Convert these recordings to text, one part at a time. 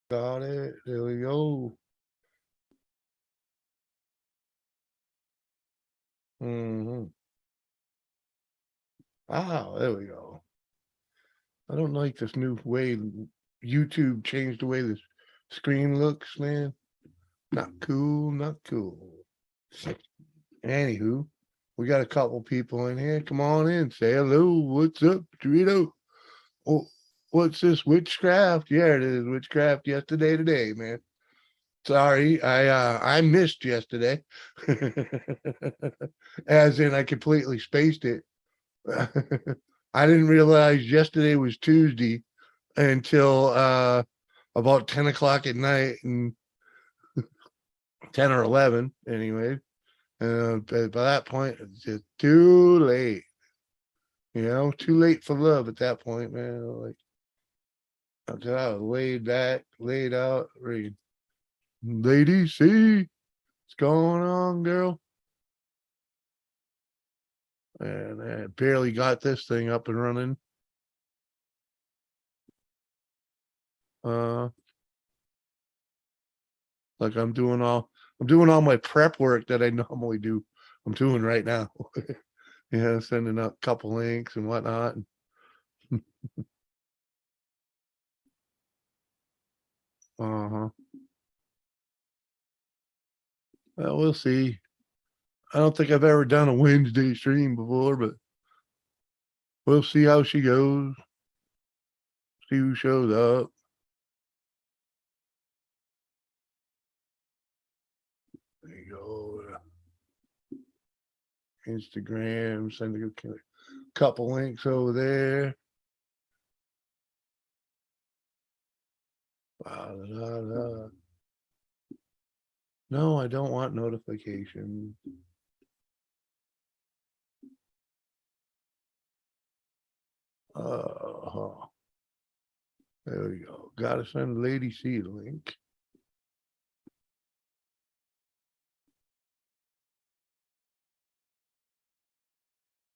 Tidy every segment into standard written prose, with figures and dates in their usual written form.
Got it. There we go. Hmm. Ah, there we go. I don't like this new way YouTube changed the way the screen looks, man. Not cool, not cool. Anywho, we got a couple people in here. Come on in. Say hello. What's up, Dorito? Oh, what's this? Witchcraft? Yeah, it is witchcraft yesterday today, man. Sorry, I missed yesterday. As in I completely spaced it. I didn't realize yesterday was Tuesday until about 10 o'clock at night, and 10 or 11 anyway. By that point, it's just too late. Too late for love at that point, man. Like, until I was laid back, laid out, ready. Lady, see what's going on, girl? And I barely got this thing up and running. Uh, like I'm doing all my prep work that I normally do. I'm doing right now. Sending out a couple links and whatnot. Uh-huh. Well, we'll see. I don't think I've ever done a Wednesday stream before, but we'll see how she goes. See who shows up. There you go. Instagram, send a couple links over there. No, I don't want notifications. Uh, there we go. Gotta send Lady C a link.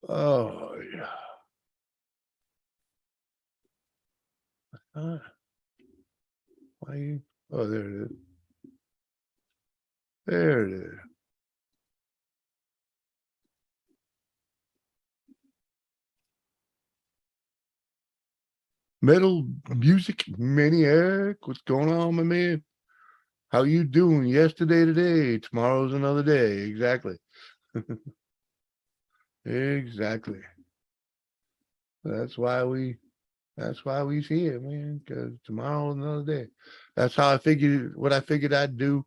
Oh yeah. Why you? Oh, there it is. There it is. Metal music maniac. What's going on, my man? How you doing? Yesterday, today, tomorrow's another day. Exactly. Exactly. That's why we. That's why we see it, man. Because tomorrow's another day. That's how I figured. What I figured I'd do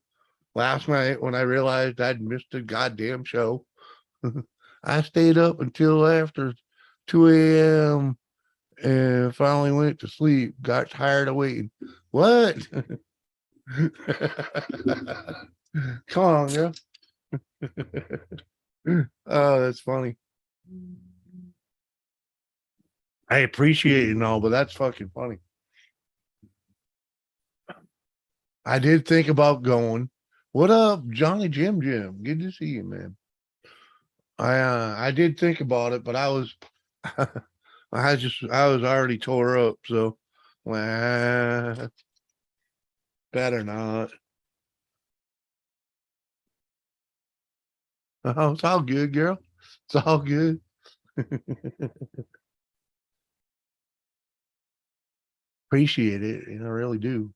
last night when I realized I'd missed the goddamn show. I stayed up until after 2 a.m. and finally went to sleep. Got tired of waiting. What? Come on, girl. Oh, that's funny. I appreciate it and all, but that's fucking funny. I did think about going. What up, Johnny Jim Jim? Good to see you, man. I did think about it, but I was I was already tore up, so well, better not. Oh, it's all good, girl. It's all good. Appreciate it, I really do.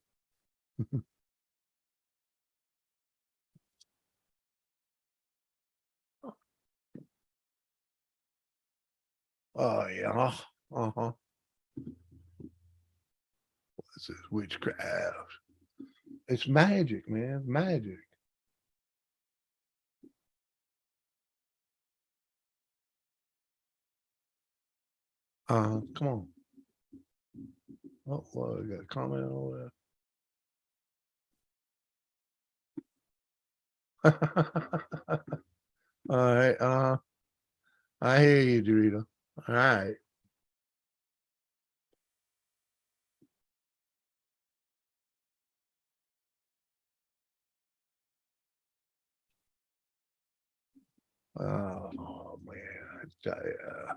Oh yeah. Uh-huh. This is witchcraft. It's magic, man. Magic. Come on. Oh, well, I got a comment over there. All right. I hear you, Dorito. All right. Oh man, I tell ya.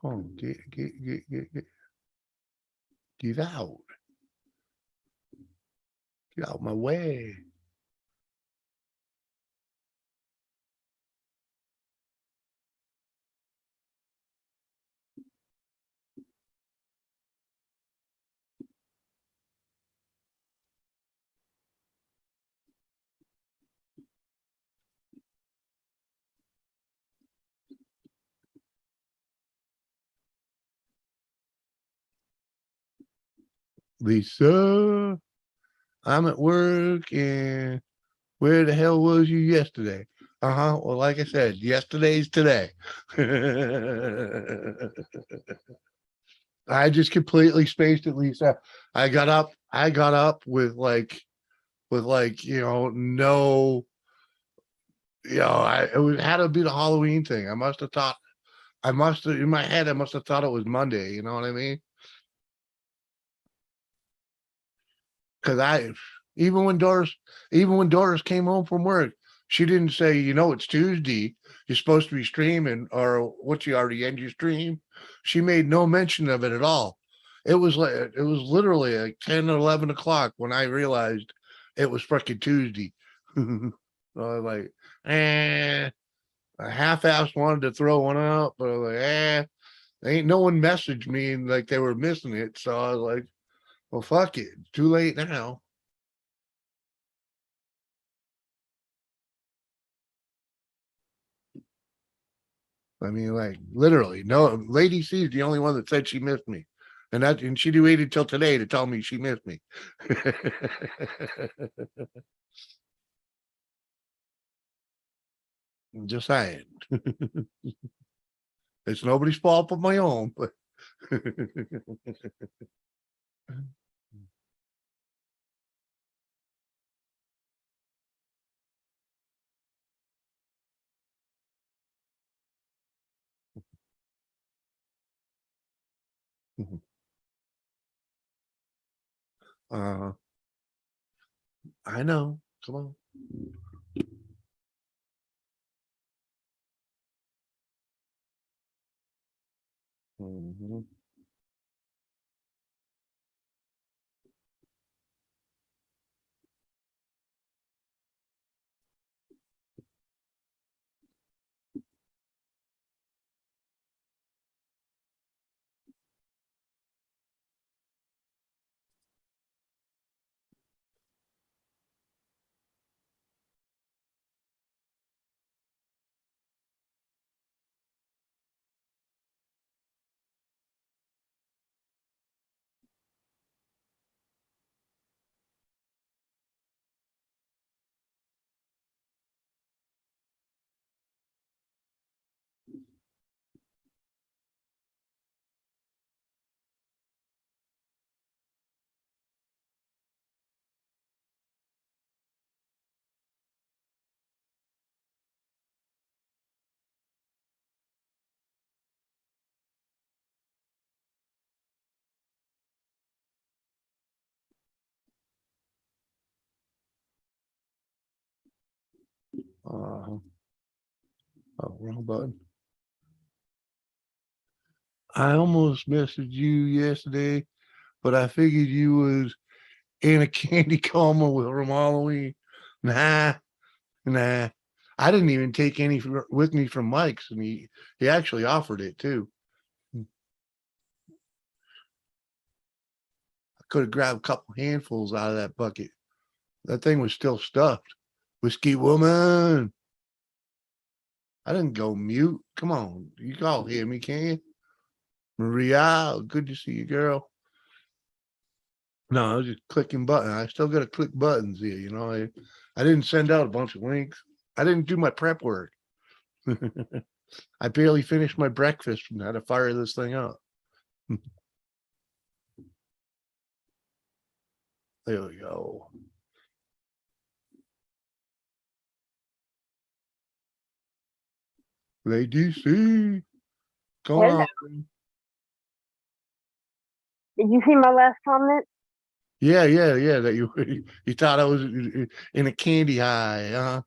Come on, get. Get out. Get out my way. Lisa, I'm at work, and where the hell was you yesterday? Uh-huh. Well, like I said, yesterday's today. I just completely spaced it, Lisa. I got up with no, it had to be the Halloween thing. In my head, I must have thought it was Monday. You know what I mean? Because even when Doris came home from work, she didn't say, it's Tuesday. You're supposed to be streaming, or what? You already end your stream. She made no mention of it at all. It was literally like 10 or 11 o'clock when I realized it was freaking Tuesday. So I was like, I half-assed wanted to throw one out, but I was like, ain't no one messaged me and like they were missing it. So I was like, well, fuck it. It's too late now. I mean, like literally, no. Lady C is the only one that said she missed me, and she waited till today to tell me she missed me. Just saying, it's nobody's fault but my own. But uh, I know. Come on. Mhm. Uh, oh, wrong button. I almost messaged you yesterday, but I figured you was in a candy coma from Halloween. Nah, nah. I didn't even take any with me from Mike's, and he actually offered it too. I could have grabbed a couple handfuls out of that bucket. That thing was still stuffed. Whiskey woman. I didn't go mute. Come on. You can all hear me, can you? Maria, good to see you, girl. No, I was just clicking buttons. I still got to click buttons here. I didn't send out a bunch of links. I didn't do my prep work. I barely finished my breakfast and had to fire this thing up. There we go. Lady C. Going Hello. on. Did you see my last comment? Yeah. That you thought I was in a candy high.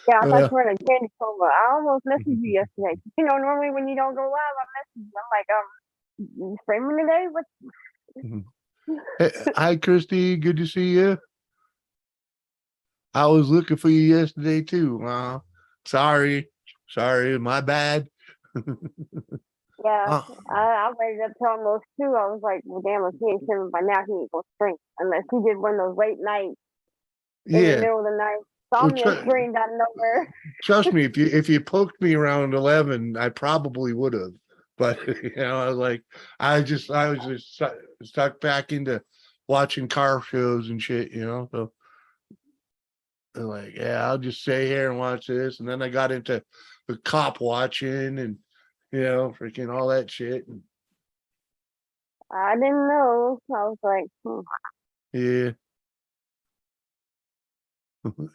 Yeah, I thought Well, you were in a candy coma. I almost messaged you yesterday. Normally when you don't go live, I message you. I'm like, you streaming today? What? Hey, hi, Christy. Good to see you. I was looking for you yesterday too. Sorry, my bad. Yeah, uh, I waited up till almost 2. I was like, well, damn, if he ain't streaming by now, he ain't gonna stream. Unless he did one of those late nights in the yeah. middle of the night. Saw Well, me and streamed out of nowhere. trust me, if you poked me around 11, I probably would have. But I was like, I was just stuck back into watching car shows and shit. So like, yeah, I'll just stay here and watch this. And then I got into the cop watching and freaking all that shit. And I didn't know. I was like, yeah,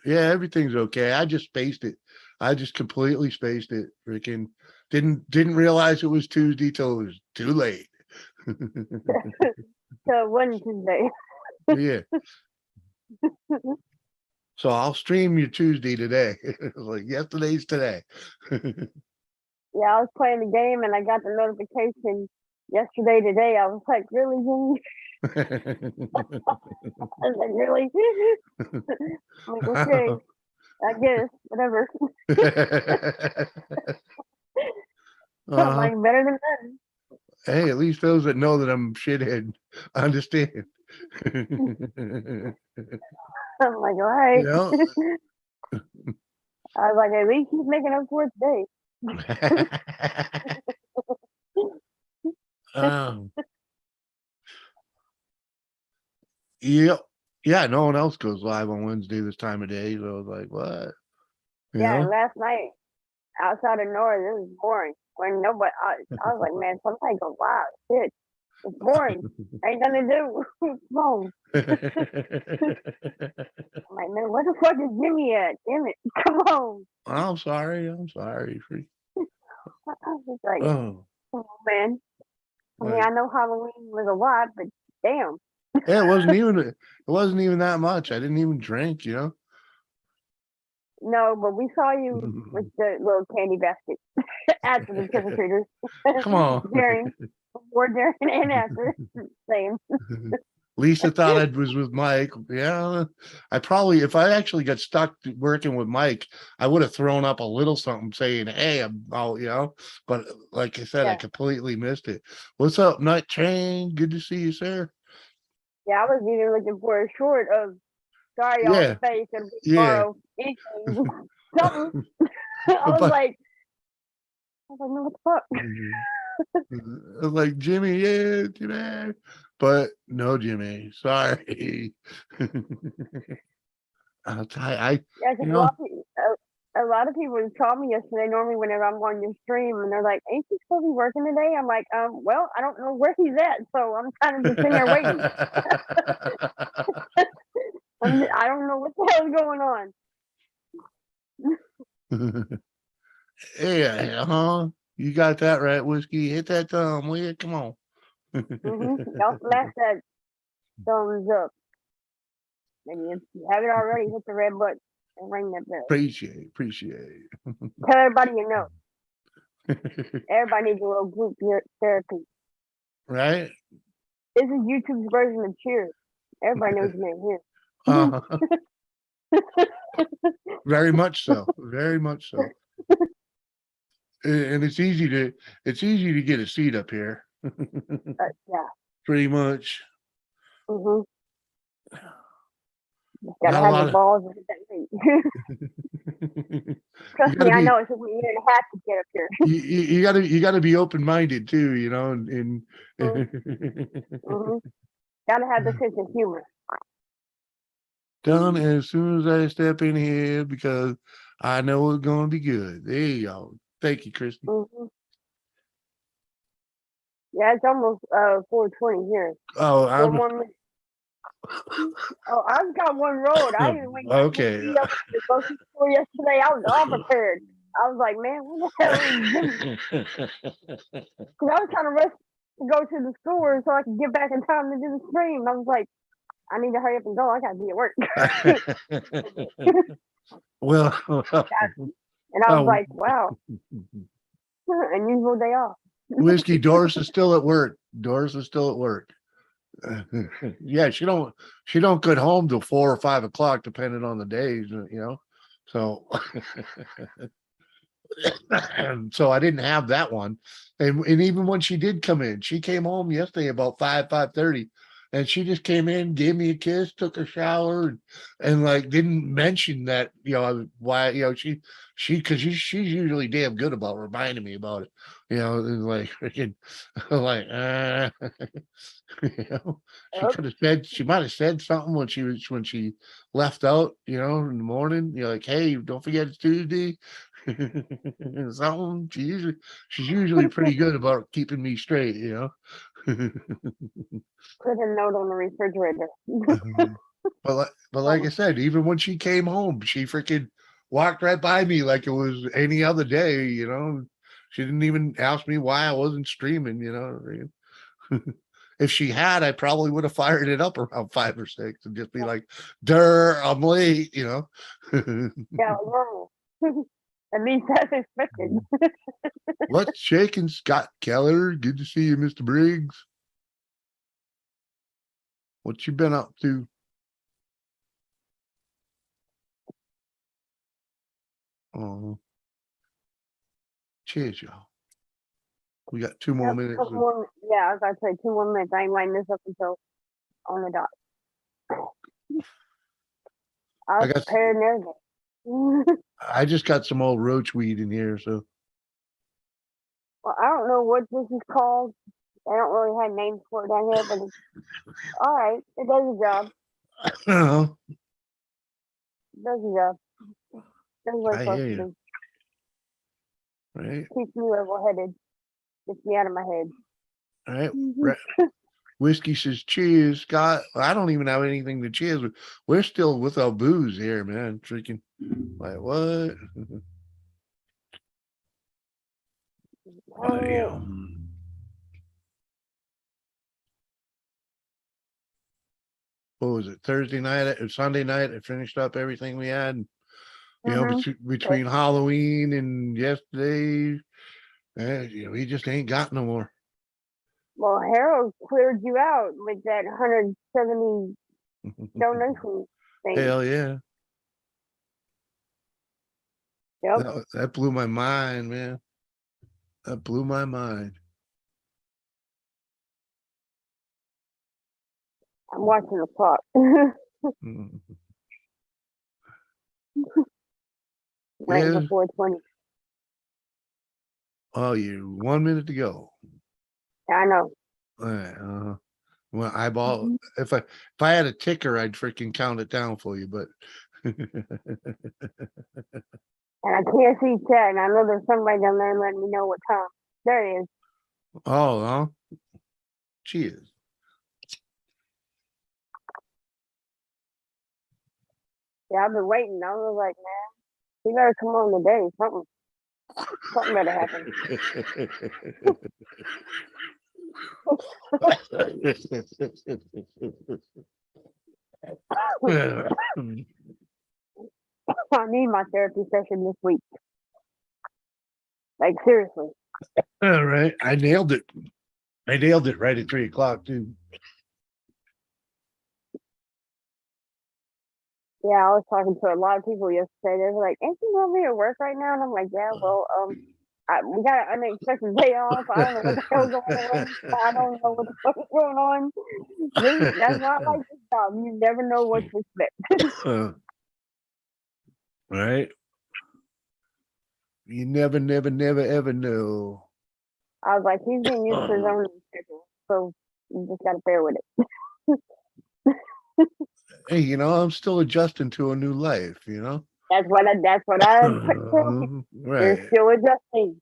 yeah, everything's okay. I just spaced it. I just completely spaced it. Freaking didn't realize it was Tuesday till it was too late. so it wasn't Tuesday. Yeah. So I'll stream your Tuesday today. Like yesterday's today. Yeah, I was playing the game and I got the notification yesterday, today. I was like, really, Jimmy? I was like, really? I'm like, okay, I guess, whatever. I'm uh, like, better than nothing. hey, at least those that know that I'm shithead understand. I'm like, all right. you know? I was like, at least he's making up for it today. um, yep. Yeah, no one else goes live on Wednesday this time of day. So I was like, what? Yeah, and last night, outside of North, it was boring. When nobody, I was like, man, somebody go live. Shit, it's boring. Ain't nothing to do. Come on. I'm like, man, where the fuck is Jimmy at? Damn it. Come on. I'm sorry. I was just like, Oh, come on, man. I mean, like, I know Halloween was a lot, but damn. yeah, it wasn't even that much. I didn't even drink. No, but we saw you with the little candy basket after the trick or treaters. Come on. During and after. Same. Lisa thought I was with Mike. Yeah, I probably, if I actually got stuck working with Mike, I would have thrown up a little something saying, "Hey, I'm out." But like I said, I Yeah. completely missed it. What's up, Night Train? Good to see you, sir. Yeah, I was even looking for a short of sorry y'all Yeah, space and yeah. tomorrow. Anything. Something. I was But like, no, what the fuck? I was like, Jimmy, yeah, Jimmy. But no, Jimmy. Sorry. I Yeah, because you know, a lot of people call me yesterday. Normally, whenever I'm on your stream, and they're like, "Ain't you supposed to be working today?" I'm like, well, I don't know where he's at, so I'm kind of just sitting there waiting. I don't know what the hell's going on. Yeah, you got that right, Whiskey. Hit that thumb, will you? Come on. Y'all smash that thumbs up, and if you have it already, hit the red button and ring that bell. Appreciate. Tell everybody you know. Everybody needs a little group therapy. Right? This is YouTube's version of Cheers. Everybody knows your name here. Very much so. Very much so. And it's easy to get a seat up here. Yeah. Pretty much. Mm-hmm. Gotta Not a have lot the of balls of that. Trust me, I be know it took me a year and a half to get up here. you gotta be open-minded too, and Mm-hmm. Gotta have the sense of humor. done as soon as I step in here because I know it's gonna be good. There you go. Thank you, Christy. Mm-hmm. Yeah, it's almost 4:20 here. Oh, 4 more minutes. Oh, I've got one road. I even went and got okay. up to the grocery store yesterday. I was all prepared. I was like, man, what the hell is Jimmy? Because I was trying to rush to go to the store so I could get back in time to do the stream. I was like, I need to hurry up and go. I got to be at work. Well, and I was like, wow, unusual day off. Whiskey, Doris is still at work. Yeah, she don't get home till 4 or 5 o'clock, depending on the days, So so I didn't have that one. And even when she did come in, she came home yesterday about 5:30, and she just came in, gave me a kiss, took a shower, and like didn't mention that, why, because she's usually damn good about reminding me about it. And like freaking like she Yep. could have said, she might have said something when she left out, in the morning, like, hey, don't forget it's Tuesday. Something. She's usually pretty good about keeping me straight. Put a note on the refrigerator. But like I said, even when she came home, she freaking walked right by me like it was any other day. She didn't even ask me why I wasn't streaming. If she had, I probably would have fired it up around 5 or 6 and just be like, "Durr, I'm late." Yeah, no. At least that's expected. What's shaking, Scott Keller? Good to see you, Mr. Briggs. What you been up to? Oh, cheers, y'all. We got 2 more Yep, minutes. couple more, yeah, I was about to say 2 more minutes. I ain't lining this up until on the dot. I I was got. prepared and everything. I just got some old roach weed in here, so. Well, I don't know what this is called. I don't really have names for it down here, but it's all right. It does the job. Oh, It does the job. That's what it's I supposed hear to you. do. Right, Keeps me level-headed. Gets me out of my head. right. Whiskey says cheers, Scott. I don't even have anything to cheers with. We're still with our booze here, man. Freaking like what? Oh, What was it? Thursday night or Sunday night? I finished up everything we had. mm-hmm. Between Halloween and yesterday, he just ain't got no more. Well, Harold cleared you out with that 170 donation thing. Hell yeah. Yep. That blew my mind, man. That blew my mind. I'm watching the clock. Mm. Waiting Yeah. for 420. Oh, you 1 minute to go. I know. All right, well, if I had a ticker, I'd freaking count it down for you, but And I can't see chat, and I know there's somebody down there letting me know what time. There it is. oh, cheers. Yeah, I've been waiting. I was like, man, you better come on today. Something better happen. I need my therapy session this week. Like, seriously. All right, I nailed it. I nailed it right at 3 o'clock too. Yeah, I was talking to a lot of people yesterday. They were like, ain't you over here at work right now? And I'm like, yeah, well, we got an unexpected day off. I don't know what the hell's going on. I don't know what the fuck is going on. That's not like this job. You never know what to expect. Right? You never, never, never, ever know. I was like, he's getting used to his own schedule, so you just gotta bear with it. Hey, I'm still adjusting to a new life. That's what I put to. You're Right. still adjusting.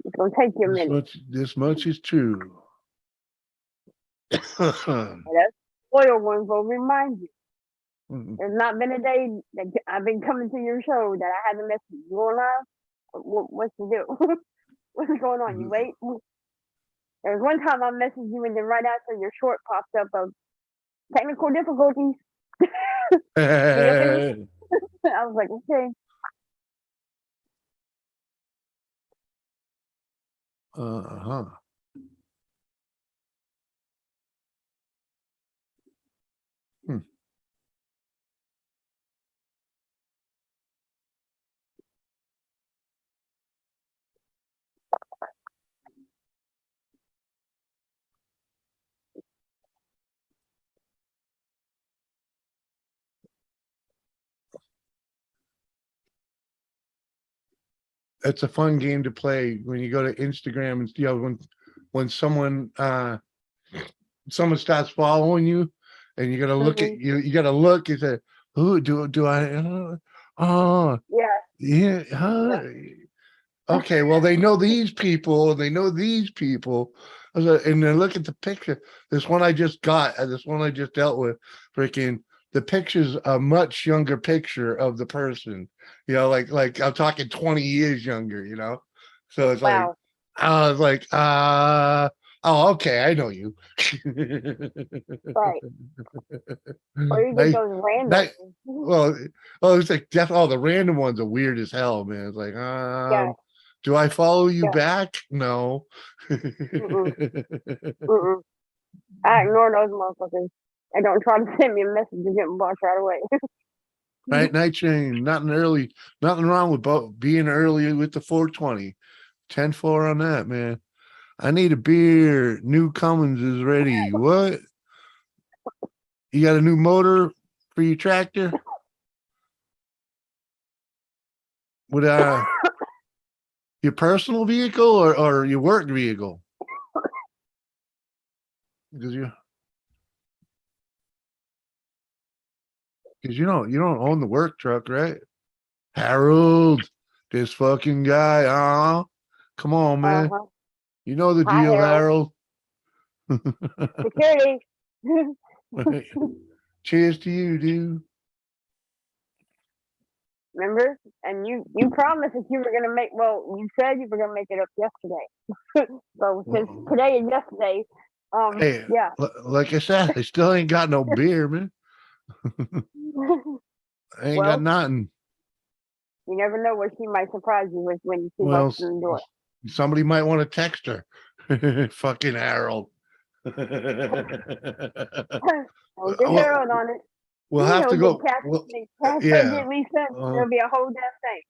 It's gonna take you a This minute. much is true. And that oil ones will remind you. There's not been a day that I've been coming to your show that I haven't messaged you. Going live? What's the deal? What's going on? You wait. There was one time I messaged you, and then right after your short popped up of technical difficulties. I was like, okay. Uh-huh. it's a fun game to play when you go to Instagram and when someone starts following you and you gotta look at Mhm. you gotta look and say, who do I oh Yeah. yeah, huh? Okay, well, they know these people, and they know these people. And then look at the picture. This one I just got, this one I just dealt with, freaking the picture's a much younger picture of the person. Like I'm talking 20 years younger, So it's like Wow. I was like, oh, okay, I know you. Right. Or you get Nice, those random. nice. Well, it's like the random ones are weird as hell, man. It's like, Yeah. do I follow you Yeah. back? No. Mm-mm. Mm-mm. I ignore those motherfuckers. And don't try to send me a message to get blocked right away. Right, Night Train. Nothing wrong with being early with the 420. 10-4 on that, man. I need a beer. New Cummins is ready. What? You got a new motor for your tractor? With your personal vehicle or your work vehicle? Because you don't own the work truck, right? Harold, this fucking guy. Come on, man. Uh-huh. You know the Hi, deal, Harold. Harold. Security. Cheers to you, dude. Remember? And you promised that you were gonna make. Well, you said you were gonna make it up yesterday. So since today is yesterday, Hey, yeah. like I said, I still ain't got no beer, man. I ain't got Well, nothing. you never know what she might surprise you with when she Well, walks in the door. somebody might want to text her. Fucking Harold. Don't get Well, Harold on it. we'll have to He'll get go. Well, hashtag yeah. get me sent. Uh, It'll be a whole damn thing.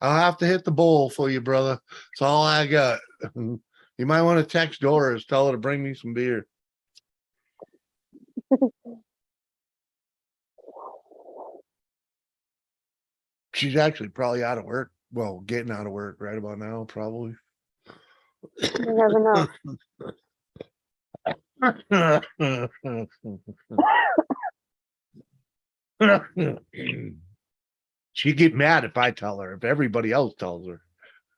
I'll have to hit the bowl for you, brother. That's all I got. You might want to text Doris, tell her to bring me some beer. She's actually probably out of work. Well, getting out of work right about now, probably. You never know. She'd get mad if I tell her, if everybody else tells her.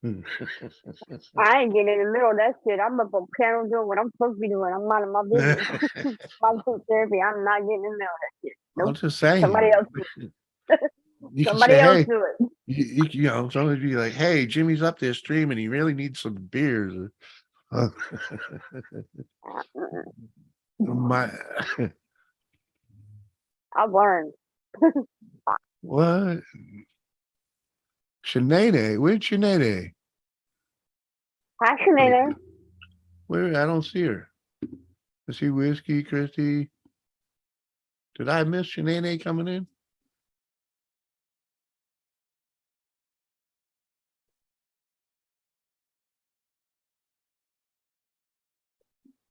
I ain't getting in the middle of that shit. I'm up on piano doing what I'm supposed to be doing. I'm minding my business. My food therapy. I'm not getting in the middle of that shit. I'm Nope. just saying. Somebody else do it. You can Somebody say, else hey, do it. somebody be like, hey, Jimmy's up there streaming. He really needs some beers. My I've learned. what? Sinead, where's Sinead? Hi, Shanae. Where? I don't see her. I see Whiskey, Christy. Did I miss Sinead coming in?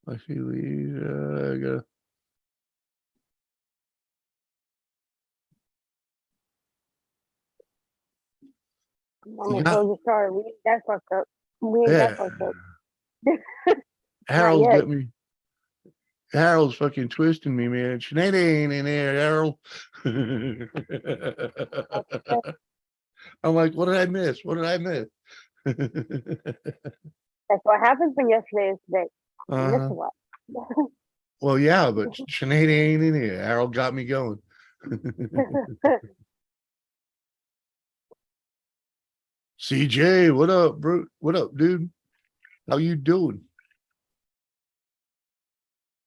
I see Lisa. I got. I'm You gonna got close the started. We ain't that fucked up. We ain't that yeah. fucked up. Not Harold's yet. got me. Harold's fucking twisting me, man. Sinead ain't in there, Harold. I'm like, what did I miss? What did I miss? That's what happens when yesterday is today. You miss a Uh-huh. lot. Well, yeah, but Sinead ain't in here. Harold got me going. CJ, what up, bro? What up, dude? How you doing?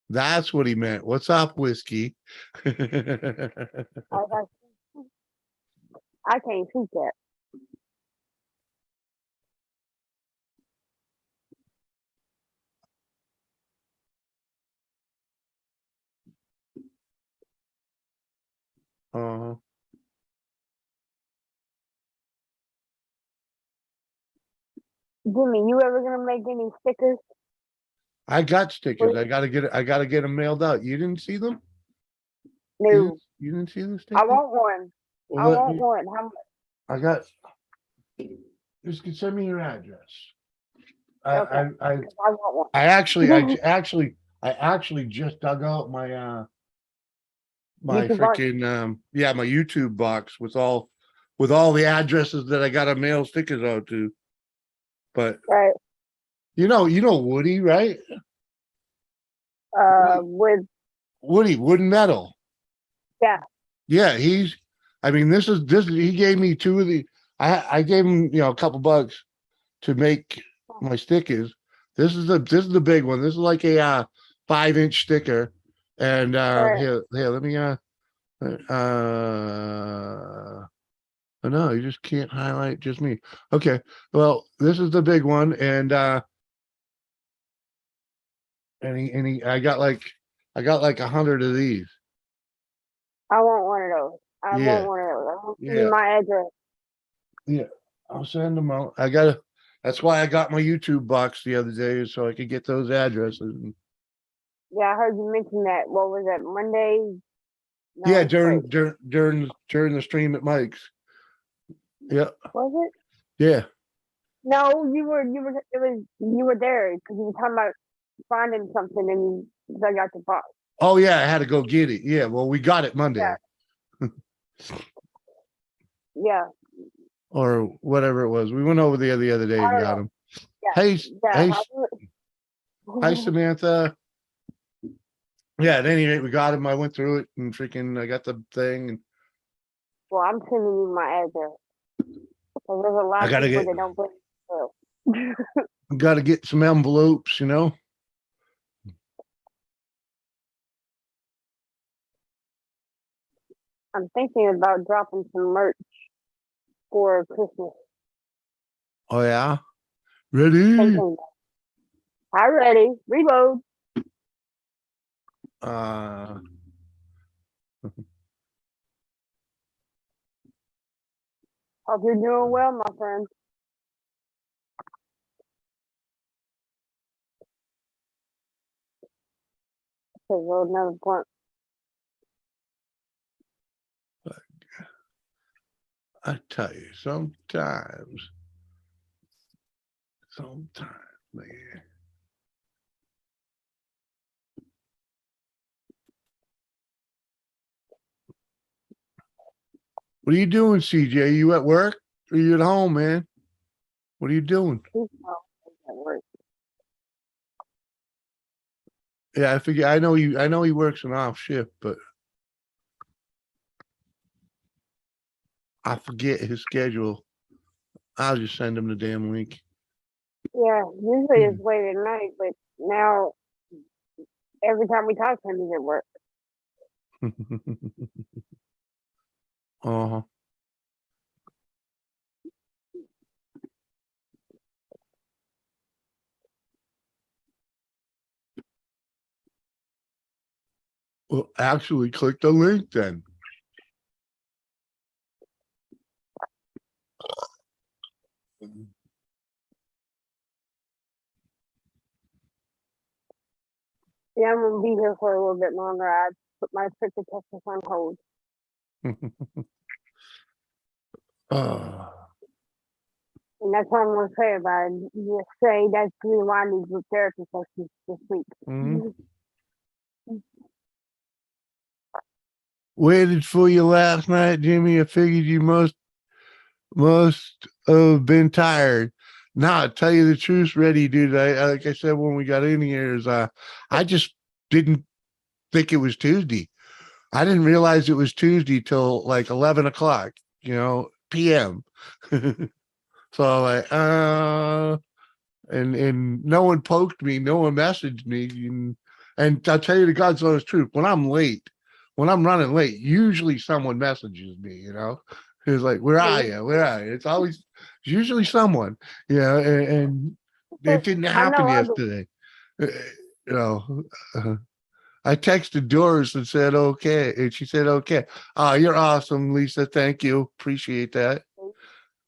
That's what he meant. What's up, Whiskey? I, I can't see that. uh Jimmy, you ever gonna make any stickers? I got stickers. For, I gotta get them mailed out. You didn't see them? no. You didn't see the I stickers? want one. Well, I want one. How much? I got Just can send me your address. Okay. I 'Cause I want one. I actually just dug out my YouTube box. freaking my YouTube box with all the addresses that I got to mail stickers out to. But Right. you know Woody, right? With Woody, Wood and Metal. yeah. Yeah, I mean, this he gave me two of the I gave him, a couple bucks to make my stickers. This is the big one. This is like a 5-inch sticker. And Right. here, let me oh, no, you just can't highlight just me. Okay. Well, this is the big one, and I got like 100 of these. I want one of those. I Yeah. want one of those. I want to see Yeah. my address. Yeah. I'll send them out. That's why I got my YouTube box the other day, so I could get those addresses. Yeah, I heard you mention that. What was that? Monday? Yeah, No, wait. during the stream at Mike's. Yeah. Was it? Yeah. No, you were there because you were talking about finding something and you dug out the box. Oh yeah, I had to go get it. Yeah, well, we got it Monday. Yeah. Yeah. Or whatever it was. We went over there the other day I and don't got know. them. Yeah. Hey, Yeah. hi Samantha. Yeah, at any rate, we got him. I went through it and freaking I got the thing, and Well, I'm sending you my address. Because there's a lot I of gotta people get that don't believe it. gotta get some envelopes, I'm thinking about dropping some merch for Christmas. Oh yeah. Ready? Thinking, hi, ready, reload. Uh Hope you're doing well, my friend. Okay, roll another blunt. I tell you, sometimes, man. What are you doing, CJ? You at work? Or you at home, man? What are you doing? Please don't at work. Yeah, I figure I know he works an off shift, but I forget his schedule. I'll just send him the damn link. Yeah, usually it's late at night, but now every time we talk to him, he's at work. Uh-huh. Well, actually, click the link then. Yeah, I'm gonna be here for a little bit longer. I put my trip to Texas on hold. uh, And that's what I'm going to say about it. Just say that's the reason why I need group therapy sessions this week. mhm. Waited for you last night, Jimmy. I figured you must have been tired. Now, I tell you the truth, Reddy, dude. Like I said when we got in here, is I just didn't think it was Tuesday. I didn't realize it was Tuesday till like 11 o'clock, PM. So like, and no one poked me, no one messaged me, and I'll tell you the God's honest truth. When I'm running late, usually someone messages me. It's like, where are you? Where are you? It's usually someone, and it didn't I happen know I yesterday. Uh, You know, I texted Doris and said okay, and she said okay. Oh, you're awesome, Lisa. Thank you, appreciate that.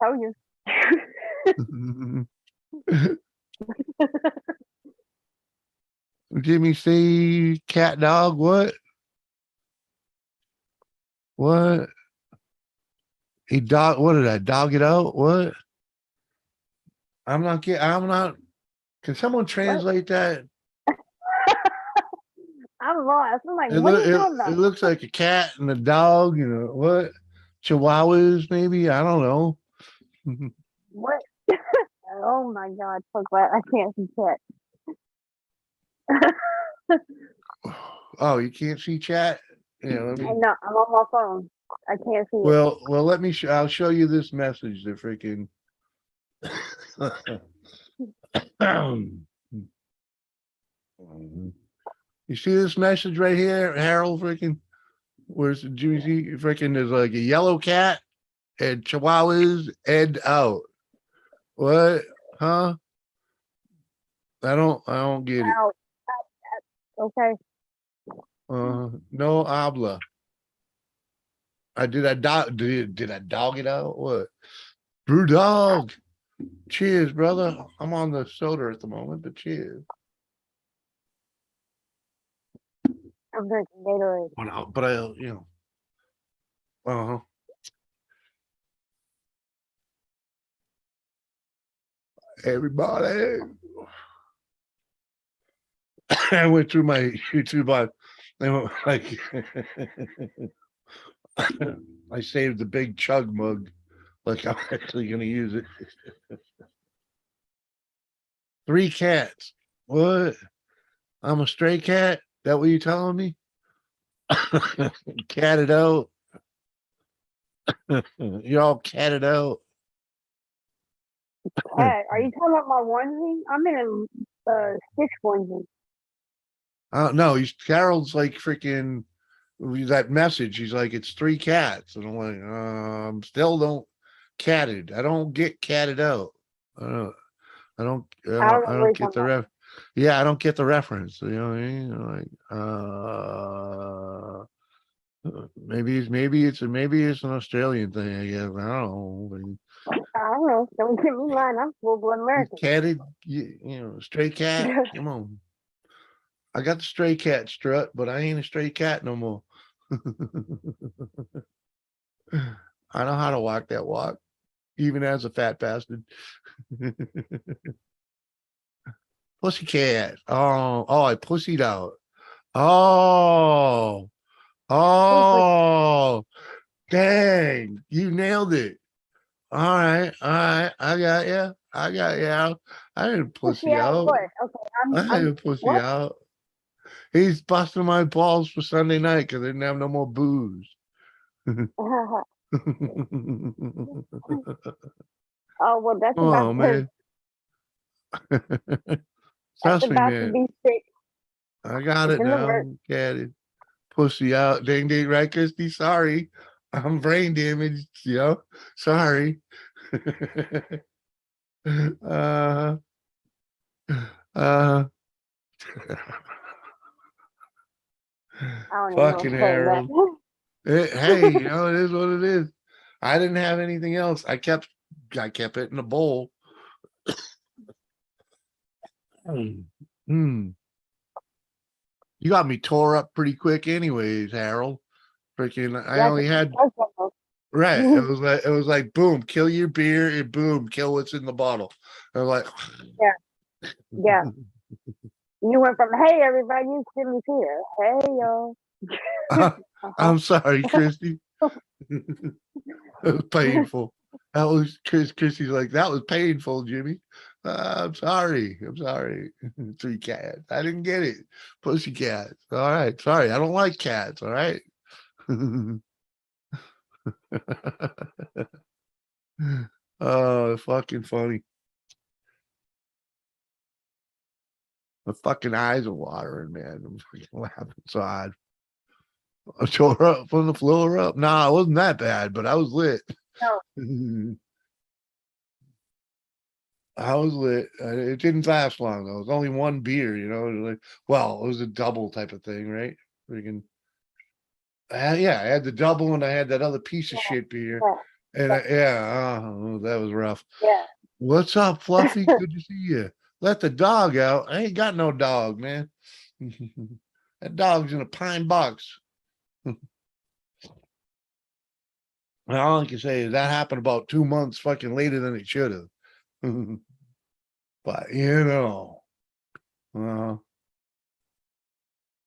tell you. Jimmy say cat dog, what? What? He dog, what did I dog it out? What? I'm not getting. I'm not. Can someone translate that? I'm lost. I'm like, It, what are look, you it, talking about? it looks like a cat and a dog. You know what? Chihuahuas, maybe. I don't know. What? Oh my God, so glad I can't see chat. Oh, you can't see chat. Yeah, let me. I'm not. I'm on my phone. I can't see it. Well, let me. I'll show you this message. The freaking. You see this message right here, Harold? Freaking. Where's the Jimmy? Freaking. There's like a yellow cat and Chihuahuas and out. What? Huh? I don't get it. Out. Okay. No habla. Did I dog it out? What? Brew dog. Cheers, brother. I'm on the soda at the moment, but cheers. I'm drinking Gatorade. But I, uh-huh. Everybody. I went through my YouTube like I saved the big chug mug. Like I'm actually gonna use it. 3 cats. What? I'm a stray cat? That what you telling me? Catted out. You're all catted out. Cat, are you talking about my onesie? I'm in a Stitch onesie. No, Carol's like freaking that message. He's like, it's 3 cats. And I'm like, still don't catted. I don't get catted out. I don't I don't know I what don't you're get talking the about. yeah, I don't get the reference. You know what I mean? Like maybe it's an Australian thing, I guess. I don't know. I don't know. Don't get me lying. I'm full blood He's American. catted, stray cat. Come on. I got the stray cat strut, but I ain't a stray cat no more. I know how to walk that walk, even as a fat bastard. Pussy cat. Oh, I pussied out. Oh, oh, dang, you nailed it. All right, I got you. I got you. I didn't Pussy pussy out out. what? Okay, I I'm didn't pussy what? out. He's busting my balls for Sunday night because I didn't have no more booze. Oh well, that's about Oh to man. that's Trust me, about to man. be sick. I got It's it in the now. works. Get it. Pussy out. Ding ding, right, Christy? Sorry. I'm brain damaged, Sorry. uh uh I don't even know what fucking to say to Harold. that. Hey, it is what it is. I didn't have anything else. I kept it in a bowl. Hmm. You got me tore up pretty quick anyways, Harold. Freaking I Yeah, only had right. It was like boom, kill your beer and boom, kill what's in the bottle. I was like yeah, yeah. You went from hey everybody, you Jimmy's here. Hey yo. Uh-huh. I'm sorry, Christy. It was painful. That was Christy's like, that was painful, Jimmy. I'm sorry. I'm sorry. 3 cats. I didn't get it. Pussy cats. All right. Sorry. I don't like cats. All right. Oh, fucking funny. My fucking eyes are watering, man. I'm fucking laughing so hard. I tore up from the floor up. Nah, it wasn't that bad, but I was lit. No, I was lit. It didn't last long though. It was only 1 beer, Like, well, it was a double type of thing, right? Freaking, yeah, I had the double and I had that other piece of shit beer, yeah, and yeah, that was rough. yeah. What's up, Fluffy? Good to see you. Let the dog out. I ain't got no dog, man. That dog's in a pine box. All I can say is that happened about 2 months fucking later than it should have. But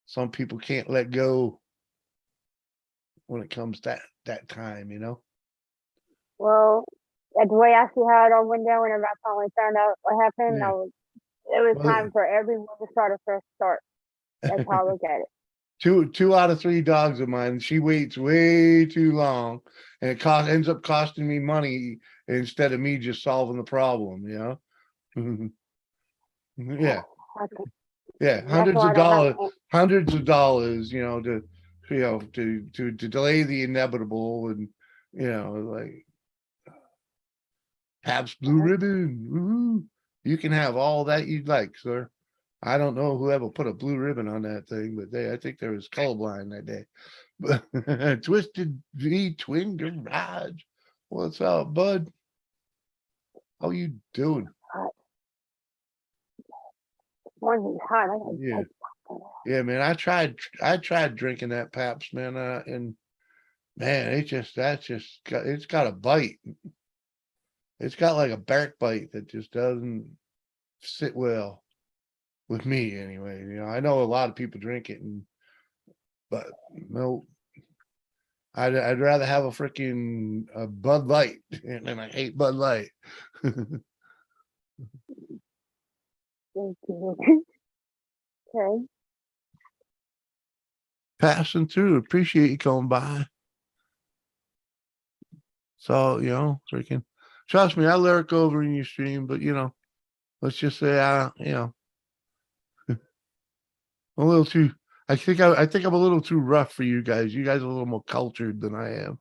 some people can't let go when it comes that time, Well, that's the way I see how it all went down whenever I finally found out what happened. Yeah. It was Well, time for everyone to start a fresh start. That's how I look at it. two out of 3 dogs of mine, she waits way too long, and it ends up costing me money instead of me just solving the problem, yeah. Yeah, That's why I don't have any. hundreds of dollars, to delay the inevitable, and like Pabst Blue Ribbon. Woo-hoo. You can have all that you'd like, sir. I don't know whoever put a blue ribbon on that thing, but I think there was colorblind that day. But Twisted V Twin Garage. What's up, bud? How you doing? Morning's hot. Yeah, man. I tried drinking that Pabst, man, and man, it's got a bite. It's got like a bark bite that just doesn't sit well with me anyway. I know a lot of people drink it, but no, I'd rather have a freaking Bud Light, and I hate Bud Light. Okay. Passing through, appreciate you coming by. So, freaking trust me, I lurk over in your stream, but let's just say I'm a little too. I think I'm a little too rough for you guys. You guys are a little more cultured than I am.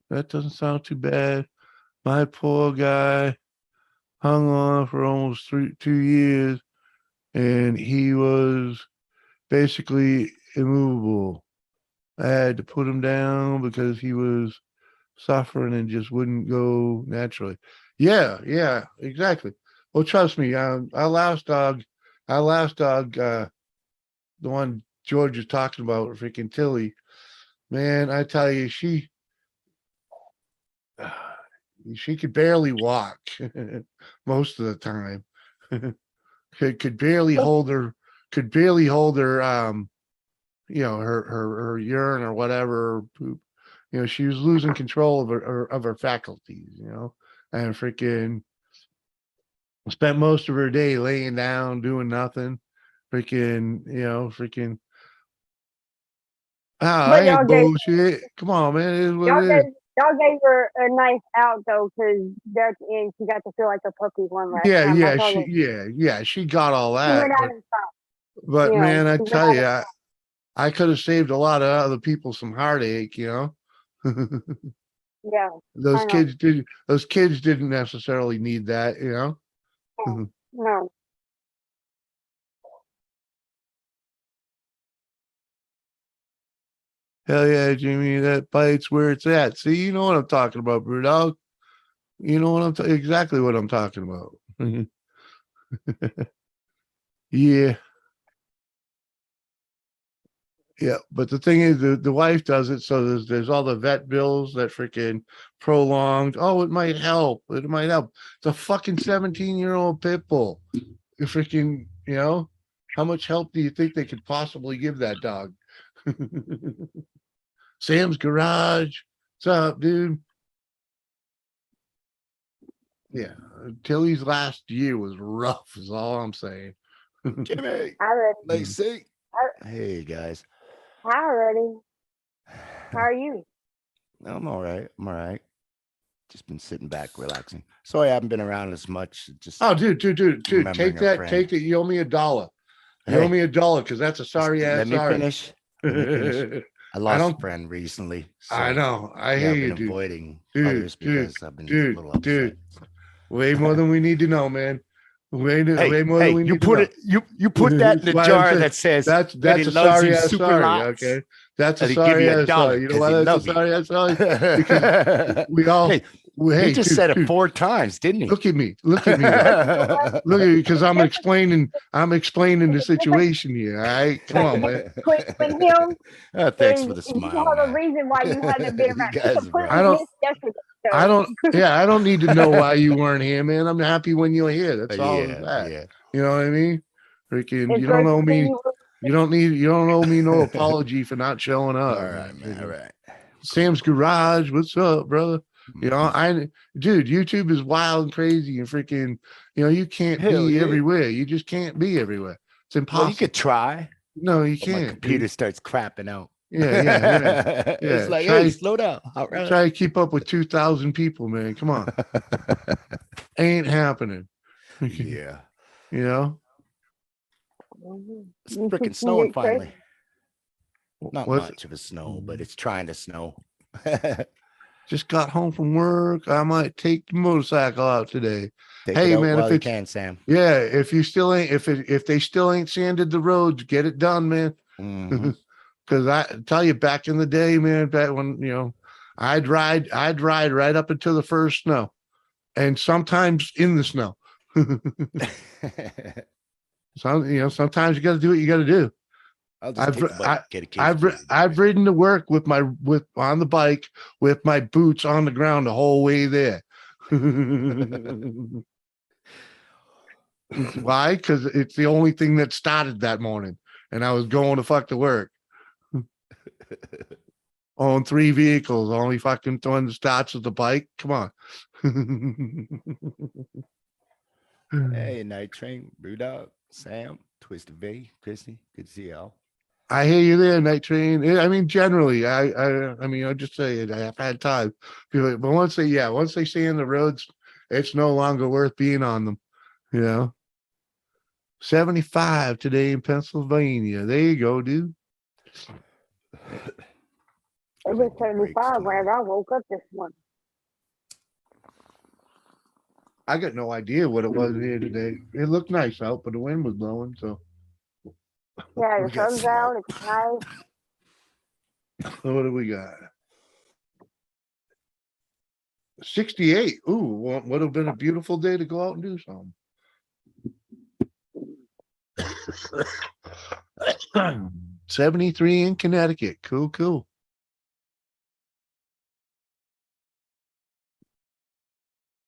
That doesn't sound too bad. My poor guy hung on for almost 2 years, and he was basically immovable. I had to put him down because he was suffering and just wouldn't go naturally. Yeah, exactly. Well, trust me, our last dog, the one George is talking about, freaking Tilly, man, I tell you, she could barely walk most of the time. could barely hold her, her urine or whatever, poop. She was losing control of her faculties, and freaking spent most of her day laying down, doing nothing. Freaking, I ain't bullshit. Come on, man. It is what it is. Y'all gave her a nice out though, because at the end she got to feel like a puppy one last time. She got all that. She went out and but man, I tell you, I could have saved a lot of other people some heartache, Yeah. Those kids didn't necessarily need that, No. Hell yeah, Jimmy, that bite's where it's at. See, you know what I'm talking about, Brewdog. You know what exactly what I'm talking about. Yeah. Yeah, but the thing is, the wife does it, so there's all the vet bills that freaking prolonged. Oh, it might help. It might help. It's a fucking 17-year-old pit bull. You freaking, how much help do you think they could possibly give that dog? Sam's Garage. What's up, dude? Yeah, Tilly's last year was rough, is all I'm saying. Jimmy, Lacey. Hey, guys. How are you? I'm all right. Just been sitting back, relaxing. Sorry, I haven't been around as much. Just dude, take that. You owe me $1. You owe me $1 because that's a sorry ass. Let me finish. I lost a friend recently. So, I know. I hate you, I've been avoiding others because I've been a little upset. Way more than we need to know, man. Way more than we need to know. You put that in the jar that says that's a sorry ass sorry. Lots. Okay, that's a sorry ass sorry. You know why that's a sorry ass sorry? Because we all. He just said it 4 times, didn't he? Look at me. Look at me, because I'm explaining the situation here. All right, come on, man. Between him, thanks for the smile. The reason why you haven't been around. I don't. So I don't need to know why you weren't here, man. I'm happy when you're here. That's all of that. yeah. You know what I mean? Freaking, it's you don't great owe to see me. you. You don't owe me no apology for not showing up. All right, man. All Freaking right. Sam's Garage. What's up, brother? You know, dude, YouTube is wild and crazy and freaking, you can't Hell be yeah. everywhere. You just can't be everywhere. It's impossible. Well, you could try. No, you But my can't. computer Dude. starts crapping out. Yeah. It's like, hey, slow down. All right. Try to keep up with 2,000 people, man. Come on. Ain't happening. Yeah. You know? It's You freaking can snowing get crazy. finally. Not What's- much of a snow, but it's trying to snow. Just got home from work. I might take the motorcycle out today. Take Hey, it out man, while if you it's can, Sam. yeah, if you still ain't if they still ain't sanded the roads, get it done, man. Mhm. Because I tell you, back in the day, man, back when I'd ride right up until the first snow, and sometimes in the snow. Sometimes you got to do what you got to do. I'll just take the bike, get a case. I've ridden to work with on the bike with my boots on the ground the whole way there. Why? Because it's the only thing that started that morning, and I was going to work. On 3 vehicles, only fucking one starts with the bike. Come on. Hey, Night Train, Brewdog, Sam, Twisted V, Christy, good to see y'all. I hear you there, Night Train. I mean, generally, I mean, I'll just say it. I've had time, but once they sand the roads, it's no longer worth being on them. 75 today in Pennsylvania. There you go, dude. It was 75 when I woke up this morning. I got no idea what it was here today. It looked nice out, but the wind was blowing. So Yeah, We the got sun's smoke. out. It's nice. what do we got? 68. Ooh, would have been a beautiful day to go out and do something. 73 in Connecticut. Cool.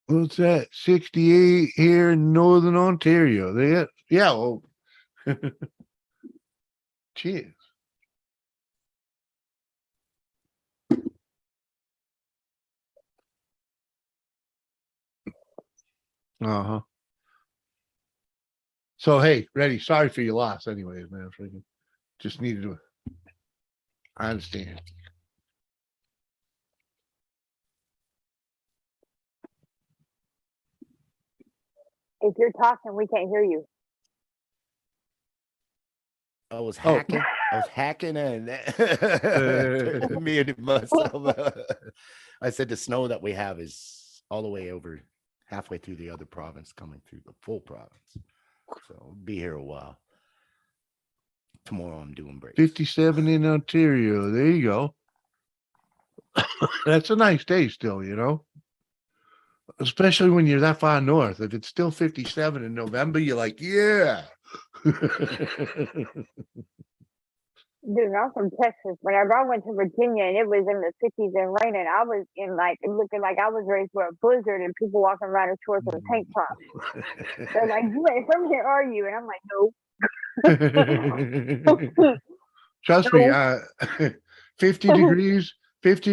What's that? 68 here in Northern Ontario. Well, cheers. Uh-huh. So, hey, ready. Sorry for your loss anyways, man. Freaking just needed to. I understand. If you're talking, we can't hear you. I was hacking and muted myself. I said the snow that we have is all the way over halfway through the other province, coming through the full province. So I'll be here a while. Tomorrow I'm doing breaks. 57 in Ontario. There you go. That's a nice day still, especially when you're that far north. If it's still 57 in November, you're like, yeah. Dude, I'm from Texas. Whenever I went to Virginia and it was in the 50s and raining, I was looking like I was ready for a blizzard and people walking around in shorts and tank tops. They're like, you ain't from here, are you? And I'm like, nope. Trust me, 50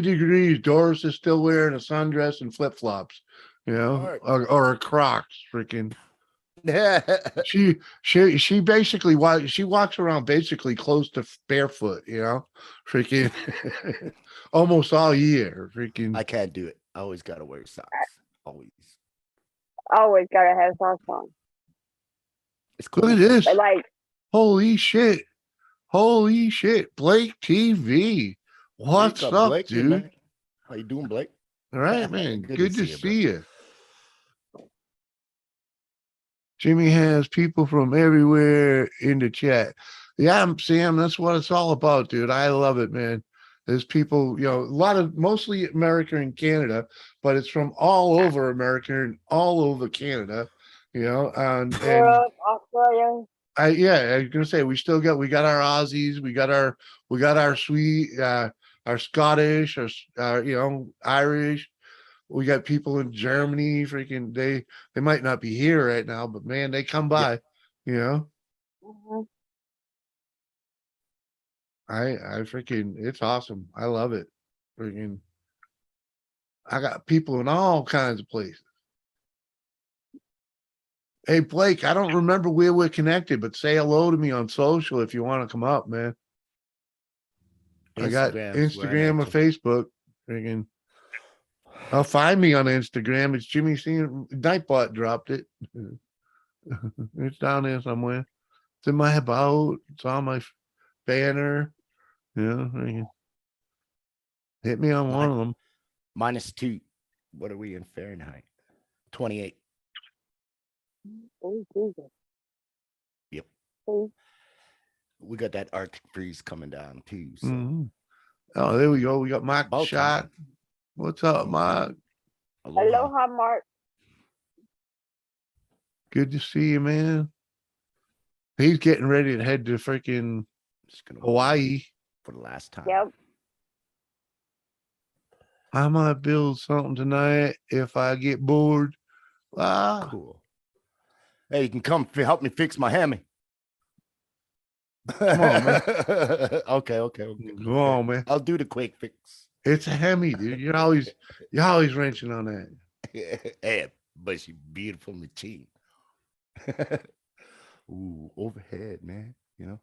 degrees, Doris is still wearing a sundress and flip-flops, or a Crocs, freaking. She basically she walks around basically close to barefoot, freaking almost all year, freaking. I can't do it. I always gotta wear socks. Always. Always gotta have socks on. It's cool. Look at this. But like, Holy shit. Blake TV. What's up, up, Blake, dude? man? How you doing, Blake? All right, man. Good to see you. you. Jimmy has people from everywhere in the chat. Yeah, Sam, that's what it's all about, dude. I love it, man. There's people, mostly America and Canada, but it's from all over America and all over Canada, and Europe, Australia. I was gonna say we got our Aussies, we got our sweet, our Scottish, our Irish, we got people in Germany, freaking they might not be here right now, but man, they come by, you know. Mhm. I freaking it's awesome. I love it. Freaking I got people in all kinds of places. Hey Blake, I don't remember where we're connected, but say hello to me on social if you want to come up, man. I got Instagram's where I Instagram or met you. Facebook. Freaking find me on Instagram. It's Jimmy C. Nightbot dropped it. It's down there somewhere. It's in my about. It's on my banner. Yeah, freaking hit me on one of them. -2. What are we in Fahrenheit? 28. Oh, Jesus. Yep. See? We got that Arctic freeze coming down too. So Mhm. Oh, there we go. We got Mark About Shot. time. What's up, Mark? aloha. Aloha, Mark. Good to see you, man. He's getting ready to head to freaking Just gonna Hawaii. for the last time. Yep. I might build something tonight if I get bored. Ah, Cool. Hey, you can come help me fix my hammy. Come on, man. Okay. Go on, man. I'll do the quick fix. It's a Hemi, dude. You're always wrenching on that. Hey, but she beautiful machine. Ooh, overhead, man. You know.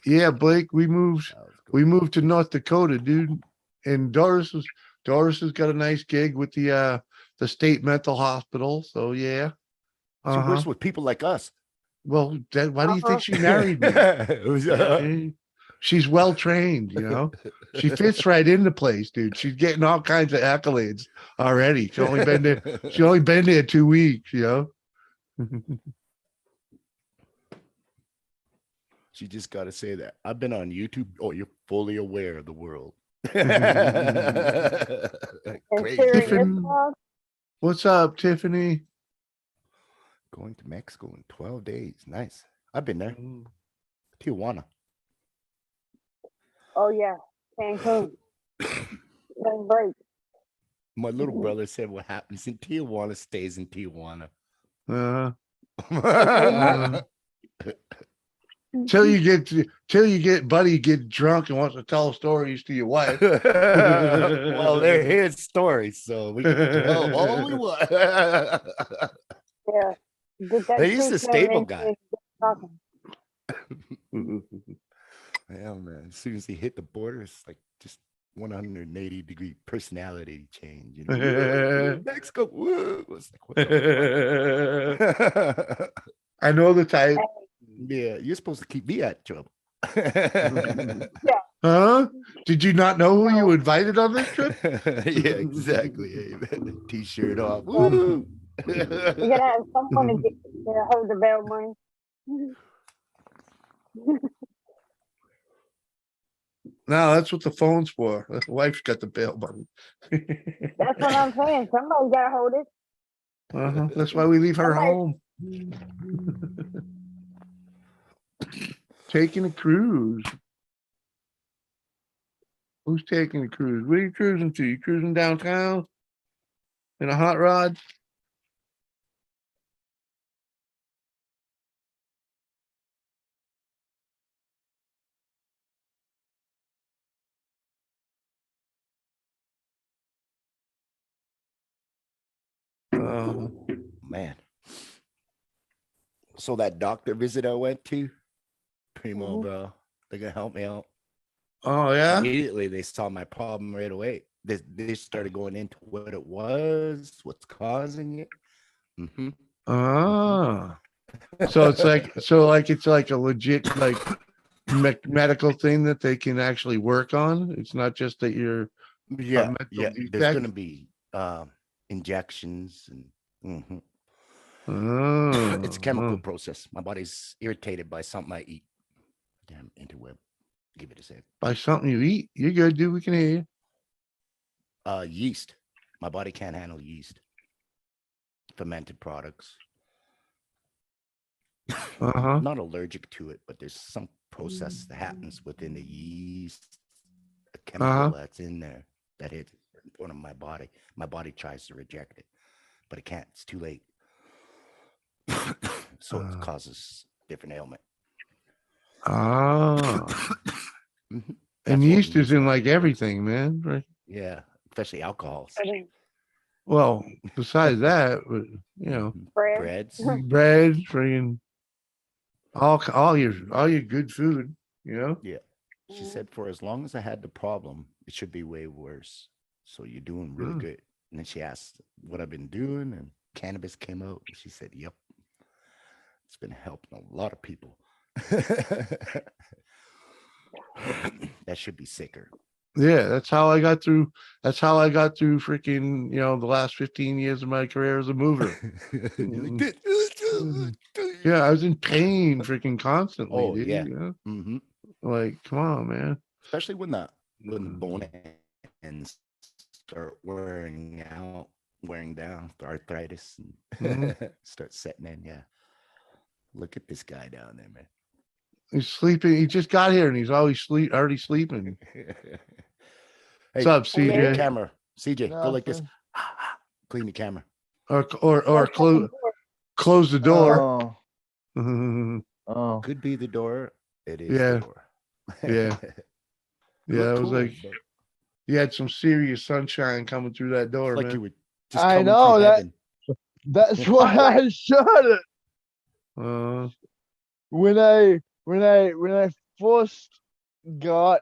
Yeah, Blake, we moved That was good. to North Dakota, dude. And Doris has got a nice gig with the state mental hospital. So yeah. She Uh-huh. works with people like us. Well, why do you Uh-huh. think she married me? Okay. She's well trained, you know. She fits right into place, dude. She's getting all kinds of accolades already. She's only been there 2 weeks, you know. She just got to say that. I've been on YouTube. Oh, you're fully aware of the world. And Crazy. Siri Tiffin- Islam. What's up, Tiffany? Going to Mexico in 12 days. Nice. I've been there. Tijuana. Oh, yeah. Cancun. Spring break. My little brother said what happens in Tijuana stays in Tijuana. Till you get buddy get drunk and wants to tell stories to your wife. Well, they're his stories, so we can tell all we want. Yeah. Get that They used truth to staple in guy. and get talking. Yeah, man. As soon as he hit the border, it's like just 180-degree personality change. You know, "Woo, Mexico. Woo." It's like, what the fuck? I know the type. Yeah, you're supposed to keep me out of trouble. Huh? Did you not know who you invited on this trip? Yeah, exactly. Hey, man, T-shirt off. Woo! You're gonna have someone to hold the bail money. No, that's what the phone's for. The wife's got the bail money. That's what I'm saying. Somebody gotta hold it. That's why we leave her Somebody- home. Taking a cruise. Who's taking a cruise? Where are you cruising to? You cruising downtown in a hot rod? Man. So that doctor visit I went to, primo, bro, they're gonna help me out. Oh yeah. Immediately they saw my problem right away. They started going into what it was, what's causing it. Mm-hmm. Ah. So it's like a legit medical thing that they can actually work on. It's not just that you're Yeah, mental there's defect? gonna be injections and it's a Oh, chemical process. My body's irritated by something I eat. Damn interweb. Give it a sec. by something you eat. You're good, dude. We can hear you. Yeast. My body can't handle yeast. Fermented products. Not allergic to it, but there's some process that happens within the yeast, a chemical that's in there that hits certain going in my body. My body tries to reject it, but it can't. It's too late. So it causes different ailment. Ah, Mhm. and That's what yeast we is use in now. like everything, man. Right? Yeah, especially alcohols. Well, besides that, but, Mhm. Bread. Breads. bread, freaking all your good food. Yeah. She said for as long as I had the problem, it should be way worse. So you're doing really Mm. good. And then she asked what I've been doing, and cannabis came out. And she said, "Yep, it's been helping a lot of people." That should be sicker. Yeah, that's how I got through. That's how I got through freaking, the last 15 years of my career as a mover. You're like, Yeah, I was in pain freaking constantly, oh dude. yeah. Hmm. Like, come on, man. Especially when the bone ends start wearing down, the arthritis Mhm. and start setting in. Yeah. Look at this guy down there, man. He's sleeping. He just got here and he's already sleeping. Hey, What's up, clean the CJ? camera. CJ, go like this. Nothing. Clean the camera. Or close the door. Oh, oh. Could be the door. It is the Yeah, door. yeah, You yeah. look I was cool, like, but you had some serious sunshine coming through that door, it's like man. you were just I coming know through that. heaven. That's why I shut it. Uh, When I first got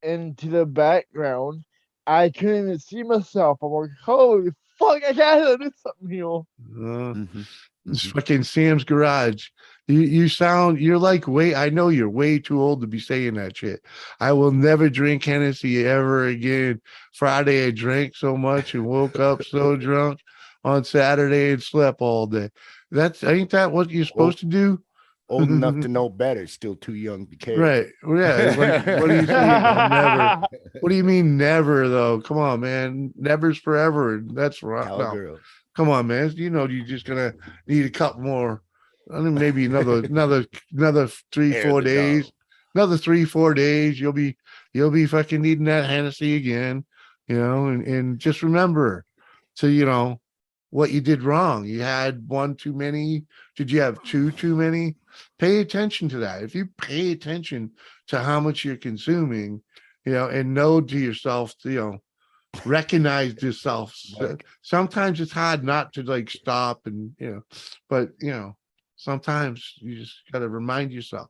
into the background, I couldn't even see myself. I'm like, holy fuck, I gotta do something here. Mhm, It's mhm. fucking Sam's garage. You're like I know you're way too old to be saying that shit. I will never drink Hennessy ever again. Friday I drank so much and woke up so drunk on Saturday and slept all day. Ain't that what you're supposed to do? Old enough to know better, still too young to care. Right. Well, yeah. Like, what are you saying? I'll never. What do you mean never though? Come on, man. Never's forever. That's right. No. Cowgirl. Come on, man. You're just gonna need a couple more. I think maybe another three, Hair of 4 the days. dog. Another 3, 4 days. You'll be fucking needing that Hennessy again. And just remember to, what you did wrong. You had one too many. Did you have two too many? Pay attention to that. If you pay attention to how much you're consuming, and know to yourself, recognize yourself. Sometimes it's hard not to like stop but sometimes you just got to remind yourself,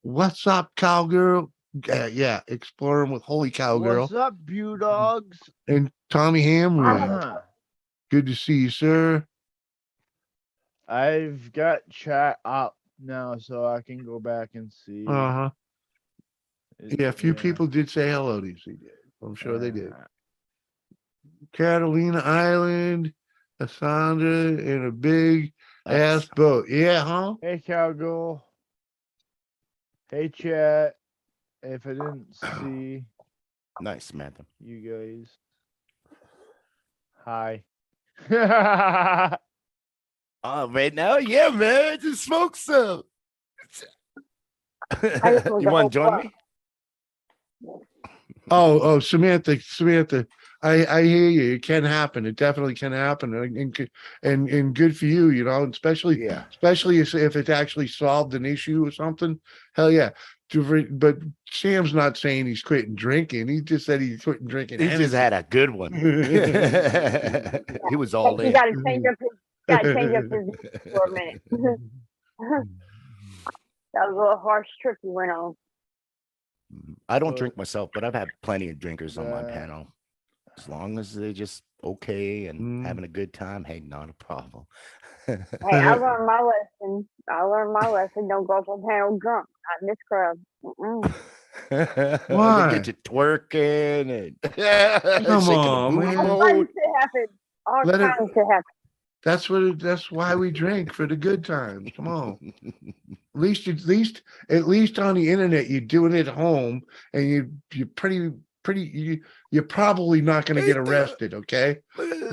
what's up, cowgirl? Yeah, exploring with Holy Cowgirl What's up, Budogs? and Tommy Hamlin. Good to see you, sir. I've got chat up now, so I can go back and see. Uh-huh. Yeah, a few people did say hello to you, CJ. I'm sure they did. Catalina Island, a Sandra, and a big ass Nice. boat. Yeah, huh? Hey, Cowgirl. Hey, chat. If I didn't see Nice, Samantha. you guys, hi. Right now, yeah, man. Just smoke some. You want to join me? Oh, Samantha, I hear you. It can happen. It definitely can happen, and good for you. Especially Yeah. if it's actually solved an issue or something. Hell yeah. But Sam's not saying he's quitting drinking. He just said he's quitting drinking. He just had a good one. He was all You in. gotta change up his for a minute. That was a little harsh trip you went on. I don't drink myself, but I've had plenty of drinkers on my panel. As long as they're just okay and having a good time, hey, not a problem. Hey, I learned my lesson. Don't go up on panel drunk. Not in this crowd. Why? They get you twerking and Come shaking on, the booty man. All boat. kinds to happen. All Let it- kinds to happen. That's why we drink, for the good times. Come on. At least on the internet, you're doing it at home, and you're you're probably not going to get arrested. Okay. Oh, and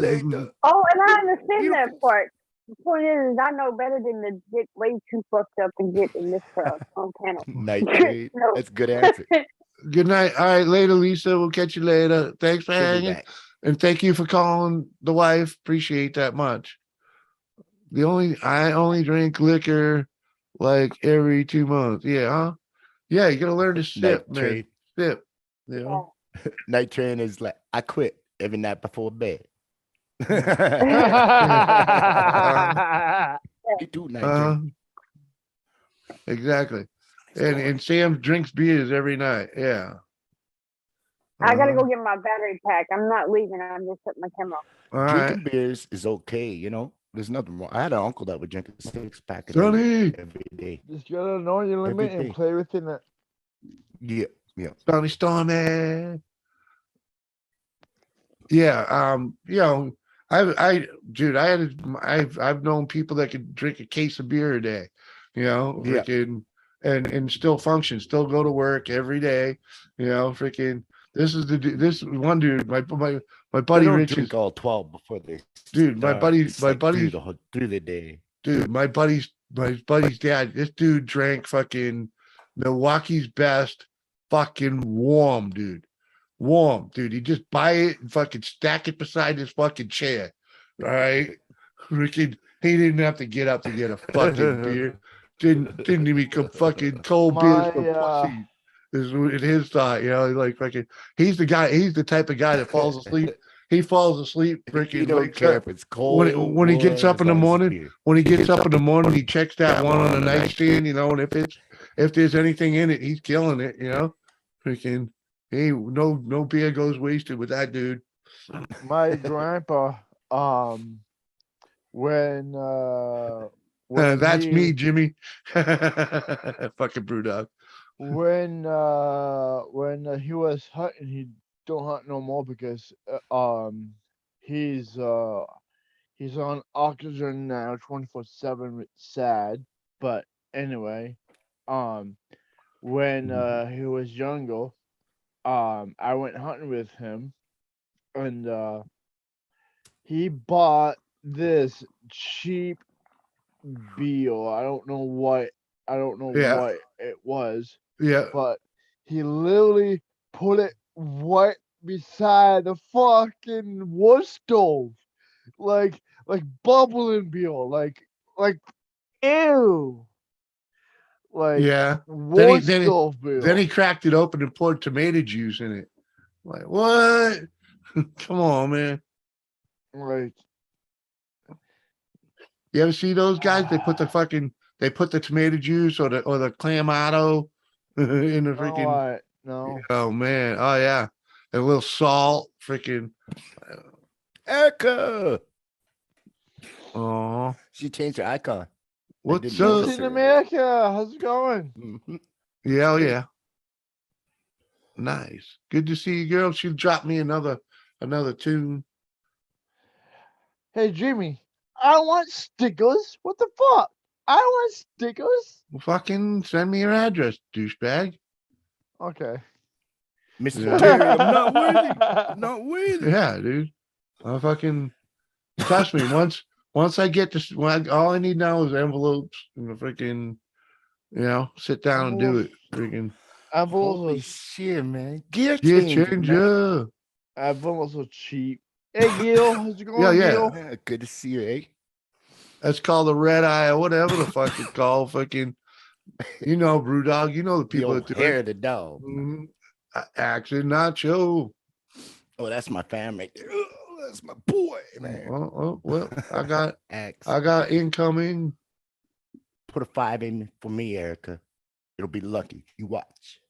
I understand that part. The point is, I know better than to get way too fucked up and get in this crowd on panel. Nitrate. No. That's a good answer. Good night. All right, later, Lisa. We'll catch you later. Thanks for She'll be hanging. back. And thank you for calling the wife. Appreciate that much. I only drink liquor like every 2 months. Yeah, huh? Yeah, you gotta learn to sip, Night man. train. Sip. You know? Night train is like I quit every night before bed. You do night Uh, train. exactly. And Sam drinks beers every night. Yeah. I gotta Uh-huh. go get my battery pack. I'm not leaving. I'm just setting my camera. All right. Drinking beers is okay, you know. There's nothing wrong. I had an uncle that would drink a 6-pack a day Sonny. every day. Just gotta know your limit Every and day. play within it. Yeah, yeah. Sonny Stormy. Yeah. Dude, I've known people that could drink a case of beer a day, Yeah. freaking, and still function, still go to work every day, freaking. This one dude, my They buddy don't Rich is, drink all 12 before they dude, start. It's like through the day. dude, my buddy's dad, this dude drank fucking Milwaukee's best fucking warm, dude. Warm, dude. You just buy it and fucking stack it beside his fucking chair. All right. Freaking, he didn't have to get up to get a fucking beer. Didn't even come fucking cold beers for pussy. Is in his thought, like fucking he's the type of guy that falls asleep. He falls asleep, He freaking don't wakes care up if it's cold. when he gets up as in the long as it's morning. beer. When he gets up in the morning, he checks that one on the nightstand, and if there's anything in it, he's killing it, Freaking, hey, no beer goes wasted with that dude. My grandpa, when when That's he me, Jimmy. Fucking brew dog. when he was hunting, he don't hunt no more because he's on oxygen now 24/7. It's sad, but anyway, when he was younger, I went hunting with him, and he bought this cheap beer. I don't know what Yeah. what it was, Yeah. but he literally put it right beside the fucking wood stove, like bubbling beer, like ew, like Yeah. wood Then stove beer. he cracked it open and poured tomato juice in it. Like, what? Come on, man. Like, You ever see those guys? They put the tomato juice or the clamato in the freaking. no. Oh man. Oh yeah. And a little salt, freaking. Erica. Oh, She changed her icon. what's didn't up? notice. Latin America, how's it going? Mhm. Yeah, oh, yeah. Nice. Good to see you, girl. She dropped me another tune. Hey Jimmy, I want stickers. What the fuck? I want stickers. Well, fucking send me your address, douchebag. Okay. Mr. Yeah. Terry, I'm not worthy. I'm not worthy. Yeah, dude. I fucking trust me. Once I get this, all I need now is envelopes and the freaking, sit down and do it. Freaking I've Holy also shit, man. Gear get changer, man. changer. I've also cheap. Hey Gil, how's it Yeah, going, yeah. Gil? Yeah, good to see you, eh? That's called a red eye or whatever the fuck it's called. Fucking, brew dog. You know the The people old that do hair it. of the dog. Mhm. Action nacho. Oh, that's my fam right there. Oh, that's my boy, man. Well, I got Axe. incoming. Put a 5 in for me, Erica. It'll be lucky. You watch.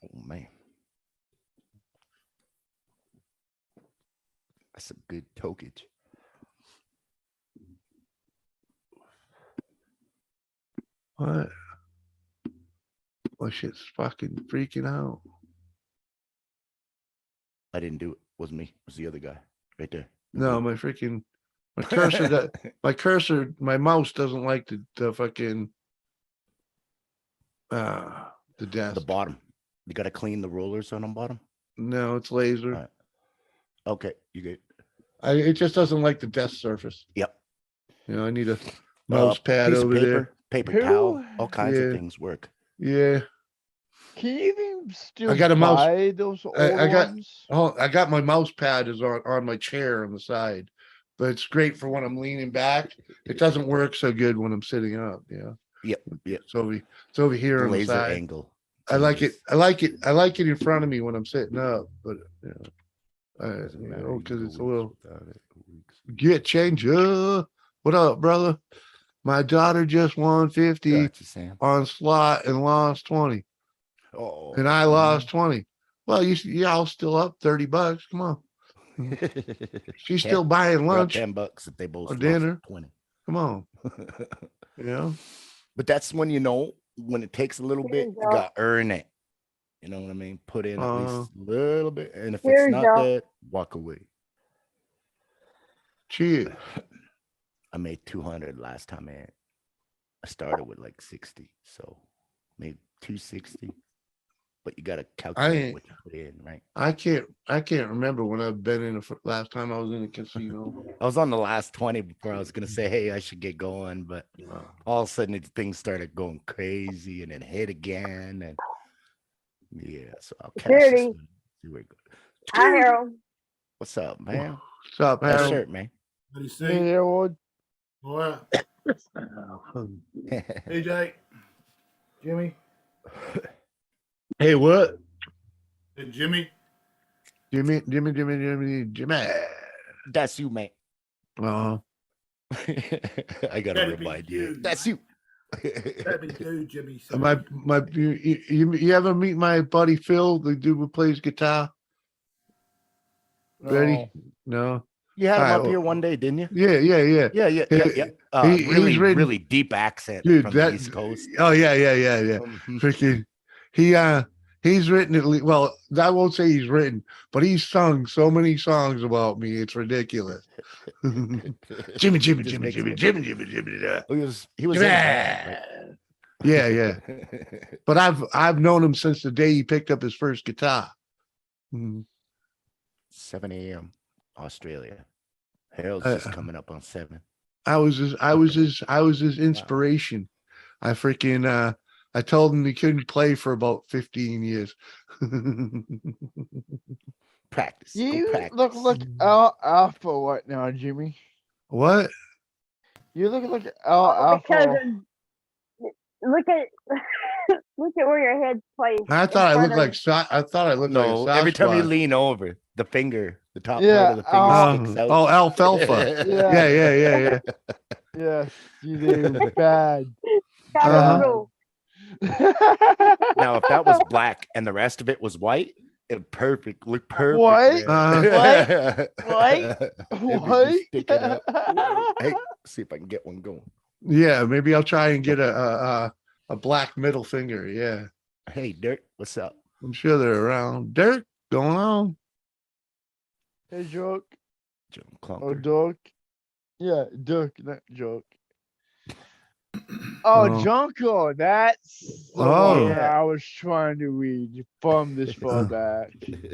Oh man. That's a good tokage. What? My shit's fucking freaking out. I didn't do it. Was me. Was the other guy right there. No, my cursor my mouse doesn't like the fucking the desk. The bottom. You gotta clean the rollers on the bottom. No, it's laser. All right. Okay, you good. It just doesn't like the desk surface. Yep. I need a mouse pad Piece of over paper. there. paper Who- towel, all kinds Yeah. of things work. Yeah. Can you even still got a mouse. buy those old I got ones? I got my mouse pad is on my chair on the side, but it's great for when I'm leaning back. It doesn't work so good when I'm sitting up. Yeah. Yep. It's over here The on the laser side. angle. I like it. changes. I like it. I like it in front of me when I'm sitting up, but Doesn't you matter, know, you can because go it's a weeks little without it, weeks. get change. What up, brother? My daughter just won 50 Gotcha, Sam. on slot and lost 20, Oh, and I lost 20. Well, y'all still up $30. Come on, she's still buying We're up lunch $10 if they both or lost dinner. 20. Come on, you know. But that's when you know when it takes a little bit, Cheers, you y'all. got to earn it. You know what I mean? Put in at least a little bit, and if Cheers, it's not y'all. there, walk away. Cheers. I made 200 last time I started with like 60, so made 260. But you got to calculate what you put in, right? I can't remember when I've been in last time I was in a casino. I was on the last 20 before I was gonna say, hey, I should get going, but all of a sudden things started going crazy and then hit again, and yeah, so I'll catch this Security. one. See where it goes. Hi, Harold. What's up, man? What's up, Nice Harold? shirt, man. What do you Hey, say? Harold. What? Hey, Jake. Jimmy. Hey, what? Hey, Jimmy. Jimmy. That's you, man. Uh-huh. I gotta That'd be remind you. you. That's you. That'd be you, Jimmy. So You ever meet my buddy Phil, the dude who plays guitar? Ready? No. You had him All right, up here one day, didn't you? Yeah. Yeah. He's written- really deep accent Dude, from that the East Coast. Oh yeah. Mhm. Freaking he's written at least, well, I won't say he's written, but he's sung so many songs about me, it's ridiculous. Jimmy. Just makes me- He was in a band, Yeah. right? But I've known him since the day he picked up his first guitar. Mhm. 7 a.m. Australia. Harold's just coming up on 7. I was his inspiration. I freaking I told him he couldn't play for about 15 years. Practice. Go You practice. look like Alpha right now, Jimmy. What? You look like Oh, because Alpha. look at look at where your head's placed. I thought I in looked front like I thought I looked No, like a every time you Sasquatch. lean over, the finger, the top Yeah, part of the finger sticks out. Oh, alfalfa. Yeah. Yeah. Yes, you do. Bad. Gotta Uh-huh. Google. Now, if that was black and the rest of it was white, it look perfect. What? Man. What? It'd be just What? sticking out. Hey, see if I can get one going. Yeah, maybe I'll try and get a black middle finger. Yeah, Hey, Dirk, what's up? I'm sure they're around. Dirk, going on? Hey, joke. Jim Oh, Clunker. Dirk. Yeah, Dirk, not joke. Oh, Oh. Junko. That's the Oh. one I was trying to read from this far back.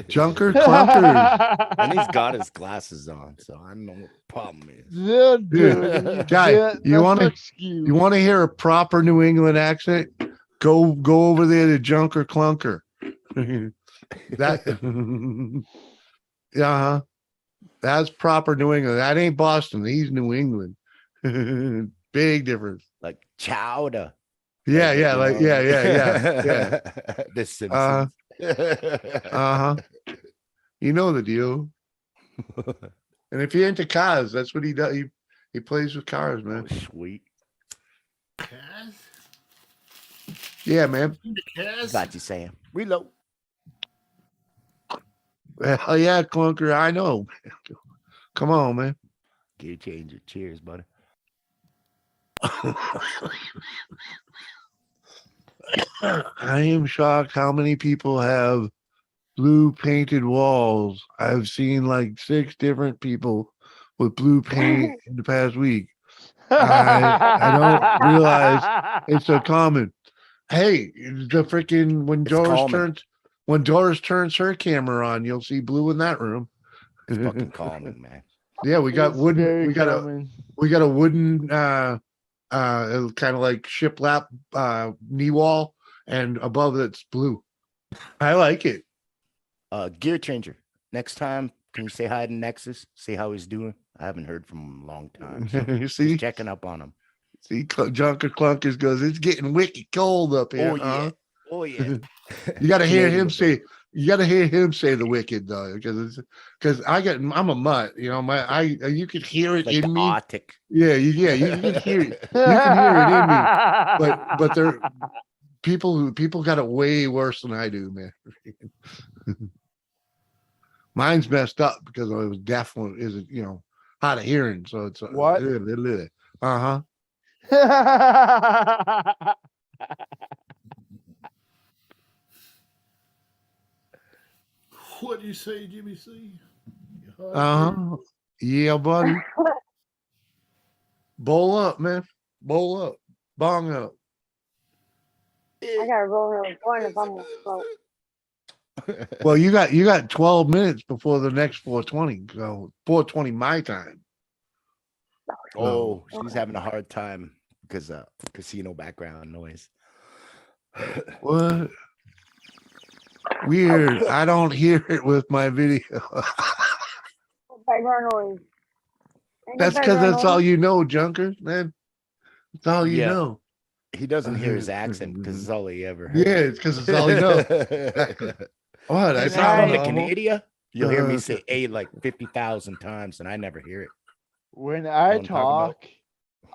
Junker clunkers. And he's got his glasses on, so I don't know what the problem is. Yeah, Dude, guy, yeah, you that's wanna- no excuse. You want to hear a proper New England accent? Go over there to Junker Clunker. That yeah, that's proper New England. That ain't Boston. He's New England. Big difference. Like chowder. Yeah. The Simpsons. Uh-huh. You know the deal. And if you're into cars, that's what he does. He plays with cars, man. Oh, sweet. Kaz? Yeah, man. Into Kaz? Got you, Sam. Reload. Hell yeah, Clunker. I know. Come on, man. Gear changer. Cheers, buddy. I am shocked how many people have blue painted walls. I've seen like 6 different people with blue paint in the past week. I don't realize it's so common. Hey, the freaking when Doris turns her camera on, you'll see blue in that room. It's fucking calming, man. Yeah, we got It's wooden. very We got common. a wooden It's kind of like shiplap knee wall, and above it's blue. I like it. Gear changer. Next time, can you say hi to Nexus? See how he's doing. I haven't heard from him in a long time. So You see, just checking up on him. see, Junker Clunkers goes, it's getting wicked cold up here. Oh yeah. Oh yeah. You got to hear him Canadian say. You got to hear him say the wicked though, because I'm a mutt. You know, you could hear it like the in me. Arctic. Yeah, you can hear it. You can hear it in me. But there people got it way worse than I do, man. Mine's messed up because I was definitely hard of hearing. So it's What? Uh-huh. What do you say, Jimmy C? You hard Uh-huh. Yeah, buddy. Bowl up, man. Bowl up. Bong up. I gotta roll another joint if I'm gonna smoke. Well, you got 12 minutes before the next 420. So 420 my time. Oh, she's having a hard time because casino background noise. What? Weird. I don't hear it with my video. Background noise. Ain't no That's because background that's noise. all you know, Junkers, man. That's all you Yeah. know. He doesn't hear his accent because it's all he ever heard. Yeah, it's because it's all you know. What? I He's sound from the normal. Canada. You'll hear me Uh, say A like 50,000 times, and I never hear it. When know I what I'm talking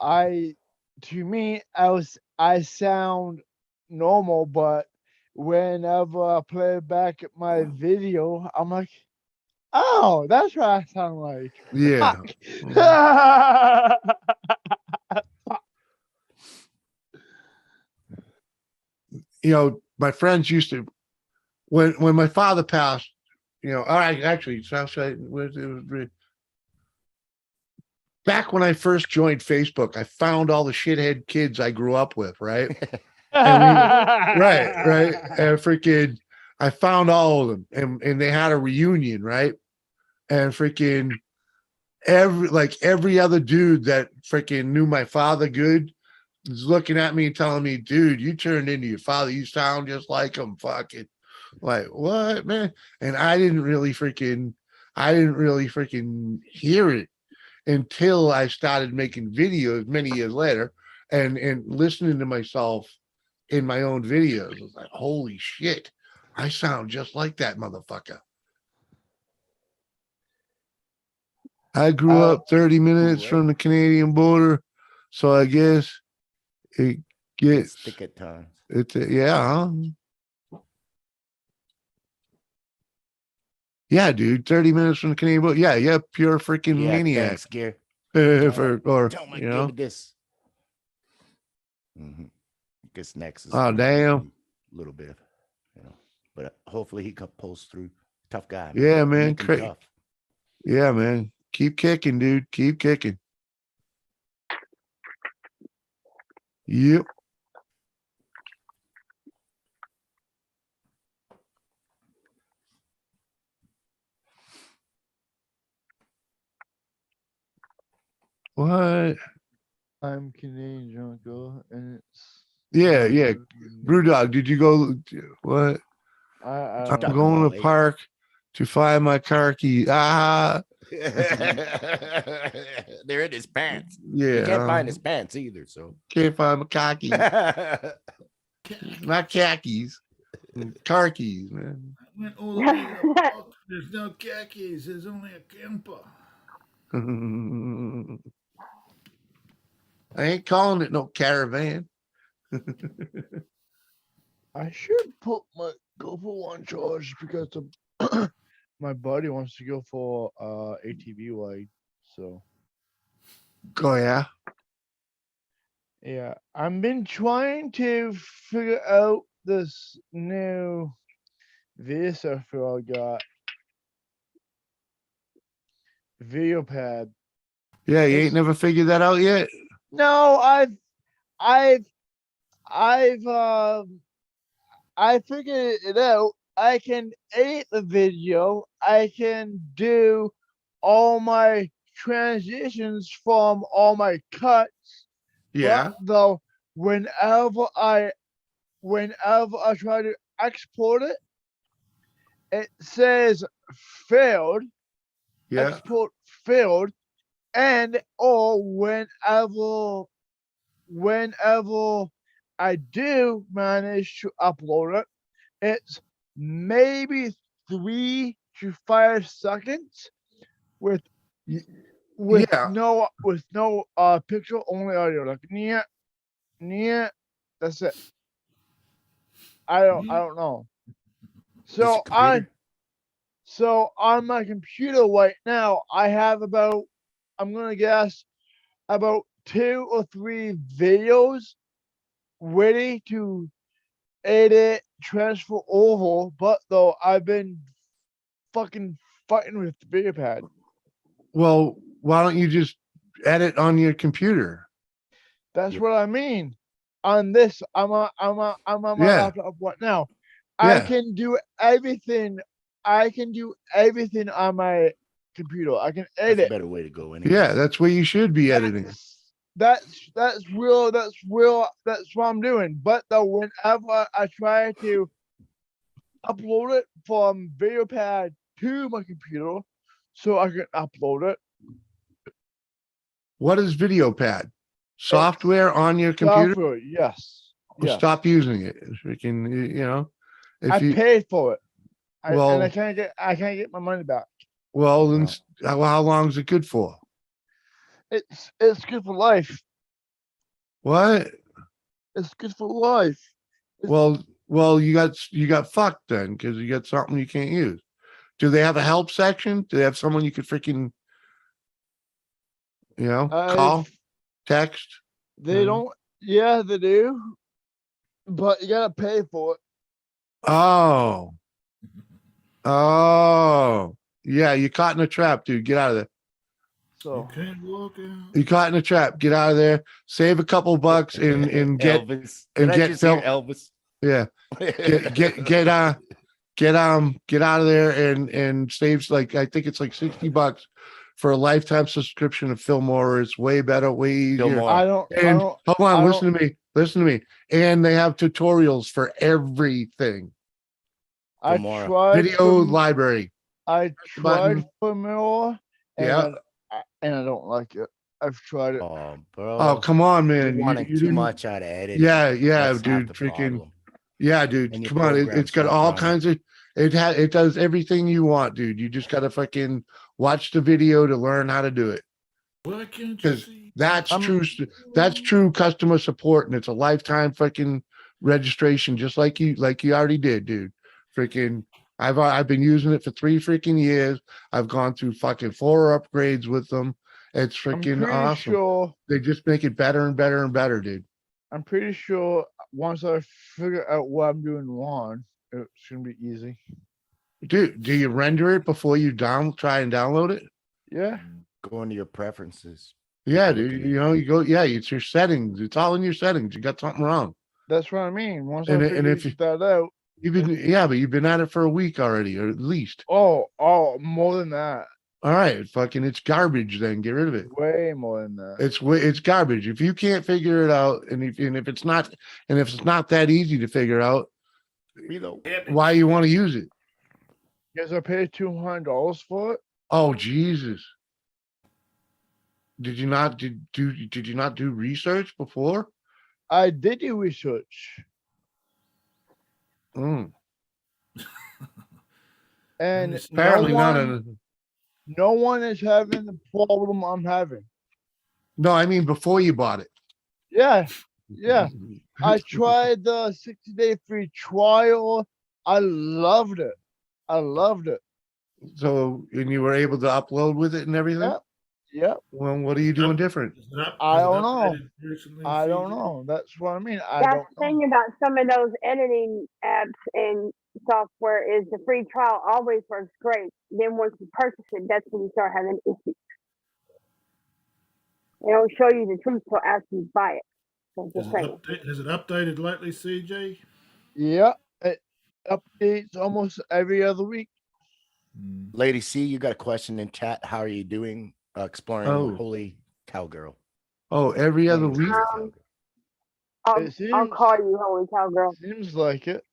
talk, to me, I sound normal, but whenever I play back my video, I'm like, oh, that's what I sound like. Yeah. Fuck. My friends used to when my father passed, all right, actually, back when I first joined Facebook, I found all the shithead kids I grew up with, right? Right. And freaking, I found all of them, and they had a reunion, right? And freaking every other dude that freaking knew my father good was looking at me and telling me, dude, you turned into your father. You sound just like him. Fucking like, what, man? And I didn't really freaking hear it until I started making videos many years later and listening to myself in my own videos. I was like, holy shit, I sound just like that motherfucker. I grew up 30 minutes right. from the Canadian border, so I guess it gets Stick at times. yeah, huh? Yeah, dude, 30 minutes from the Canadian border. Yeah, pure freaking Yeah, maniac. thanks, Gear. Or Tell my you Gear know, this. Guess next is oh damn, a little bit, but hopefully he pulls through. Tough guy, man. yeah, man, Make him tough. yeah, man, keep kicking, dude, keep kicking. Yep. What? I'm Canadian Jungle, and it's Yeah. Brewdog, did you go? What? I I'm don't know. going to late. park to find my car key. Ah, They're in his pants. yeah. He can't find his pants either. So Can't find my car keys. Not khakis, car keys, man. I went all the way to the park. There's no khakis. There's only a camper. I ain't calling it no caravan. I should go for one charge because my buddy wants to go for ATV wide. So Oh yeah. yeah, I've been trying to figure out this new VSFR I got. Video pad. Yeah, you ain't never figured that out yet. No, I figured it out. I can edit the video. I can do all my transitions from all my cuts Yeah. But though, whenever I try to export it, it says failed, Yeah. export failed, and or whenever I do manage to upload it, it's maybe 3 to 5 seconds with Y- with Yeah. no picture, only audio. Like near, that's it. I don't know. Is your So computer? on my computer right now, I have about, I'm gonna guess, about 2 or 3 videos ready to edit, transfer over. But though I've been fucking fighting with the video pad. Well, why don't you just edit on your computer? That's Yep. what I mean. On this, I'm on my Yeah. laptop right now. I Yeah. can do everything. I can do everything on my computer. I can That's a edit. better way to go. Anyways. Yeah. That's where you should be editing. That's real. That's real. That's what I'm doing. But though, whenever I try to upload it from VideoPad to my computer, so I can upload it, What is VideoPad? Software on your computer? software, yes, Well, yes. stop using it. Freaking, you know, I if you, paid for it, and I well, can't get my money back. then No. how long is it good for? It's good for life. What? It's good for life. Well, you got fucked then because you got something you can't use. Do they have a help section? Do they have someone you could freaking, call, I've text? They Mhm. don't. Yeah, they do, but you gotta pay for it. Oh, oh, yeah. You're caught in a trap, dude. Get out of there. You So can't walk out. You're caught in a trap. Get out of there. Save a couple bucks and get Elvis. and Did I get just hear Phil. Elvis? Yeah. Get out of there and saves, like, I think it's like $60 for a lifetime subscription of Fillmore. It's way better, way easier. Fillmore. I don't. And hold on, I listen to me. And they have tutorials for everything. I Tomorrow. tried. Video library. I button. tried for more, Yeah. and I don't like it. I've tried it. Oh, bro. Oh, come on, You're man. wanting You too didn't- much out of editing. Yeah, That's half dude. the Freaking problem. yeah, dude. And your Come on. It's program's got not all running. kinds of it does everything you want, dude. You just gotta fucking watch the video to learn how to do it. Why can't you 'Cause see? That's I'm- true customer support, and it's a lifetime fucking registration, just like you already did, dude. Freaking, I've been using it for 3 freaking years. I've gone through fucking 4 upgrades with them. It's I'm freaking pretty awesome. sure. They just make it better and better and better, dude. I'm pretty sure once I figure out what I'm doing wrong, it's gonna be easy. Dude, do you render it before you try and download it? Yeah. Go into your preferences. Yeah, Look dude. at it. You go. Yeah, it's your settings. It's all in your settings. You got something wrong. That's what I mean. Once And I if figure that out. but you've been at it for a week already, or at least. Oh, more than that. All right, fucking, it's garbage. Then get rid of it. Way more than that. It's garbage. If you can't figure it out, and if it's not that easy to figure out, Reload. why you want to use it? Because I paid $200 for it. Oh Jesus! Did you not do research before? I did do research, Mm. and Apparently no not. one, no one is having the problem I'm having. No, I mean before you bought it. Yeah. I tried the 60-day free trial. I loved it. So, and you were able to upload with it and everything. Yep. Well, what are you doing different? I don't know. I don't know. That's what I mean. I That's don't the know. thing about some of those editing apps and software is the free trial always works great. Then once you purchase it, that's when you start having issues. They don't show you the truth till after you buy it. So just saying. Has it updated lately, CJ? Yeah. It updates almost every other week. Lady C, you got a question in chat. How are you doing? Exploring Oh. Holy Cowgirl. Oh, every other Holy week. cowgirl. I'll, It I'll seems call you Holy Cowgirl. seems like it.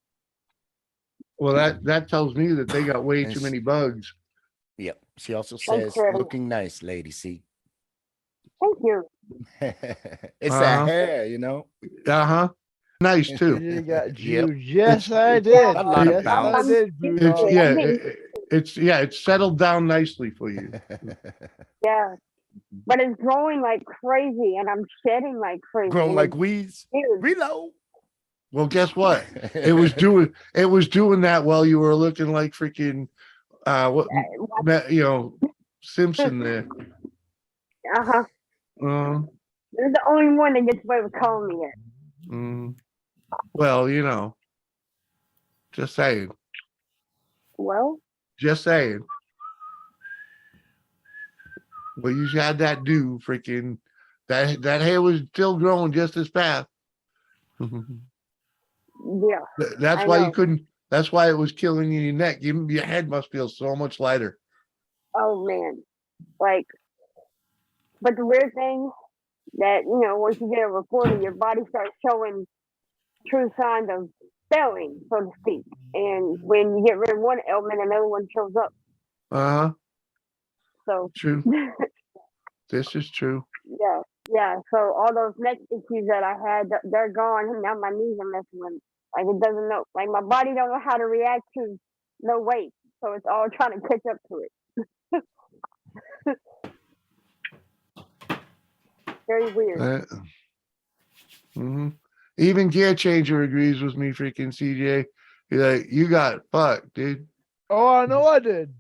Well, that tells me that they got way And too she- many bugs. Yep. She also Thanks, says, Freddie. looking nice, lady. See, Thank you. it's that Uh-huh. hair, you know. Uh-huh. Nice too. You got Yep. juice. Yes, I it's- did. A lot of Yes, I bounce. did, It's Boondog. yeah, I'm getting- it's settled down nicely for you. Yeah. But it's growing like crazy, and I'm shedding like crazy. Grown and like it's weeds. weird. Reload. Well, guess what? It was doing that while you were looking like freaking Simpson there. Uh-huh. You're the only one that gets away with calling me that. Well, just saying. Well, Just saying. Well, you had that do freaking that hair was still growing just as fast. yeah. That's I why you know. couldn't. That's why it was killing you in your neck. Your head must feel so much lighter. Oh man. Like, but the weird thing that, once you get a reporter, your body starts showing true signs of failing, so to speak. And when you get rid of one ailment, another one shows up. Uh huh. So True. This is true. yeah. So all those neck issues that I had, they're gone. And now my knees are messing with me. Like it doesn't know. Like my body don't know how to react to no weight. So it's all trying to catch up to it. Very weird. Even Gear Changer agrees with me, freaking CJ. He's like, you got fucked, dude. Oh, I know I did.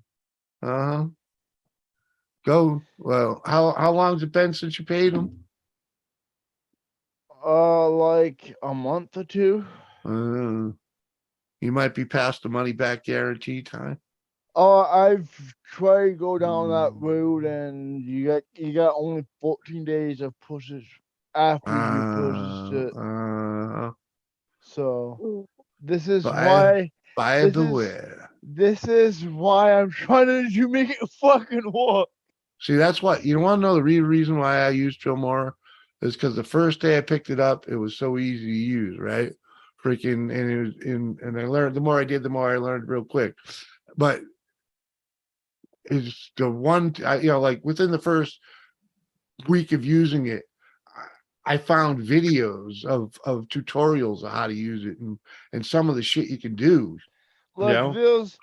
Uh-huh. Go. Well, how long's it been since you paid him? Like a month or two. You might be past the money back guarantee time. I've tried to go down that road, and you got only 14 days of pushing after you purchased it. So Mm. this is Buyer why beware. this is why I'm trying to make it fucking work. See, that's what you want to know. The real reason why I use Filmora is because the first day I picked it up, it was so easy to use, right? Freaking, and it was and I learned. The more I did, the more I learned real quick. But it's the one, like within the first week of using it, I found videos of tutorials of how to use it and some of the shit you can do. Like there's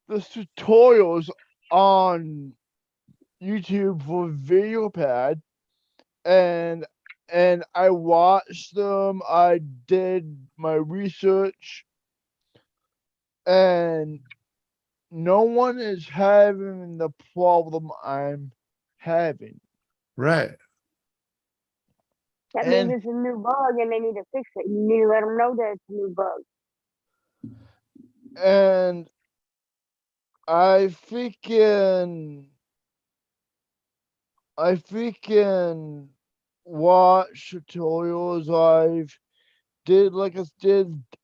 tutorials on YouTube for VideoPad, and I watched them. I did my research, and no one is having the problem I'm having. Right. That And- means it's a new bug and they need to fix it. You need to let them know that it's a new bug. And I freaking watch tutorials.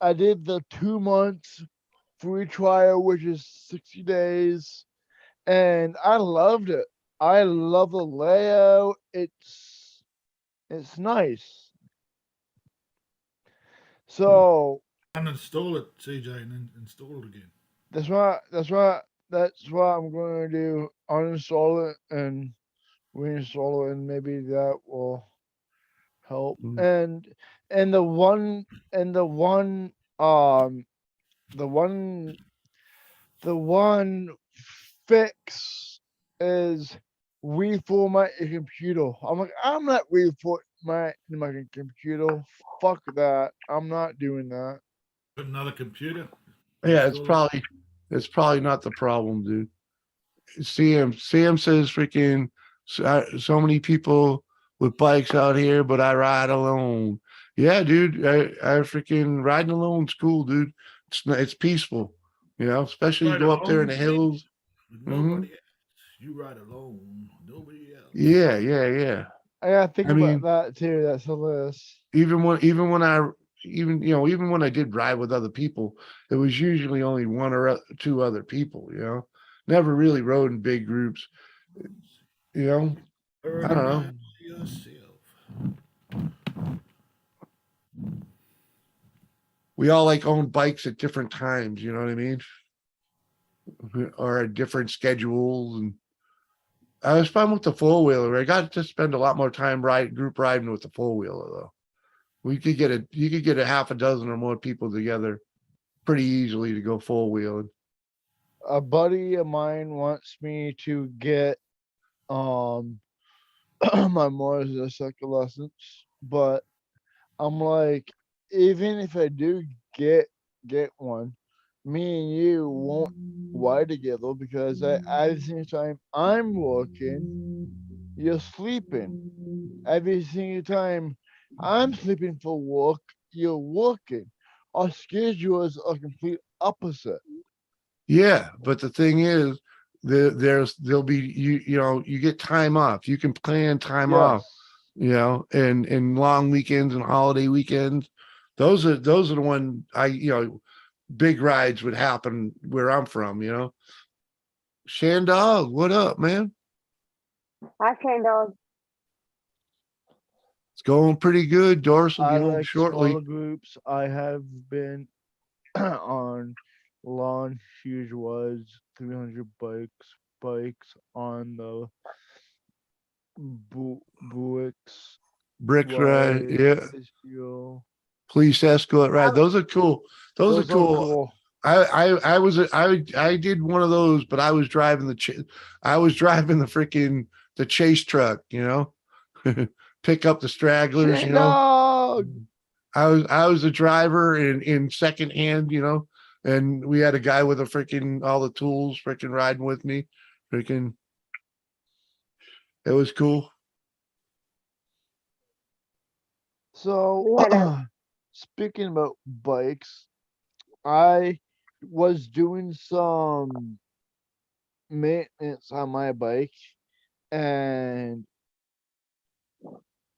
I did the 2 months free trial, which is 60 days, and I loved it. I love the layout. It's nice. So Uninstall it, CJ, and then install it again. that's what I'm going to do. Uninstall it and reinstall it, and maybe that will help. Mm. And the one the one fix is reformat your computer. I'm like, I'm not reformatting my computer. Fuck that. I'm not doing that. Got another computer. Yeah, it's Install probably not the problem, dude. Sam says freaking so many people with bikes out here, but I ride alone. Yeah, dude, I freaking riding alone's cool, dude. It's peaceful, especially Ride go up there in alone, the hills. with nobody else. You ride alone, nobody else. Yeah. I gotta think I about mean, that too. That's a list. even when I did ride with other people, it was usually only one or two other people, never really rode in big groups, I don't know. Ride by yourself. We all like own bikes at different times, you know what I mean? Or at different schedules. And I was fun with the four wheeler. I got to spend a lot more time group riding with the four wheeler though. You could get a half a dozen or more people together pretty easily to go four wheeling. A buddy of mine wants me to get my motorcycle lessons, but I'm like, even if I do get one, me and you won't ride together because at the same time I'm working, you're sleeping. Every single time I'm sleeping for work, you're working. Our schedules are complete opposite. Yeah, but the thing is, there'll be you get time off. You can plan time off, Yes. and long weekends and holiday weekends. Those are the one big rides would happen where I'm from. Shandog, what up, man? I can't dog. It's going pretty good. Doris will be I home like shortly. smaller groups. I have been on lawn huge was 300 bikes on the Buicks Bricks ride, ride yeah. this year. Police escort ride. Those are cool. Those are Those are cool. cool. I did one of those, but I was driving the freaking the chase truck, pick up the stragglers, Dog. I was the driver in second hand, and we had a guy with a freaking all the tools freaking riding with me. Freaking it was cool. So, We had a speaking about bikes, I was doing some maintenance on my bike, and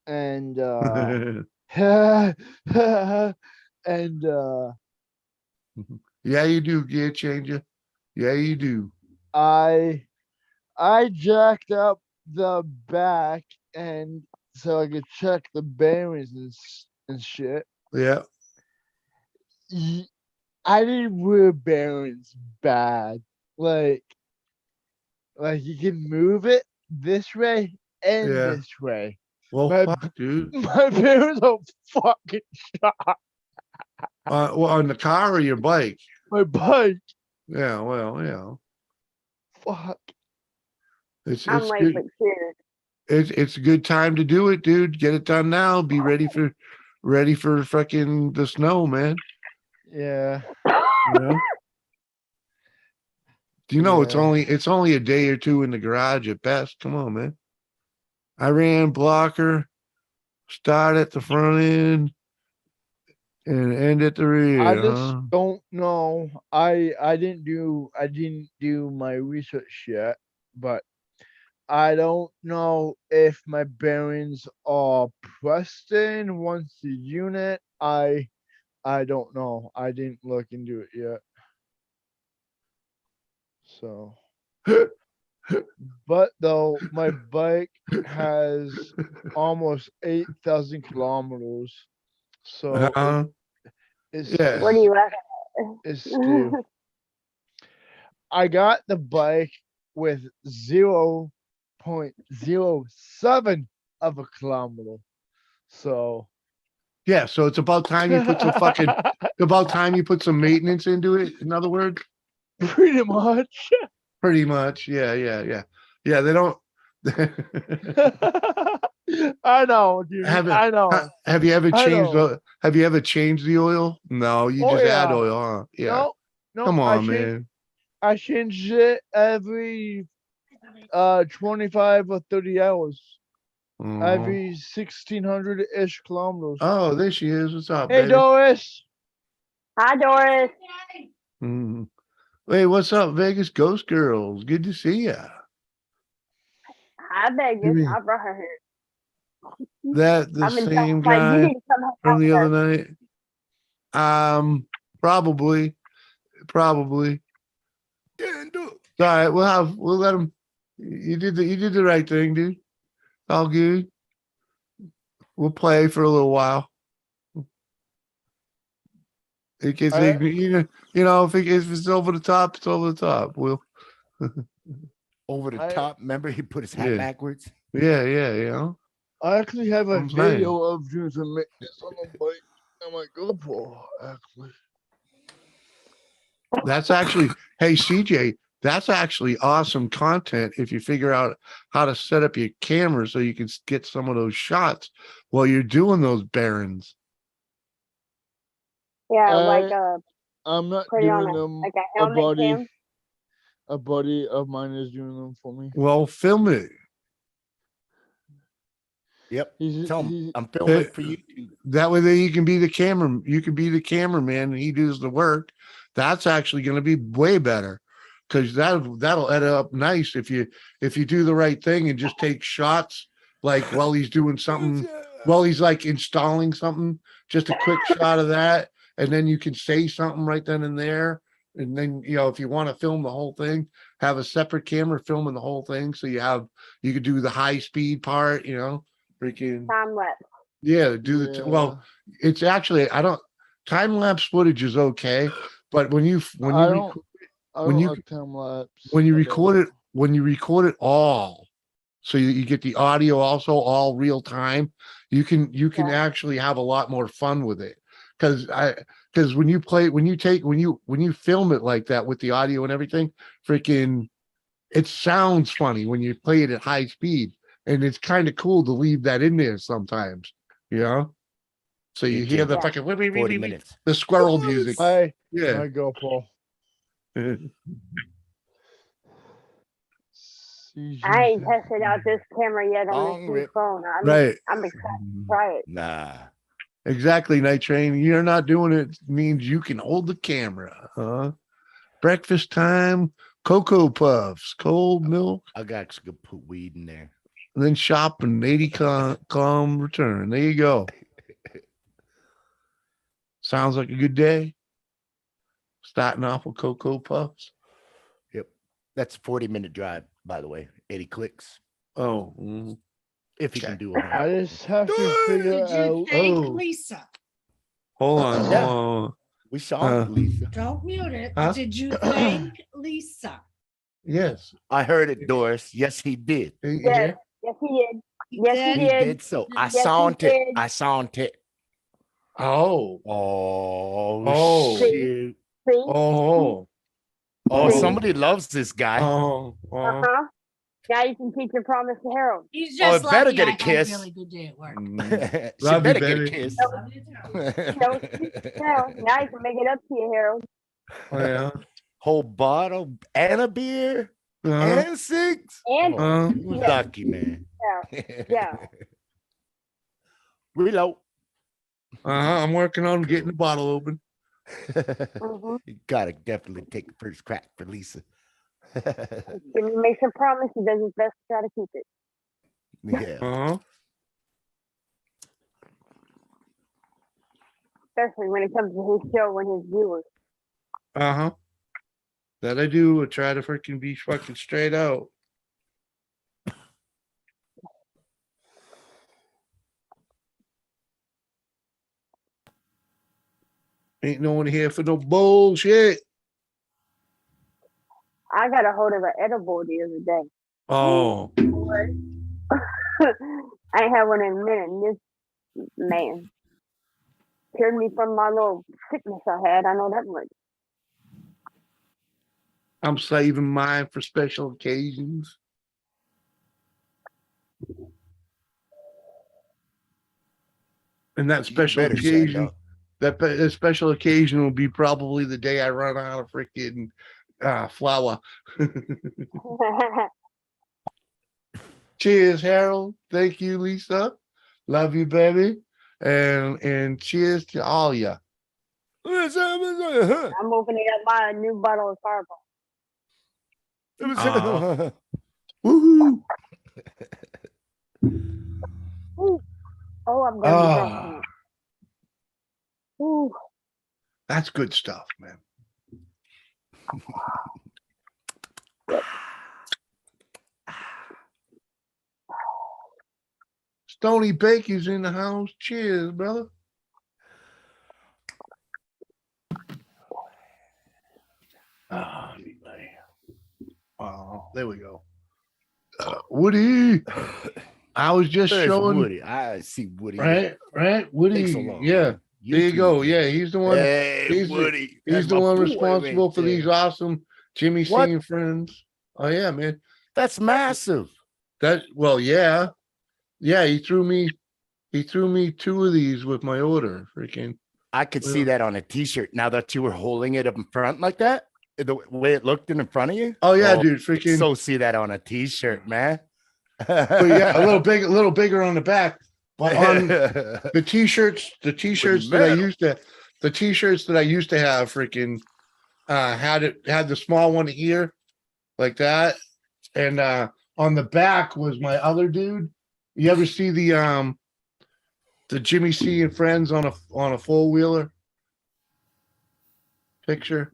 and and Yeah, you do, gear changer. Yeah, you do. I jacked up the back and so I could check the bearings and shit. Yeah. I didn't wear bearings bad. Like you can move it this way and Yeah. this way. Well, My fuck, dude. my bearings are fucking shot. Well, on the car or your bike? My bike, Yeah. Well, fuck. I'm it's late good. but sure. It's a good time to do it, dude. Get it done now. Be ready for fucking the snow, man. Yeah. Do you know Yeah. it's only a day or two in the garage at best? Come on, man. I ran blocker, start at the front end, and end at the I rear, just huh? don't know. I didn't do my research yet, but I don't know if my bearings are pressed in once the unit. I don't know. I didn't look into it yet. So, but though my bike has almost 8,000 kilometers, so Uh-huh. it's Yeah. What are you laughing it's at? still. I got the bike with 0.07 of a kilometer. So Yeah. So it's about time you put some maintenance into it. In other words, pretty much. pretty much. Yeah. Yeah. They don't. I know, dude. I know. Have you ever I changed know. the oil? No, you Oh just add yeah. oil, huh? Yeah. No, no. Come on, man. I change it every 25 or 30 hours. Mhm. Every 1,600 ish kilometers. Oh, there she is. What's up, Hey baby? Doris. Hi, Doris. Mhm. Hey, what's up, Vegas Ghost Girls? Good to see ya. Hi, Vegas. I brought her here. That the I've been telling same her, like, you guy need to come hang from out the with other her. night? Probably. Yeah, do it. All right, we'll let him. You did the right thing, dude. All good. We'll play for a little while. It gets, Alright. if it's over the top, it's over the top. We'll, Over the I- top. Remember, he put his hat Yeah. backwards. yeah. I actually have a I'm saying. video of doing some maintenance on the bike on my GoPro. Actually, That's actually, hey, CJ, that's actually awesome content if you figure out how to set up your camera so you can get some of those shots while you're doing those barons. Yeah, like I'm not put it on doing them. like a A helmet buddy, cam. a buddy of mine is doing them for me. Well, film it. Yep. He's Tell him he's I'm filming Hey, for you. That way, then you can be the camera. You can be the cameraman, and he does the work. That's actually going to be way better because that'll edit up nice if you do the right thing and just take shots like while he's doing something, while he's like installing something, just a quick shot of that, and then you can say something right then and there. And then if you want to film the whole thing, have a separate camera filming the whole thing, so you could do the high speed part. Freaking. Time lapse. Yeah, well, it's actually time lapse footage is okay, but when you I don't when you- like time lapse. when you I record don't. it when you record it all, so you get the audio also all real time, you can Yeah. actually have a lot more fun with it. Because when you film it like that with the audio and everything, freaking it sounds funny when you play it at high speed. And it's kind of cool to leave that in there sometimes, So you hear the YouTube, fucking 40 minutes. the squirrel music. My Yeah. GoPro. I ain't tested out this camera yet on Long this new rip. phone. Right. I'm excited to try it. Nah. Exactly, Night Train. You're not doing it means you can hold the camera, huh? Breakfast time, Cocoa Puffs, cold milk, I got to go put weed in there. and then shop and 80 calm return. There you go. Sounds like a good day. Starting off with Cocoa Puffs. Yep. That's a 40-minute drive, by the way. 80 clicks. Oh, If you can Okay. do it. I just have to figure Did you out. thank Oh. Lisa? hold on. Yeah. Hold on. We saw Lisa. Don't mute it. Huh? Did you thank Lisa? Yes. I heard it, Doris. Yes, he did. Yes, yes, he did. Yes, did? he He did. did so. I Yes, he saw it. did. I saw it. Oh. Oh, shit. See? Oh. Oh, See? somebody loves this guy. Oh. Uh-huh. Now you can keep your promise to Harold. He's Oh, just it better lucky get a I had kiss. a really good day at work. She Love you, better get a baby. kiss. Love you too. Now you can make it up to you, Harold. Oh, yeah. Whole bottle and a beer Uh-huh. and 6. And Oh, you was Yeah. lucky, man. yeah. Reload. I'm working on getting the bottle open. Mm-hmm. You gotta definitely take the first crack for Lisa. If he makes a promise, he does his best to try to keep it. Yeah. Uh-huh. Especially when it comes to his show and his viewers. Uh-huh. That I do. I try to freaking be fucking straight out. Ain't no one here for no bullshit. I got a hold of an edible the other day. Oh. I ain't had one in a minute. And this man cured me from my little sickness I had. I know that much. I'm saving mine for special occasions. And that special Better send occasion, up. that special occasion will be probably the day I run out of freaking flour. Cheers, Harold. Thank you, Lisa. Love you, baby. And cheers to all ya. I'm opening up my new bottle of Fireball. Woohoo! Ooh. Oh, I'm gonna be drunk Ah, now. Ooh. that's good stuff, man. Stony Baker's in the house. Cheers, brother. Ah, oh, there we go. Woody, I was just There's showing. Woody. I see Woody. Right. Woody. Takes so long, Yeah. man. There you go. YouTube. Yeah, he's the one. Hey, he's Woody. he's That's the my one boy responsible right for these there. awesome Jimmy C What? and friends. Oh yeah, man. That's massive. Yeah. He threw me 2 of these with my order. Freaking. I could see Well- that on a t-shirt now that you were holding it up in front like that. The way it looked in front of you. Oh yeah, dude. Freaking. So see that on a t-shirt, man. But yeah, a little bigger on the back. But on the t-shirts that I used to have, freaking had the small one here, like that, and on the back was my other dude. You ever see the Jimmy C and friends on a four wheeler picture?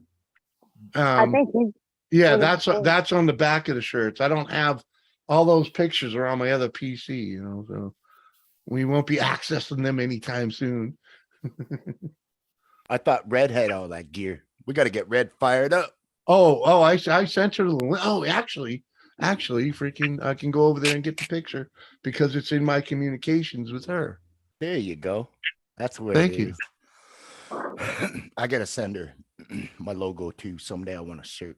I think he's Yeah, really that's cool. that's on the back of the shirts. I don't have all those pictures are on my other PC, so we won't be accessing them anytime soon. I thought Red had all that gear. We got to get Red fired up. I sent her the link. Oh, actually, freaking, I can go over there and get the picture because it's in my communications with her. There you go. That's where Thank it you. is. I gotta send her my logo too. Someday I want a shirt.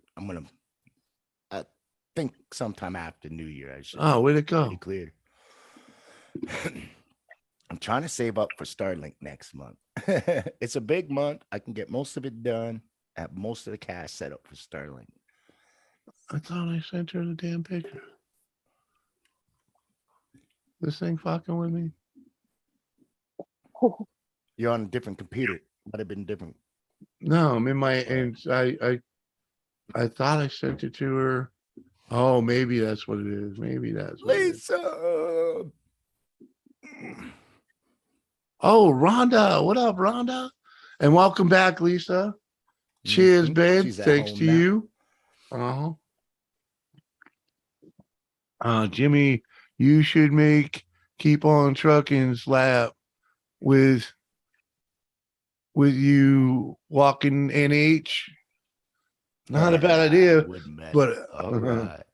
I think sometime after New Year I should. Oh, where'd it Pretty go? clear. I'm trying to save up for Starlink next month. It's a big month. I can get most of it done. Have most of the cash set up for Starlink. I thought I sent her the damn picture. This thing fucking with me. You're on a different computer. Might have been different. No, I'm in my and I thought I sent it to her. Oh, maybe that's what it is. Maybe that's what it is. Lisa. Oh, Rhonda. What up, Rhonda? And welcome back, Lisa. Cheers, Mhm. babe. She's at Thanks home to now. you. Jimmy, you should keep on trucking's lap with you walking NH. Not a bad idea, Wouldn't matter. but All right.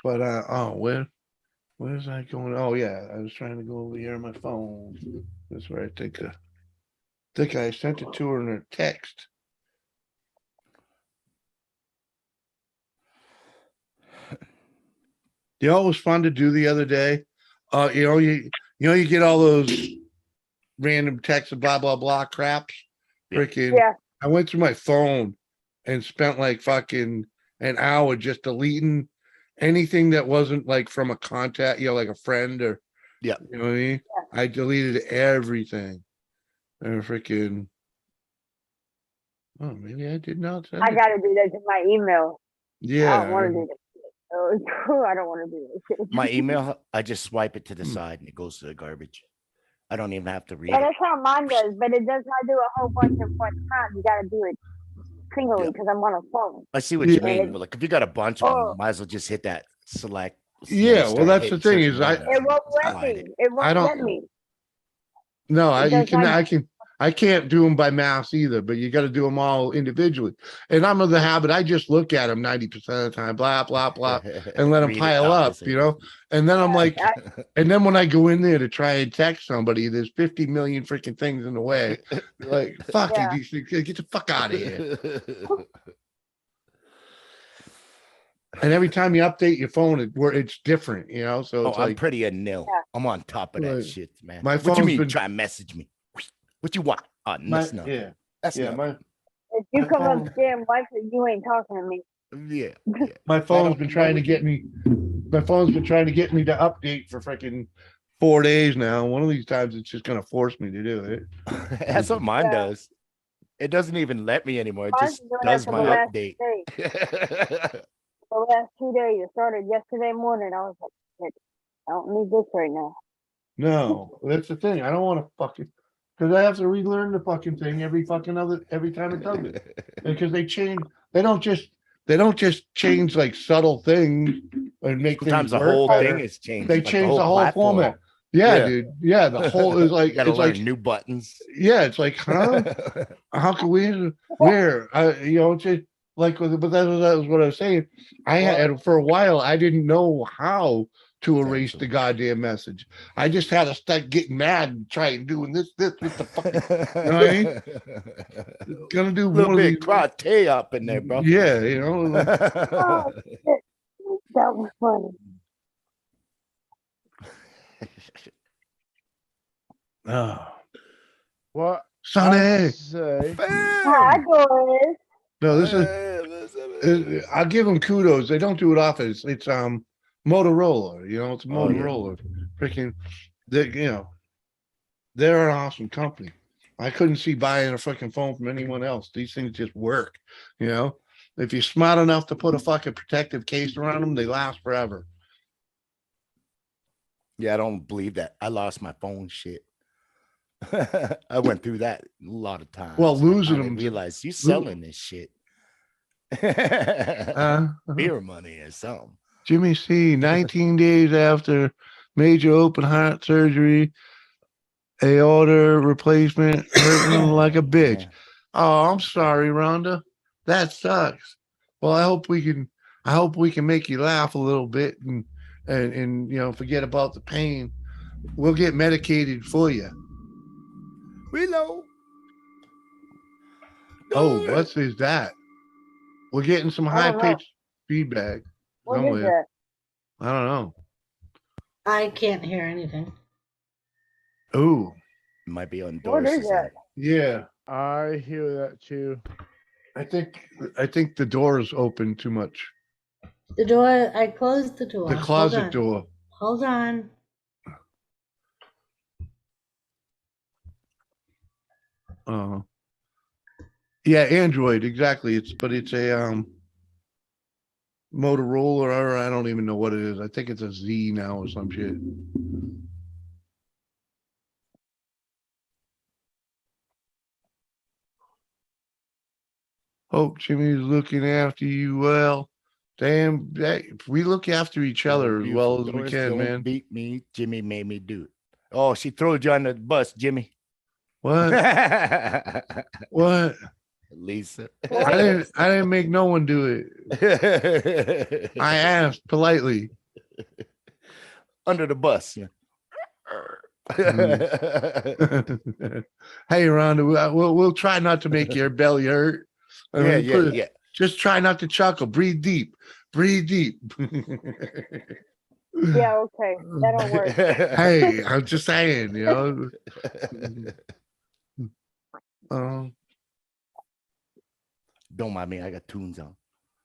but where's I going? Oh yeah, I was trying to go over here on my phone. That's where I think I sent it to her in a text. You know what was fun to do the other day? You get all those random texts and blah blah blah craps. Yeah. Freaking, Yeah. I went through my phone and spent like fucking an hour just deleting anything that wasn't like from a contact, like a friend or Yeah. you know what I mean? I deleted everything. And freaking, oh, maybe I did not send I it. got to do that to my email. Yeah, I don't want to do that. I don't want to do that. My email, I just swipe it to the Hmm. side and it goes to the garbage. I don't even have to read Yeah, it. that's how mine does, but it does not do a whole bunch at one time. You got to do it singly Yeah. because I'm on a phone. I see what Yeah. you mean. Like if you got a bunch of Oh. them, might as well just hit that select. Yeah, well, start that's the hitting thing certain is I- ones It won't and let slide me. it. It won't don't- let me. No, It does not- I can't do them by mass either, but you got to do them all individually. And I'm of the habit, I just look at them 90% of the time, blah, blah, blah, and let them Read it. pile No, I up, see you what know? And then I'm like, I- and then when I go in there to try and text somebody, there's 50 million freaking things in the way. Like, fuck Yeah. you, get the fuck out of here. And every time you update your phone, it's different, So Oh, it's I'm like, pretty a nil. Yeah. I'm on top of that Like, shit, man. my What you phone's mean? been- Try and message me. What you want? Oh, that's not. yeah, That's yeah, not. If you My come phone- upstairs, wife, you ain't talking to me. Yeah. Yeah. my phone's don't been know trying to what get me. My phone's been trying to get me to update for freaking 4 days now. One of these times, it's just gonna force me to do it. That's what mine Yeah. does. It doesn't even let me anymore. It Mine's just doing that does for my the last update. 2 days. The last 2 days. It started yesterday morning. I was like, shit, I don't need this right now. No, that's the thing. I don't want to fucking because I have to relearn the fucking thing every time it does it. Because they change. They don't just change like subtle things. and make Sometimes things the work whole better. thing is changed. They like changed the whole platform. format. Yeah, Yeah. dude. Yeah, the whole is like You gotta it's learn like new buttons. yeah, it's like huh? How can we where it's just like but that was what I was saying. I had for a while I didn't know how to erase the goddamn message. I just had to start getting mad and try and doing this with the fucking you know what I mean? Gonna do A little one of bit these karate up in there, bro. yeah, like Oh, shit. That was funny. What Sonny. I say? Hi, Fam! Doris. No, this is I'll give them kudos. They don't do it often. It's Motorola, it's Oh, yeah. Motorola. Freaking they're an awesome company. I couldn't see buying a freaking phone from anyone else. These things just work, If you're smart enough to put a fucking protective case around them, they last forever. Yeah, I don't believe that. I lost my phone shit. I went through that a lot of times. Well, losing I them to- realized you selling this shit. Beer money or something. Jimmy C, 19 days after major open heart surgery, aorta replacement, hurting like a bitch. Yeah. Oh, I'm sorry, Rhonda. That sucks. Well, I hope we can make you laugh a little bit and forget about the pain. We'll get medicated for you. Reload. Oh, what is that? We're getting some I high don't know. pitched feedback What is somewhere. that? I don't know. I can't hear anything. Oh, Might be on What is Doris's that? end. yeah. I hear that too. I think the door is open too much. The door, I closed the door. The Hold closet on. door. Hold on. Yeah, Android, exactly. It's a Motorola, or I don't even know what it is. I think it's a Z now or some shit. Hope Jimmy's looking after you well. Damn, if we look after each other as well as we Doris, can, don't man. beat me. Jimmy made me do it. Oh, she threw you on the bus, Jimmy. What? What? Lisa. I didn't make no one do it. I asked politely. Under the bus. Yeah. Hey, Rhonda, we'll try not to make your belly hurt. Yeah. Just try not to chuckle. Breathe deep. Breathe deep. Yeah, okay. That'll work. Hey, I'm just saying, Don't mind me. I got tunes on.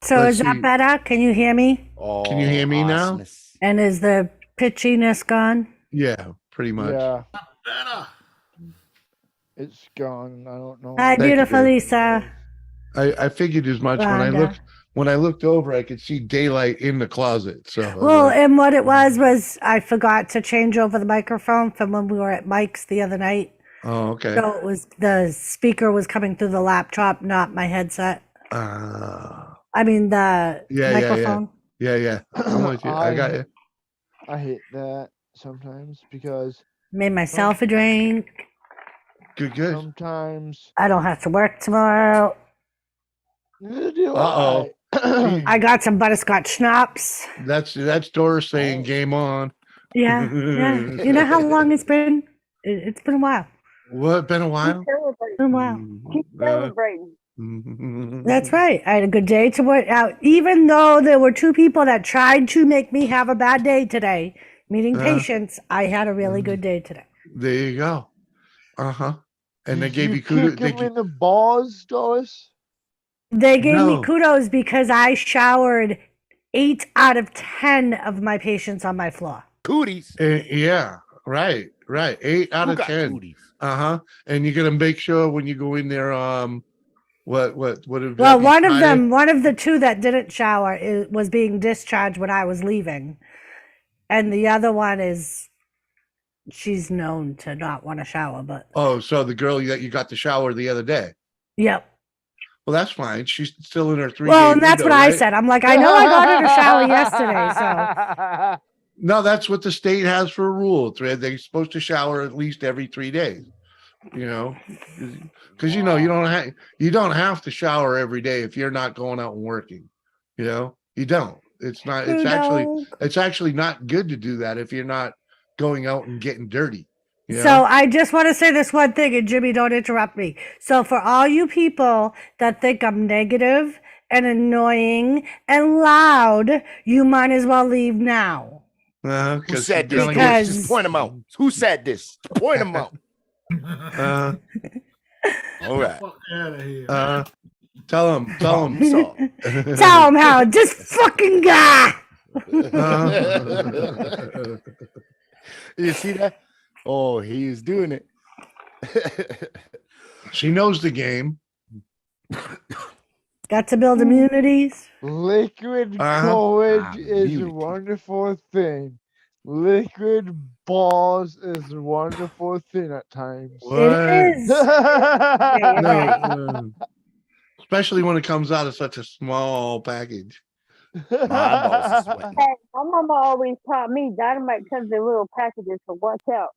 So Let's is that see. better? Can you hear me? Oh, Can you hear me now? awesomeness. And is the pitchiness gone? Yeah, pretty much. Yeah, Better. it's gone. I don't know. Hi, Thank you, beautiful babe. Lisa. I figured as much Rhonda. when I looked over, I could see daylight in the closet. So I was Well, like, and what it was I forgot to change over the microphone from when we were at Mike's the other night. oh, okay. So it was the speaker was coming through the laptop, not my headset. I mean the Yeah. microphone. Yeah. I'm with you. I got you. I hate that sometimes because Made myself a drink. Good. sometimes. I don't have to work tomorrow. Neither do Uh-oh. I. I got some butterscotch schnapps. That's Doris saying game on. Yeah. You know how long it's been? It's been a while. What, been a Keep while? celebrating. Been a while. Keep celebrating. That's right. I had a good day to work out, even though there were two people that tried to make me have a bad day today, meeting patients. I had a really good day today. There you go. And they Did gave you kudos. kick him in the balls, Doris? They gave No. me kudos because I showered 8 out of 10 of my patients on my floor. Cooties. Yeah, right. 8 out Who of got 10. cooties? And you're gonna make sure when you go in there, what Well, one of the two that didn't shower was being discharged when I was leaving, and the other one she's known to not want to shower. But Oh, so the girl that you got the shower the other day. yep. Well, that's fine. She's still in her 3 Well, day and that's window, what I right? said. I'm like, I know I got her to shower yesterday, so No, that's what the state has for a rule. They're supposed to shower at least every 3 days. You know, because you don't have to shower every day if you're not going out and working. You know, you don't. It's not. you know. It's actually not good to do that if you're not going out and getting dirty. You So know? I just want to say this one thing, and Jimmy, don't interrupt me. So for all you people that think I'm negative and annoying and loud, you might as well leave now. Who 'Cause said she's this? gonna Because- Just point them out. Who said this? Point them out. All right. Fuck out of here. Tell him. Problem solved. Tell him how this fucking guy. You see that? Oh, he is doing it. She knows the game. Got to build immunities. Liquid Uh-huh. courage is a Immunity. wonderful thing. Liquid balls is a wonderful thing at times. What? It is. Yeah, No, especially when it comes out of such a small package. My eyeballs are sweating. Hey, my mama always taught me dynamite comes in little packages, so watch out.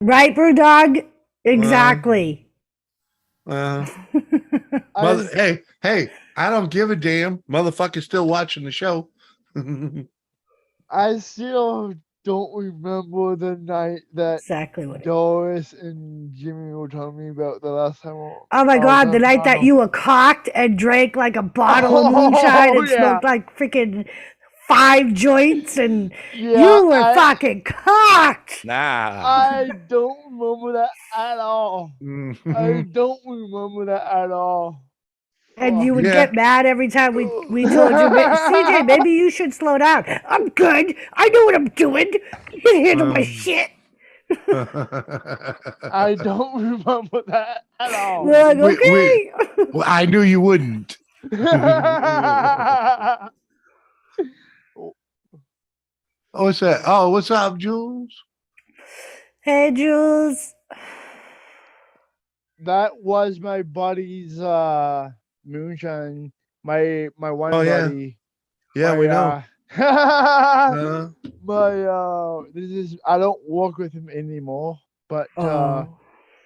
Right, Brewdog? Exactly. Hey, I don't give a damn. Motherfucker's still watching the show. I still don't remember the night that Exactly what it is. Doris and Jimmy were telling me about the last time. Oh my I was God, the on night that Toronto. you were cocked and drank like a bottle of moonshine and yeah. smoked like freaking 5 joints and Yeah, you were fucking cocked. Nah. I don't remember that at all. I don't remember that at all. And you would Yeah. get mad every time we told you, CJ, maybe you should slow down. I'm good. I know what I'm doing. You can handle my shit. I don't remember that at all. We're like, Wait, okay. Well, I knew you wouldn't. Oh, what's that? Oh, what's up, Jules? Hey, Jules. That was my buddy's moonshine. My one Oh, yeah. buddy. Yeah, we know. This is I don't work with him anymore, but Oh.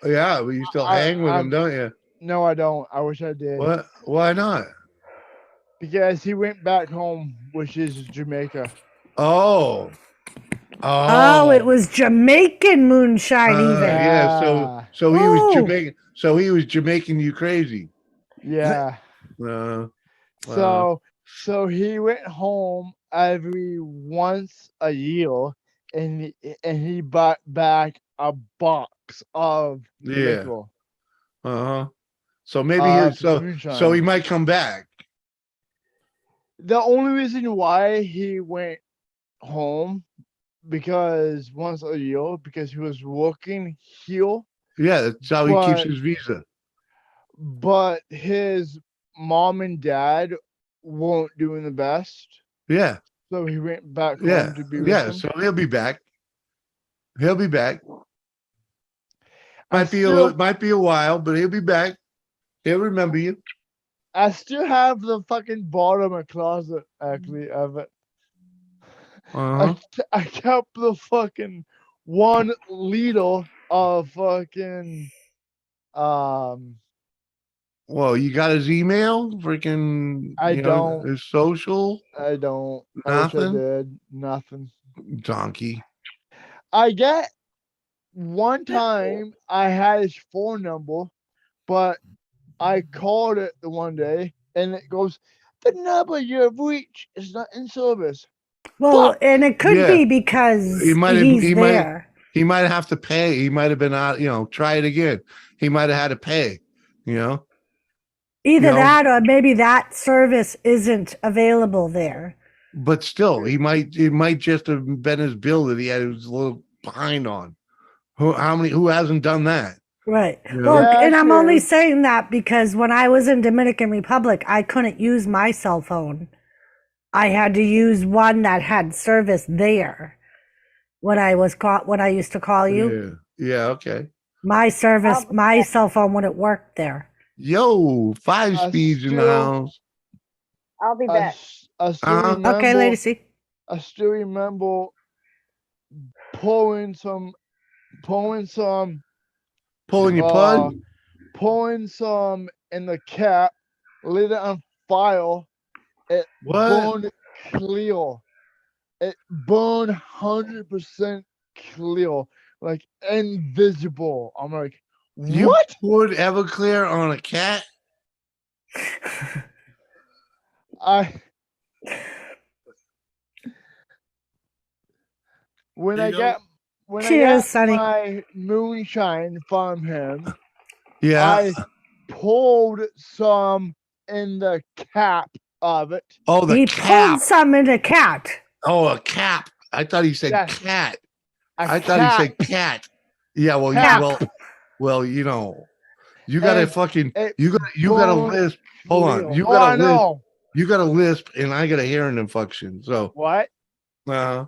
Yeah, but you still hang with him, don't you? no, I don't. I wish I did. What? Why not? Because he went back home, which is Jamaica. Oh. Oh, it was Jamaican moonshine even. Yeah, so he was Oh. Jamaican. So he was Jamaican you crazy. Yeah. Wow. So he went home every once a year, and he bought back a box of Yeah. liquor. Uh-huh. So maybe moonshine. so he might come back. The only reason why he went home because once a year because he was working here, Yeah, that's how he keeps But- his visa. but his mom and dad weren't doing the best, Yeah. so he went back Yeah. home to be with Yeah. them. So he'll be back. He'll be back. I Might be a while, but he'll be back. He'll remember you. I still have the fucking bottom of my closet actually of it. Uh-huh. I kept the fucking 1 liter of fucking Well, you got his email, freaking. I don't. His social I don't. I wish I Nothing? did. Nothing. donkey. I get one time I had his phone number, but I called it the one day and it goes, the number you have reached is not in service. Well, and it could Yeah. be because He might have- he's he might- there. He might have to pay. He might have been out. Try it again. He might have had to pay. Either you know- that or maybe that service isn't available there. But still, it might just have been his bill that he was a little behind on. Who hasn't done that? Right. You know? Well, Yeah, and I'm only true. saying that because when I was in Dominican Republic, I couldn't use my cell phone. I had to use one that had service there. When I used to call you, Yeah. Okay. my cell phone wouldn't work there. Yo, five I speeds in the still- house. I'll be I, back. I still Uh-huh. remember. Okay, Lady C. I still remember pouring some, Pulling your Uh, plug. pouring some in the cap, lit it on fire. It What? burned clear. It burned 100% clear, like invisible. I'm like, You what? poured Everclear on a cat? I when You I know- got when I Cheers, got Sonny. my moonshine from him, Yeah. I poured some in the cap of it. Oh, the He cap. pulled some in a cat. Oh, a cap. I thought he said Yes. cat. A I thought he cap. said cat. Yeah, well, Cap. well, you know, you gotta And fucking, it you gotta burned lisp. Hold on, clear. you Oh, gotta I lisp. know. You got a lisp, and I got a hearing infection. So, What? uh,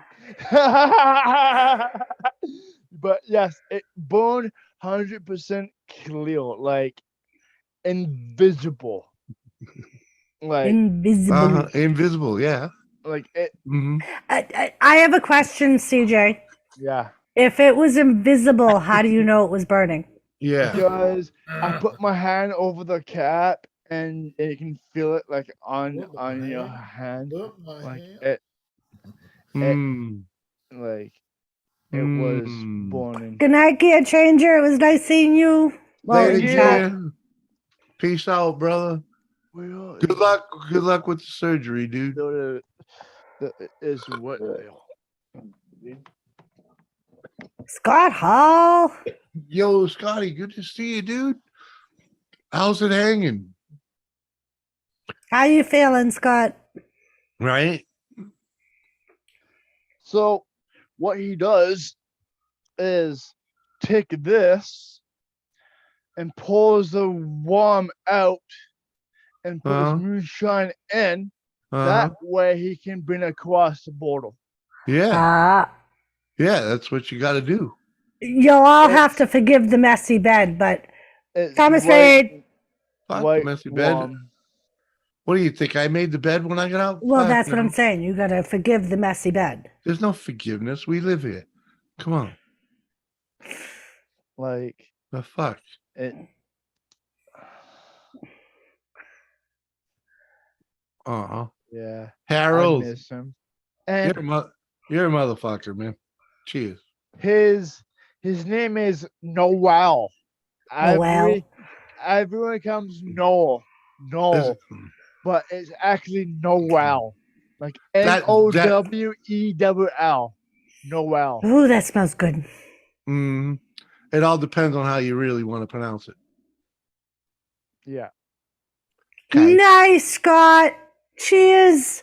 But yes, it burned 100% clear, like invisible. Like Invisible. invisible. Yeah. like it. Hmm. I have a question, CJ. Yeah. If it was invisible, how do you know it was burning? Yeah. Because I put my hand over the cap and you can feel it like on Put my your hand- hand. Put my Like hand. it Mm. like it was Mm. burning. Good night, Gear Changer. It was nice seeing you. Well, Later, in you. chat. Jay. Peace out, brother. Well, Good luck. Good luck with the surgery, dude. is what Scott Hall. Yo, Scotty, good to see you, dude. How's it hanging? How you feeling, Scott? Right? So what he does is take this and pulls the worm out and puts Uh-huh. moonshine in. Uh-huh. That way he can bring across the border. Yeah. Uh, Yeah, that's what you got to do. you'll all have It's- to forgive the messy bed, but It's Thomas white- Reid. Fuck white messy bed. worm. What do you think? I made the bed when I got out? Well, Fuck that's what no. I'm saying. You gotta forgive the messy bed. There's no forgiveness. We live here. Come on. Like The fuck? it. Uh-huh. Yeah, I Harold, miss him. you're And a, you're a motherfucker, man. Cheers. his name is Noel. Noel. Everyone comes Noel, Is- but it's actually Noel, like That- Nowell. Noel. Ooh, that smells good. Mm, it all depends on how you really want to pronounce it. Yeah. Okay. Nice, Scott. Cheers.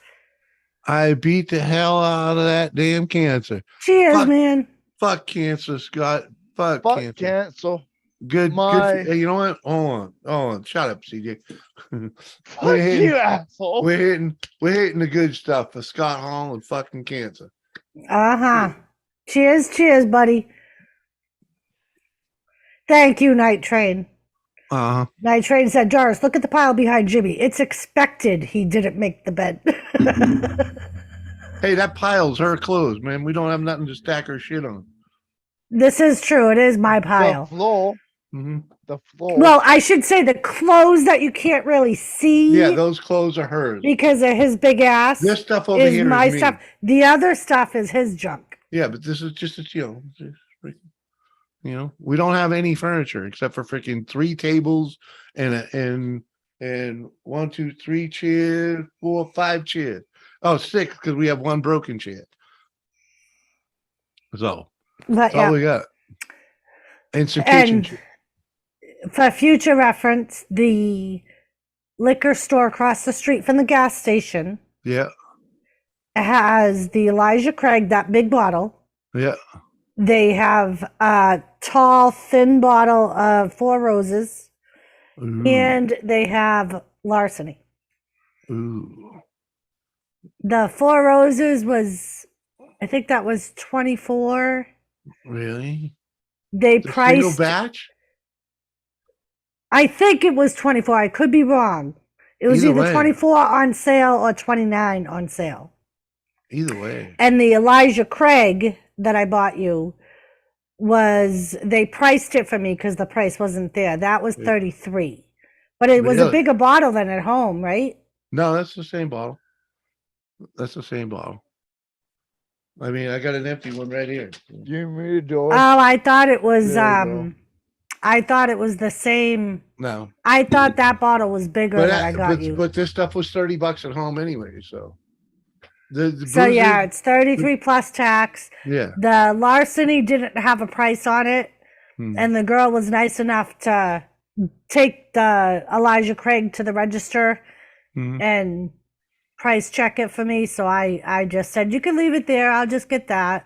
I beat the hell out of that damn cancer. Cheers, Fuck. man. Fuck cancer, Scott. Fuck Fuck cancer. cancel. Good. My- Hey, you know what? Hold on. Shut up, CJ. Fuck hitting- you, asshole. We're hitting the good stuff for Scott Hall and fucking cancer. Uh-huh. Cheers, buddy. Thank you, Night Train. Uh-huh. Night Train said, Jarvis, look at the pile behind Jimmy. It's expected he didn't make the bed. Hey, that pile's her clothes, man. We don't have nothing to stack her shit on. This is true. It is my The pile. floor. Hmm. The floor. Well, I should say the clothes that you can't really see Yeah, those clothes are hers. because of his big ass This stuff over is here my is me. stuff. The other stuff is his junk. Yeah, but this is just we don't have any furniture except for freaking 3 tables and 1, 2, 3 chairs, 4, 5 chairs. Oh, 6 because we have 1 broken chair. So But that's all yeah, we got. And some kitchen and chair. for future reference, the liquor store across the street from the gas station Yeah, has the Elijah Craig, that big bottle. yeah. They have a tall, thin bottle of Four Roses, Ooh, and they have Larceny. ooh. The Four Roses was, I think that was 24. Really? They The single priced batch? I think it was 24. I could be wrong. It was Either either way. 24 on sale or 29 on sale. Either way. And the Elijah Craig that I bought you they priced it for me because the price wasn't there. That was 33. But it was a Really? bigger bottle than at home, right? No, that's the same bottle. That's the same bottle. I mean, I got an empty one right here. Give me the door. Oh, I thought it was There you I thought it was the same. No. I thought that bottle was bigger But that I got you. but this stuff was $30 at home anyway, so the So yeah, Bruiser- it's 33 plus tax. yeah. The larceny didn't have a price on it, Hmm. and the girl was nice enough to take the Elijah Craig to the register Mhm. and price check it for me. So I just said, you can leave it there. I'll just get that.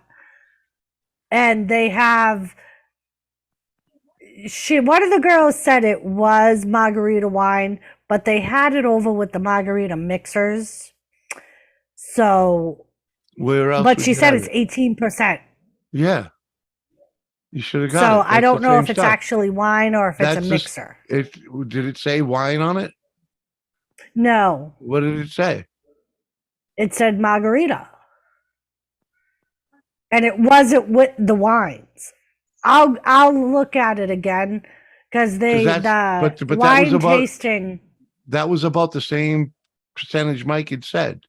And they have one of the girls said it was margarita wine, but they had it over with the margarita mixers. So, Where else? but would she you said have it's it? 18%. Yeah. You should have got So it. I That's don't the know same if it's stuff. actually wine or if it's a That's just- mixer. Did it say wine on it? No, What did it say? it said margarita. And it wasn't with the wines. I'll look at it again because the but that was wine about- tasting, That was about the same percentage Mike had said.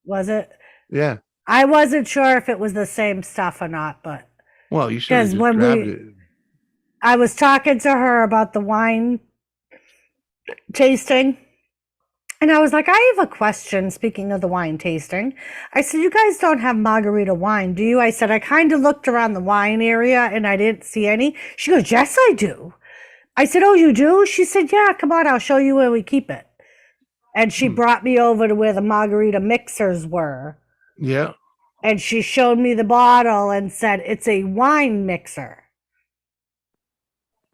was it? Yeah. I wasn't sure if it was the same stuff or not, but Well, you should have 'Cause just when grabbed we- it. I was talking to her about the wine tasting. And I was like, I have a question. Speaking of the wine tasting, I said, you guys don't have margarita wine, do you? I said, I kind of looked around the wine area and I didn't see any. She goes, yes, I do. I said, oh, you do? She said, yeah, come on, I'll show you where we keep it. And she brought me over to where the margarita mixers were. Yeah. And she showed me the bottle and said, it's a wine mixer.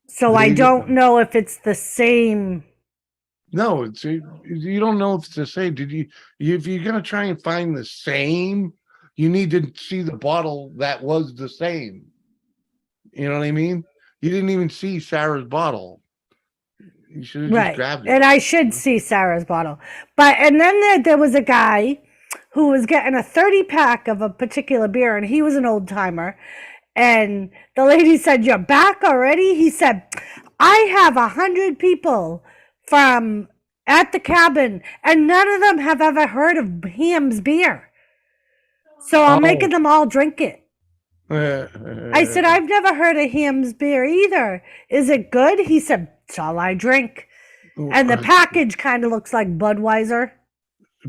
So There I you go. don't know if it's the same. No, you don't know if it's the same. If you're gonna try and find the same, you need to see the bottle that was the same. You know what I mean? You didn't even see Sarah's bottle. You should have just Right. grabbed it. And I should see Sarah's bottle. And then there was a guy who was getting a 30 pack of a particular beer, and he was an old timer. And the lady said, you're back already? He said, I have 100 people from at the cabin, and none of them have ever heard of Ham's beer. So I'm making them all drink it. I said, I've never heard of Ham's beer either. Is it good? He said, it's all I drink. And the package kind of looks like Budweiser,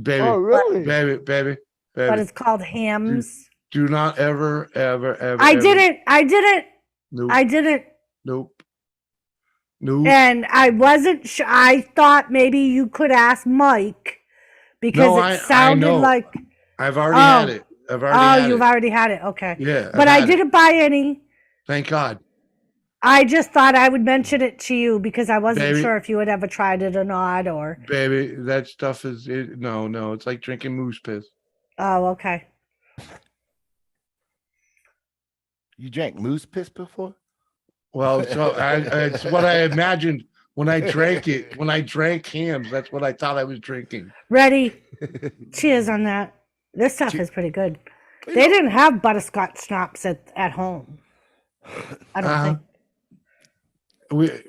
baby, Oh, really? baby. but it's called Ham's. Do not ever. I didn't. Nope. I didn't. Nope. Nope. And I wasn't sure. I thought maybe you could ask Mike because No, it I sounded know. like. I've already had it. I've already had you've it. already had it. Okay. Yeah. But I've I had it. didn't buy any. Thank God. I just thought I would mention it to you because I wasn't Baby. sure if you had ever tried it or not. Or Baby, that stuff is no, it's like drinking moose piss. oh, okay. You drank moose piss before? Well, so it's what I imagined when I drank it. When I drank Hams, that's what I thought I was drinking. Ready? Cheers on that. This stuff is pretty good. They didn't have butterscotch schnapps at home. I don't think.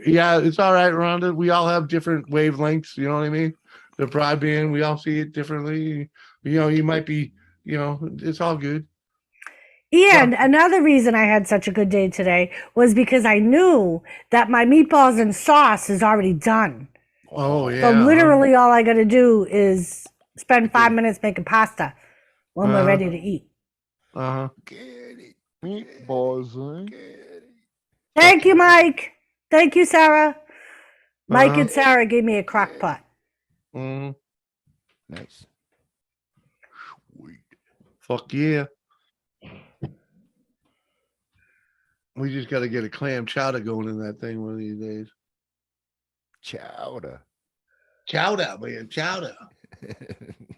Yeah, it's all right, Rhonda. We all have different wavelengths. You know what I mean? The broadband, we all see it differently. You know, you might be, it's all good. And another reason I had such a good day today was because I knew that my meatballs and sauce is already done. Oh yeah. So literally all I got to do is spend 5 minutes making pasta when we're ready to eat. Uh huh. Get it. Meatballs, eh? Get it. Thank you, Mike. Thank you, Sarah. Mike Uh-huh. and Sarah gave me a crock pot. Mm, Nice. Sweet. fuck yeah. We just got to get a clam chowder going in that thing one of these days. Chowder. Chowder, man, chowder.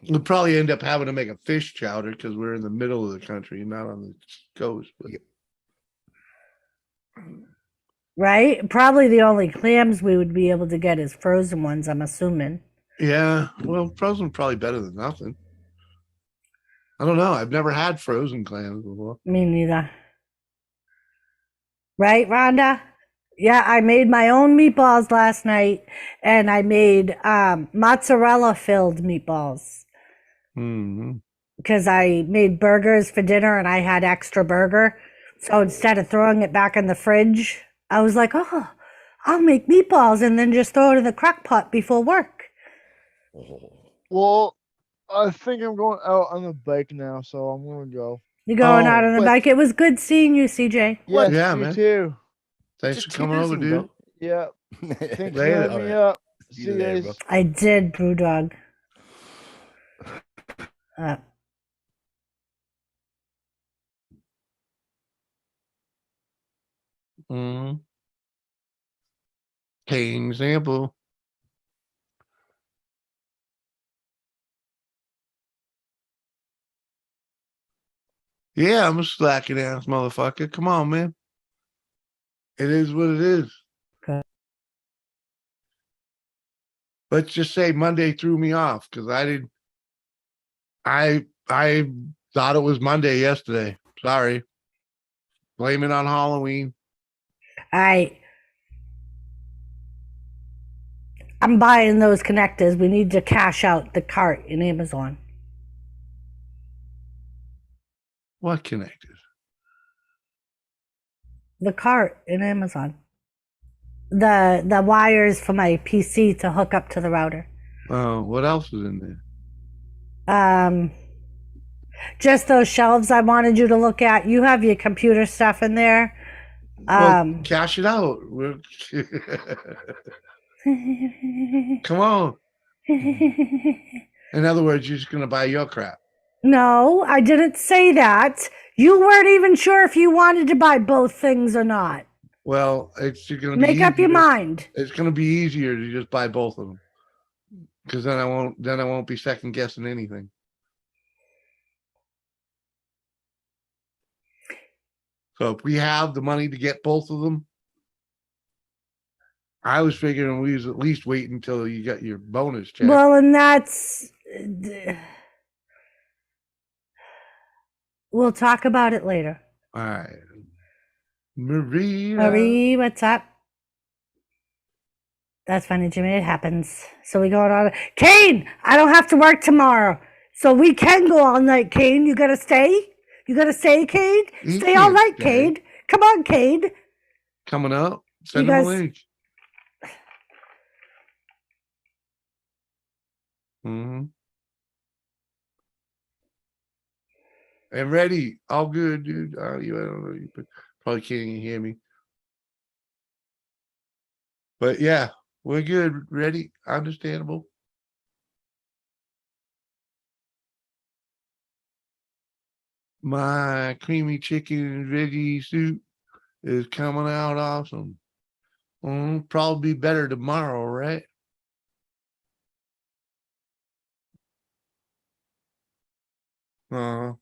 We'll probably end up having to make a fish chowder because we're in the middle of the country, not on the coast. But Yep. right? Probably the only clams we would be able to get is frozen ones, I'm assuming. Yeah. Well, frozen probably better than nothing. I don't know. I've never had frozen clams before. Me neither. Right, Rhonda? Yeah, I made my own meatballs last night and I made mozzarella filled meatballs Hmm. because I made burgers for dinner and I had extra burger. So instead of throwing it back in the fridge, I was like, oh, I'll make meatballs and then just throw it in the crock pot before work. Oh, Well, I think I'm going out on the bike now, so I'm gonna go. You going out Oh, on the what? bike? It was good seeing you, CJ. What? Yes, Yeah, you man. too. Thanks Just for coming over, teasing, dude. bro. Yeah. Thanks for Later. having me Alright. up. See See you you later, guys. I did, Brewdog. Uh, Mm. Cane example. Yeah, I'm a slacking ass motherfucker. Come on, man. It is what it is. Okay. Let's just say Monday threw me off because I thought it was Monday yesterday. Sorry. Blame it on Halloween. I'm buying those connectors. We need to cash out the cart in Amazon. What connectors? The cart in Amazon. The wires for my PC to hook up to the router. Oh, what else is in there? Um, just those shelves I wanted you to look at. You have your computer stuff in there. Well, cash it out. Come on. In other words, you're just gonna buy your crap. No, I didn't say that. You weren't even sure if you wanted to buy both things or not. Well, it's gonna be Make up your easier. mind. It's gonna be easier to just buy both of them because then I won't be second guessing anything. So if we have the money to get both of them, I was figuring we was at least wait until you got your bonus check. Well, and that's. We'll talk about it later. All right, Maria. Marie, what's up? That's funny, Jimmy. It happens. So we going on. Kane, I don't have to work tomorrow. So we can go all night, Kane. You gotta stay? You gotta stay, Kane? He Stay all can't night, stay. Kane. Come on, Kane. Coming up. Send You him a guys- link. Mm-hmm. And ready. All good, dude. I don't know. You probably can't even hear me. But yeah, we're good. Ready. Understandable. My creamy chicken and veggie soup is coming out awesome. Probably be better tomorrow, right? Uh,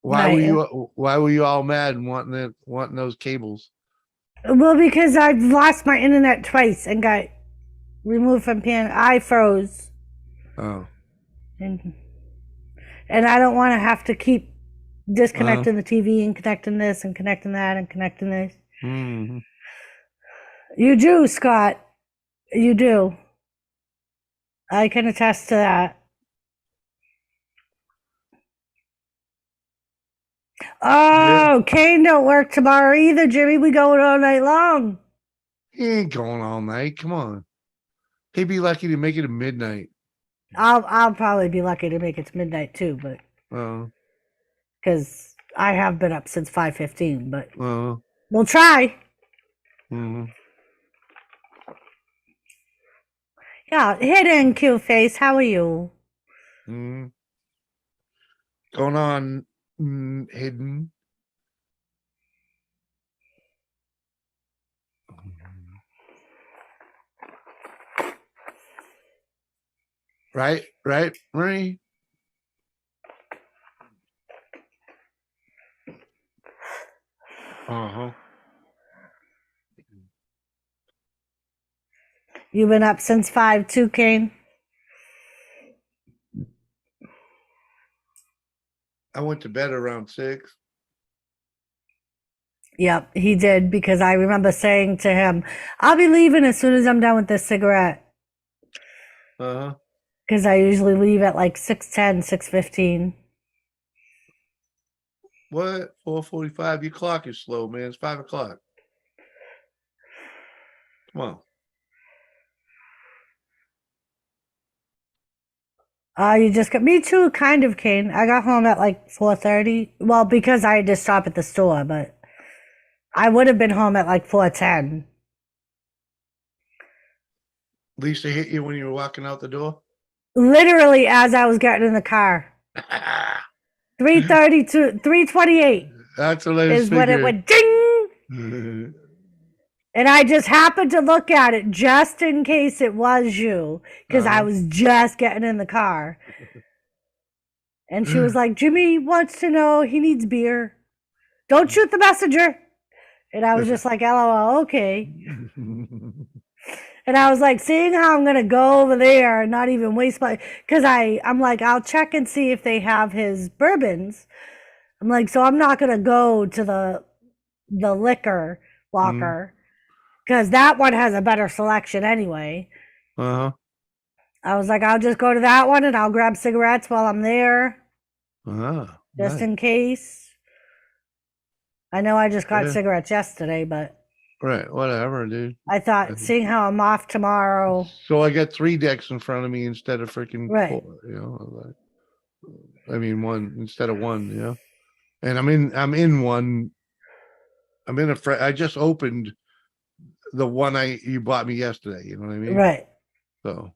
why were Right. you all mad and wanting those cables? Well, because I've lost my internet twice and got removed from PN. I froze. Oh. And I don't want to have to keep disconnecting the TV and connecting this and connecting that and connecting this. Mm-hmm. You do, Scott. You do. I can attest to that. Oh, Kane don't work tomorrow either, Jimmy. We going all night long. He ain't going all night. Come on. He'd be lucky to make it to midnight. I'll probably be lucky to make it to midnight too, but because I have been up since 5:15, but we'll try. Mm-hmm. Yeah, hidden cute face. How are you? Mm-hmm. Going on hidden. Right, Marie? Uh-huh. You've been up since 5 too, Kane? I went to bed around 6. Yep, he did, because I remember saying to him, I'll be leaving as soon as I'm done with this cigarette. Uh-huh. Because I usually leave at like 6:10, 6:15. What? 4:45? Your clock is slow, man. It's 5 o'clock. Come on. You just got me too, kind of, Kane. I got home at like 4:30. Well, because I had to stop at the store, but I would have been home at like 4:10. Lisa hit you when you were walking out the door? Literally as I was getting in the car. 3:30 to 3:28 That's what I was is when it went ding. figuring. And I just happened to look at it just in case it was you, because I was just getting in the car. And she was like, Jimmy wants to know he needs beer. Don't shoot the messenger. And I was just like, LOL, okay. And I was like, seeing how I'm going to go over there and not even waste my, because I'm like, I'll check and see if they have his bourbons. I'm like, so I'm not going to go to the liquor locker, because that one has a better selection anyway. Uh-huh. I was like, I'll just go to that one and I'll grab cigarettes while I'm there, Ah, just nice. in case. I know I just got Yeah. cigarettes yesterday, but Right, whatever, dude. I thought, seeing how I'm off tomorrow. So I got 3 decks in front of me instead of freaking Right. 4, you know. I mean 1 instead of 1, you know. And I'm in one. I'm in I just opened the one you bought me yesterday, you know what I mean? Right. So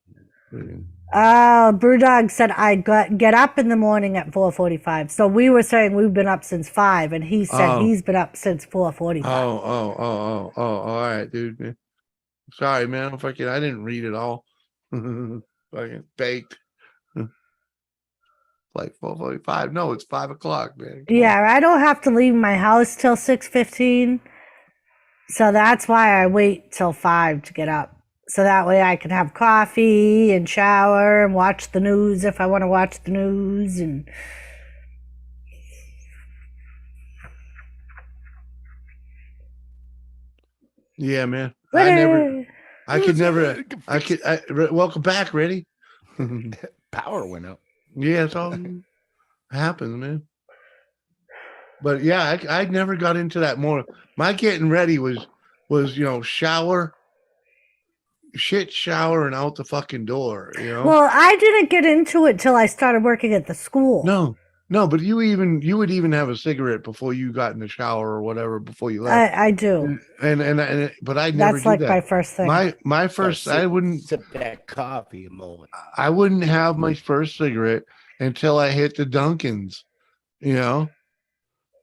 freaking- Brewdog said I get up in the morning at 4:45. So we were saying we've been up since 5, and he said Oh. he's been up since 4:45. Oh, all right, dude. Sorry, man. I didn't read it all. Fucking baked. Like 4:45. No, it's 5 o'clock, man. Come Yeah, on. I don't have to leave my house till 6:15. So that's why I wait till 5 to get up. So that way I can have coffee and shower and watch the news if I want to watch the news. And Yeah, man. Winner! Welcome back, ready? Power went out. Yeah, it's all happens, man. But yeah, I never got into that more. My getting ready was shower, and out the fucking door, you know. Well, I didn't get into it till I started working at the school. No, but you would even have a cigarette before you got in the shower or whatever before you left. I do. But I never That's did like that. my first thing. My first, I wouldn't sip that coffee a moment. I wouldn't have my first cigarette until I hit the Dunkins, you know,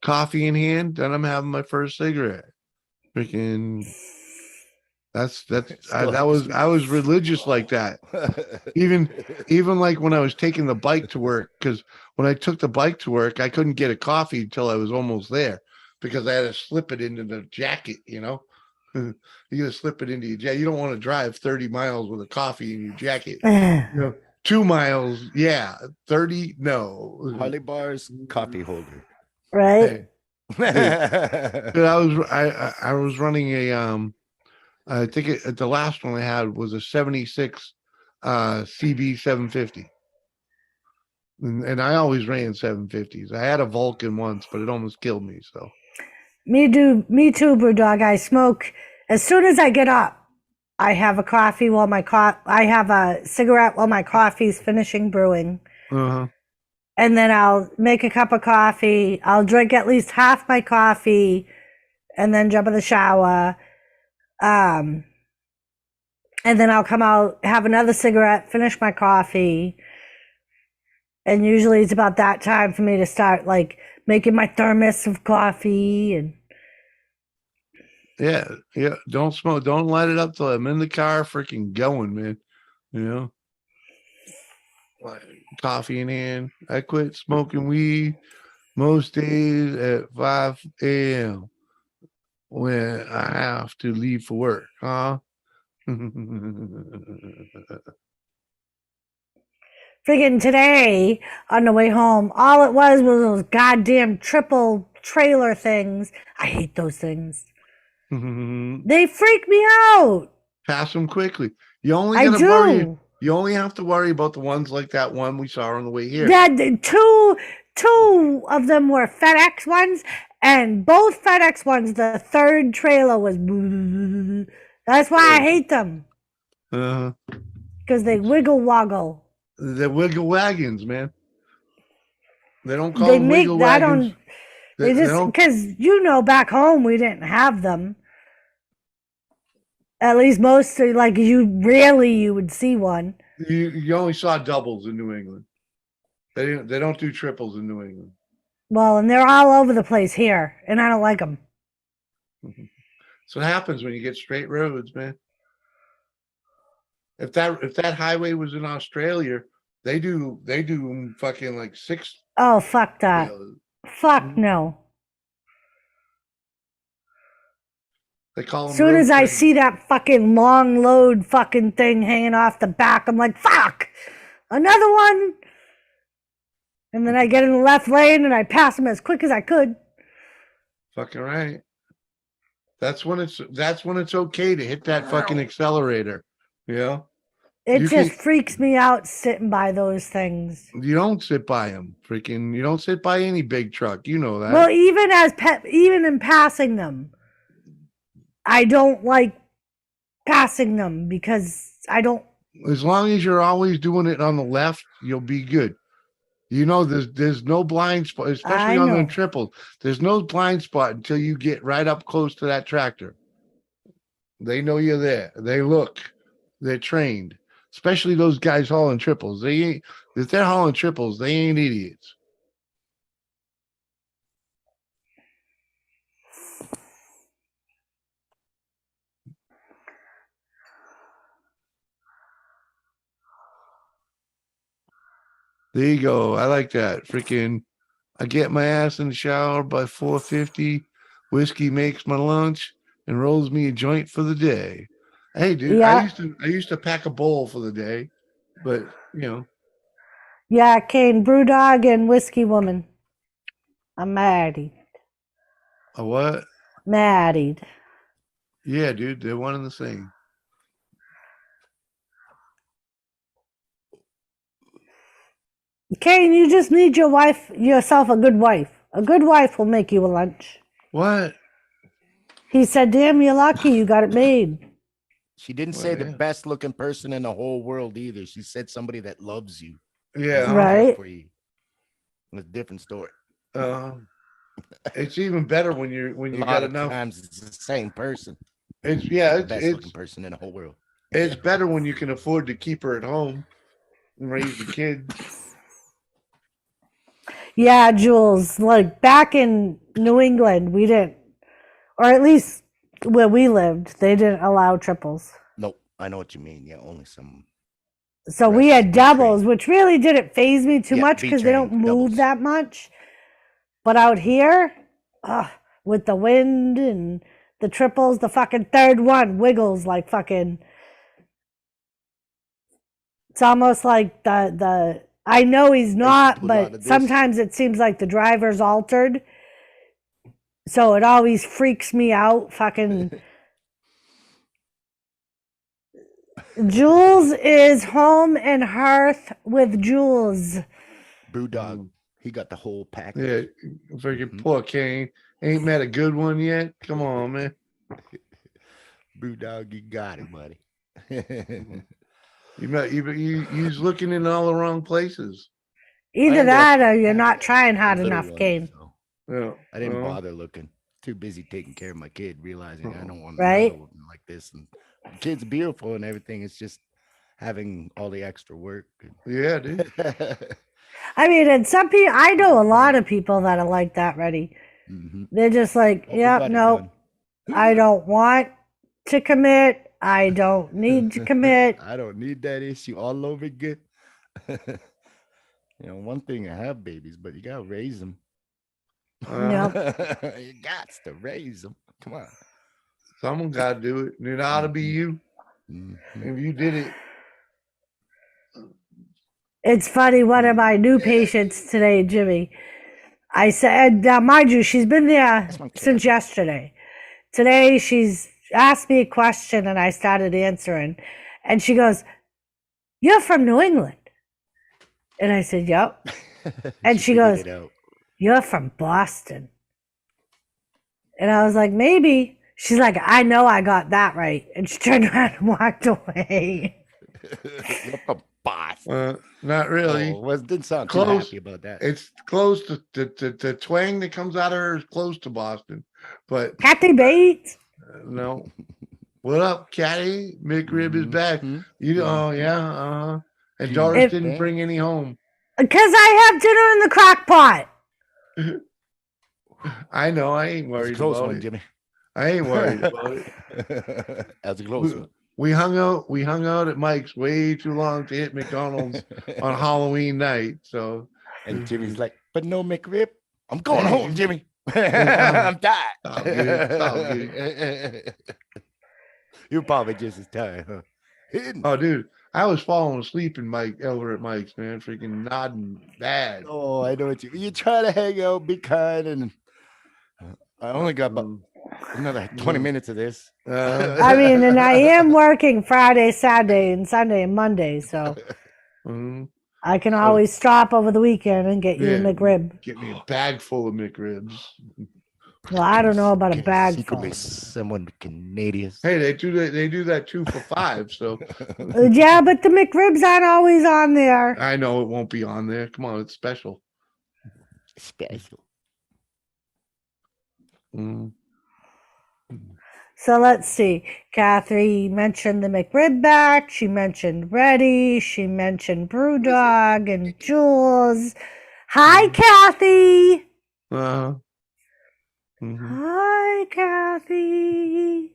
coffee in hand. Then I'm having my first cigarette. Freaking, I was religious like that. Even like when I was taking the bike to work, because when I took the bike to work, I couldn't get a coffee until I was almost there, because I had to slip it into the jacket, you know. You gotta slip it into your jacket. You don't want to drive 30 miles with a coffee in your jacket. You know, 2 miles, yeah. 30, no. Holly bars, coffee holder. Right? But I was running a I think the last one I had was a 76 CB 750. And I always ran 750s. I had a Vulcan once, but it almost killed me. So Me too, Brewdog. I smoke as soon as I get up. I have a coffee while I have a cigarette while my coffee's finishing brewing. uh-huh. And then I'll make a cup of coffee. I'll drink at least half my coffee and then jump in the shower. And then I'll come out, have another cigarette, finish my coffee. And usually it's about that time for me to start like making my thermos of coffee. And Yeah. Don't smoke. Don't light it up till I'm in the car freaking going, man. You know? Like coffee in hand. I quit smoking weed most days at 5 a.m. when I have to leave for work, huh? Friggin' today on the way home, all it was those goddamn triple trailer things. I hate those things. They freak me out. Pass them quickly. You only I gotta worry. do. You only have to worry about the ones like that one we saw on the way here. Yeah, two of them were FedEx ones, and both FedEx ones, the third trailer was. That's why I hate them, Uh, because they wiggle woggle. they're wiggle wagons, man. They don't call They them make wiggle I wagons. don't. They just don't. because back home we didn't have them. At least mostly, like you would see one. You only saw doubles in New England. They don't do triples in New England. Well, and they're all over the place here, and I don't like them. So it happens when you get straight roads, man. If that highway was in Australia, they do fucking like 6. Oh, fuck that. Fuck no. They call them. As soon road as I trains. see that fucking long load fucking thing hanging off the back, I'm like, fuck, another one. And then I get in the left lane and I pass them as quick as I could. Fucking right. That's when it's okay to hit that fucking accelerator. You know, It You just can- freaks me out sitting by those things. you don't sit by them. Freaking, you don't sit by any big truck. You know that. Well, even in passing them, I don't like passing them because I don't. As long as you're always doing it on the left, you'll be good. You know, there's no blind spot, especially I on know. the triples. There's no blind spot until you get right up close to that tractor. They know you're there. They look. They're trained. Especially those guys hauling triples. They ain't if they're hauling triples, they ain't idiots. There you go. I like that. Freaking I get my ass in the shower by 4:50. Whiskey makes my lunch and rolls me a joint for the day. Hey, dude, Yeah. I used to pack a bowl for the day, but you know, Yeah, Kane, Brewdog and Whiskey Woman. I'm married. a what? Married. Yeah, dude, they're one and the same. Kane, you just need yourself a good wife. A good wife will make you a lunch. What? He said, damn, you're lucky you got it made. She didn't Well, say the yeah. best looking person in the whole world either. She said somebody that loves you. Yeah. Right. For you. It's a different story. It's even better when you A got lot of enough. times it's the same person. It's The best looking person in the whole world. it's better when you can afford to keep her at home and raise the kid. Yeah, Jules, like back in New England, we didn't, or at least where we lived, they didn't allow triples. Nope, I know what you mean. Yeah, only some. So we Rest had is doubles, B-train. which really didn't phase me too Yeah, much because they don't B-train, move doubles. that much. But out here, with the wind and the triples, the fucking third one wiggles like fucking. It's almost like the. I know he's not, pull out but of this. sometimes it seems like the driver's altered. So it always freaks me out. Fucking. Jules is home and hearth with Jules. Brewdog, he got the whole package. Yeah, freaking poor Kane. Ain't met a good one yet. Come on, man. Brewdog, you got it, buddy. You's looking in all the wrong places. Either ended up that or you're having not trying hard a little enough, one, Kane. so Yeah, I didn't well, bother looking. Too busy taking care of my kid, realizing I don't want Right. another one like this. And the kid's beautiful and everything. It's just having all the extra work. Yeah, dude. I mean, and some people, I know a lot of people that are like that, Reddy. Mhm. They're just like, Oh, we yeah, got it no, done. I don't want to commit. I don't need to commit. I don't need that issue all over good. One thing to have babies, but you gotta raise them. No. You got to raise them. Come on. Someone got to do it. And it ought to be you. Mhm. If you did it. It's funny, one of my new patients today, Jimmy, I said, now mind you, she's been there That's my cat. since yesterday. Today, she's asked me a question and I started answering. And she goes, "You're from New England." And I said, "Yep." And she figured goes, it out. "You're from Boston." And I was like, "Maybe." She's like, "I know I got that right." And she turned around and walked away. You're from Boston. Not really. Oh, well, didn't sound Close. too happy about that. It's close to the twang that comes out of her is close to Boston, but Kathy Bates. no. What up, Catty? McRib is back. Mhm. You oh Mhm. yeah, and She's Doris If- didn't back. bring any home. Because I have dinner in the crock pot. I know. I ain't That's a worried close about one, it. Jimmy. I ain't worried about it. That's a close one. We hung out. We hung out at Mike's way too long to hit McDonald's on Halloween night. So And Jimmy's like, "But no McRib. I'm going home, Jimmy. Yeah. I'm tired." It's all good. It's all good. You're probably just as tired, huh? Hidden. Oh, dude, I was falling asleep in Mike over at Mike's, man, freaking nodding bad. Oh, I know what you try to hang out, be kind, and I only got about another 20 minutes of this. I mean, and I am working Friday, Saturday, and Sunday and Monday, so Mhm. I can always stop over the weekend and get you a Yeah. McRib. Get me a bag full of McRibs. Well, I don't know about a Can bag secretly full. someone Canadian. Hey, they do that 2 for $5. So Yeah, but the McRibs aren't always on there. I know it won't be on there. Come on, it's special. Special. Mm. So let's see. Kathy mentioned the McRib back. She mentioned Reddy. She mentioned Brewdog and Jules. Hi, Kathy. Uh-huh. Mhm. Hi, Kathy.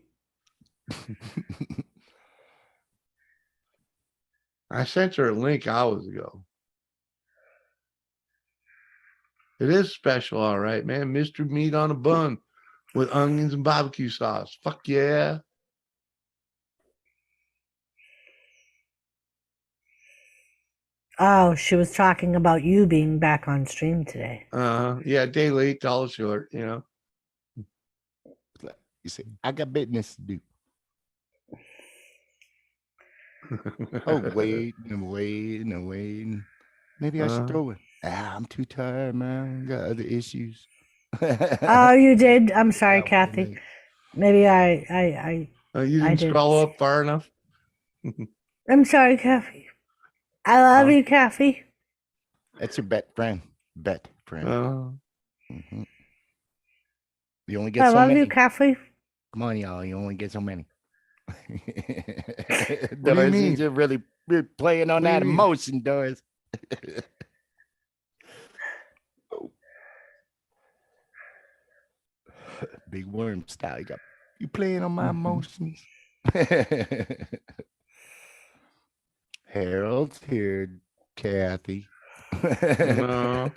I sent her a link hours ago. It is special, all right, man. Mr. Meat on a bun with onions and barbecue sauce. Fuck yeah. Oh, she was talking about you being back on stream today. Yeah, day late, dollar short, you know. You say, I got business to do. Oh, waiting and waiting and waiting. Maybe I should throw it. I'm too tired, man. Got other issues. Oh, you did? I'm sorry, Yeah, Kathy. Maybe I You I didn't did. scroll up far enough. I'm sorry, Kathy. I love you, Kathy. That's your bet friend. Bet friend. Mhm. You only get I so love many. you, Kathy. Come on, y'all. You only get so many. What do you Doris, mean? you're really playing on What do that you mean? emotion, Doris. Big worm style. You playing on my emotions. Harold's here, Kathy. No,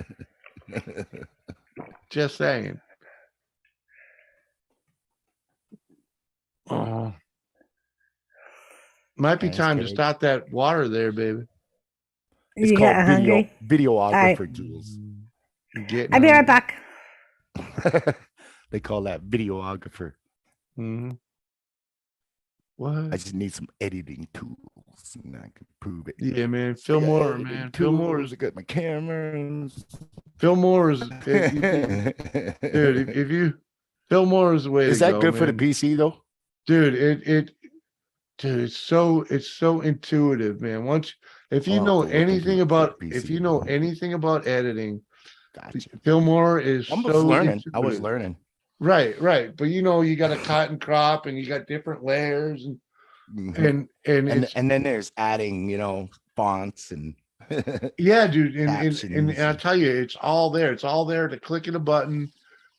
just saying. Oh, might be That's time to great. start that water there, baby. It's You called getting hungry? videographer right. Jules. Getting I'll be right hungry. back. They call that videographer. Mhm. I What? just need some editing tools and I can prove it. Yeah, man. I Phil got Moore, editing man. Phil Moore tools, is I got my cameras. Phil Moore is dude. If you Phil Moore is the way Is to that go, good for the man. PC though? Dude, dude, it's so intuitive, man. Once if you I'll know have to look into anything it for about the if PC. you know anything about editing, Gotcha. Phil Moore is I was so learning. I was intuitive. learning. Right. But you got to cut and crop and you got different layers and Mhm. and it's And then there's adding, fonts and yeah, dude. And captions. I'll tell you, it's all there. It's all there to click of a button.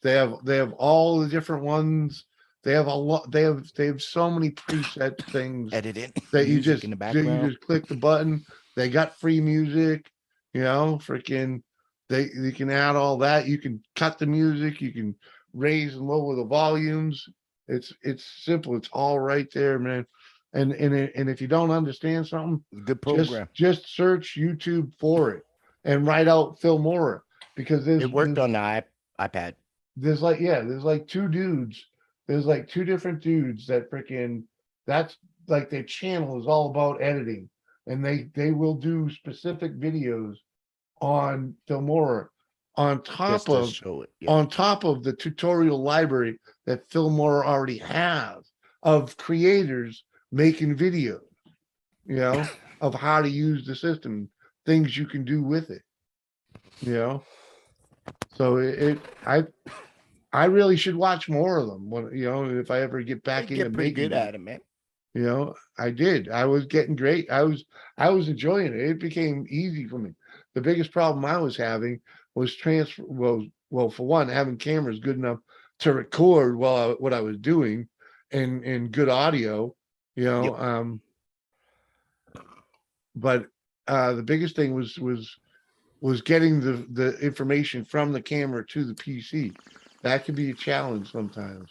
They have all the different ones. They have a lot. They have so many preset things editing that music in the you background. just click the button. They got free music, freaking you can add all that. You can cut the music, you can raise and lower the volumes. It's simple. It's all right there, man. And if you don't understand something, Good program. just search YouTube for it and write out Filmora, because It worked on the iPad. there's like two dudes. There's like two different dudes that freaking, that's like their channel is all about editing, and they will do specific videos on Filmora on Just top to of show it. Yeah. on top of the tutorial library that Filmora already has of creators making videos, you know, of how to use the system, things you can do with it, you know. So I really should watch more of them when, you know, if I ever get back You into get pretty making good them. at it, man. You know, I did. I was getting great. I was enjoying it. It became easy for me. The biggest problem I was having was transfer. Well, for one, having cameras good enough to record what I was doing, and good audio. You know, Yep. but the biggest thing was getting the information from the camera to the PC. That can be a challenge sometimes,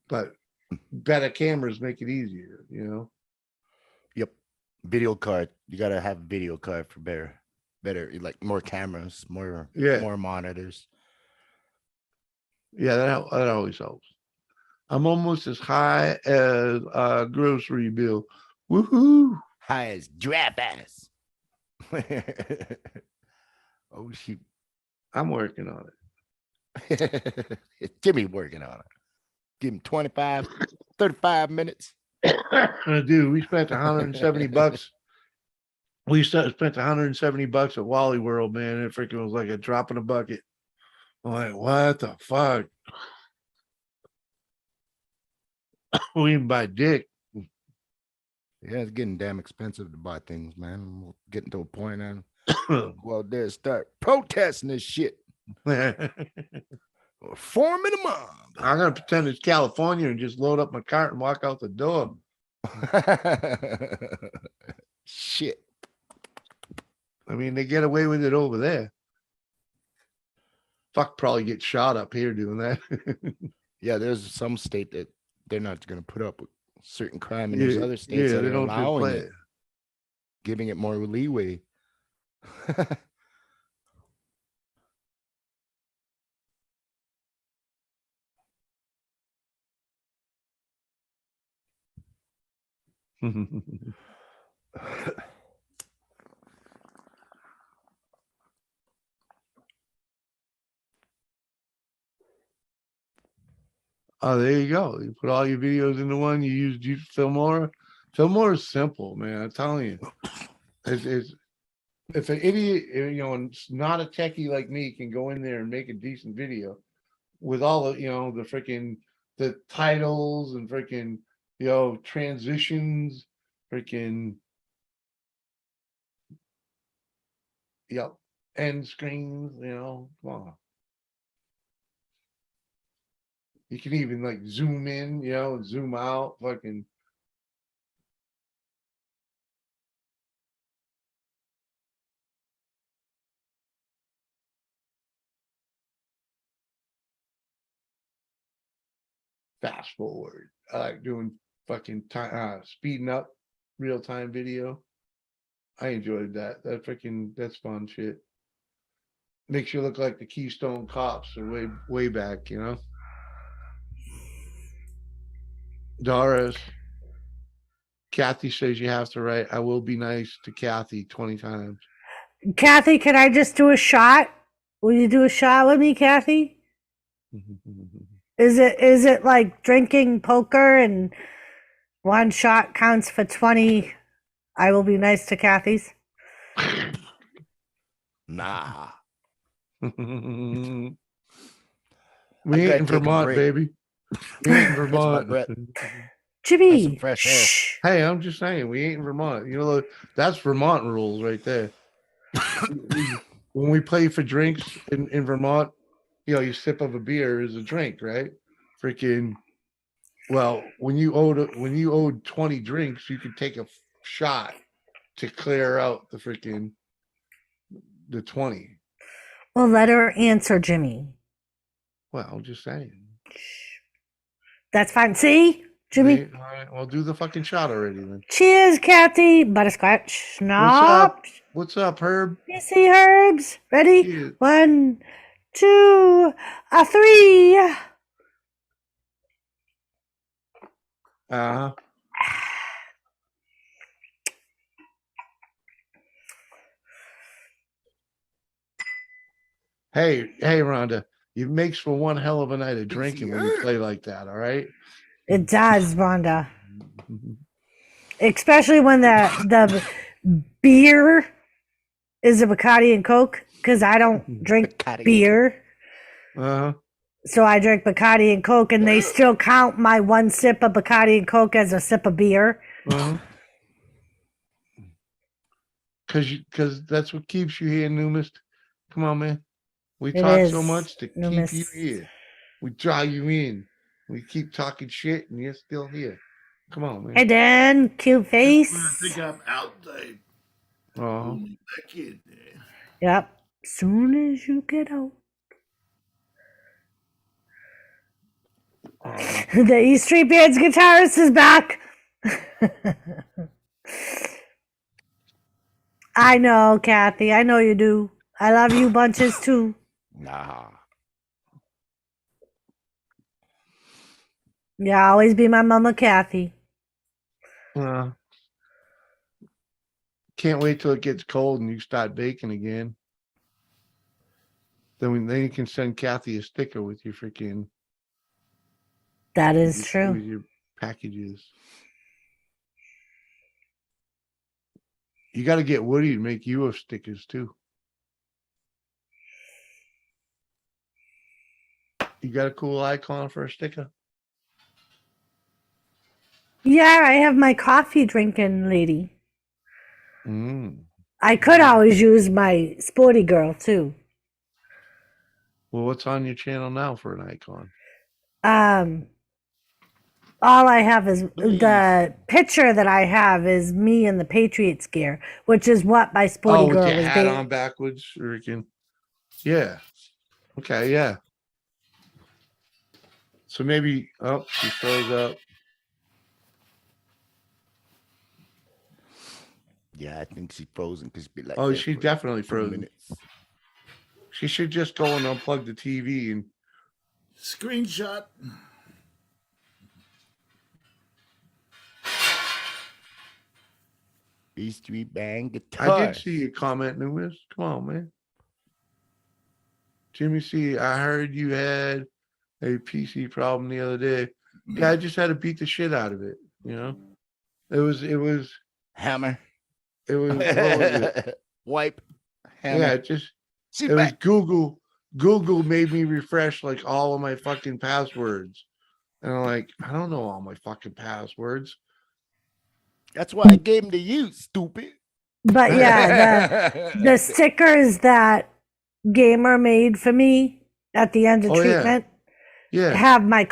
but better cameras make it easier. You know. Yep. Video card. You gotta have a video card for better, like more cameras, more Yeah. monitors. Yeah, that always helps. I'm almost as high as a grocery bill. Woohoo! High as drap ass. Oh shoot. I'm working on it. Jimmy working on it. Give him 25, 35 minutes. Dude, we spent $170. Spent $170 at Wally World, man. It freaking was like a drop in a bucket. I'm like, what the fuck? We even buy dick. Yeah, it's getting damn expensive to buy things, man. We're getting to a point and well, there start protesting this shit. Or forming a mob. I'm gonna pretend it's California and just load up my cart and walk out the door. Shit. I mean, they get away with it over there. Fuck, probably get shot up here doing that. Yeah, there's some state that they're not going to put up with certain crime, and there's other states that they are don't just allowing play it, giving it more leeway. it. Oh, there you go. You put all your videos into one. You use Filmora. Filmora is simple, man. I'm telling you. It's if an idiot, you know, and not a techie like me can go in there and make a decent video with all the, you know, the freaking the titles and freaking, you know, transitions, freaking, yep, end screens, you know, come on. You can even like zoom in, you know, and zoom out, fucking. Fast forward. I like doing fucking time, speeding up real time video. I enjoyed that. That's fun shit. Makes you look like the Keystone Cops or way back, you know. Doris, Kathy says you have to write, I will be nice to Kathy 20 times. Kathy, can I just do a shot? Will you do a shot with me, Kathy? Is it like drinking poker and one shot counts for 20? I will be nice to Kathy's. Nah. We I ain't gotta in take a Vermont, break. baby. We ain't in Catch my Vermont. breath. That's Jimmy, some fresh air. shh. Hey, I'm just saying, we ain't in Vermont. You know, that's Vermont rules right there. When we play for drinks in Vermont, you know, your sip of a beer is a drink, right? Freaking. Well, when you owed 20 drinks, you could take a shot to clear out the 20. Well, let her answer, Jimmy. Well, I'm just saying. That's fine. See, Jimmy. All right, well, do the fucking shot already then. Cheers, Kathy. Butterscotch. What's up? Snap. What's up, Herb? You see herbs. Ready? Cheers. 1, 2, 3. Uh-huh. Hey, Rhonda, it makes for one hell of a night of drinking when you play like that, all right? It does, Rhonda. Especially when the beer is a Bacardi and Coke, because I don't drink Bacardi and beer. Uh-huh. So I drink Bacardi and Coke, and they still count my one sip of Bacardi and Coke as a sip of beer. Uh-huh. Because that's what keeps you here, Newmist. Come on, man. We It talk so is, much to Newmist. keep you here. We draw you in. We keep talking shit, and you're still here. Come on, man. Hey, Dan, cute When I face. think I'm out, they Uh-huh. pull me back in there. Yep. Soon as you get out. The E Street Band's guitarist is back. I know, Kathy. I know you do. I love you bunches too. Nah. Yeah, always be my mama, Kathy. Can't wait till it gets cold and you start baking again. Then you can send Kathy a sticker with your freaking That is with true. your packages. You got to get Woody to make you a stickers too. You got a cool icon for a sticker? Yeah, I have my coffee drinking lady. Mm. I could always use my sporty girl too. Well, what's on your channel now for an icon? All I have is the picture that I have is me in the Patriots gear, which is what my sporty With girl your was hat based. on backwards, freaking. Yeah. Okay. Yeah. So maybe. Oh, she throws up. Yeah, I think she's frozen because be like. Oh, that she's for definitely 2 frozen. minutes. She should just go and unplug the TV and. Screenshot. E Street Band guitar. I did see you comment, Lewis. Come on, man. Jimmy C, I heard you had a PC problem the other day. Yeah, I just had to beat the shit out of it. You know, it was Hammer. what was it? Wipe. Hammer. Yeah, it was Google. Google made me refresh like all of my fucking passwords, and I'm like, I don't know all my fucking passwords. That's why I gave him to you, stupid. But yeah, the stickers that Gamer made for me at the end of treatment Yeah. have my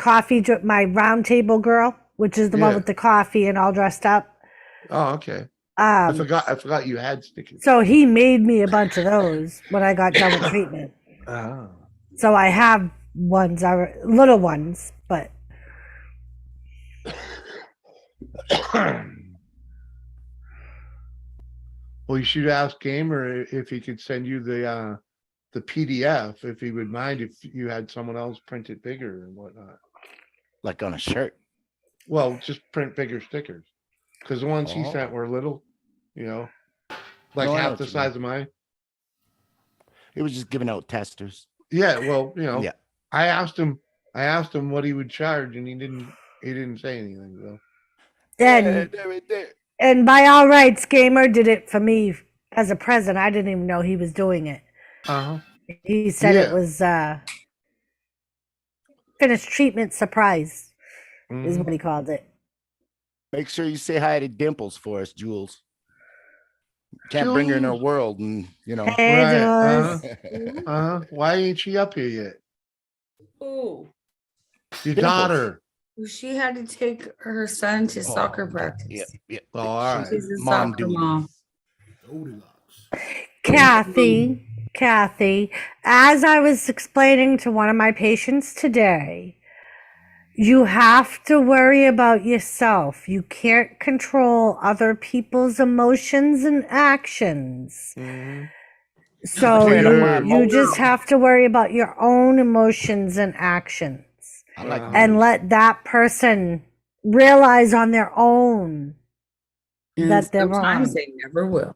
my round table girl, which is the one Yeah. with the coffee and all dressed up. Oh, okay. I Um, forgot you had stickers. so he made me a bunch of those when I got done with treatment. Oh. So I have ones, little ones, but Well, you should ask Gamer if he could send you the PDF, if he would mind if you had someone else print it bigger and whatnot. Like on a shirt. Well, just print bigger stickers. Because the ones he Oh. sent were little, like No, I know half what the you size mean. of mine. He was just giving out testers. Yeah, well, Yeah. I asked him what he would charge, and he didn't say anything though. then There. and by all rights, Gamer did it for me as a present. I didn't even know he was doing it. Uh-huh. He said it Yeah. was finished treatment surprise is Mhm. what he called it. Make sure you say hi to Dimples for us, Jules. Can't bring her in our Jules. world, and Hey, Right, Jules. Why ain't she up here yet? Oh, Your Dimples. daughter. she had to take her son to soccer Oh, practice. Yep. Oh, all right. She's a Mom soccer duties. mom. Goldilocks. Kathy, Kathy, as I was explaining to one of my patients today, you have to worry about yourself. You can't control other people's emotions and actions. Mhm. So Playing on my you just emotions. have to worry about your own emotions and actions I like and those. let that person realize on their own And that they're sometimes wrong. they never will. And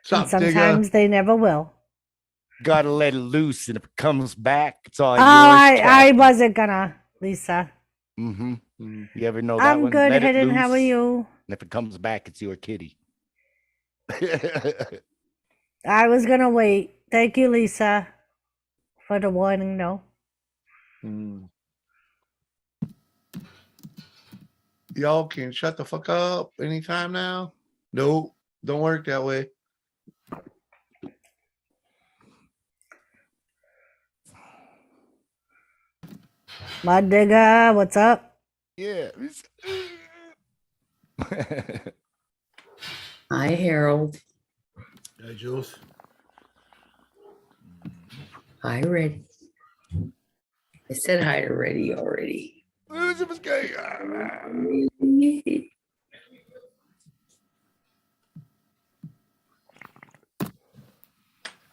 Stop, digger. sometimes they never will. Gotta let it loose, and if it comes back, it's all Oh, yours. I wasn't gonna, Lisa. Mm-hmm. Mm. You ever know that I'm one? good, Let it Hidden. How are loose, you? and if it comes back, it's your kitty. I was gonna wait. Thank you, Lisa, for the warning. No. Mm. Y'all can shut the fuck up anytime now. Nope, don't work that way. Mud Digger, what's up? Yeah. Hi, Harold. Hi, Jules. Hi, Reddy. I said hi to Reddy already.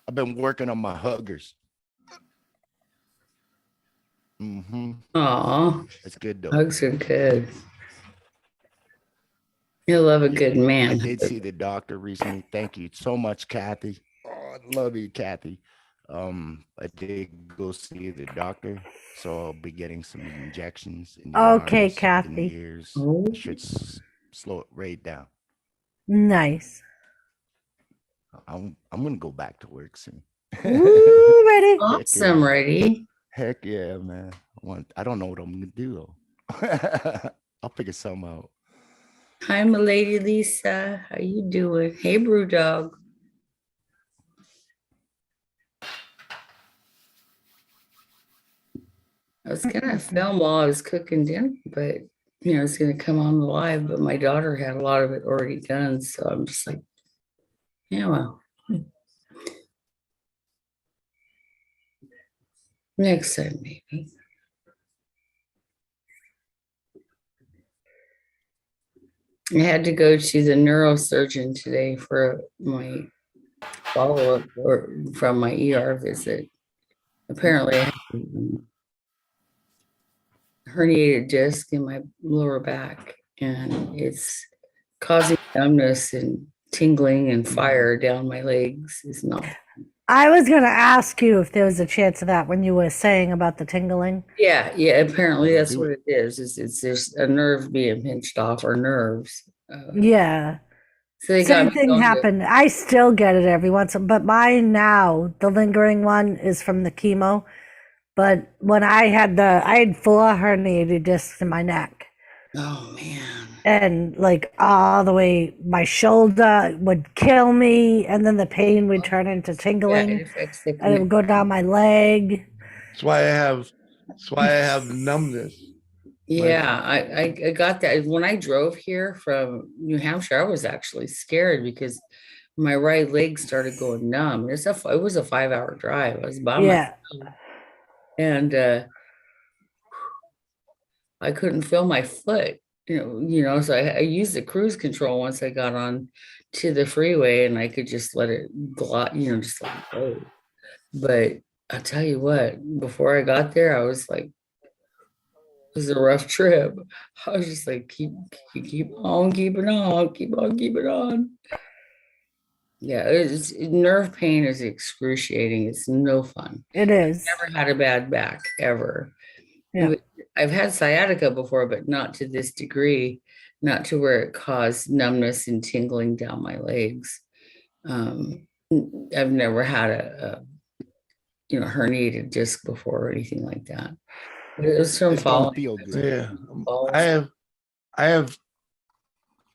I've been working on my huggers. Mm-hmm. Aw, It's good though. hugs are good. You love a good I man. did see the doctor recently. Thank you so much, Kathy. Oh, I love you, Kathy. I did go see the doctor, so I'll be getting some injections in the Okay, arms, in the Kathy. ears. Oh. Should slow it right down. Nice. I'm gonna go back to work soon. Woo, ready? Awesome, Reddy. Heck yeah, man. I don't know what I'm gonna do though. I'll figure something out. Hi, my lady Lisa. How you doing? Hey, Brew Dog. I was gonna film while I was cooking dinner, but it's gonna come on live. But my daughter had a lot of it already done, so I'm just like, yeah, well, next time maybe. I had to go to the neurosurgeon today for my follow-up or from my ER visit. Apparently, I have a herniated disc in my lower back, and it's causing numbness and tingling and fire down my legs. It's not. I was gonna ask you if there was a chance of that when you were saying about the tingling. Yeah. Apparently, That'll that's do what it is. It's just a nerve being pinched off or nerves. Yeah. So they got Same me thing going to- happened. I still get it every once, but mine now, the lingering one is from the chemo. But when I had 4 herniated discs in my neck. Oh man. And like all the way, my shoulder would kill me, and then the pain would turn into Yeah, tingling, it affects the and it would go down my leg. That's why I have numbness. Yeah, I got that when I drove here from New Hampshire. I was actually scared because my right leg started going numb. It was a 5-hour drive. I was by Yeah, myself, and I couldn't feel my foot. So I used the cruise control once I got on to the freeway, and I could just let it glide, just let it go. But I'll tell you what, before I got there, I was like, it was a rough trip. I was just like, keep on keeping on, keep on keeping on. Yeah, nerve pain is excruciating. It's no fun. it is. Never had a bad back ever. Yeah. I've had sciatica before, but not to this degree, not to where it caused numbness and tingling down my legs. I've never had a herniated disc before or anything like that. But it was from Just don't falling. feel good. Yeah, Falls. I have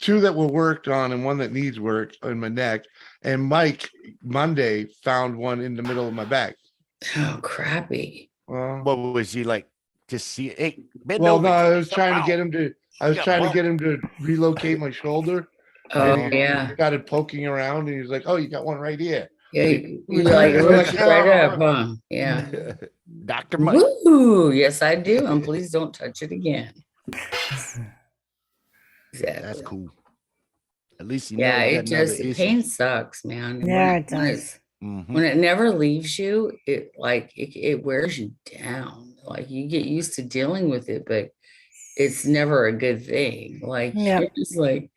2 that were worked on and 1 that needs work on my neck. And Mike Monday found one in the middle of my back. Oh, crappy. Well, What was he like? Just see it. Hey, bend well, over, no, I check was something trying to out. get him to. I was got trying to bump. get him to relocate my shoulder. Oh, And he yeah. started poking around, and he was like, "Oh, you got one right here." Yeah, you like look right up, huh? Yeah. Dr. Mike. Woo! Yes, I do. And please don't touch it again. Exactly. That's cool. At least you know Yeah, you got it another just issue. pain sucks, man. And Yeah, when it does. Mhm. when it never leaves you, it wears you down. Like you get used to dealing with it, but it's never a good thing. Like Yep. you're just like,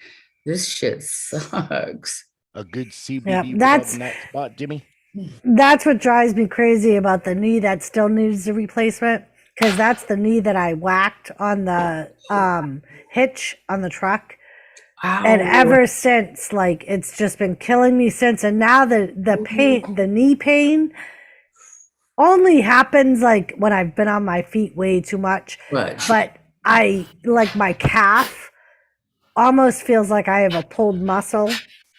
this shit sucks. A good CBD Yep, rub that's- in that spot, Jimmy. That's what drives me crazy about the knee that still needs a replacement, because that's the knee that I whacked on the hitch on the truck. Wow. And ever since, like, it's just been killing me since. And now the pain, the knee pain only happens like when I've been on my feet way too much. But I like my calf almost feels like I have a pulled muscle.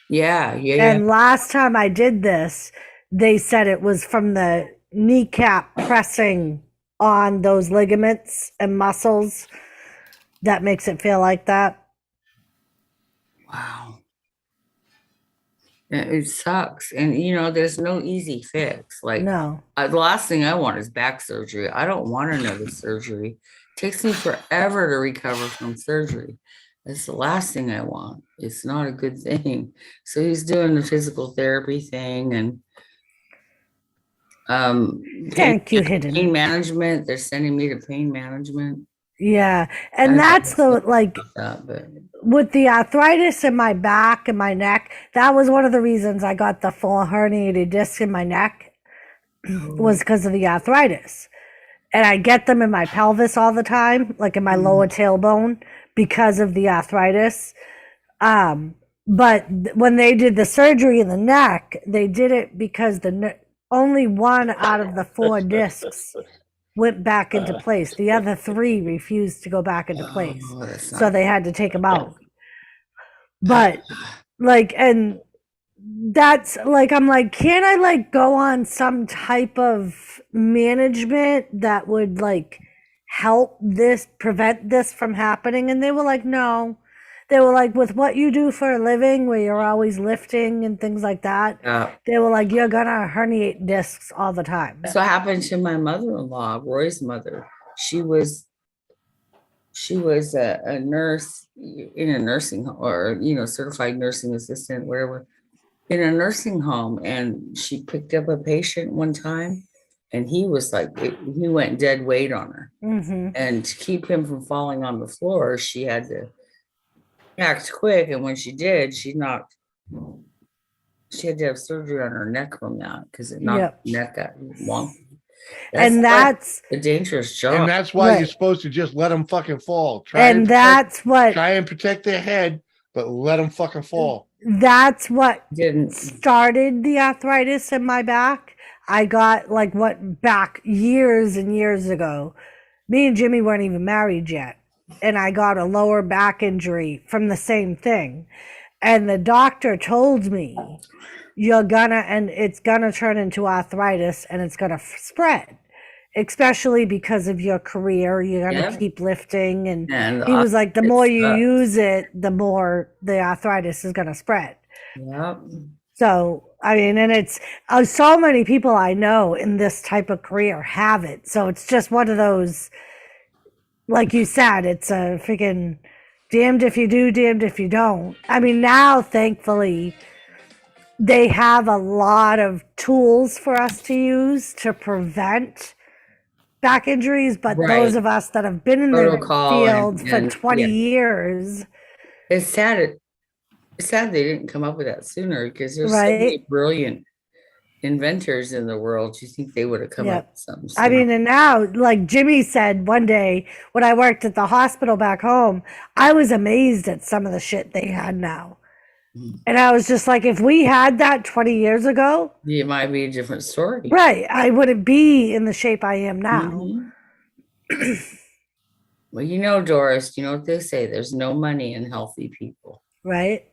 Yeah. And last time I did this, they said it was from the kneecap pressing on those ligaments and muscles that makes it feel like that. Wow. It sucks. And you know, there's no easy fix. Like No. the last thing I want is back surgery. I don't want another surgery. It takes me forever to recover from surgery. That's the last thing I want. It's not a good thing. So he's doing the physical therapy thing and Thank you, Hidden. pain management. They're sending me to pain management. Yeah. And that's the like But with the arthritis in my back and my neck, that was one of the reasons I got the full herniated disc in my neck was because of the arthritis. And I get them in my pelvis all the time, like in my lower tailbone because of the arthritis. But when they did the surgery in the neck, they did it because only one out of the 4 discs went back into place. The other 3 refused to go back into place. So they had to take them out. But like, and that's like, I'm like, can't I like go on some type of management that would like help this, prevent this from happening? And they were like, no. They were like, with what you do for a living, where you're always lifting and things like that, they were like, you're gonna herniate discs all the time. That's what happened to my mother-in-law, Roy's mother. She was a nurse in a nursing home, or certified nursing assistant, wherever, in a nursing home, and she picked up a patient one time, and he was like, he went dead weight on her, and to keep him from falling on the floor, she had to act quick, and when she did, she had to have surgery on her neck from that because it knocked the neck out wonky. That's a dangerous job. And that's why you're supposed to just let them fucking fall. Try and protect their head, but let them fucking fall. That's what started the arthritis in my back. I got back years and years ago. Me and Jimmy weren't even married yet. And I got a lower back injury from the same thing. And the doctor told me, it's gonna turn into arthritis and it's gonna spread, especially because of your career. You're gonna keep lifting. And he was like, the more you use it, the more the arthritis is gonna spread. Yeah. So, I mean, and it's so many people I know in this type of career have it. So it's just one of those, like you said, it's a freaking damned if you do, damned if you don't. I mean, now, thankfully, they have a lot of tools for us to use to prevent back injuries. But those of us that have been in the field for 20 years. It's sad they didn't come up with that sooner, because there's so many brilliant inventors in the world. You think they would have come up with something sooner. I mean, and now, like Jimmy said one day when I worked at the hospital back home, I was amazed at some of the shit they had now. And I was just like, if we had that 20 years ago, it might be a different story. Right. I wouldn't be in the shape I am now. Well, Doris, you know what they say? There's no money in healthy people. Right.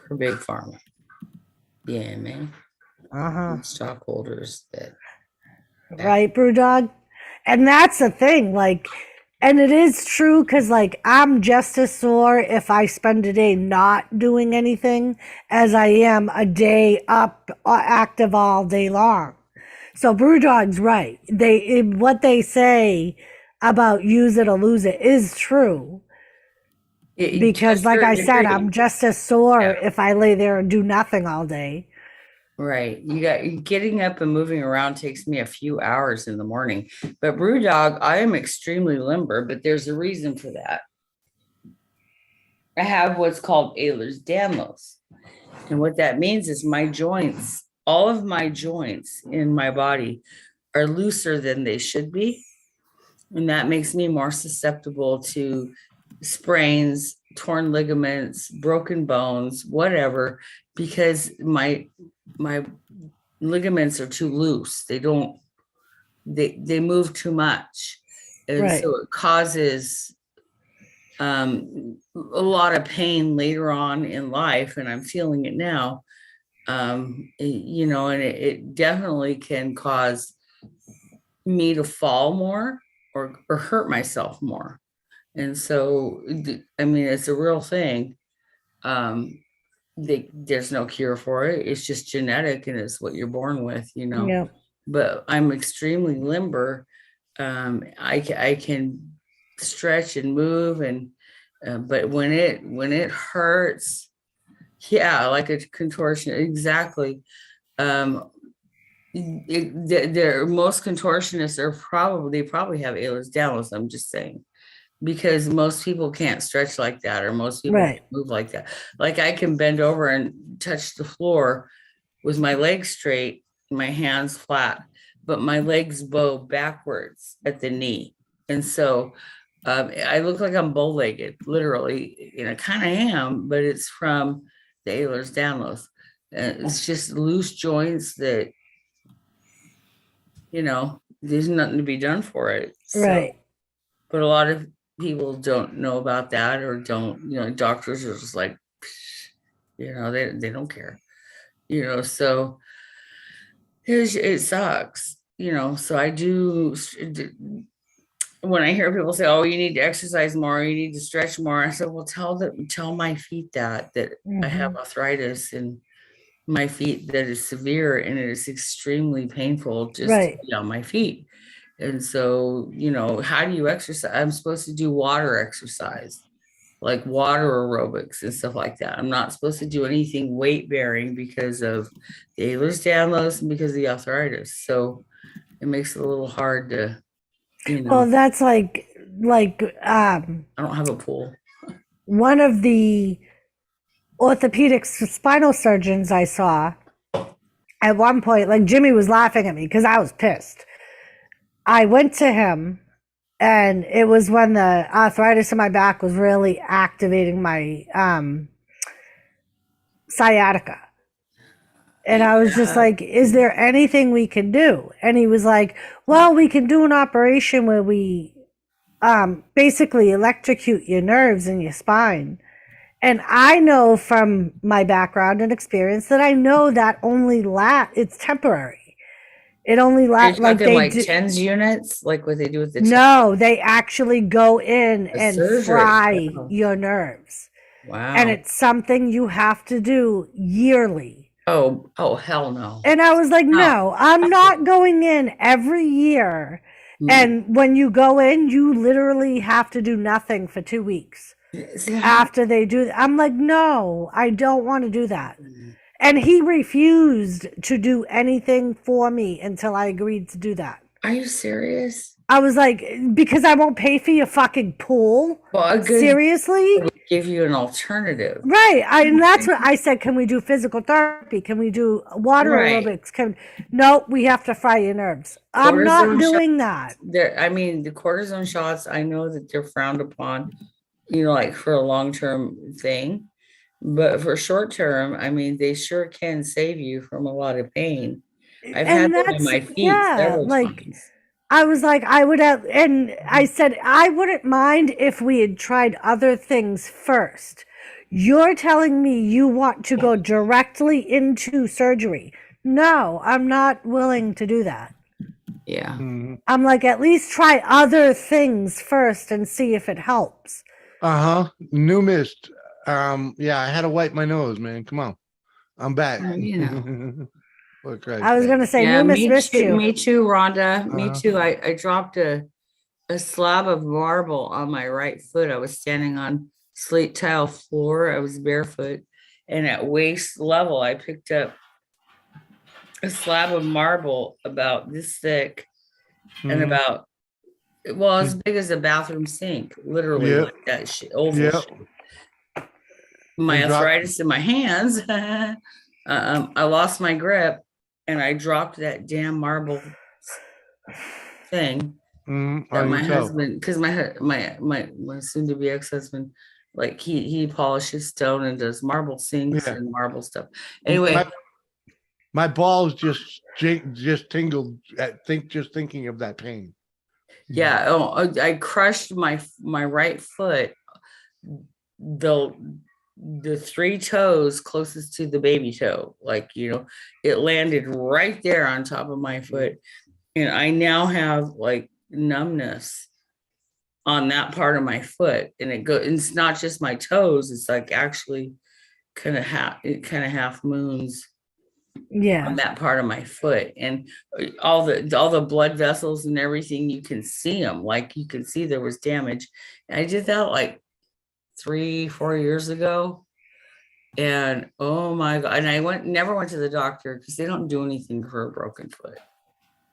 For big pharma. Yeah, man. Stockholders that. Right, Brewdog? And that's the thing. Like, And it is true because, like, I'm just as sore if I spend a day not doing anything as I am a day up active all day long. So Brewdog's right. What they say about use it or lose it is true. Because, To a like I certain said, degree. I'm just as sore Yeah. if I lay there and do nothing all day. Right. Getting up and moving around takes me a few hours in the morning. But Brewdog, I am extremely limber, but there's a reason for that. I have what's called Ehlers-Danlos. And what that means is my joints, all of my joints in my body are looser than they should be. And that makes me more susceptible to sprains, torn ligaments, broken bones, whatever, because my ligaments are too loose. They move too much. And Right. so it causes a lot of pain later on in life, and I'm feeling it now. And it definitely can cause me to fall more or hurt myself more. And so, I mean, it's a real thing. There's no cure for it. It's just genetic and it's what you're born with, Yeah. But I'm extremely limber. I can stretch and move but when it hurts, yeah, like a contortion, exactly. Most contortionists they probably have Ehlers-Danlos. I'm just saying, because most people can't stretch like that, or most people Right. can't move like that. Like I can bend over and touch the floor with my legs straight, my hands flat, but my legs bow backwards at the knee, and so I look like I'm bow-legged, literally. Kind of am, but it's from the Ehlers-Danlos. It's just loose joints that, there's nothing to be done for it. Right. But a lot of people don't know about that, or don't, doctors are just like, they don't care, so it sucks, so I do. When I hear people say, "Oh, you need to exercise more, you need to stretch more," I said, "Well, tell my feet that I have arthritis in my feet that is severe, and it is extremely painful just Right. to be on my feet." And so, how do you exercise? I'm supposed to do water exercise, like water aerobics and stuff like that. I'm not supposed to do anything weight bearing because of the Ehlers-Danlos and because of the arthritis. So it makes it a little hard to, Well, that's like I don't have a pool. one of the orthopedic spinal surgeons I saw at one point, like Jimmy was laughing at me because I was pissed. I went to him, and it was when the arthritis in my back was really activating my sciatica. And I was just like, is there anything we can do? And he was like, well, we can do an operation where we basically electrocute your nerves in your spine. And I know from my background and experience that I know that only it's temporary. It only lasts like TENS units, like what they do with the no, they actually go in and surgery. fry Wow. your nerves. Wow. And it's something you have to do yearly. Oh, hell no. And I was like, no, I'm not going in every year. And when you go in, you literally have to do nothing for 2 weeks after they do. I'm like, no, I don't want to do that. And he refused to do anything for me until I agreed to do that. Are you serious? I was like, because I won't pay for your fucking pool. Well, seriously? Would give you an alternative. Right. And that's what I said. Can we do physical therapy? Can we do water aerobics? No, we have to fry your nerves. I'm not doing that. I mean, the cortisone shots, I know that they're frowned upon, like for a long-term thing. But for short term, I mean, they sure can save you from a lot of pain. I've had them in my feet several times. I was like, and I said, I wouldn't mind if we had tried other things first. You're telling me you want to go directly into surgery. No, I'm not willing to do that. Yeah. Mhm. I'm like, at least try other things first and see if it helps. Uh-huh. New mist. Yeah, I had to wipe my nose, man. Come on. I'm back. Well, you know. For Christ's I was sake. gonna say, Yeah, Numis missed you. me too, Rhonda. Me Uh-huh. too. I dropped a slab of marble on my right foot. I was standing on slate tile floor. I was barefoot. And at waist level, I picked up a slab of marble about this thick and Mhm. about, well, as big as a bathroom sink, literally Yep. like that shit, oval Yep. shape. My And drop- arthritis in my hands. I lost my grip and I dropped that damn marble thing that on my your toe. husband, because my soon to be ex-husband, like he polishes stone and does marble sinks Yeah. and marble stuff. Anyway, My balls just tingled at just thinking of that pain. yeah, I crushed my right foot, the three toes closest to the baby toe, like, you know, it landed right there on top of my foot, and I now have like numbness on that part of my foot, and it's not just my toes, it's like actually kind of half moons Yeah. on that part of my foot, and all the blood vessels and everything, you can see them, like you can see there was damage. And I did that like 3-4 years ago, and oh my god, and I never went to the doctor because they don't do anything for a broken foot.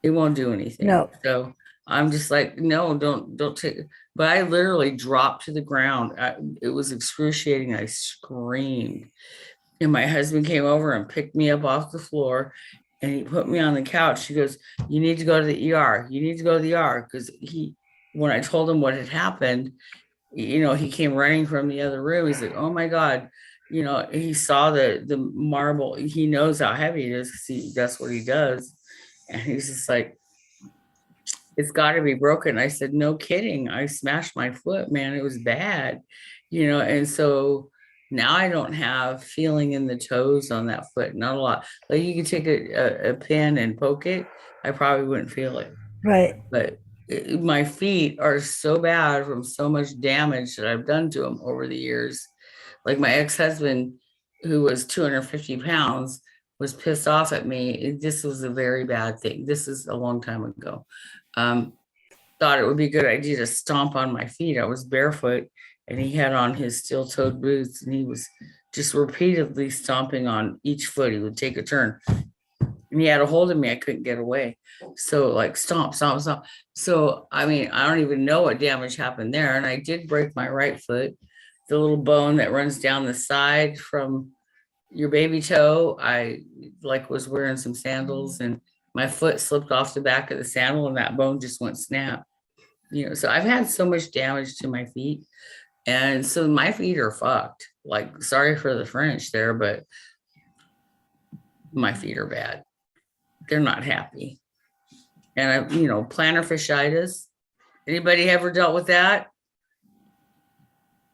It won't do anything. No. So I'm just like, no, don't take. But I literally dropped to the ground. It was excruciating. I screamed. And my husband came over and picked me up off the floor and he put me on the couch. He goes, "You need to go to the ER. You need to go to the ER." Because when I told him what had happened, you know, he came running from the other room. He's like, "Oh my God." You know, he saw the marble. He knows how heavy it is because that's what he does. And he's just like, "It's got to be broken." I said, "No kidding. I smashed my foot, man. It was bad." You know, and so now I don't have feeling in the toes on that foot, not a lot. Like you could take a pin and poke it, I probably wouldn't feel it. Right. But my feet are so bad from so much damage that I've done to them over the years. Like my ex-husband, who was 250 pounds, was pissed off at me. This was a very bad thing. This is a long time ago. Thought it would be a good idea to stomp on my feet. I was barefoot and he had on his steel-toed boots and he was just repeatedly stomping on each foot. He would take a turn and he had a hold of me. I couldn't get away. So like stomp, stomp, stomp. So, I mean, I don't even know what damage happened there. And I did break my right foot, the little bone that runs down the side from your baby toe. I like was wearing some sandals and my foot slipped off the back of the sandal and that bone just went snap. You know, so I've had so much damage to my feet. And so my feet are fucked. Like, sorry for the French there, but my feet are bad. They're not happy. And I, you know, plantar fasciitis. Anybody ever dealt with that?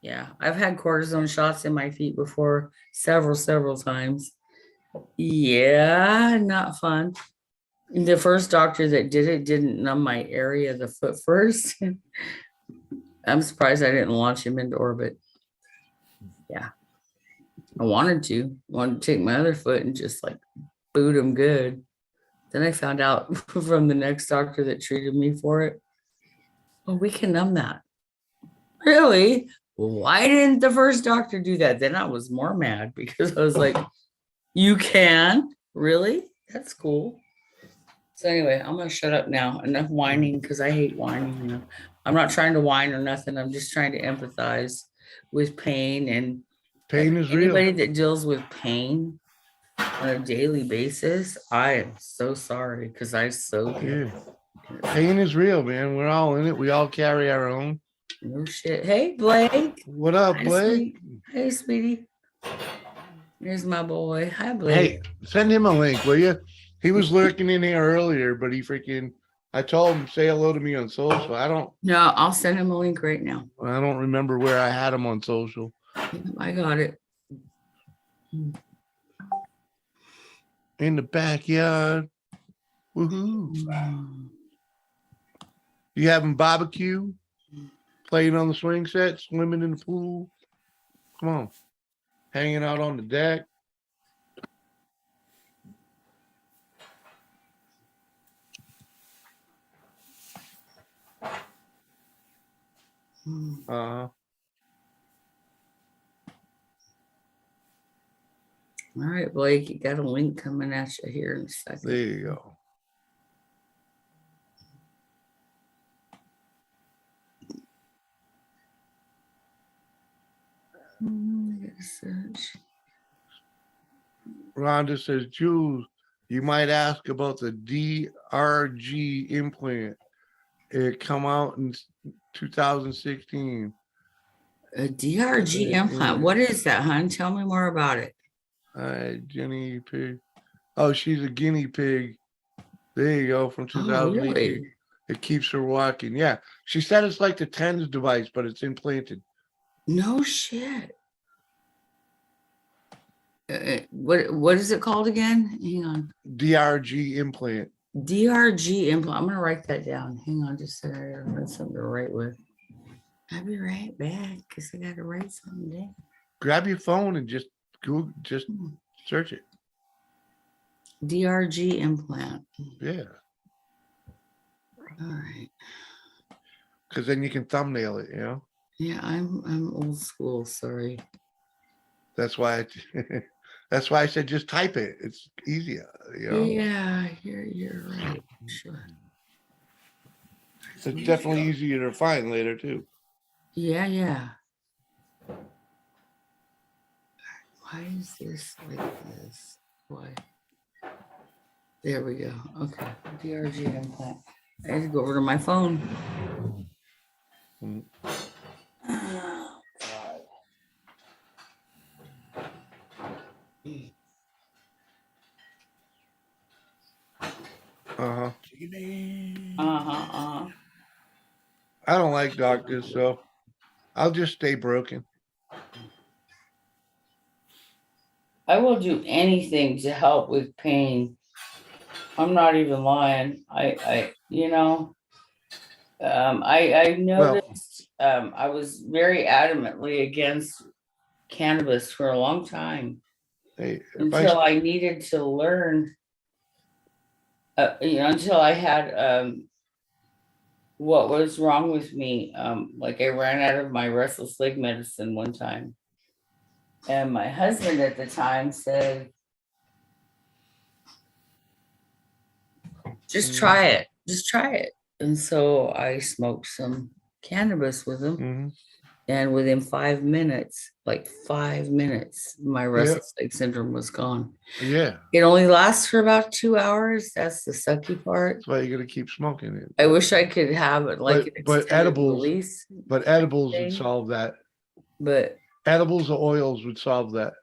Yeah, I've had cortisone shots in my feet before, several times. Yeah, not fun. The first doctor that did it didn't numb my area of the foot first. I'm surprised I didn't launch him into orbit. Yeah. I wanted to take my other foot and just like boot him good. Then I found out from the next doctor that treated me for it, well, we can numb that. Really? Well, why didn't the first doctor do that? Then I was more mad because I was like, you can? Really? That's cool. So anyway, I'm gonna shut up now. Enough whining because I hate whining. You know, I'm not trying to whine or nothing. I'm just trying to empathize with pain and Pain is real. anybody that deals with pain on a daily basis. I am so sorry because I so Yeah. Pain is real, man. We're all in it. We all carry our own. no shit. Hey Blake. What up, Hi, Blake? Hey sweetie. Here's my boy. Hi Blake. Hey, send him a link, will you? He was lurking in here earlier, but I told him say hello to me on social. No, I'll send him a link right now. I don't remember where I had him on social. I got it. In the backyard. Woohoo. You having barbecue, playing on the swing set, swimming in the pool. Come on, hanging out on the deck. All right, Blake, you got a link coming at you here in a second. There you go. I gotta search. Rhonda says, Jules, you might ask about the DRG implant. It come out in 2016. A DRG implant. What is that, hon? Tell me more about it. Guinea pig. Oh, she's a guinea pig. There you go, from Oh, 2018. really? It keeps her walking. Yeah. She said it's like the TENS device, but it's implanted. No shit. What is it called again? Hang on. DRG implant. DRG implant. I'm gonna write that down. Hang on, just so I have something to write with. I'll be right back because I gotta write something down. Grab your phone and just Google, just search it. DRG implant. Yeah. All right. Because then you can thumbnail it, you know? Yeah, I'm old school. Sorry. That's why that's why I said just type it. It's easier, you know. Yeah, you're right. Sure. It's definitely easier to find later too. Yeah. Why is this like this? Why? There we go. Okay. DRG implant. I had to go over to my phone. Mm. Oh, God. Uh-huh. Uh-huh. I don't like doctors, so I'll just stay broken. I will do anything to help with pain. I'm not even lying. I noticed I was very adamantly against cannabis for a long time Hey, until I needed to learn, until I had what was wrong with me. Like I ran out of my restless leg medicine one time. And my husband at the time said, just try it. Just try it. And so I smoked some cannabis with him. Mhm. And within 5 minutes, like 5 minutes, my restless leg syndrome was gone. Yeah. It only lasts for about 2 hours. That's the sucky part. That's why you gotta keep smoking it. I wish I could have it like an but extended edibles release. But edibles thing. would solve that. But Edibles or oils would solve that.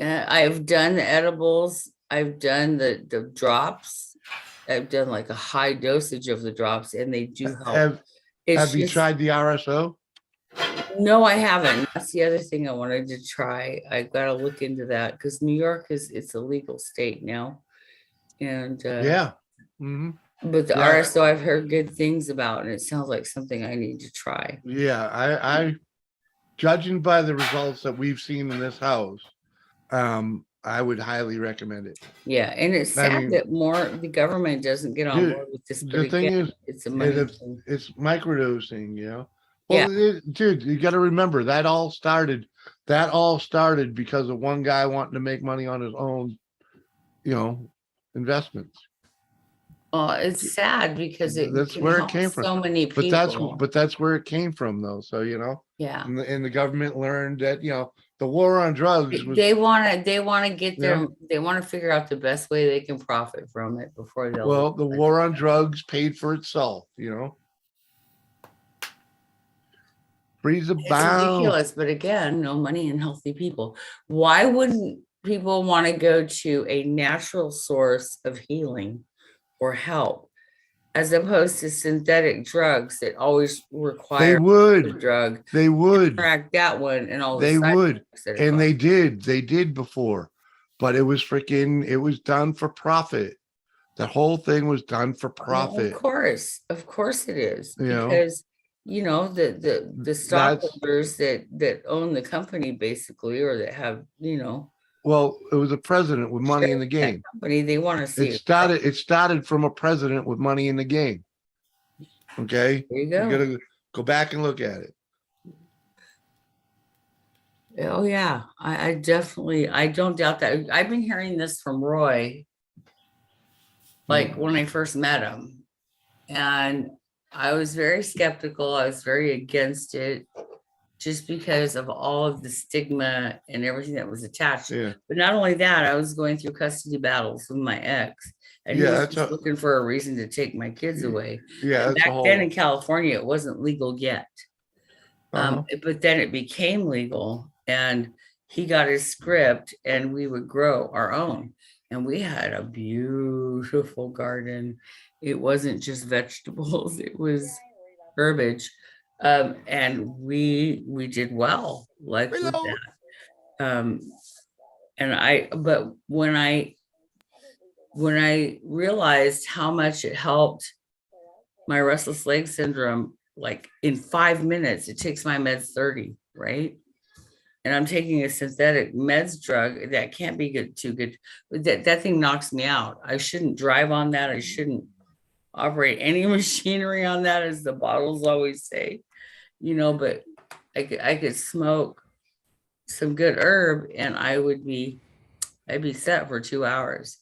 I've done the edibles. I've done the drops. I've done like a high dosage of the drops, and they do help. Have you tried the RSO? No, I haven't. That's the other thing I wanted to try. I've got to look into that because New York it's a legal state now, and Yeah. Mm-hmm. But the RSO I've heard good things about, and it sounds like something I need to try. Yeah, I judging by the results that we've seen in this house, I would highly recommend it. Yeah, and it's sad that the government doesn't get on board with this. The thing is, it's a money thing. It's microdosing, you know. Well, yeah, dude, you got to remember that all started because of one guy wanting to make money on his own, investments. It's sad because that's where it came from. So many people. But that's where it came from, though. So yeah. And the government learned that the war on drugs. They want to get them. They want to figure out the best way they can profit from it before they'll. Well, the war on drugs paid for itself. Freeze It's ridiculous, but again, no money in healthy people. Why wouldn't people want to go to a natural source of healing or help as opposed to synthetic drugs that always require the drug? They would track that one and all they would, and they did before, but it was done for profit. That whole thing was done for Well, profit. of course it is, You know? because the That's- stockholders that own the company basically, or that have Well, it was a president with money in the shares in that game. company, they want to see It started from a president with money in the game. Okay. There you You go. gotta go back and look at it. Oh yeah, I definitely, I don't doubt that. I've been hearing this from Roy, like when I first met him, and I was very skeptical. I was very against it, just because of all of the stigma and everything that was attached. Yeah. But not only that, I was going through custody battles with my ex, and he Yeah, was that's just a- looking for a reason to take my kids away. Yeah. And That's a back whole. then in California, it wasn't legal yet. Uh-huh. But then it became legal, and he got his script, and we would grow our own. And we had a beautiful garden. It wasn't just vegetables, it was herbage. And we did well, like with Reload. that. But when I realized how much it helped my restless leg syndrome, like in 5 minutes, it takes my meds 30, right? And I'm taking a synthetic meds drug that can't be too good. That thing knocks me out. I shouldn't drive on that. I shouldn't operate any machinery on that, as the bottles always say, but I could smoke some good herb and I'd be set for 2 hours.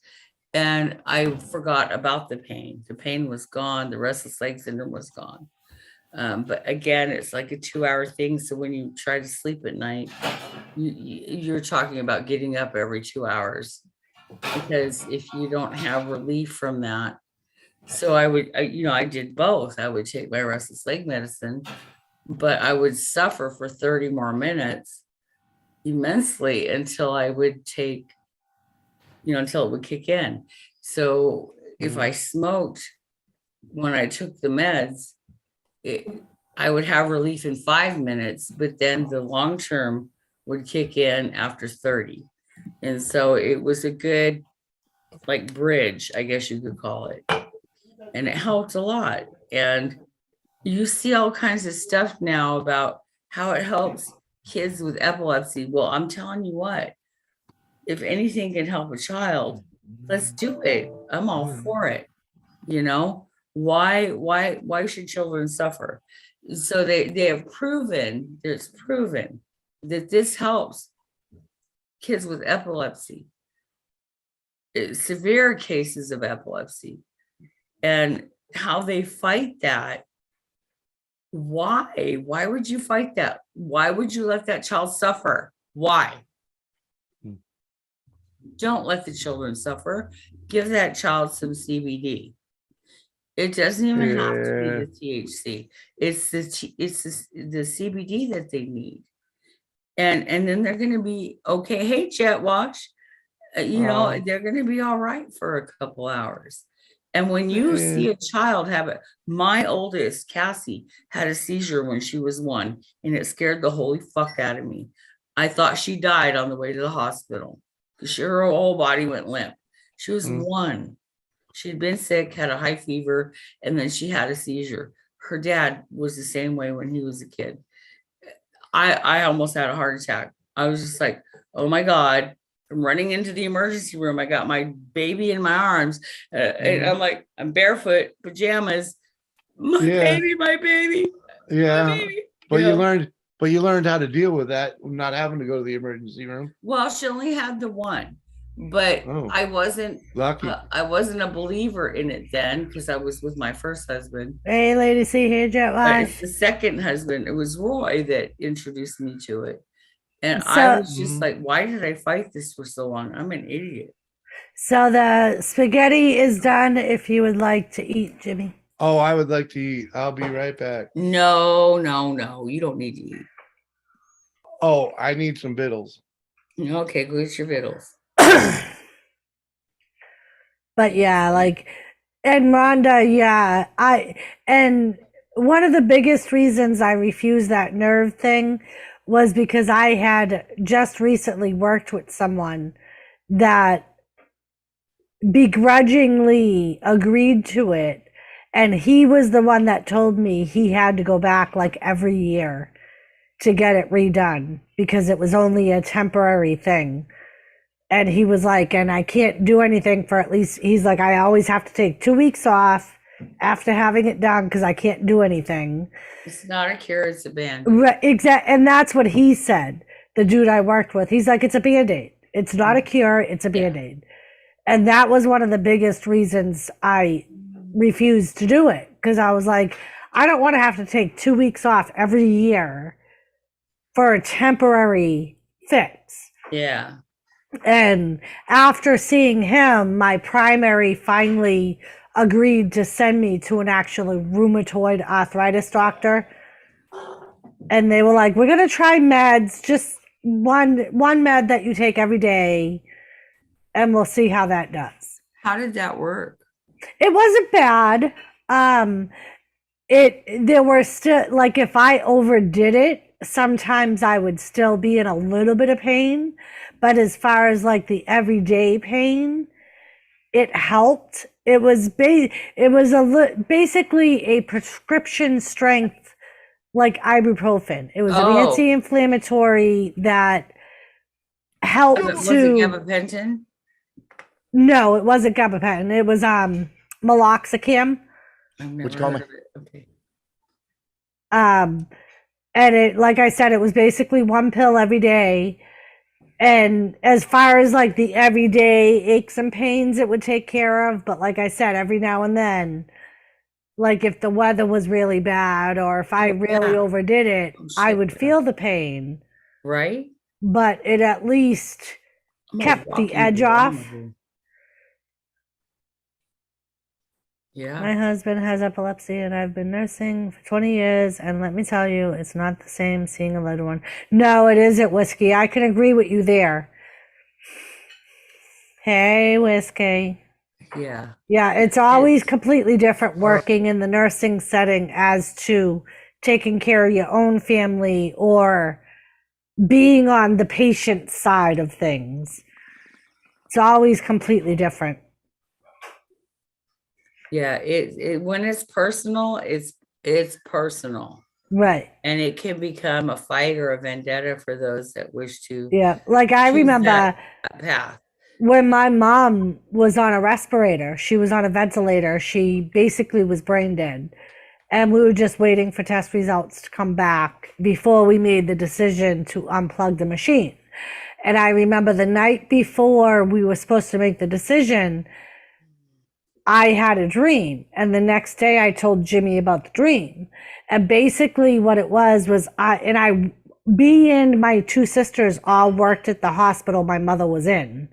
And I forgot about the pain. The pain was gone. The restless leg syndrome was gone. But again, it's like a 2-hour thing. So when you try to sleep at night, you're talking about getting up every 2 hours, because if you don't have relief from that. So I did both. I would take my restless leg medicine, but I would suffer for 30 more minutes immensely until I would take, until it would kick in. So if I smoked when I took the meds, I would have relief in 5 minutes, but then the long term would kick in after 30. And so it was a good, like, bridge, I guess you could call it. And it helped a lot. And you see all kinds of stuff now about how it helps kids with epilepsy. Well, I'm telling you what, if anything can help a child, let's do it. I'm all for it. Why should children suffer? So they have proven, it's proven that this helps kids with epilepsy, severe cases of epilepsy, and how they fight that. Why would you fight that? Why would you let that child suffer? Why? Don't let the children suffer. Give that child some CBD. It doesn't even have to be the THC. It's the CBD that they need. And then they're going to be okay. Hey, Jet Wash, they're going to be all right for a couple hours. And when you see a child have it, my oldest, Cassie, had a seizure when she was 1, and it scared the holy fuck out of me. I thought she died on the way to the hospital because her whole body went limp. She was 1. She'd been sick, had a high fever, and then she had a seizure. Her dad was the same way when he was a kid. I almost had a heart attack. I was just like, oh my God, I'm running into the emergency room. I got my baby in my arms. And I'm like, I'm barefoot, pajamas. My baby, my baby. Yeah. My baby. But you learned how to deal with that, not having to go to the emergency room. Well, she only had the 1. But I wasn't lucky. I wasn't a believer in it then, because I was with my first husband. Hey, lady, see here, Jet But it's Wash. the second husband. It was Roy that introduced me to it. And So- I was just like, why did I fight this for so long? I'm an idiot. So the spaghetti is done if you would like to eat, Jimmy. Oh, I would like to eat. I'll be right back. No, you don't need to eat. Oh, I need some vittles. Okay, go get your vittles. But yeah, and Rhonda, and one of the biggest reasons I refused that nerve thing was because I had just recently worked with someone that begrudgingly agreed to it. And he was the one that told me he had to go back like every year to get it redone because it was only a temporary thing. And he was like, and I can't do anything for at least, he's like, I always have to take 2 weeks off after having it done because I can't do anything. It's not a cure, it's a band. Right, exactly. And that's what he said. The dude I worked with, he's like, it's a band-aid. It's not a cure, it's a band-aid. And that was one of the biggest reasons I refused to do it. Because I was like, I don't want to have to take 2 weeks off every year for a temporary fix. Yeah. And after seeing him, my primary finally agreed to send me to an actual rheumatoid arthritis doctor. And they were like, we're going to try meds, just one med that you take every day, and we'll see how that does. How did that work? It wasn't bad. There were still, like, if I overdid it, sometimes I would still be in a little bit of pain. But as far as like the everyday pain, it helped. It was basically a prescription strength like ibuprofen. It was an Oh. anti-inflammatory that helped Was it to. gabapentin? No, it wasn't gabapentin. It was meloxicam. I've never Which heard comment? of it. Okay. And it, like I said, it was basically one pill every day. And as far as like the everyday aches and pains, it would take care of. But like I said, every now and then, like if the weather was really bad or if I really Yeah. overdid it, Oh, I shit, would yeah. feel the pain. Right? But it at least I'm kept the walking edge around off. here. Yeah. My husband has epilepsy and I've been nursing for 20 years. And let me tell you, it's not the same seeing a loved one. No, it isn't, Whiskey. I can agree with you there. Hey, Whiskey. Yeah. Yeah, it's always completely different working in the nursing setting as to taking care of your own family or being on the patient side of things. It's always completely different. Yeah. It when it's personal, it's personal. Right. And it can become a fight or a vendetta for those that wish to Yeah. Like I choose remember that path. when my mom was on a respirator, she was on a ventilator. She basically was brain dead. And we were just waiting for test results to come back before we made the decision to unplug the machine. And I remember the night before we were supposed to make the decision, I had a dream. And the next day I told Jimmy about the dream. And basically what it was me and my two sisters all worked at the hospital my mother was in.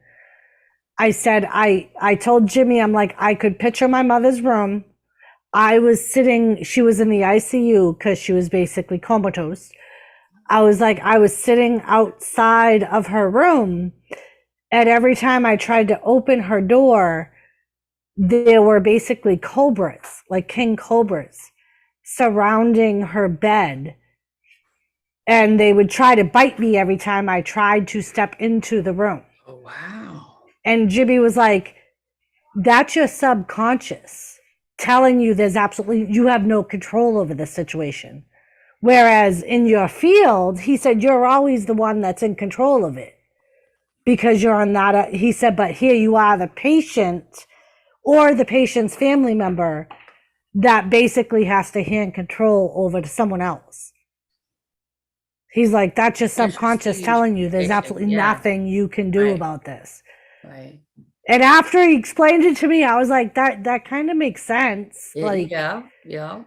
I said, I told Jimmy, I'm like, I could picture my mother's room. I was sitting, she was in the ICU because she was basically comatose. I was sitting outside of her room, and every time I tried to open her door, there were basically cobras, like king cobras, surrounding her bed. And they would try to bite me every time I tried to step into the room. Oh, wow. And Jimmy was like, that's your subconscious telling you you have no control over the situation. Whereas in your field, he said, you're always the one that's in control of it because you're on that. He said, but here you are, the patient or the patient's family member that basically has to hand control over to someone else. He's like, that's your subconscious telling you there's absolutely nothing you can do about this. Right. And after he explained it to me, I was like, that kind of makes sense. Like, Yeah.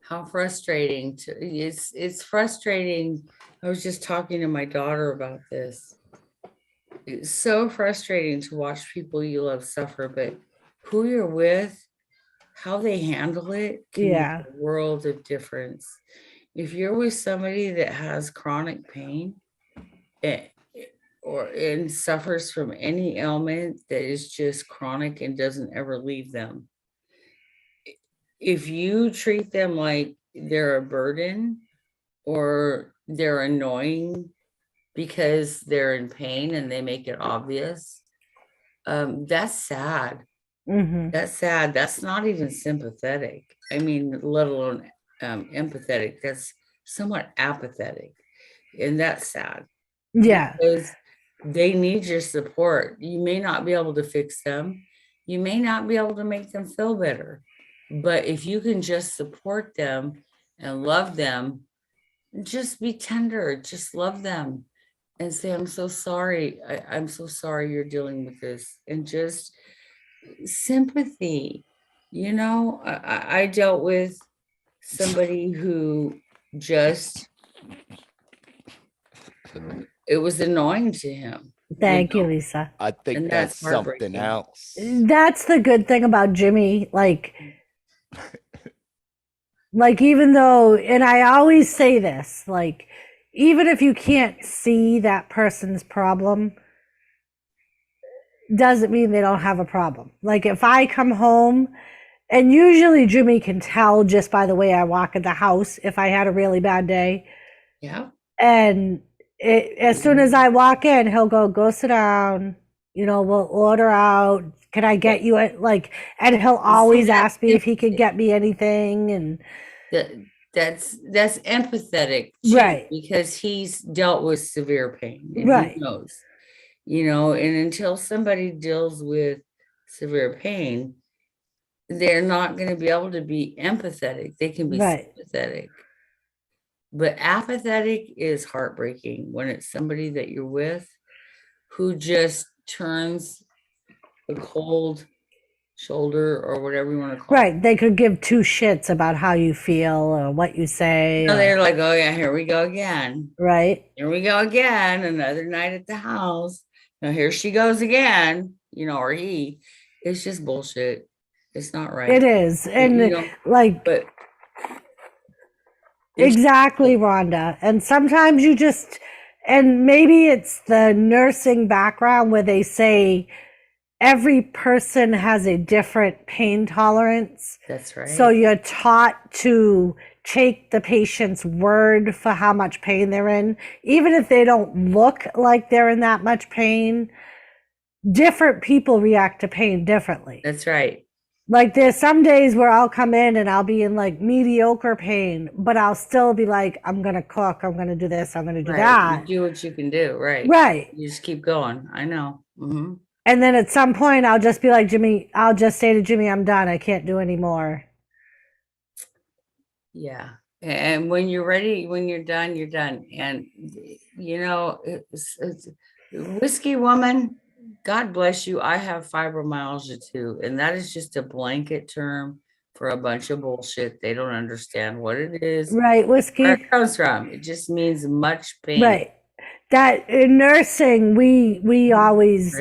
How frustrating it's frustrating. I was just talking to my daughter about this. It's so frustrating to watch people you love suffer, but who you're with, how they handle it can make a world of difference. If you're with somebody that has chronic pain and suffers from any ailment that is just chronic and doesn't ever leave them, if you treat them like they're a burden or they're annoying because they're in pain and they make it obvious. That's sad. Hmm. That's sad. That's not even sympathetic. I mean, let alone empathetic. That's somewhat apathetic. And that's sad Yeah. because they need your support. You may not be able to fix them, you may not be able to make them feel better. But if you can just support them and love them, just be tender, just love them and say, I'm so sorry. I'm so sorry you're dealing with this. And just sympathy. I dealt with somebody who just, it was annoying to him. Thank you, know, Lisa. I think And that's that's something heartbreaking. else. That's the good thing about Jimmy. Like even though, and I always say this, like, even if you can't see that person's problem, doesn't mean they don't have a problem. Like if I come home, and usually Jimmy can tell just by the way I walk in the house if I had a really bad day. Yeah. And as soon as I walk in, he'll go sit down. We'll order out. Can I get you and he'll always ask me if he could get me anything. And That's empathetic too, right, because he's dealt with severe pain and right, he knows, and until somebody deals with severe pain, they're not going to be able to be empathetic. They can be right. sympathetic. But apathetic is heartbreaking when it's somebody that you're with who just turns a cold shoulder or whatever you want to call it. Right. They could give two shits about how you feel or what you say. So they're like, oh yeah, here we go again. Right. Here we go again. Another night at the house. Now here she goes again, or he. It's just bullshit. It's not right. It is. And but exactly, Rhonda. And sometimes and maybe it's the nursing background where they say every person has a different pain tolerance. That's right. So you're taught to take the patient's word for how much pain they're in, even if they don't look like they're in that much pain. Different people react to pain differently. That's right. Like there's some days where I'll come in and I'll be in mediocre pain, but I'll still be like, I'm going to cook, I'm going to do this, I'm going to do that. You do what you can do. Right. Right. You just keep going. I know. Mm-hmm. And then at some point I'll just be like, Jimmy, I'll just say to Jimmy, I'm done. I can't do anymore. Yeah. And when you're ready, when you're done, you're done. And, it's whiskey woman, God bless you. I have fibromyalgia too. And that is just a blanket term for a bunch of bullshit. They don't understand what it is. Right. Whiskey. Where it comes from. It just means much pain. Right. That in nursing, we always,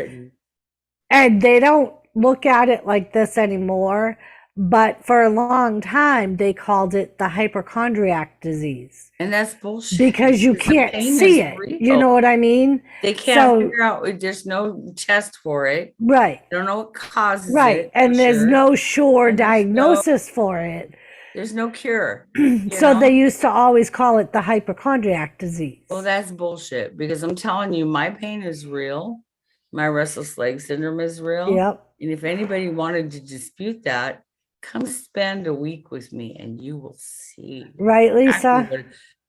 and they don't look at it like this anymore. But for a long time, they called it the hypochondriac disease. And that's bullshit. Because you can't see it. Real. You know what I mean? They can't figure out. There's no test for it. Right. They don't know what causes it. Right. And there's no sure diagnosis for it. There's no cure. So they used to always call it the hypochondriac disease. Well, that's bullshit because I'm telling you, my pain is real. My restless leg syndrome is real. Yep. And if anybody wanted to dispute that, come spend a week with me and you will see. Right, Lisa?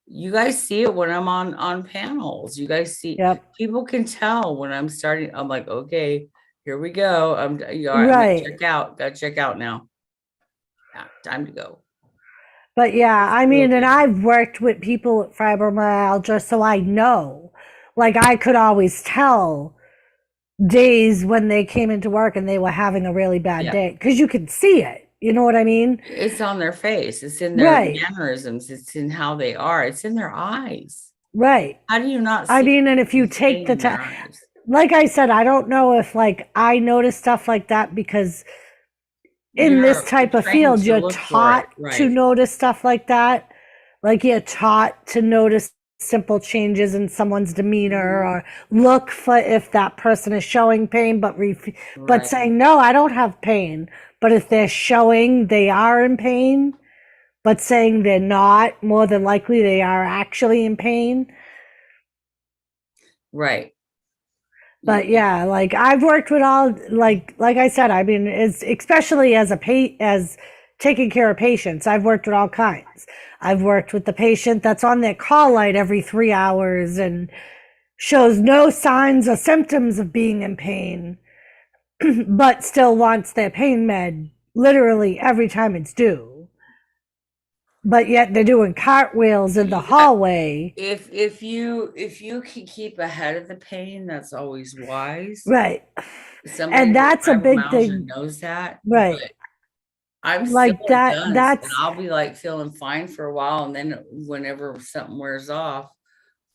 You guys see it when I'm on panels. You guys see, people can tell when I'm starting. I'm like, okay, here we go. I'm right. Gotta check out now. Yeah, time to go. But yeah, I mean, and I've worked with people with fibromyalgia, so I know. Like I could always tell days when they came into work and they were having a really bad day because you could see it. You know what I mean? It's on their face. It's in their mannerisms. It's in how they are. It's in their eyes. Right. How do you not see? I mean, and if you take the time, like I said, I don't know if I notice stuff like that because in this type of field, you're taught to notice stuff like that. Like you're taught to notice simple changes in someone's demeanor or look for if that person is showing pain, but saying, no, I don't have pain. But if they're showing they are in pain, but saying they're not, more than likely they are actually in pain. Right. But yeah, like I've worked with all like I said, I mean, it's especially as as taking care of patients, I've worked with all kinds. I've worked with the patient that's on their call light every 3 hours and shows no signs or symptoms of being in pain, but still wants their pain med literally every time it's due. But yet they're doing cartwheels in the Yeah. hallway. If you can keep ahead of the pain, that's always wise. Right. Somebody And with that's a big fibromyalgia thing. knows that. Right. But I'm Like still a that dunce, and that's I'll be like feeling fine for a while, and then whenever something wears off,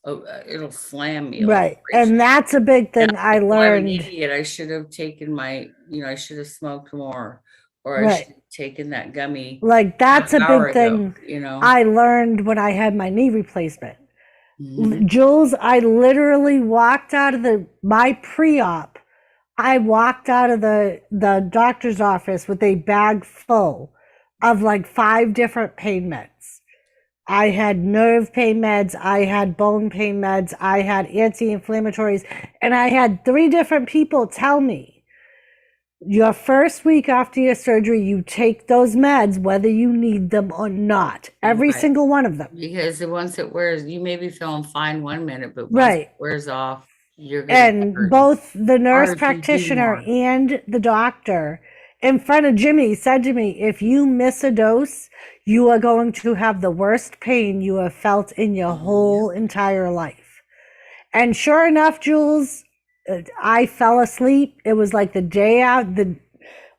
it'll slam me like right. crazy. And that's a big And thing I I'm an learned. idiot. I should have taken my, I should have smoked more, or I Right. should have taken that gummy Like that's a half hour big ago, thing I learned when I had my knee replacement. Mhm. Jules, I literally walked out of my pre-op. I walked out of the doctor's office with a bag full of like 5 different pain meds. I had nerve pain meds, I had bone pain meds, I had anti-inflammatories, and I had 3 different people tell me, your first week after your surgery, you take those meds whether you need them or not. Every Right. single one of them. Because once it wears, you may be feeling fine 1 minute, but once Right. it wears off, you're gonna And hurt. both the nurse Or if you do practitioner more. and the doctor in front of Jimmy said to me, if you miss a dose, you are going to have the worst pain you have felt in your whole entire life. And sure enough, Jules, I fell asleep. It was like the day out, the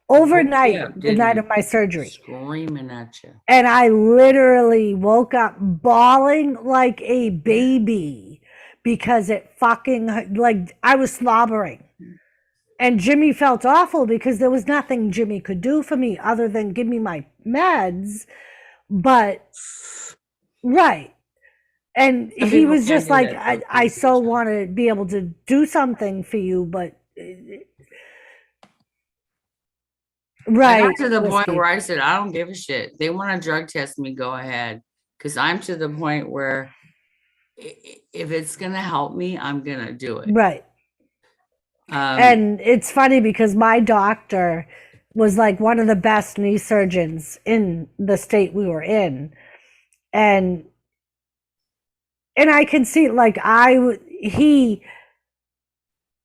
overnight, Yeah, the didn't night you? of my surgery. Screaming at you. And I literally woke up bawling like a baby because it fucking, like, I was slobbering. And Jimmy felt awful because there was nothing Jimmy could do for me other than give me my meds. But, right. And Some he people was can't just do like, that, though. I so want to be able to do something for you, but. I Right. got to the point Whiskey. where I said, I don't give a shit. They want to drug test me, go ahead. Because I'm to the point where if it's going to help me, I'm going to do it. Right. And it's funny because my doctor was like one of the best knee surgeons in the state we were in. And I can see, like, he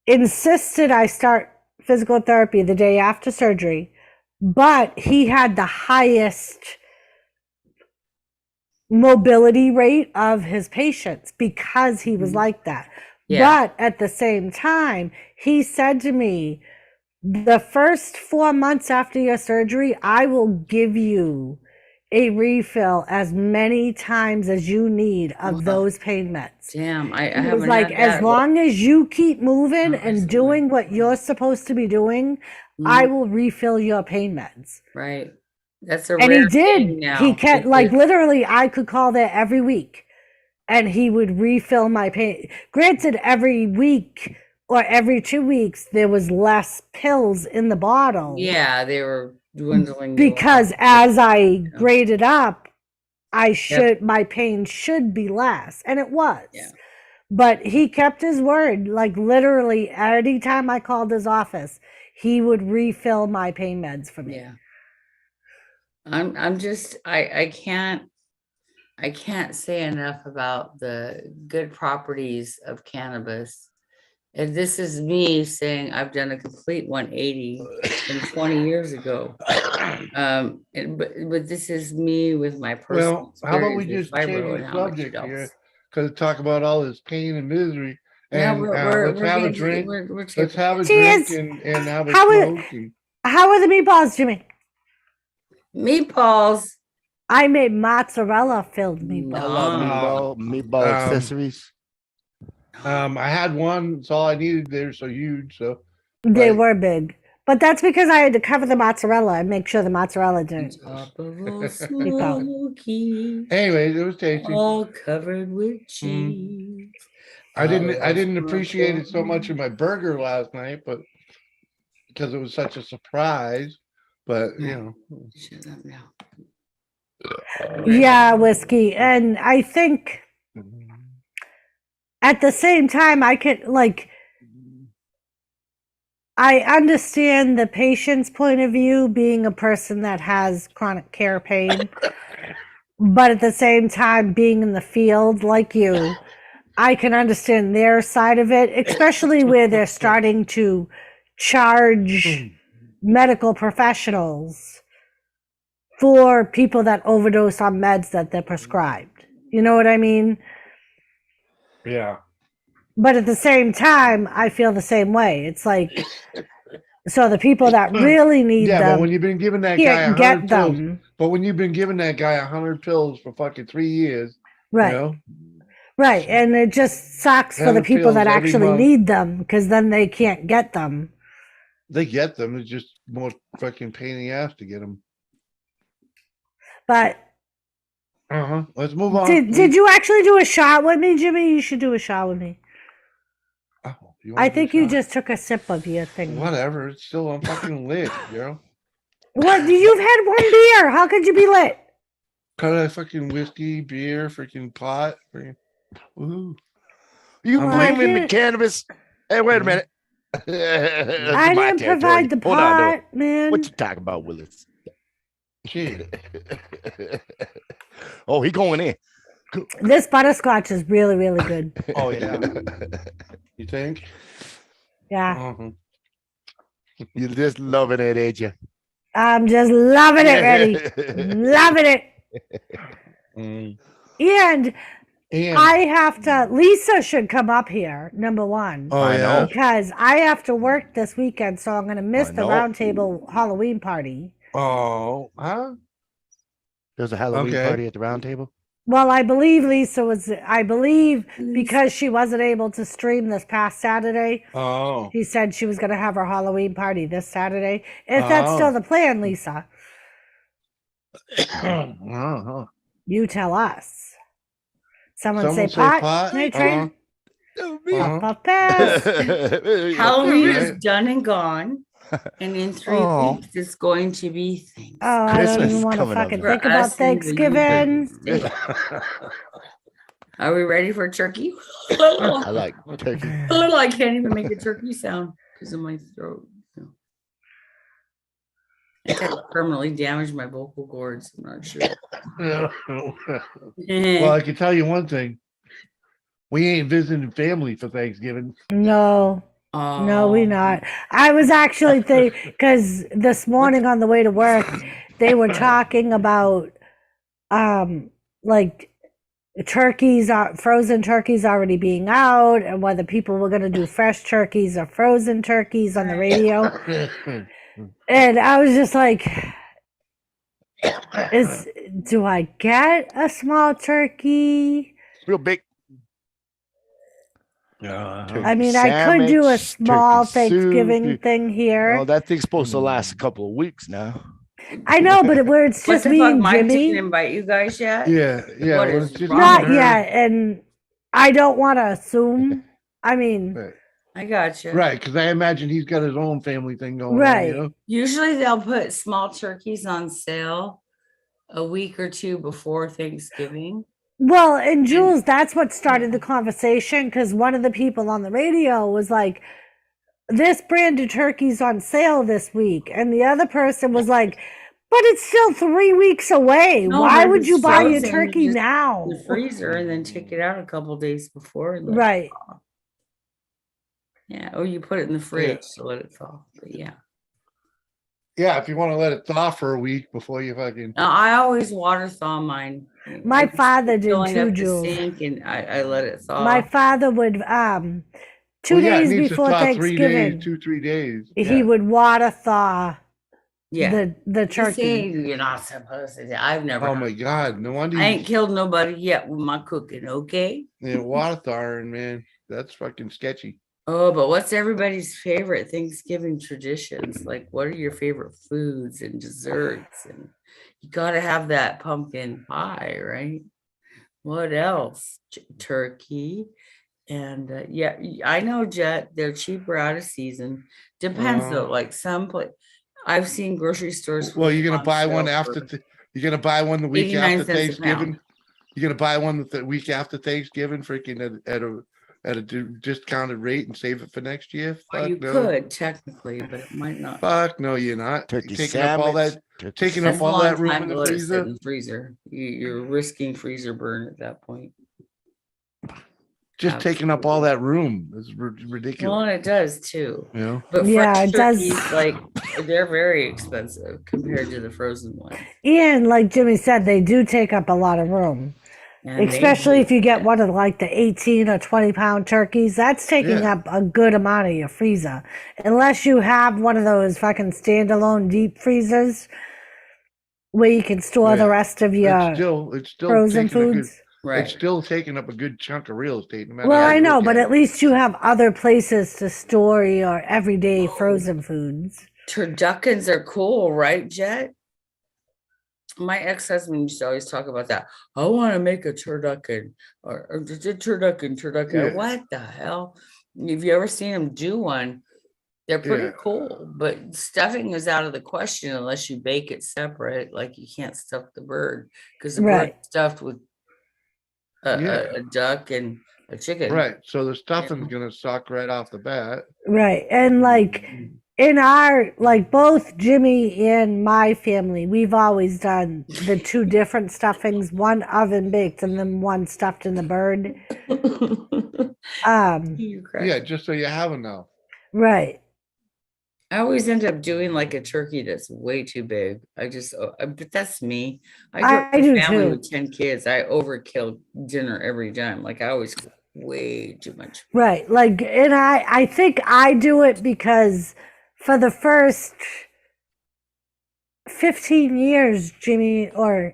insisted I start physical therapy the day after surgery, but he had the highest mobility rate of his patients because he was like that. Yeah. But at the same time, he said to me, the first 4 months after your surgery, I will give you a refill as many times as you need of Wow. those pain meds. Damn, I He was haven't like, had as that. long as you keep moving Not and recently. doing what you're supposed to be doing, I will refill your pain meds. Right. That's a And rare he did. thing now. He kept, like, because- literally, I could call there every week and he would refill my pain. Granted, every week or every 2 weeks, there was less pills in the bottle. Yeah, they were dwindling. Because off. as I graded up, my pain should be less. And it was. Yeah. But he kept his word. Like, literally, any time I called his office, he would refill my pain meds for me. Yeah. I'm just I can't say enough about the good properties of cannabis. And this is me saying I've done a complete 180 from 20 years ago. But this is me with my personal Well, how about we experience just with fibro change and the how much subject it helps. here? Because talk about all this pain and misery. Yeah, And we're let's have a being- drink. we're Let's have a Cheers. drink and have a How are- smoke. And How are the meatballs, Jimmy? meatballs. I made mozzarella filled I meatballs. love meatball accessories. I had one. That's all I needed. They're so huge. So They Right. were big. But that's because I had to cover the mozzarella and make sure the mozzarella didn't. Top of a smoky, anyways, it was tasty. all covered with cheese. I didn't appreciate it so much in my burger last night, but because it was such a surprise. But you know, Shut up now. Yeah, whiskey. And I think at the same time, I could like, I understand the patient's point of view, being a person that has chronic care pain, but at the same time, being in the field like you, I can understand their side of it, especially where they're starting to charge medical professionals for people that overdose on meds that they're prescribed. You know what I mean? Yeah. But at the same time, I feel the same way. It's like, so the people that really need Yeah, but them when you've been giving that guy can't 100 get pills, them. but when you've been giving that guy 100 pills for fucking 3 years, Right. you know, Right. And it just sucks for the 100 people that pills every actually month. need them because then they can't get them. They get them. It's just more fucking pain in the ass to get them. But Let's move on. did you actually do a shot with me, Jimmy? You should do a shot with me. Oh, you wanna I do think a you shot? just took a sip of your thing. Whatever. It's still on fucking lit, girl. What? You've had one beer. How could you be lit? Cut a fucking whiskey, beer, freaking pot. Freaking, woohoo. You I'm blaming the didn't- cannabis? Hey, wait a Mhm. minute. I My didn't territory. provide the Hold on, though. pot, man. What you talking about, Willis? Gee. Oh, he going in. This butterscotch is really, really good. Oh, yeah. You think? Yeah. Uh-huh. You're just loving it, ain't you? I'm just loving it, Reddy. Loving it. Mm. And And I have to, Lisa should come up here, number one. oh I yeah. know. Because I have to work this weekend, so I'm going to miss I the know. roundtable Halloween party. Oh, huh? There's a Halloween Okay. party at the round table. Well, I believe Lisa was, because she wasn't able to stream this past Saturday, Oh. she said she was going to have her Halloween party this Saturday. If that's Oh. still the plan, Lisa, Uh-huh. you tell us. Someone say Someone say pot? pot? Night train? Uh-huh. Puff pass. Halloween Right. is done and gone, and in 3 Oh. weeks it's going to be things. Oh, I don't Christmas even is want to coming up. fucking For think about us in the Thanksgiving. United States. Are we ready for turkey? I like turkey. I can't even make a turkey sound because of my throat. I think I permanently damaged my vocal cords. I'm not sure. Well, I can tell you one thing. We ain't visiting family for Thanksgiving. No, no, we Oh. not. I was actually thinking, because this morning on the way to work, they were talking about, like frozen turkeys already being out, and whether people were going to do fresh turkeys or frozen turkeys on the radio. And I was just like, do I get a small turkey? Real big. I mean, I could do a Sandwich, small turkey soup. Thanksgiving thing here. Oh, that thing's supposed to last a couple of weeks now. I know, but where it's What just the me fuck? and Mike Jimmy. didn't invite you guys yet? Yeah, yeah. What when is it's just wrong me Not and her. yet, and I don't want to assume. I mean, Right, I got you. right, because I imagine he's got his own family thing going on. Right. You know? Usually they'll put small turkeys on sale a week or two before Thanksgiving. well, and Jules, that's what started the conversation because one of the people on the radio was like, "This brand of turkey's on sale this week," and the other person was like, "But it's still 3 weeks away. No, Why but would if you it's buy your frozen, you turkey just now?" The freezer and then take it out a couple days before. And let it Right. thaw. Yeah. Or you put it in the fridge to let it thaw. But yeah. Yeah, if you want to let it thaw for a week before you fucking. Now, I always water thaw mine. My I just father did filling too, up the Jules. sink and I let it thaw. My father would 2 Well, yeah, it days needs to before thaw 3 Thanksgiving, days, 2-3 days. he Yeah. would water thaw yeah. the You turkey. see, you're not supposed to. I've never. Oh done my it. God! No wonder I you ain't killed nobody yet with my cooking. Okay. water thawing, man. That's fucking sketchy. Oh, but what's everybody's favorite Thanksgiving traditions? Like, what are your favorite foods and desserts? And you got to have that pumpkin pie, right? What else? Turkey. And yeah, I know, Jet, they're cheaper out of season. Depends though. Like some place, I've seen grocery stores. Well, you're gonna on buy sale one for after. You're gonna buy one the week 89 after cents a pound. Thanksgiving. You're gonna buy one the week after Thanksgiving, freaking at a at a discounted rate and save it for next year? Well, Fuck you no. could technically, but it might not. Fuck no, you're not. You're Turkey taking up all sandwich. that, turkey taking That's up a all long that room time in to the let it sit freezer. in the freezer. You're risking freezer burn at that point. Just taking up all that room is Well, ridiculous. and it does too. You know. But Yeah, fresh it does. turkeys, like they're very expensive compared to the frozen ones. And like Jimmy said, they do take up a lot of room. And they Especially if you get hate one of like the 18 or 20-pound turkeys, that's taking Yeah. up a good amount of your freezer. Unless you have one of those fucking standalone deep freezers where you can store the Yeah. rest of It's your still frozen taking a good, foods. that. Right. it's still taking up a good chunk of real estate. No matter Well, how I you know, look but at at it. least you have other places to store your everyday frozen foods. Turduckens are cool, right, Jet? My ex-husband used to always talk about that. I want to make a turducken or just a turducken. Yeah. What the hell? Have you ever seen them do one? They're pretty Yeah. cool, but stuffing is out of the question unless you bake it separate. Like you can't stuff the bird because the Right. bird's stuffed with Yeah. a duck and a chicken. Right. So the stuffing's gonna suck right off the bat. Right. And like in our, like both Jimmy and my family, we've always done the two different stuffings, one oven baked and then one stuffed in the bird. You crack Yeah, me. just so you have enough. Right. I always end up doing like a turkey that's way too big. But that's me. I grew up I in do a family too. with 10 kids. I overkill dinner every time. Like I always cook way too much. Right. Like, and I think I do it because for the first 15 years, Jimmy, or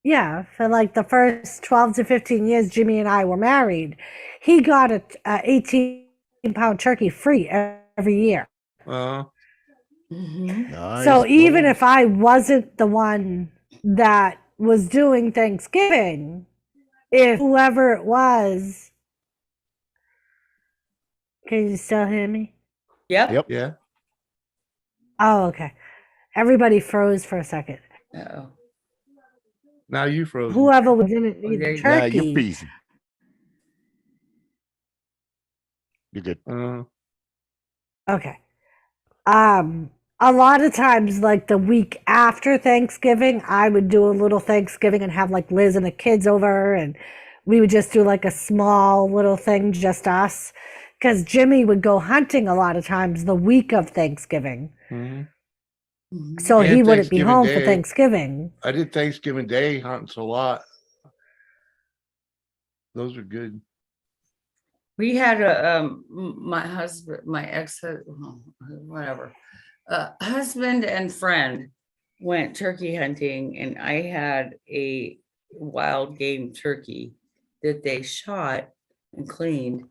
yeah, for like the first 12 to 15 years, Jimmy and I were married. He got a 18-pound turkey free every year. Mhm. Nice. So even Boom. if I wasn't the one that was doing Thanksgiving, if whoever it was, can you still hear me? Yep. Yeah. Oh, okay. Everybody froze for a second. Uh-oh. Now you frozen. Whoever didn't need there the you go. Nah, you're turkey. freezing. You're good. Okay. A lot of times, like the week after Thanksgiving, I would do a little Thanksgiving and have like Liz and the kids over, and we would just do like a small little thing, just us. Because Jimmy would go hunting a lot of times the week of Thanksgiving. Mhm. Mhm. So And he wouldn't be Thanksgiving home for Day. Thanksgiving. I did Thanksgiving Day hunts a lot. Those are good. We had my husband, my whatever, husband and friend went turkey hunting, and I had a wild game turkey that they shot and cleaned,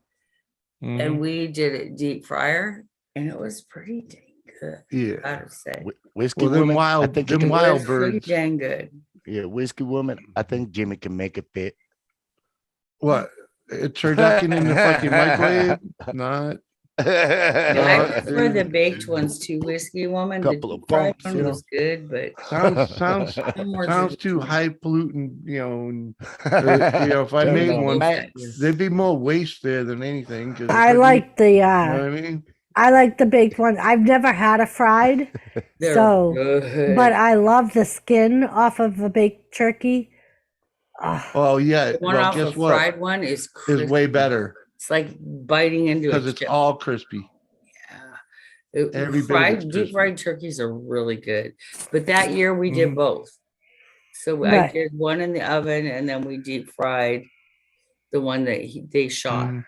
Mhm. and we did it deep fryer, and it was pretty dang good. I Yeah. gotta say, Whiskey Well, them woman. I wild, think you them can, it wild was pretty birds. dang good. yeah, whiskey woman. I think Jimmy can make it fit. What? A turducken in the fucking microwave? Not. I Uh, prefer the baked ones too, whiskey woman. The Couple of deep fried bumps, one you know. was good, but Sounds no more sounds too traditional. highfalutin, you know. And, if I Tell made me, one, man. there'd be more waste there than anything. 'Cause I couldn't- like the You know what I mean? I like the baked one. I've never had a fried, They're so good. but I love the skin off of a baked turkey. Oh, Oh yeah. The one Well, off guess the what? fried one is Is crispy. way better It's like biting into because a it's chip. all crispy. Yeah. Every bit of Fried, it's deep crispy. fried turkeys are really good. But that year we did Mhm. both. So I Right. did one in the oven, and then we deep fried the one that they shot. Mhm.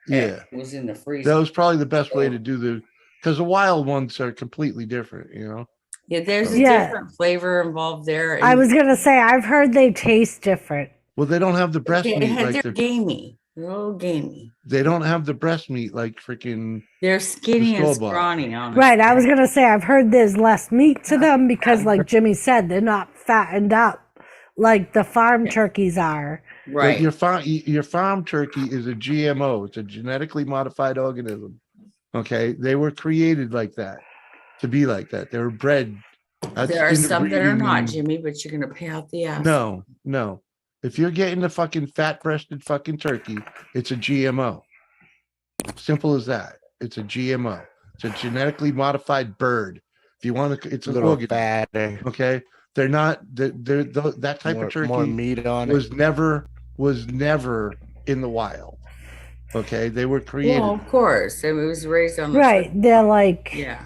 and Yeah. it was in the freezer. That was probably the best way So- to do because the wild ones are completely different, you know. Yeah, there's a Yeah. different flavor involved there. I and was gonna say I've heard they taste different. Well, they don't have the breast meat like they're gamey. They're a little gamey. they don't have the breast meat like freaking They're skinny and store-bought. scrawny, honestly. Right. I was gonna say I've heard there's less meat to them because, like Jimmy said, they're not fattened up like the farm turkeys are. Right. Your farm turkey is a GMO. It's a genetically modified organism. Okay, they were created like that to be like that. They were bred. That's There are some that are interbreeding not, and- Jimmy, but you're gonna pay out the ass. No. If you're getting the fucking fat-breasted fucking turkey, it's a GMO. Simple as that. It's a GMO. It's a genetically modified bird. If you want to, it's A an little organism. fatter, Okay, they're not. That type of more turkey meat on was it. never in the wild. Okay, they were Well, created. of course. It was raised on the Right. They're like, Yeah.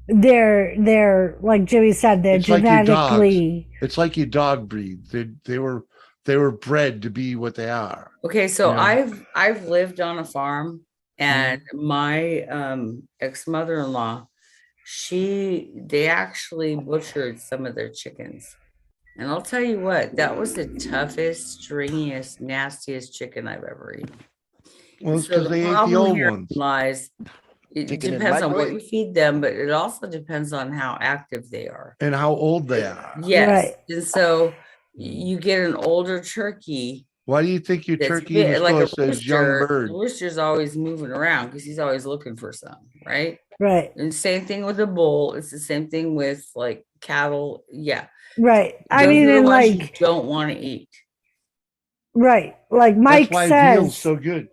they're like Jimmy said, they're It's like your dogs. genetically. It's like your dog breed. They were bred to be what they are. Okay, so You know? I've lived on a farm, and Mm-hmm. my ex-mother-in-law, they actually butchered some of their chickens. And I'll tell you what, that was the toughest, stringiest, nastiest chicken I've ever eaten. Well, it's So because the they ate the problem old here ones. lies, it Chicken and depends on what microwave. you feed them, but it also depends on how active they are. And how old they are. Yes. Right. And so you get an older turkey Why do you think your that's turkey in the like store a says young rooster. bird? The rooster's always moving around because he's always looking for something, right? Right. And same thing with the bull. It's the same thing with like cattle. Yeah. Right. I Those mean, are the and ones you like, don't want to eat. right. Like That's Mike why veal's says, so good.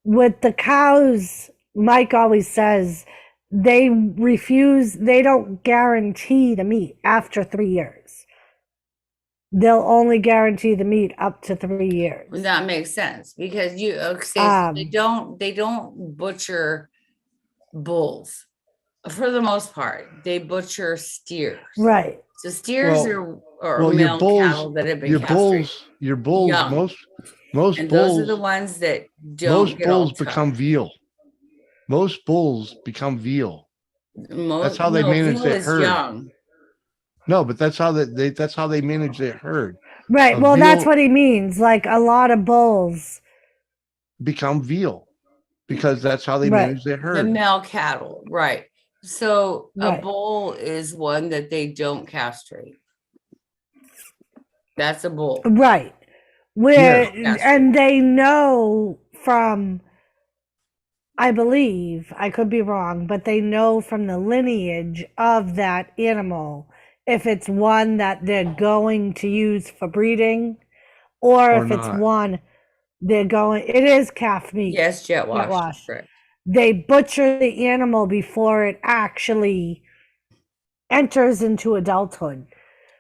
with the cows, Mike always says they don't guarantee the meat after 3 years. They'll only guarantee the meat up to 3 years. Well, that makes sense because so they don't butcher bulls for the most part. They butcher steers. Right. So steers are Well, male cattle that have been castrated. Your bulls, Young. most And bulls, those are the ones that don't most get all bulls become tough. veal. Most bulls become veal. That's how they no, manage veal their is herd. young. No, but that's how they manage their herd. Right. A Well, that's veal what he means. Like a lot of bulls. become veal because that's how they Right. manage their The herd. male cattle, right. So a Right. bull is one that they don't castrate. That's a bull. Right. Where Yeah. and they know from, I believe, I could be wrong, but they know from the lineage of that animal if it's one that they're going to use for breeding or if it's not. one it is calf meat. Yes, jet Jet wash. wash. Correct. They butcher the animal before it actually enters into adulthood.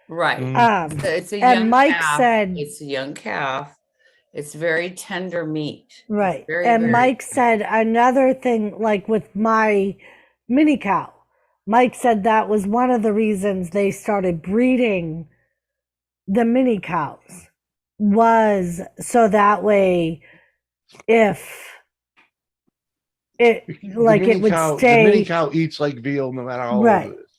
Right. Mhm. So it's a and young Mike calf. said, It's a young calf. It's very tender meat. It's right. very, And very Mike said another thing, like with my mini cow, Mike said that was one of the reasons they started breeding the mini cows, was so that way if it like the it would The stay. mini cow eats like veal no matter how Right. old it is.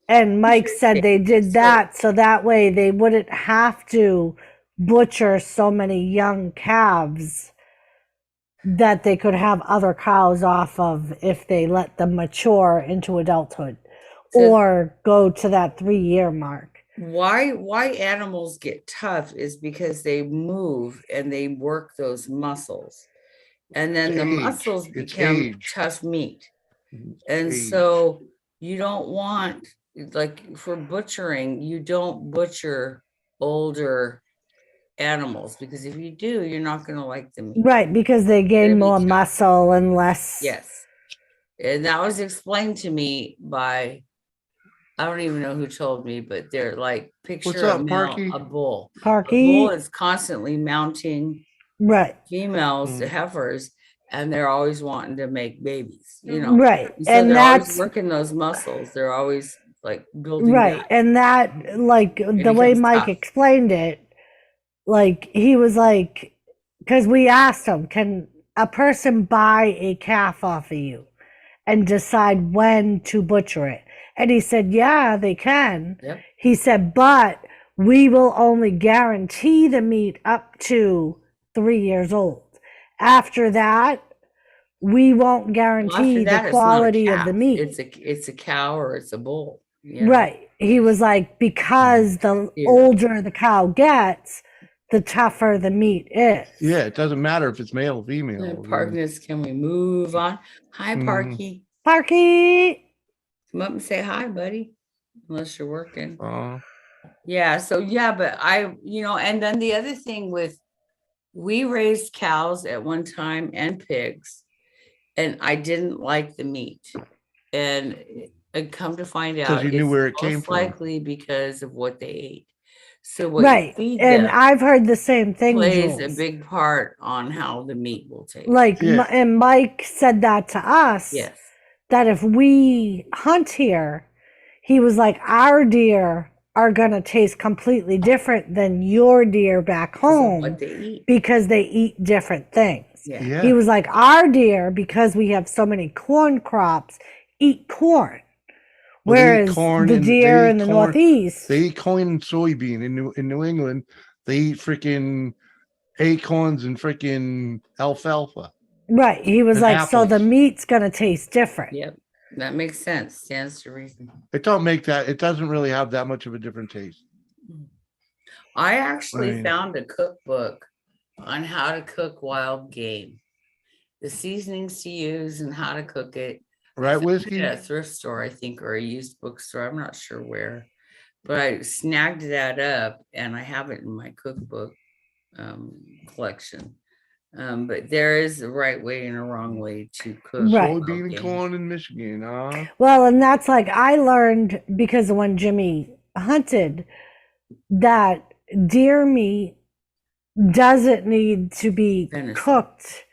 And Mike said they did that so that way they wouldn't have to butcher so many young calves that they could have other cows off of if they let them mature into adulthood or go to that 3-year mark. Why animals get tough is because they move and they work those muscles. And then the muscles become tough meat. And so you don't want, like for butchering, you don't butcher older animals because if you do, you're not going to like the meat. Right, because they gain more muscle and less. Yes. And that was explained to me by, I don't even know who told me, but they're like, picture a bull. Parky? A bull is constantly mounting females to heifers, and they're always wanting to make babies, Right. So and they're that's always working those muscles. They're always like building right. And that, like the way Mike explained it, like he was like, because we asked him, can a person buy a calf off of you and decide when to butcher it? And he said, yeah, they can. Yep. He said, but we will only guarantee the meat up to 3 years old. After that, we won't guarantee the quality of the meat. It's a cow or it's a bull. Right. He was like, because the older the cow gets, the tougher the meat is. Yeah, it doesn't matter if it's male or female. Parkiness, can we move on? Hi, Parky. Parky! Come up and say hi, buddy. Unless you're working. Yeah, so yeah, but and then the other thing with we raised cows at one time and pigs, and I didn't like the meat. And I come to find 'Cause out you knew it's where it came most from. likely because of what they ate. So what you Right. feed And them I've heard the same thing, plays a Jules. big part on how the meat will taste. Like, Yeah. and Mike said that to us, Yes. that if we hunt here, he was like, our deer are going to taste completely different than your deer back Because of home what they eat. because they eat different things. Yeah. Yeah. He was like, our deer, because we have so many corn crops, eat corn. Well, they eat Whereas corn the and deer they in eat the corn. Northeast, They eat corn and soybean in New England. They eat freaking acorns and freaking alfalfa. right. He was and like, so the apples. meat's going to taste different. Yep. That makes sense. Stands to reason. It don't make that. It doesn't really have that much of a different taste. I actually Right. found a cookbook on how to cook wild game, the seasonings to use and how to cook it. Right, Found it Whiskey? at a thrift store, I think, or a used bookstore. I'm not sure where, but I snagged that up and I have it in my cookbook collection. But there is a right way and a wrong way to cook. Right. wild Soybean and game. corn in Michigan. Well, and that's like I learned because when Jimmy hunted that deer meat doesn't need to be Venison. cooked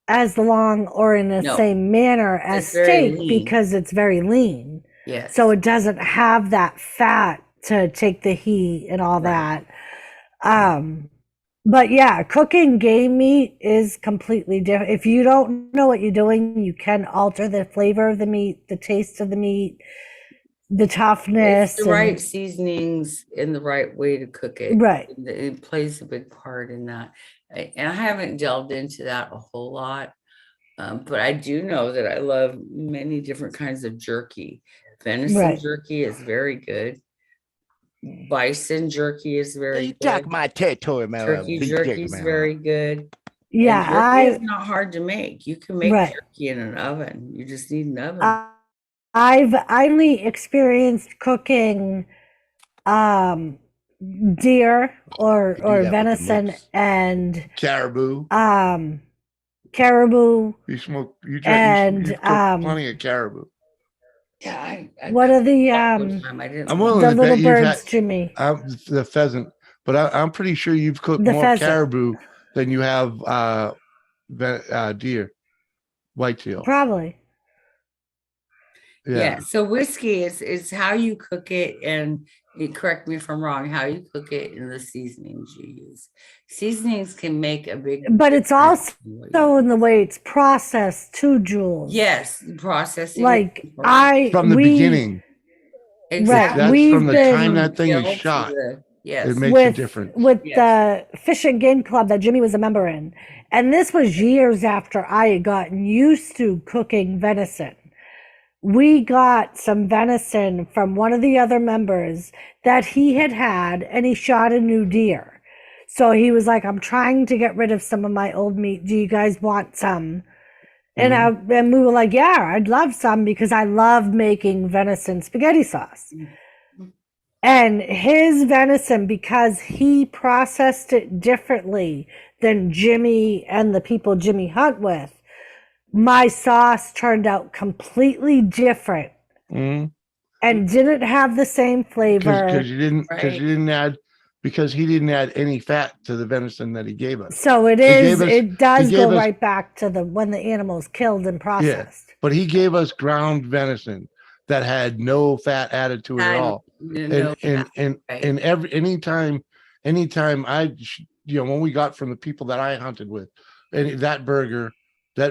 as long or in the No. same manner as It's very steak lean. because it's very lean. Yes. So it doesn't have that fat to take the heat and all Right. that. But yeah, cooking game meat is completely different. If you don't know what you're doing, you can alter the flavor of the meat, the taste of the meat, the toughness. It's the right seasonings and the right way to cook it. Right. It plays a big part in that. And I haven't delved into that a whole lot. But I do know that I love many different kinds of jerky. Venison Right. jerky is very good. Bison jerky is very You talk good. my territory, man. Turkey jerky is very good. Yeah, And jerky is not hard to make. You can make Right. jerky in an oven. You just need an oven. I've only experienced cooking deer or that with the venison mix. and Caribou. caribou. You smoke. You And, cook plenty of caribou. Yeah, I What are the one time I didn't I'm like willing the to little bet you've had birds, Jimmy? the pheasant, but I'm pretty sure you've cooked The more pheasant. caribou than you have deer, whitetail. Probably. Yeah. So whiskey is how you cook it, and correct me if I'm wrong, how you cook it and the seasonings you use. Seasonings can make a big But it's difference in what you- So in the way it's processed too, Jules. yes, processing. Like From the beginning, exactly. that's we've from the time been- that thing is Guilt to shot. yes. It makes a with difference. with Yes. the Fish and Game Club that Jimmy was a member in, and this was years after I had gotten used to cooking venison. We got some venison from one of the other members that he had, and he shot a new deer. So he was like, "I'm trying to get rid of some of my old meat. Do you guys want some?" And and we were like, "Yeah, I'd love some because I love making venison spaghetti sauce." And his venison, because he processed it differently than Jimmy and the people Jimmy hunt with, my sauce turned out completely different Mhm. and didn't have the same flavor. Because you didn't Right. because he didn't add any fat to the venison that he gave us. So it gave us- it does he go gave us- right back to the when the animal's killed and processed. But he gave us ground venison that had no fat added to it at And all. no And fat, right. anytime when we got from the people that I hunted with, and that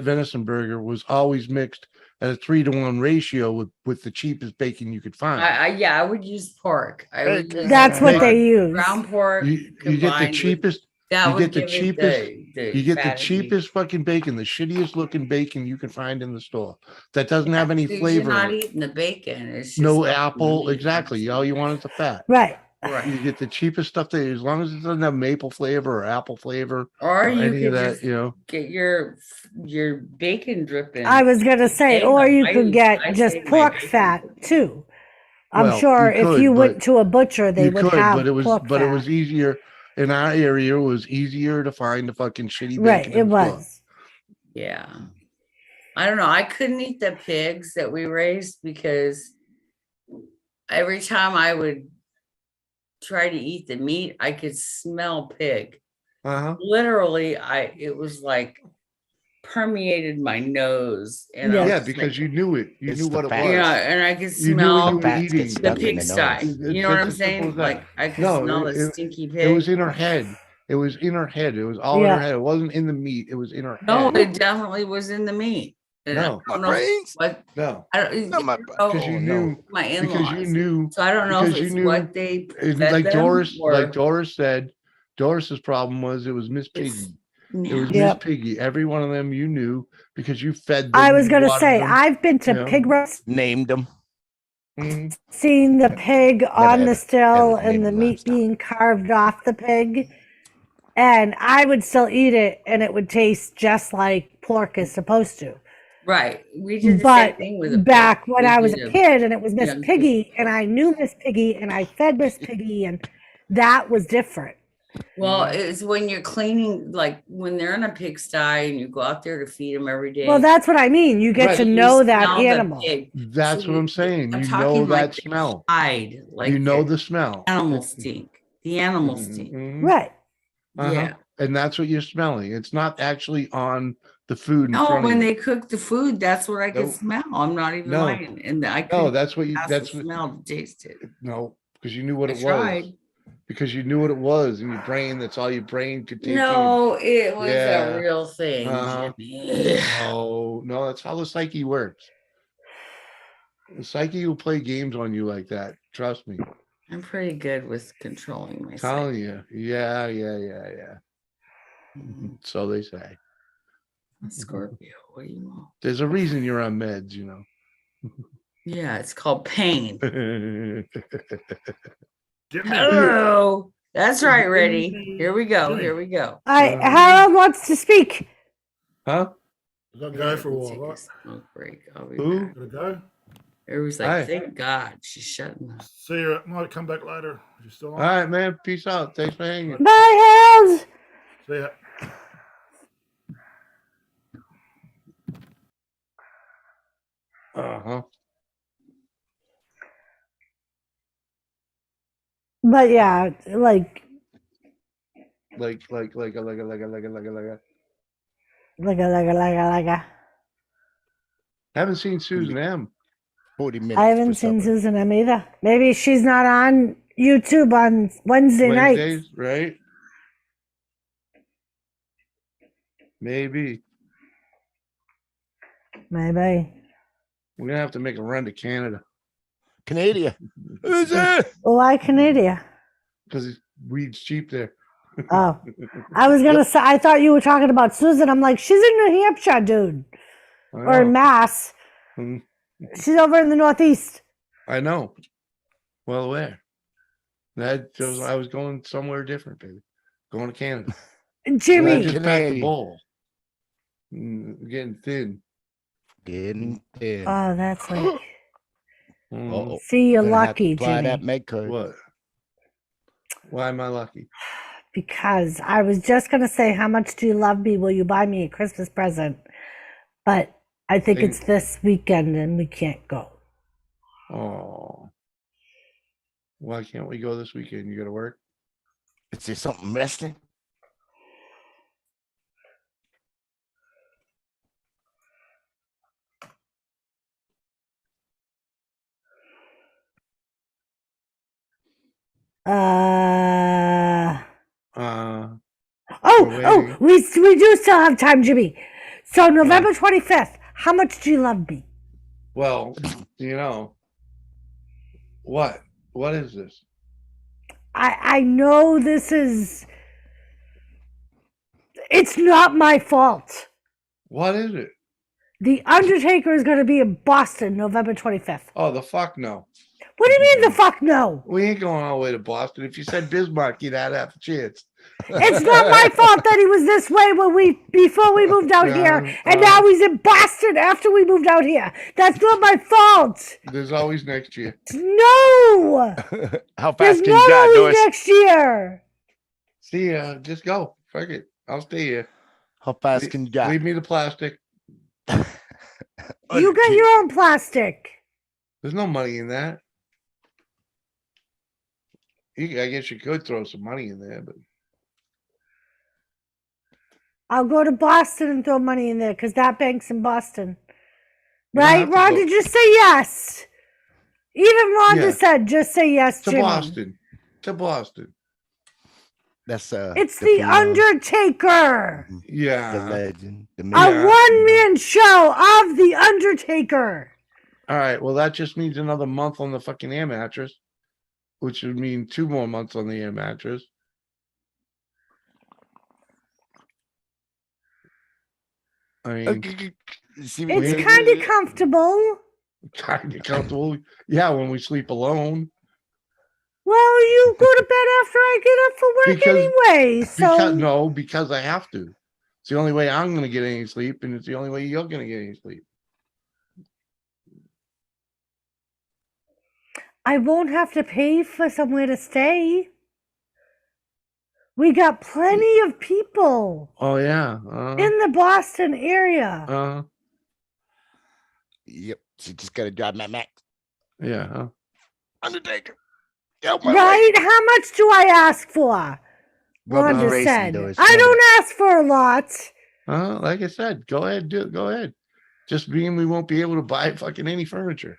venison burger was always mixed at a 3-to-1 ratio with the cheapest bacon you could find. I would use pork. I would use That's what Make- they use. ground pork. You get the combined with- cheapest. that you would get the give it cheapest- the You get the fat and meat. cheapest fucking bacon, the shittiest looking bacon you can find in the store that doesn't have any Because flavor. You're not in it. eating the bacon. It's just No like apple, meat. exactly. All you want is the fat. Right. Right. You get the cheapest stuff that, as long as it doesn't have maple flavor or apple flavor Or or you any could of that, just get your bacon dripping. I was gonna say, Hey, or you I could use- get I just save my pork bacon. fat too. I'm Well, sure you if could, you but went to a butcher, they you would could, have but it was pork but fat. it was easier. in our area, it was easier to find the fucking shitty Right, bacon. it in the store. was. Yeah. I don't know. I couldn't eat the pigs that we raised because every time I would try to eat the meat, I could smell pig. Uh-huh. Literally, it was like permeated my nose. And I Yeah. was Yeah, just because like, you knew it. You It's knew the what it fat. was. yeah, and I could You knew what smell you were Fats get eating. stuck the in the pigsty. nose. You know what I'm Just as simple saying? as that. Like I could No, smell the it- stinky It pig. was in her head. It was in her head. It was all in Yeah. her head. It wasn't in the meat. It was in her No, head. it definitely was in the meat. And No. I don't know brains. what No. I don't, Not my- know Because you Oh, knew. no. my in-laws. Because you knew. So I don't know if because you it's knew- what they And fed like them or Doris said, Doris's problem was it was Miss it's- Piggy. It was Yep. Miss Piggy. Every one of them you knew because you fed them. I was you gonna watered say, them. I've been to Yeah. pig roast, Named them. Mhm. seen the pig on ever- the still ever and named the them meat livestock. being carved off the pig. And I would still eat it and it would taste just like pork is supposed to. right. We did the But same thing with a pig. back when We I was did a kid and it was Miss young Piggy and I knew Miss Piggy and I fed Miss Piggy and that was different. Well, it's when you're cleaning, like when they're in a pigsty and you go out there to feed them every day. Well, that's what I mean. You get Right. to you know that smell the animal. pig. That's So what I'm saying. I'm You know talking that like the smell. hide, like You know the the smell. animal stink. The animal Mhm, stink. mhm. Right. Uh-huh. Yeah. And that's what you're smelling. It's not actually on the food in No, front when of you. they cook the food, that's what I could Nope. smell. I'm not even No. lying. And I No, couldn't that's what you. pass That's the what. smell to taste it. No, because you knew what I it was. tried. Because you knew what it was in your brain. That's all your brain could take in. No, it was Yeah. a real thing, Uh-huh. Jimmy. No, that's how the psyche works. The psyche will play games on you like that. Trust me. I'm pretty good with controlling I'm myself. telling you. Yeah. So they say. Scorpio, what do you want? There's a reason you're on meds, you know. Yeah, it's called pain. Jimmy, Hello. That's right, ready. Here we go. Jimmy. Here we go. Harold wants to speak. Huh? I gotta go for a Take while. a smoke break. I'll be Who? back. Gotta go. Everybody's like, Hi. thank God she's shutting up. See you. Might come back later. You still on? All right, man. Peace out. Thanks for hanging. Bye, Harold. See ya. Uh-huh. But yeah, like Like a. like a. Haven't seen Susan M. 40 minutes. I haven't for seen supper. Susan M either. Maybe she's not on YouTube on Wednesday nights. Wednesdays, right? Maybe. Maybe. We're gonna have to make a run to Canada Canada. Who's it? Why Canada? because weed's cheap there. Oh, I was gonna say. I thought you were talking about Susan. I'm like, she's in New Hampshire, dude, I or in know. Mass. Mhm. She's over in the Northeast. I know. Well aware. I was going somewhere different, baby. Going to Canada. And I Jimmy, just packed a Canadian. bowl. Getting thin. Getting thin. oh, that's like. Mhm. Uh-oh. See, you're Gonna have to lucky, apply that Jimmy, med card. What? Why am I lucky? because I was just gonna say, how much do you love me? Will you buy me a Christmas present? But I think Thank- it's this weekend and we can't go. Oh. Why can't we go this weekend? You gotta work? Is there something missing? Uh Uh oh, We're oh, waiting. we do still have time, Jimmy. So November 25th. How much do you love me? well, you know. What? What is this? I know this is. It's not my fault. What is it? The Undertaker is going to be in Boston November 25th. Oh, the fuck no. What do you mean the fuck no? We ain't going all the way to Boston. If you said Bismarck, you'd have half a chance. It's not my fault that he was this way before we moved out here, and now he's in Boston after we moved out here. That's not my fault. There's always next year. No, How there's fast can you not drive, always Doris? next year. See ya. Just go. Fuck it. I'll stay here. How fast can you get? Leave me the plastic. You got your own plastic. There's no money in that. I guess you could throw some money in there, but I'll go to Boston and throw money in there because that bank's in Boston. You don't Right, have to Ron? go- Did you say yes? Even Rhonda Yeah. said, just say yes, to Jimmy. Boston. To Boston. That's It's the Undertaker. the Yeah. legend, the A myth. Yeah. one-man show of the Undertaker. All right. Well, that just means another month on the fucking air mattress, which would mean 2 more months on the air mattress. I mean, See, It's Yeah. kind of comfortable. kind of comfortable. Yeah, when we sleep alone. Well, you go to bed after I get up for work Because- anyway. So Because I have to. It's the only way I'm gonna get any sleep, and it's the only way you're gonna get any sleep. I won't have to pay for somewhere to stay. We got plenty of people Oh yeah. in the Boston area. Yep. So you just gotta drive my Mac. Yeah. Undertaker. Get out my way. Right? How much do I ask for? Rubber Wanda racing said. doors. I don't ask for a lot. Like I said, go ahead, do it. Go ahead. Just mean we won't be able to buy fucking any furniture.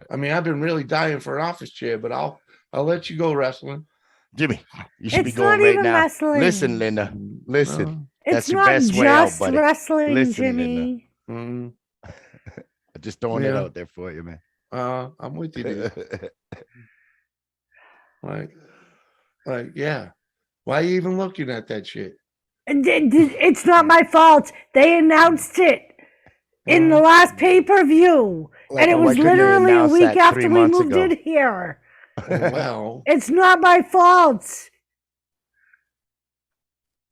I mean, I've been really dying for an office chair, but I'll let you go wrestling. Jimmy, you should be It's going not right even now. wrestling. Listen, Linda. Listen. Uh, That's It's your not best way out, just buddy. wrestling, Listen, Jimmy. mm, Just throwing it Yeah. out there for you, man. I'm with you, dude. Like, yeah. Why are you even looking at that shit? It's not my fault. They announced it in the last pay-per-view. Like, And it why was couldn't they literally a announce week that after 3 we months moved ago? in here. Well, It's not my fault.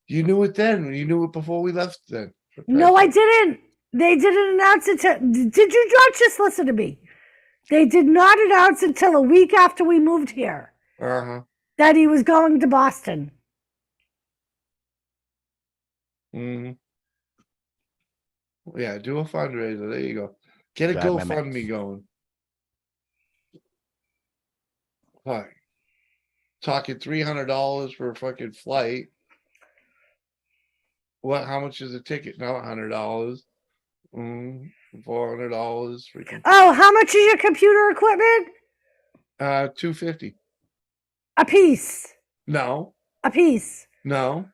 you knew it then. You knew it before we left then. No, I didn't. They didn't announce it. Did you not just listen to me? They did not announce until a week after we moved here Uh-huh. that he was going to Boston. hmm Yeah, do a fundraiser. There you go. Get a Drive my Max. GoFundMe going. Hi. Talking $300 for a fucking flight. What? How much is a ticket? Now $100. $400. Freaking. Oh, how much is your computer equipment? $250. A piece. No, A piece. no.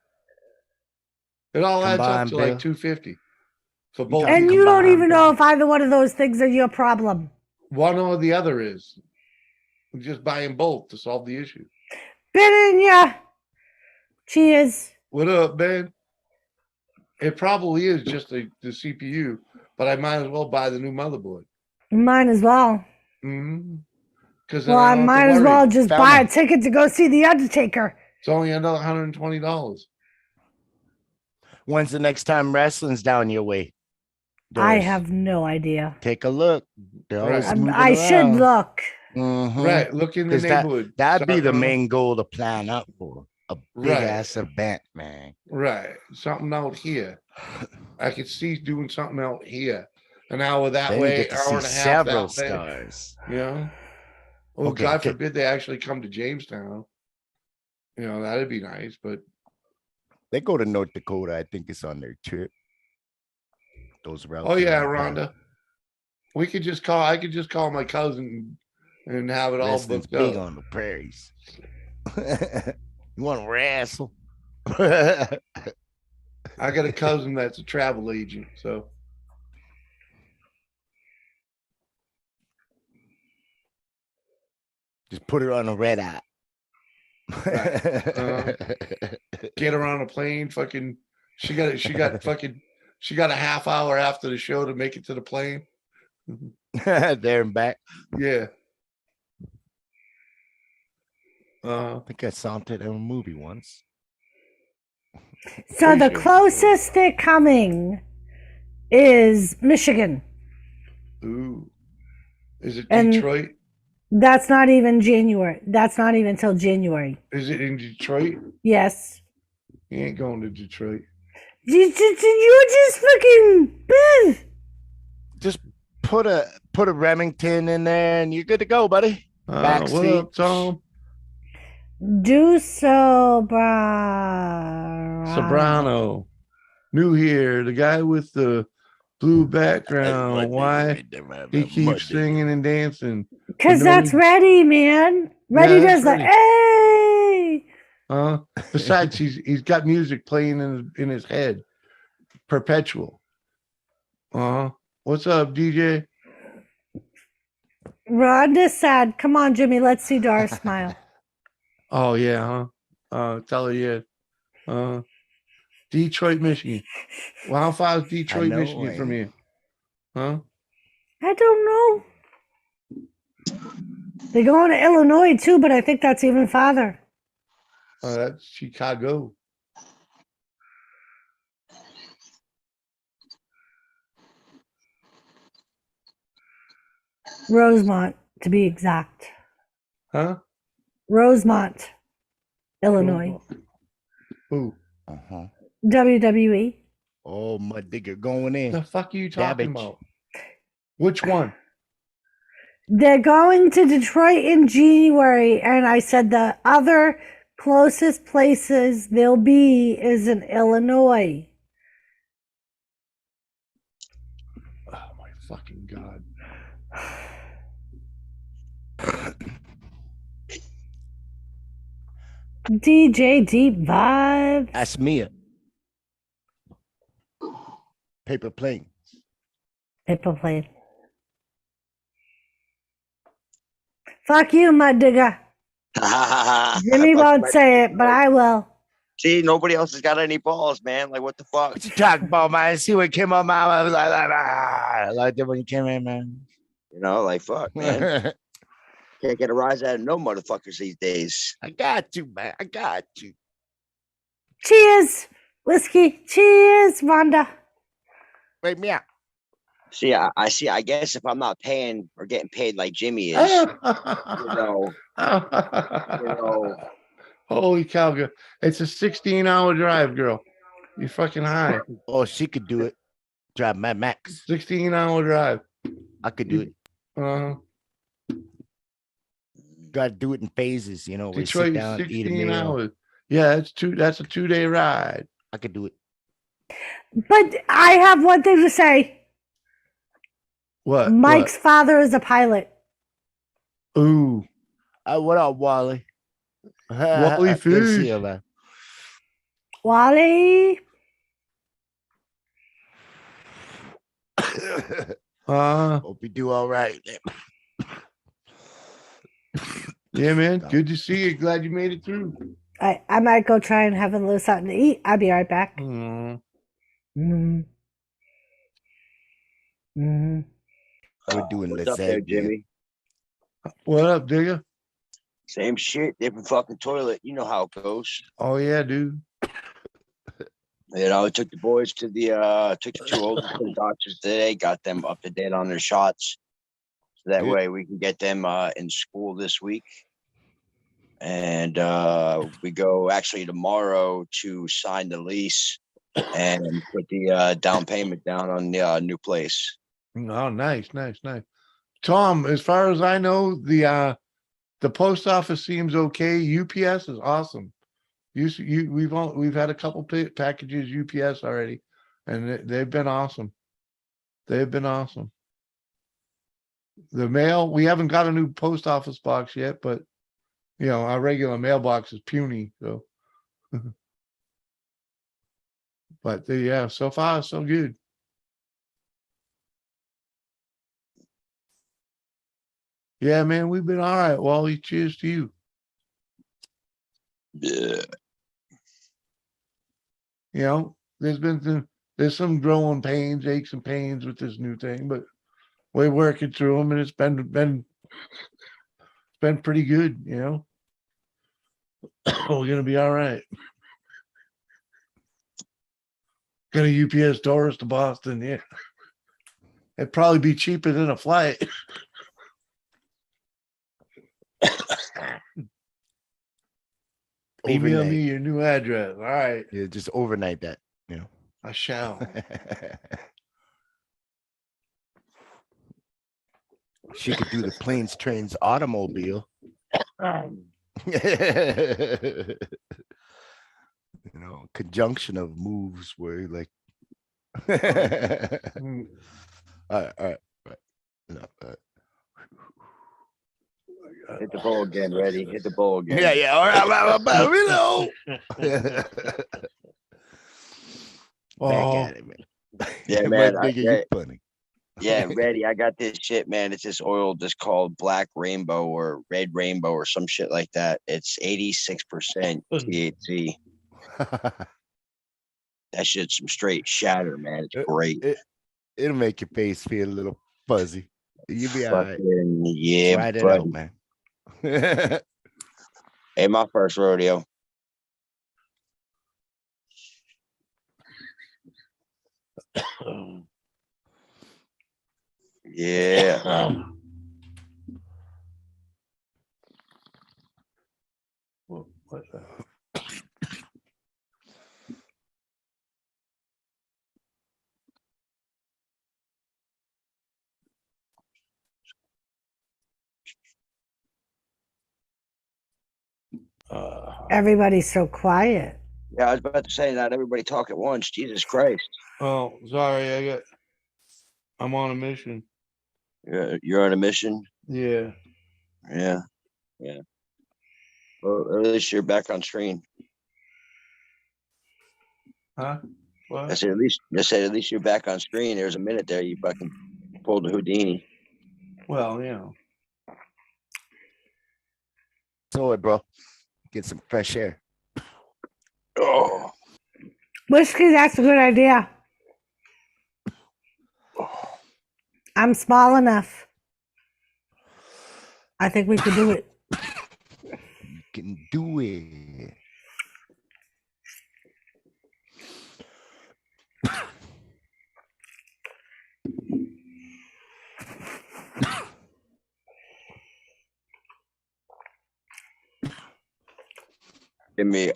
It all adds up Combined to bill. like $250 for both. talking And you don't combined, even know if either one of those things are your problem. One or the other is. We're just buying both to solve the issue. Been in ya. Cheers. What up, Ben? It probably is just the CPU, but I might as well buy the new motherboard. Might as well. Because Well, I might as well just Found buy a it. ticket to go see The Undertaker. It's only another $120. When's the next time wrestling's down your way? I Doris? have no idea. Take a look. They're always Right. moving I should around. look. Mhm. Right. Look in the 'Cause that- neighborhood. That'd be Start the around- main goal to plan up for. A big Right. ass event, man. Right. Something out here. I could see doing something out here. An hour that Then you way, get to hour see and a half several that way. stars. You know? Well, Okay, God okay. forbid they actually come to Jamestown. You know, that'd be nice, but They go to North Dakota. I think it's on their trip. Those routes. oh yeah, are like that. Rhonda. I could just call my cousin and have it all Wrestling's booked big up. on the prairies. You want to wrestle? I got a cousin that's a travel agent, so Just put her on a red eye. get her on a plane. Fucking, she got a half hour after the show to make it to the plane. There and back. Yeah. I think I saw it in a movie once. So the Appreciate it. closest they're coming is Michigan. Ooh. Is it And- Detroit? That's not even January. That's not even till January. Is it in Detroit? Yes. He ain't going to Detroit. You just fucking. Just put a Remington in there, and you're good to go, buddy. Back What seat. up, Tom? Do so, bro. Sobrano. New here. The guy with the blue background. Why he keeps singing and dancing? Because No, that's Reddy, man. Reddy Yeah, that's does the Reddy. hey. Besides, he's got music playing in his head, perpetual. What's up, DJ? Rhonda's sad. Come on, Jimmy. Let's see Doris smile. Oh yeah, tell her yeah. Detroit, Michigan. Well, how far is Detroit, know, Michigan from eh? here? Huh? I don't know. They're going to Illinois too, but I think that's even farther. That's Chicago. Rosemont, to be exact. Huh? Rosemont, Illinois. Who? Uh-huh. WWE. Oh, mud digger going in. The fuck are you talking Cabbage. about? Which one? They're going to Detroit in January, and I said the other closest places they'll be is in Illinois. Oh my fucking god! DJ Deep Vibes. That's Mia. Paper plane. Paper plane. Fuck you, mud digger. Jimmy won't say it, but I will. See, nobody else has got any balls, man. Like, what the fuck? What you talking about, man? See what came on my mouth. I was like that when you came in, man. You know, like, fuck, man. Can't get a rise out of no motherfuckers these days. I got you, man. I got you. Cheers, whiskey. Cheers, Rhonda. Wait me out. See, I see. I guess if I'm not paying or getting paid like Jimmy is, you know, Holy cow, girl. It's a 16-hour drive, girl. You fucking high. Oh, she could do it. Drive Mad Max. 16-hour drive. I could do it. Got to do it in phases, you know. Where you sit Detroit, down, eat a 16 meal. hours. Yeah, that's a 2-day ride. I could do it. But I have one thing to say. What? Mike's father is a pilot. What? Ooh. What up, Wally? Wally Good to see Fish. you, man. Wally. Hope you do all right. Yeah, man. Good to see you. Glad you made it through. I might go try and have a little something to eat. I'll be right back. Mm. We're doing What's up there, Jimmy? What up, digger? Same shit, different fucking toilet. You know how it goes. Oh yeah, dude. You know, I took the boys to the took the 2 older to the doctors today, got them up to date on their shots. So that Good. way we can get them in school this week. And we go actually tomorrow to sign the lease and put the down payment down on the new place. Oh, nice. Tom, as far as I know, the post office seems okay. UPS is awesome. We've had a couple packages UPS already, and they've been awesome. They've been awesome. The mail, we haven't got a new post office box yet, but you know, our regular mailbox is puny, so but yeah, so far so good. Yeah, man, we've been all right. Wally, cheers to you. Yeah. You know, there's some growing pains, aches and pains with this new thing, but we're working through them, and it's been pretty good. You know, we're gonna be all right. Got a UPS Taurus to Boston. Yeah, it'd probably be cheaper than a flight. Email Overnight. me your new address. All right, Yeah, just overnight that, you know. I shall. She could do the planes, trains, automobile. You know, conjunction of moves where like all Mm, right, all right, all right. No, Hit the bowl again, ready. Hit the bowl again. yeah, yeah, all right, you know. Back Oh, at it, man. Yeah, It man. might make you funny. Yeah, ready. I got this shit, man. It's this oil just called Black Rainbow or Red Rainbow or some shit like that. It's 86% THC. That shit's some straight shatter, man. It's great. It'll make your face feel a little fuzzy. You'll be all right. Fucking yeah, Try it buddy. out, man. Hey, my first rodeo. Yeah. what the? Everybody's so quiet. Yeah, I was about to say, not everybody talk at once. Jesus Christ. Oh, sorry. I'm on a mission. You're on a mission? Yeah. Yeah. Yeah. Well, at least you're back on screen. Huh? I What? said, at least you're back on screen. There was a minute there you fucking pulled the Houdini. Well, you know. So, bro, get some fresh air. Oh. Whiskey, that's a good idea. I'm small enough. I think we could do it. You can do it.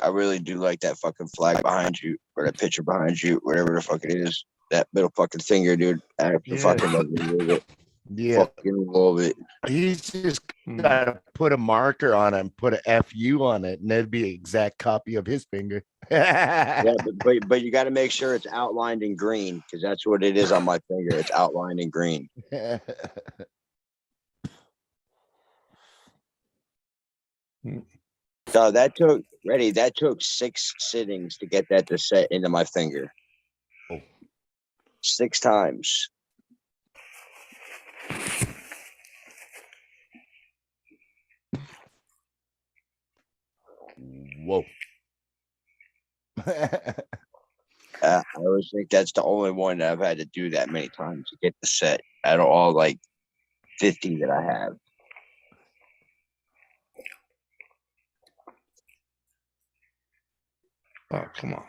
I really do like that fucking flag behind you or that picture behind you, whatever the fuck it is. That middle fucking finger, dude. I Yeah. fucking love it. Yeah, Fucking love it. he's just gotta put a marker on it and put a FU on it, and that'd be an exact copy of his finger. Yeah, but you got to make sure it's outlined in green because that's what it is on my finger. It's outlined in green. So that took 6 sittings to get that to set into my finger. Oh. 6 times. Whoa. I always think that's the only one that I've had to do that many times to get the set out of all like 50 that I have. Oh, come on.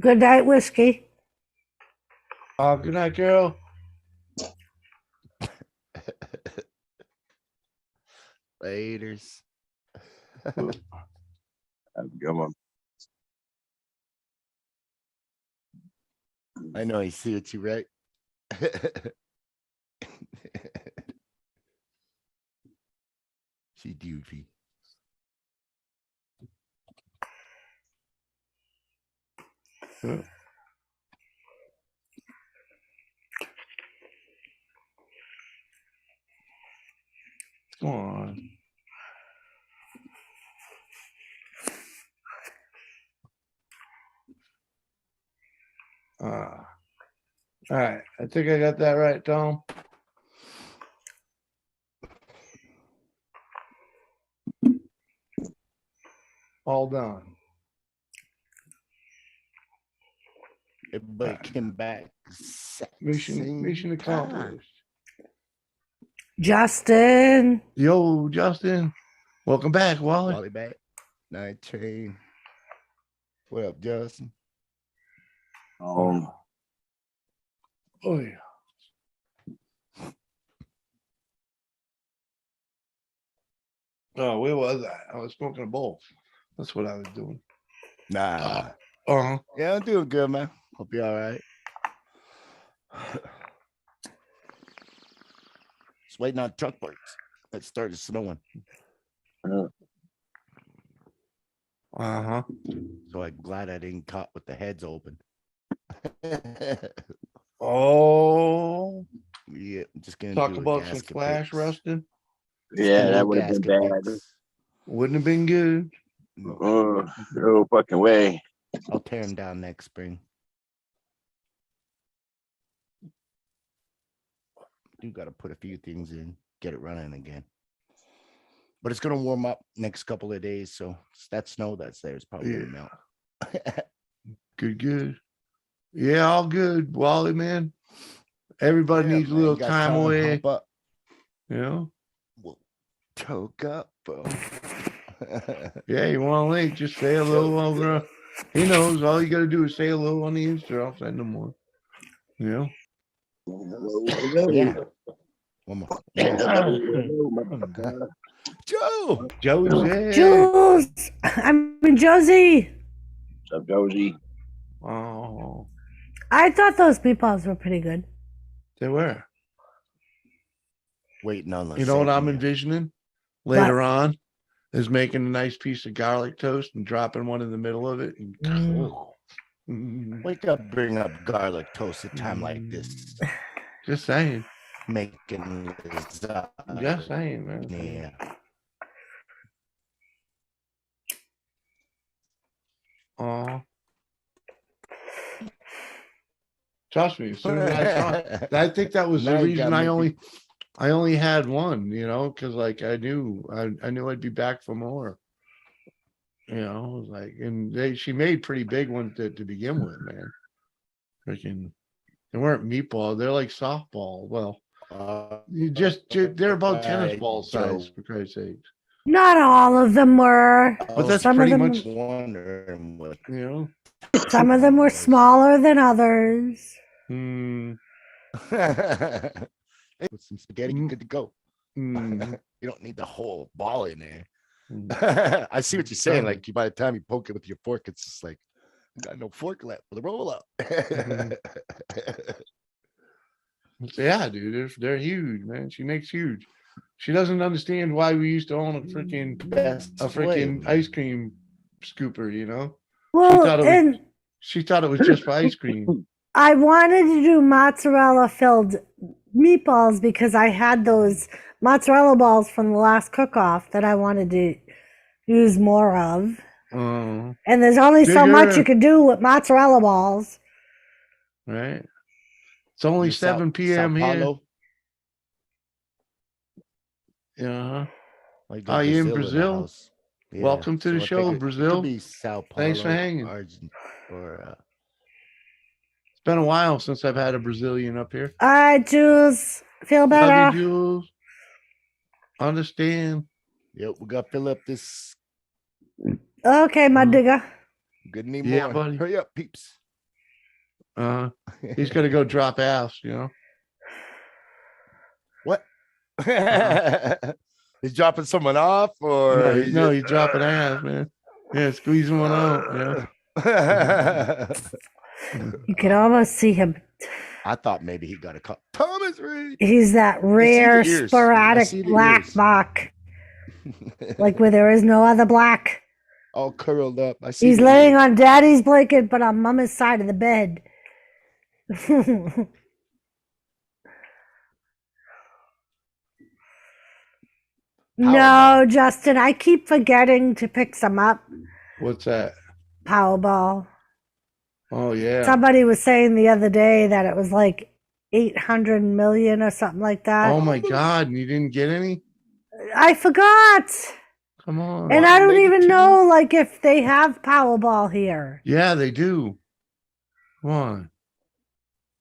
Good night, Whiskey. Oh, good night, girl. Laters. Have a good one. I know I see what you right. She doofy. Come on. All right. I think I got that right, Tom. All done. Everybody came back. Mission accomplished. Justin. Yo, Justin. Welcome back, Wally. Wally back. Night train. What up, Justin? Oh yeah. Oh, where was I? I was smoking a bowl. That's what I was doing. Nah. Uh-huh. Yeah, I'm doing good, man. Hope you're all right. Just waiting on truck parts. It started snowing. Uh-huh. So I'm glad I didn't caught with the heads open. Oh, Yeah, I'm just gonna talk do a about some gasket flash fix. rusting. Just Yeah, gonna do that a would have been gasket bad. fix. Wouldn't have been good. Oh, no fucking way. I'll tear them down next spring. Do got to put a few things in, get it running again. But it's gonna warm up next couple of days, so that snow that's there is probably gonna melt. Good. Yeah, all good, Wally, man. Everybody Yeah, needs a man, little you guys time come and away. hop up. You know? We'll toke up, bro. Yeah, you want to link, just say hello over. He knows. All you got to do is say hello on the Insta. I'll send him one. You know? Yeah. One more. Joe. Joe's there. Jules, I mean Josie. What's up, Josie? Oh, I thought those meatballs were pretty good. they were. Waiting on the You know what I'm lasagna. envisioning later on is making a nice piece of garlic toast and dropping one in the middle of it. And Mm. Wake up, bring up garlic toast at a time like this. Just saying. Making lasagna. Just saying, man. Yeah. Oh. Trust me, as soon as I saw it, I think that was Now the you reason got I me. only had one, you know, because like I knew I'd be back for more. You know, it was like, and she made pretty big ones to begin with, man. Freaking, they weren't meatball, they're like softball. Well, they're about tennis ball size, for Christ's sakes. Not all of them were. But that's Some of pretty them, much, wondering what you know. some of them were smaller than others. Hmm. With some spaghetti, you're good to go. Hmm. You don't need the whole ball in there. Mm. I see what you're saying. Like by the time you poke it with your fork, it's just like got no fork left for the roll up. Yeah, dude, they're huge, man. She makes huge. She doesn't understand why we used to own a freaking ice cream scooper, you know? Well, She thought it was just for ice cream. I wanted to do mozzarella filled meatballs because I had those mozzarella balls from the last cook off that I wanted to use more of. Oh, And there's only so much bigger. you can do with mozzarella balls. Right. It's only You're 7 p.m. Sao here. Paulo? Yeah. Like Are you in the Brazil? house. Yeah, Welcome to the I show, figured it Brazil. could be Sao Paulo, Thanks for hanging. or It's been a while since I've had a Brazilian up here. All right, Jules. Feel Love better. you, Jules. Understand. yep, we got to fill up this. Okay, my digger. Good need Yeah, more. buddy. Hurry up, peeps. He's got to go drop ass, you know? What? He's dropping someone off, or He's dropping ass, man. Yeah, squeezing one out, yeah. You can almost see him. I thought maybe he got a call. Thomas Reed. He's that rare, ears. I sporadic see the black ears. buck, like where there is no other black. All curled up. I see. He's the laying ears. on daddy's blanket, but on mama's side of the bed. No, Justin, I keep forgetting to pick some up. What's that? Powerball. Oh, yeah. Somebody was saying the other day that it was like 800 million or something like that. Oh, my God. And you didn't get any? I forgot. Come on. And I don't maybe even two. know like if they have Powerball here. Yeah, they do. Come on.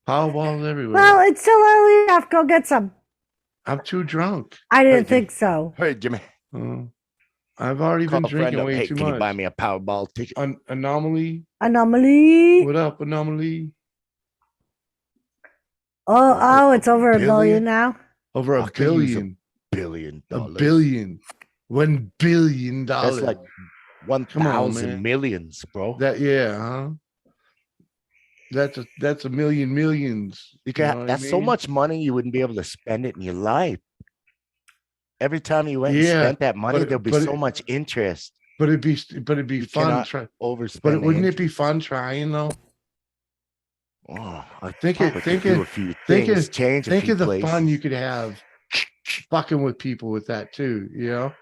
Powerballs everywhere. Well, it's still early enough. Go get some. I'm too drunk. I didn't Jimmy. think so. Hey, Jimmy. I've already Call been a friend drinking up. way Hey, too can much. you buy me a Powerball ticket? Anomaly. Anomaly. What up, Anomaly? Oh, it's over $1 billion billion? now. Over I a could use billion. $1 A billion. billion. $1 billion. That's like Come on, 1,000 man. millions, bro. That huh? That's a million millions. You can. know what I That's so mean? much money you wouldn't be able to spend it in your life. Every time you went and Yeah, spent that money, but- there'll be but so it- much interest. But it'd be You fun. cannot But overspend. wouldn't it be fun trying though? Oh, I Think probably could do a few think things, of- change a Think few of the places. fun you could have fucking with people with that too. You know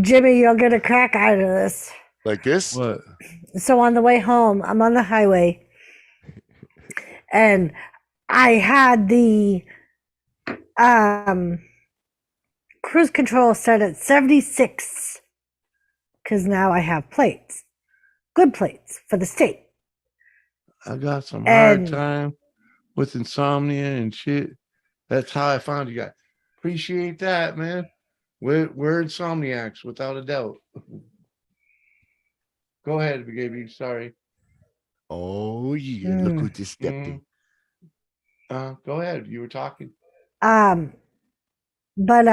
Jimmy, you'll get a crack out of this. Like this? what? So on the way home, I'm on the highway, and I had the cruise control set at 76 because now I have plates, good plates for the state. I got some hard And- time with insomnia and shit. That's how I found you guys. Appreciate that, man. We're insomniacs without a doubt. Go ahead, baby. Sorry. Oh yeah, look Mm. who just stepped in. Go ahead. You were talking. But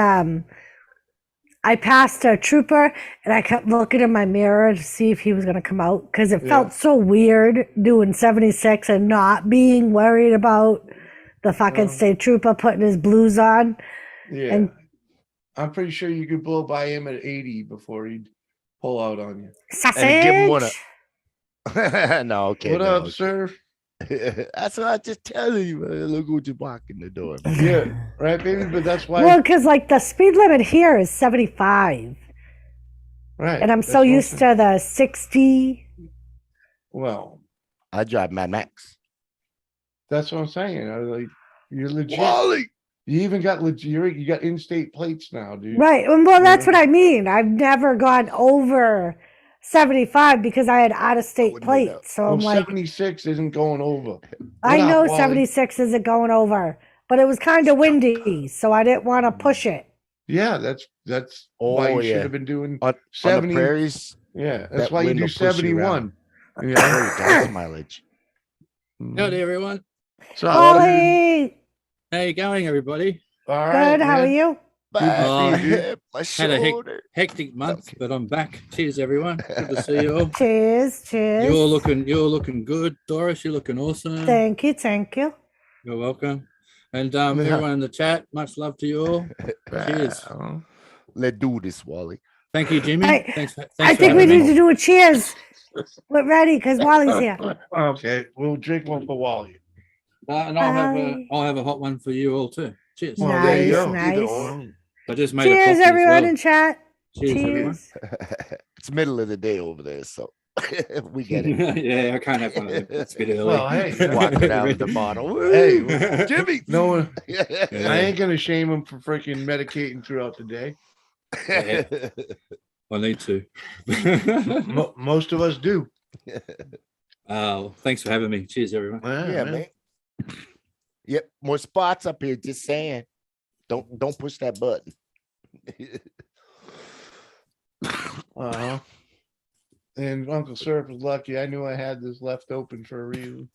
I passed a trooper and I kept looking in my mirror to see if he was going to come out because it felt so weird doing 76 and not being worried about the fucking state trooper putting his blues on. Yeah. And- I'm pretty sure you could blow by him at 80 before he'd pull out on you. Sausage. And give him one no, okay. What no, up, okay. sir? That's what I just telling you, man. Look who's walking the door. Man. Yeah, right, baby. But that's why. Well, because like the speed limit here is 75, right. and I'm that's so what used saying. to the 60. Well, I drive Mad Max. that's what I'm saying. I was like, you're legit. Wally. You even got legit. You got in-state plates now, dude. Right. Well, that's Yeah. what I mean. I've never gone over 75 because I had out-of-state wouldn't be that- plates. So Well, I'm like, 76 isn't going over. I What up, know Wally? 76 isn't going over, but it was kind of windy, so I didn't want to push it. Yeah, that's why Oh, you yeah. should have been doing On 70. the prairies, Yeah, that's that why you wind do will push you 71. very Yeah. gas mileage. Howdy, everyone. So, Wally, How you going, everybody? all right, good. How are man. you? Good to see you, dude. Hip, my Had a shoulder. hectic month, Okay. but I'm back. Cheers, everyone. Good to see you all. Cheers, cheers. You're looking good, Doris. You're looking awesome. Thank you, thank you. You're welcome. And everyone in the chat, much love to you all. Cheers. Well, Let's do this, Wally. Thank you, Jimmy. I- Thanks for I think we need to do a cheers. We're ready because Wally's here. Okay, we'll drink one for Wally. And I'll have a hot one for you all too. Cheers. Well, there you Nice, go. Either nice. or. I just made a Cheers, coffee as everyone well. in chat. Cheers, everyone. Cheers. It's middle of the day over there, so we get it. Yeah, I can't have one of them. It's a bit early. Well, hey, Walking out with the bottle. Hey, Woo, Jimmy. no one. Yeah. I ain't gonna shame him for freaking medicating throughout the day. I need to. Most of us do. Thanks for having me. Cheers, everyone. Yeah, man. Yep, more spots up here. Just saying. Don't push that button. Uh-huh. And Uncle Surf was lucky. I knew I had this left open for a reason.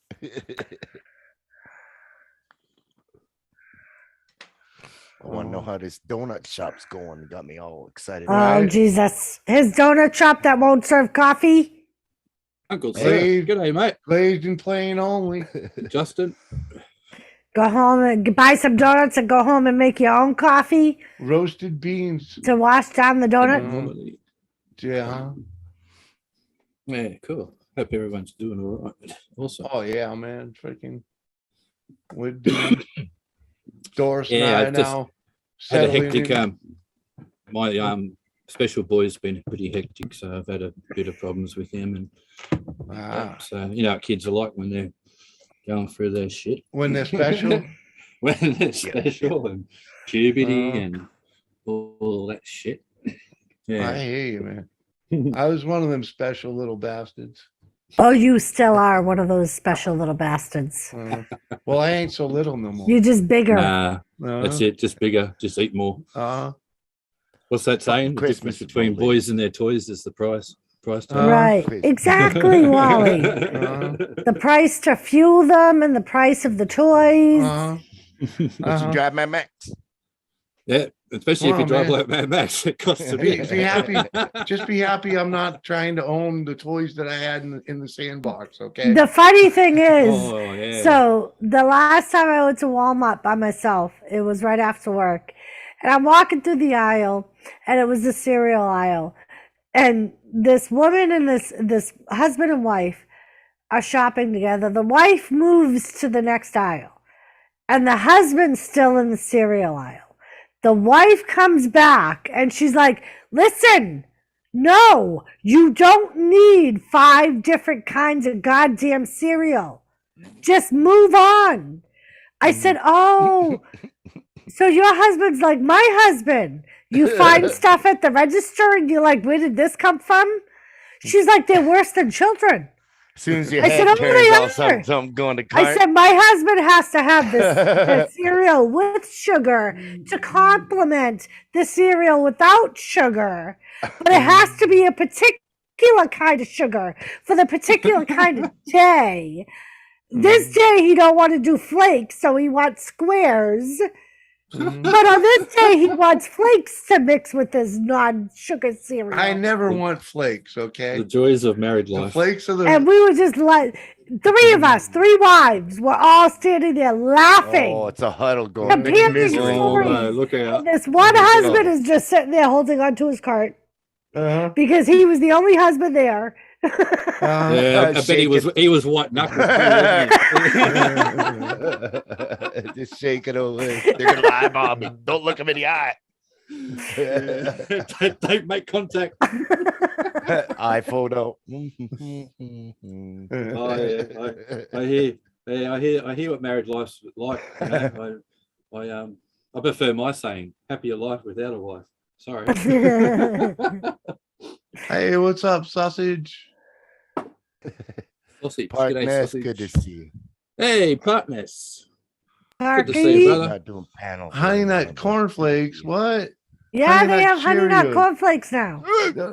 I want to know how this donut shop's going. Got me all excited. Oh, Right. Jesus. His donut shop that won't serve coffee? Uncle Hey. Sir. G'day, mate. Glazed and plain only. Justin. Go home and buy some donuts and go home and make your own coffee Roasted beans. to wash down the donut. Normally. Yeah. Yeah, cool. Hope everyone's doing all right. Awesome. Oh yeah, man. Freaking we're doing Doris Yeah, and I I just now. Had a settling hectic in. my special boy's been pretty hectic, so I've had a bit of problems with him and so you know what kids are like when they're going through their shit. When they're special. When they're special and puberty and all that shit. I Yeah. hear you, man. I was one of them special little bastards. Oh, you still are one of those special little bastards. Well, I ain't so little no more. You're just bigger. Nah, that's it. Just bigger. Just eat more. Uh, What's that saying? The Christmas difference between is only- boys and their toys is the price. price tag. Right. Crazy. Exactly, Wally. The price to fuel them and the price of the toys. But you drive my Max. Yeah, especially if Well, you drive man. like Mad Max, it costs a Be bit. happy. Just be happy I'm not trying to own the toys that I had in the sandbox, okay? The funny thing is, Oh, yeah. so the last time I went to Walmart by myself, it was right after work. And I'm walking through the aisle, and it was the cereal aisle. And this woman and this husband and wife are shopping together. The wife moves to the next aisle, and the husband's still in the cereal aisle. The wife comes back and she's like, listen, no, you don't need 5 different kinds of goddamn cereal. Just move on. I said, oh, so your husband's like my husband. You find stuff at the register and you're like, where did this come from? She's like, they're worse than children. As soon as your I said, head "Oh, turns, they all are." something going to I cart. said, my husband has to have this cereal with sugar to complement the cereal without sugar. But it has to be a particular kind of sugar for the particular kind of day. This day he don't want to do flakes, so he wants squares. But on this day he wants flakes to mix with his non-sugar cereal. I never want flakes, okay? The joys of married The life. flakes are And the we were just like, 3 of us, 3 wives, were all standing there laughing. Oh, it's a huddle going. Comparing Mixed misery. Oh, stories. no, look out. This one husband is just sitting there holding onto his cart uh-huh. because he was the only husband there. Yeah, I bet he was white knuckles. Just shake it over. They're gonna eyeball me. Don't look him in the eye. Don't make contact. Eye photo. Oh, yeah. I hear what married life's like. You know? I prefer my saying "happier life without a wife." Sorry. Hey, what's up, sausage? Sausage. G'day, Partners, sausage. good to see you. Hey, partners. Good to see you, Parky. brother. Not doing panels. Honey nut cornflakes. What? Yeah, Honey they Nut have honey nut Cheerios. cornflakes now.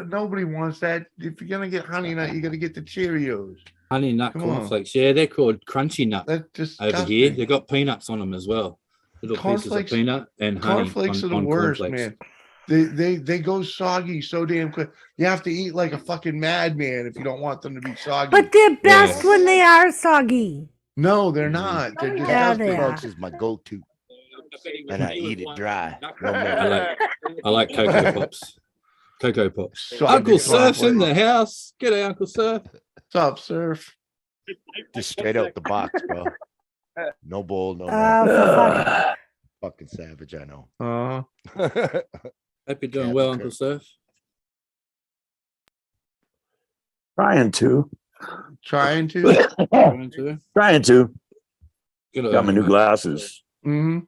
Nobody wants that. If you're gonna get honey nut, you gotta get the Cheerios. Honey nut Come on. cornflakes. Yeah, they're called crunchy nut That's just over here. They've got peanuts on them as well. Little pieces of Cornflakes- peanut and honey Cornflakes are the on worst, cornflakes. man. They go soggy so damn quick. You have to eat like a fucking madman if you don't want them to be soggy. But they're best Yeah. when they are soggy. No, they're not. They're Yeah, disgusting. they are. Crunch is my go-to, and I eat it dry. No I like Cocoa Pops. Cocoa Pops. Soggy Uncle Surf's in cornflakes. the house. G'day, Uncle Surf. What's up, Surf? Just straight out the box, bro. No bowl, no Oh, nothing. for fuck. Fucking savage, I know. Hope you're doing Yeah, well, okay. Uncle Surf. Trying to. Trying to. Going to? Trying to. Good Got my on new you, mate. glasses. Mm-hmm.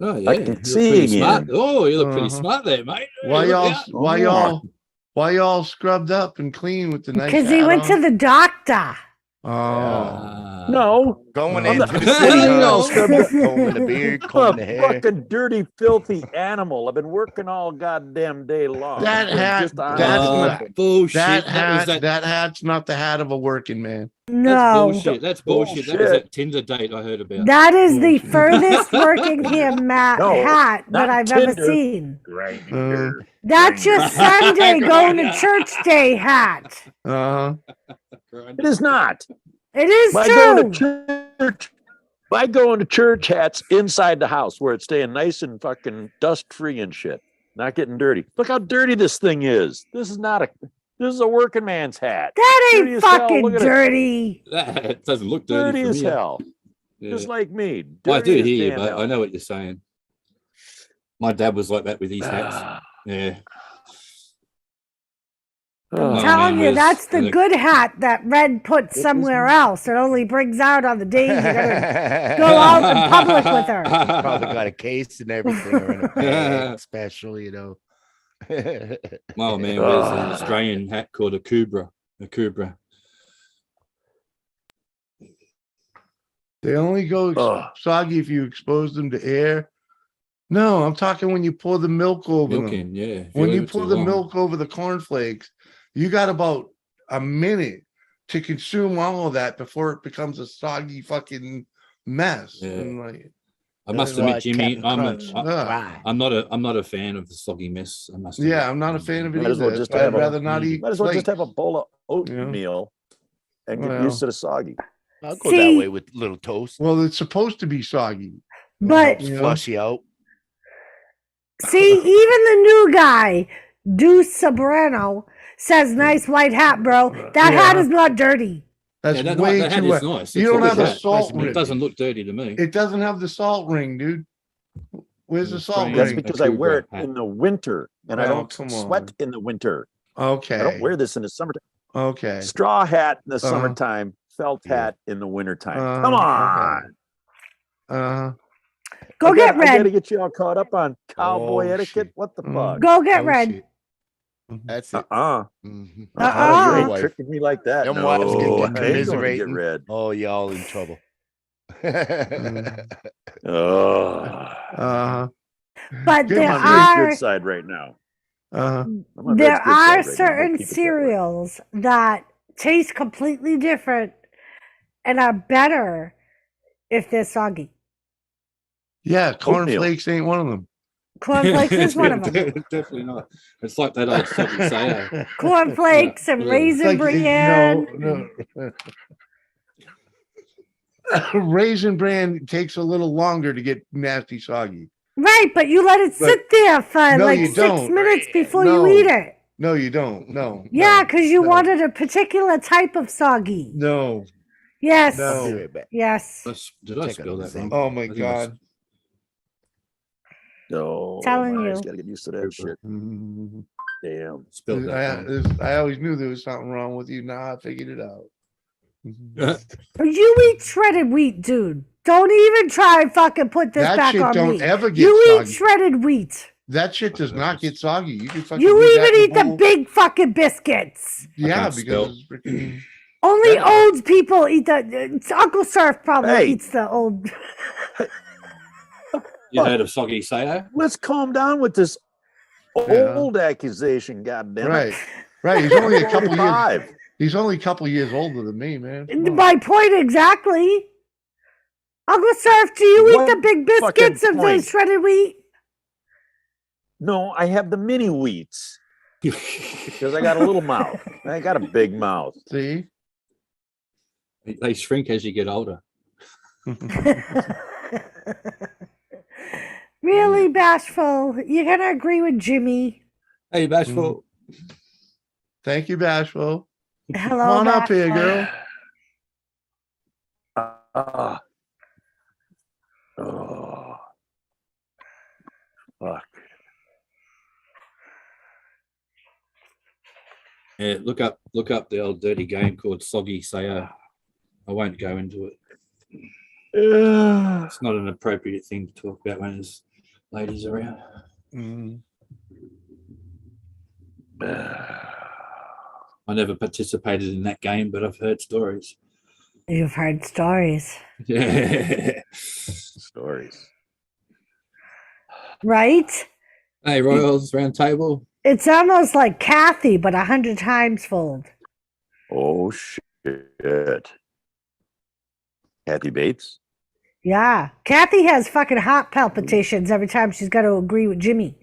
Oh, yeah. I you can look see pretty again. smart. Oh, you look pretty Uh-huh. smart there, mate. Why Look y'all? out. Why y'all scrubbed up and clean with the nice? Because he hat went to on? the doctor. Oh, Ah. No. Going I'm into not- the What do you mean all city, scrubbed up? combing the beard, I'm combing the a hair. fucking dirty, filthy animal. I've been working all goddamn day long. That It's hat- just on that's the not- fucking- Bullshit. that That was hat. that. That hat's not the hat of a working man. That's No. bullshit. That's bullshit. That was Bullshit. that Tinder date I heard about. That is the Bullshit. furthest working him hat not that I've ever Tinder. seen. Grinder. That's your Sunday going to church day hat. Uh-huh. It is not. It is My true. going to church. My going to church hats inside the house where it's staying nice and fucking dust free and shit. Not getting dirty. Look how dirty this thing is. This is a working man's hat. That Dirty ain't as hell. fucking Look at it. dirty. That doesn't look dirty. Dirty from as here. hell. Yeah. Just like me. Well, I do Dirty as hear you, damn but hell. I know what you're saying. My dad was like that with his hats. Yeah. I'm Oh, telling man, you, Liz, that's the look. good hat that Red put somewhere else. It only brings out on the days you're gonna go out in public with her. Probably got a case and everything, or in a bag special, you know. Oh man, there's an Australian hat called a Kubra. A Kubra. They only go Ugh. soggy if you expose them to air. No, I'm talking when you pour the milk over them. Milking, yeah. If When leave you it pour too the long. milk over the cornflakes, you got about a minute to consume all of that before it becomes a soggy fucking mess. Yeah. And like, I must That's why admit, Jimmy, Captain Crunch is ugh. dry. I'm not a fan of the soggy mess. I must. yeah, admit. I'm not a fan of it Might as well either. just That's why have I'd a- rather not eat. Might as well just have a flakes. bowl of oatmeal and get Well. used to the soggy. I'll go See- that way with little toast. Well, it's supposed to be soggy. But You know? Flush you out. see, even the new guy, Deuce Sobrano, says, "Nice white hat, bro. That hat Yeah. is not dirty." That's Yeah, way that hat too is wet. nice. You It's don't a have good the hat. salt It ring. doesn't look dirty to me. It doesn't have the salt ring, dude. Where's the It's salt pretty- That's ring? because a I Cougar wear it hat. in the winter and I Oh, don't come sweat on. in the winter. Okay. I don't wear this in the summertime. Okay. Straw hat in the Uh-huh. summertime, felt Yeah. hat in the wintertime. Come Okay. on. Go get I gotta red. get you all caught up on cowboy Oh, etiquette. shit. What the Mm. fuck? Go get Oh, red. shit. That's it. Uh-uh. Mhm. You Uh-uh. ain't Wife. tricking me like that. Them No, wives get I to ain't going to get commiserating. red. Oh, y'all in trouble. Uh-huh. But Good there I'm on for Ray's are good side right now. Uh-huh. I'm on there Red's good are side right now. certain Keep it that way. cereals that taste completely different and are better if they're soggy. Yeah, Oatmeal. cornflakes ain't one of them. Cornflakes is one of them. Definitely not. It's like that old soggy sayo. Cornflakes and Yeah. raisin Like, bran. no. Raisin bran takes a little longer to get nasty soggy. Right, but you let it But- sit there for No, like you 6 don't. minutes before No. you eat it. No, you don't. No. Yeah, no, because you no, wanted a particular type of soggy. No. Yes. No. I'll be right back. Yes. Did I Check out spell the that thing. wrong? Oh my I think I God. No, Telling I you. just gotta get used to that shit. Damn. spelled that wrong. I always knew there was something wrong with you. Now I figured it out. You eat shredded wheat, dude. Don't even try and fucking put this That back shit on don't me. ever get You eat soggy. shredded wheat. That shit does not get soggy. You can fucking You do that even in a eat the bowl. big fucking biscuits. Yeah, can't because spell. it's freaking. Only That- old people eat the. Uncle Surf probably Hey. eats the old. You heard of soggy sayo? Let's calm down with this Yeah. old accusation, goddamn Right. Right. He's only a couple years. 45. He's only a couple years older than me, man. Come on. My point exactly. Uncle Surf, do you eat What the big fucking biscuits of the point? shredded wheat? No, I have the mini wheats because I got a little mouth. I ain't got a big mouth. See? They shrink as you get older. Really, Bashful? You're gonna agree with Jimmy? Hey, Bashful. Thank you, Bashful. Hello, Come on up here, Bashful. girl. Oh, fuck. Yeah, look up the old dirty game called Soggy Sayo. I won't go into it. It's not an appropriate thing to talk about when there's ladies around. Mm. I never participated in that game, but I've heard stories. You've heard stories, Yeah. Stories. right? Hey, Royals round table. It's almost like Kathy, but 100 times fold. Oh shit. Kathy Bates. Yeah. Kathy has fucking heart palpitations every time she's got to agree with Jimmy.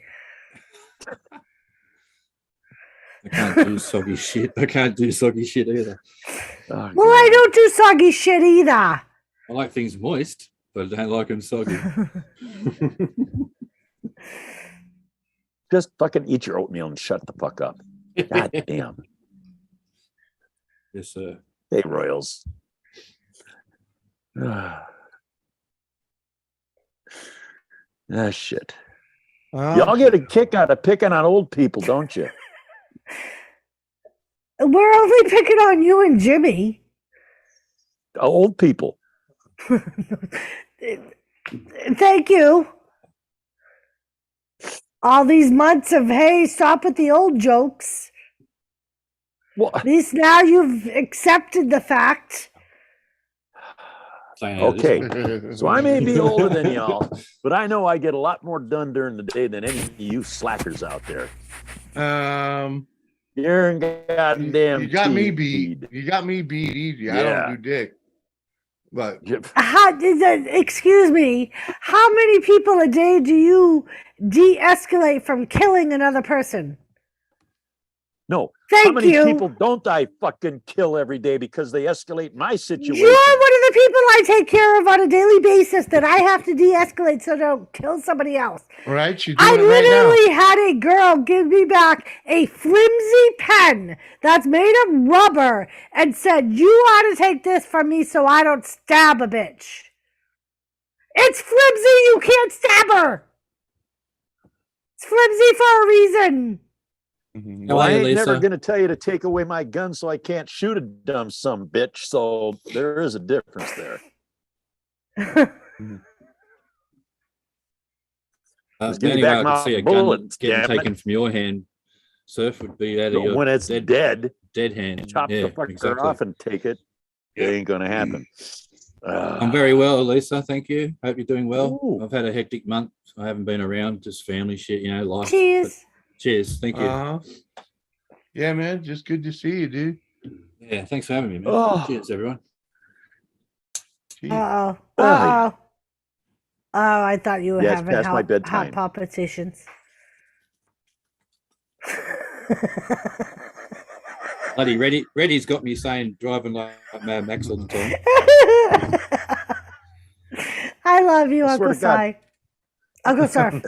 I can't do soggy shit. I can't do soggy shit either. Oh, Well, I don't do soggy shit either. I like things moist, but I don't like them soggy. Just fucking eat your oatmeal and shut the fuck up. God damn. Yes, sir. Hey, Royals. Ah, shit. Y'all get a kick out of picking on old people, don't you? We're only picking on you and Jimmy. Old people. Thank you. All these months of, hey, stop with the old jokes. Well, At least now you've accepted the fact. okay. So I may be older than y'all, but I know I get a lot more done during the day than any of you slackers out there. You're in You goddamn. got me teed. beat. You got me beat easy. I Yeah. don't do dick. But Excuse me. How many people a day do you de-escalate from killing another person? No. Thank How many you. people don't I fucking kill every day because they escalate my situation? You're one of the people I take care of on a daily basis that I have to de-escalate so I don't kill somebody else. right, she's I doing it right now. literally had a girl give me back a flimsy pen that's made of rubber and said, "You ought to take this from me so I don't stab a bitch." It's flimsy. You can't stab her. It's flimsy for a reason. Well, I How are you, ain't never Lisa? going to tell you to take away my gun so I can't shoot a dumb some bitch. So there is a difference there. Just give me Anyway, back I my could see a bullets, gun getting damn it. taken from your hand. Surf would be out of But your when it's dead, dead hand. chop Yeah, the fucker exactly. off and take it. It ain't going to happen. I'm very well, Lisa. Thank you. Hope you're doing well. Ooh. I've had a hectic month. I haven't been around, just family shit, you know, life. Cheers. Cheers. Thank you. Yeah, man. Just good to see you, dude. Yeah, thanks for having me, man. Oh. Cheers, everyone. Jeez. Uh-oh. Oh, Uh-oh. Oh, I thought you were Yeah, it's having past my heart bedtime. palpitations. Bloody Reddy's got me saying driving like Mad Max all the time. I love you, I swear Uncle to God. Si. Uncle Surf.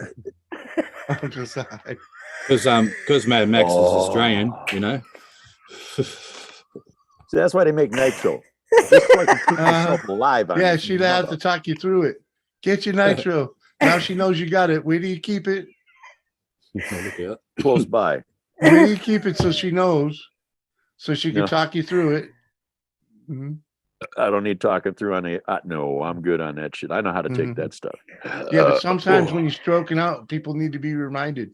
Uncle Si. Because Mad Max is Oh. Australian, you know. See, that's why they make nitro. Just so I can keep myself alive. On Yeah, this she'd have to talk you through it. Get your nitro. Now she knows you got it. Where do you keep it? Look out. close by. Where do you keep it so she knows? So she can No. talk you through it. Mhm. I don't need talking through on a. No, I'm good on that shit. I know how to take Mhm. that stuff. Yeah, but sometimes oh, when you're stroking out, people need to be reminded.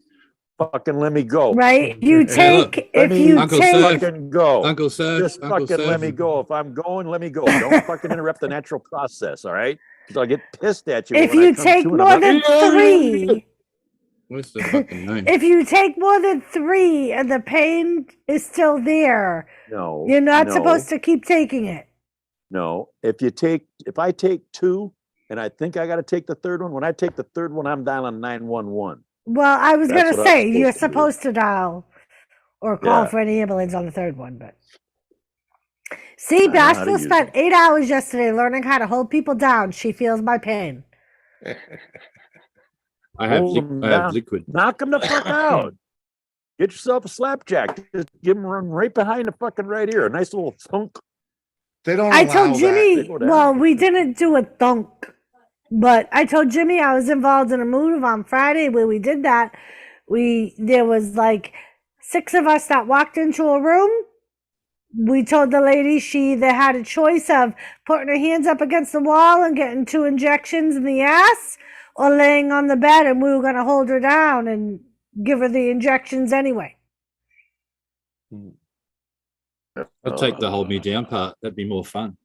fucking let me go. Right? You Hey, look, take, Let if me you Uncle take, Surf. fucking go. Uncle Surf. Just Uncle fucking let Surf. me go. If I'm going, let me go. Don't fucking interrupt the natural process. All right? Because I'll get pissed at you. if when I you come take to and more I'm than like, three, What's the fucking name? if you take more than three and the pain is still there, No, you're not no, supposed to keep taking it. No, if I take two, and I think I got to take the third one. When I take the third one, I'm dialing 911. Well, I was That's going to what I'm say, you're supposed to do. supposed to dial or call Yeah. for an ambulance on the third one, but. See, I know how to Bashful use spent 8 hours yesterday learning how to hold people down. She feels my pain. I have Hold 'em I have down. liquid. Knock them the fuck out. Get yourself a slapjack. Just give them run right behind the fucking right ear. A nice little thunk. They don't I allow told that. Jimmy, They go down. well, we didn't do a thunk, but I told Jimmy I was involved in a move on Friday where we did that. There was like 6 of us that walked into a room. We told the lady she either had a choice of putting her hands up against the wall and getting 2 injections in the ass or laying on the bed, and we were going to hold her down and give her the injections anyway. I'll take the hold me down part. That'd be more fun.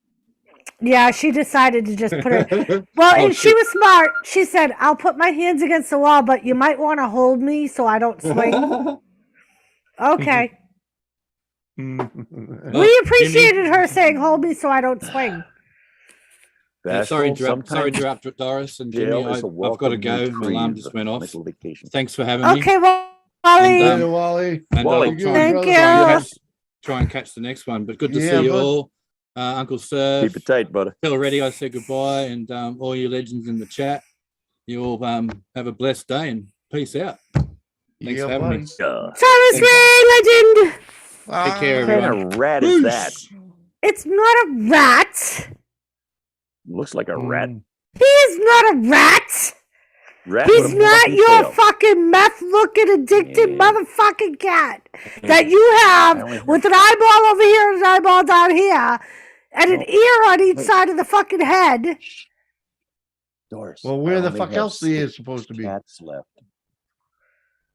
Yeah, she decided to just put her. Well, Oh, and she shit. was smart. She said, "I'll put my hands against the wall, but you might want to hold me so I don't swing." Okay. Mhm. We appreciated her saying, "Hold me so I don't swing." Sorry Bashful, to sometimes interrupt, Doris and Jimmy. jail is a I've got to welcome go. My alarm reprieve. just went off. Nice little vacation. Thanks for having me. Okay, well, And, Wally. Later, Wally. And Wally. I'll try, Thank and you. try and catch the next one. But good to Yeah, see you bud. all. Uncle Surf. Keep it tight, brother. Tell Reddy I said goodbye, and all you legends in the chat. You all have a blessed day and peace out. Thanks Yeah, for having buddy. me. Travis Ray, legend. Take care, What kind everyone. of rat is that? It's not a rat. Looks like a rat. He is not a rat. Rat He's with a not monkey your tail. fucking meth-looking addicted Yeah. motherfucking cat that you I only have have- with an eyeball over here and an eyeball down here and an No. ear on each Wait. side of the fucking head. Doris, Well, I where the only fuck have else he 6 is supposed to be? cats left.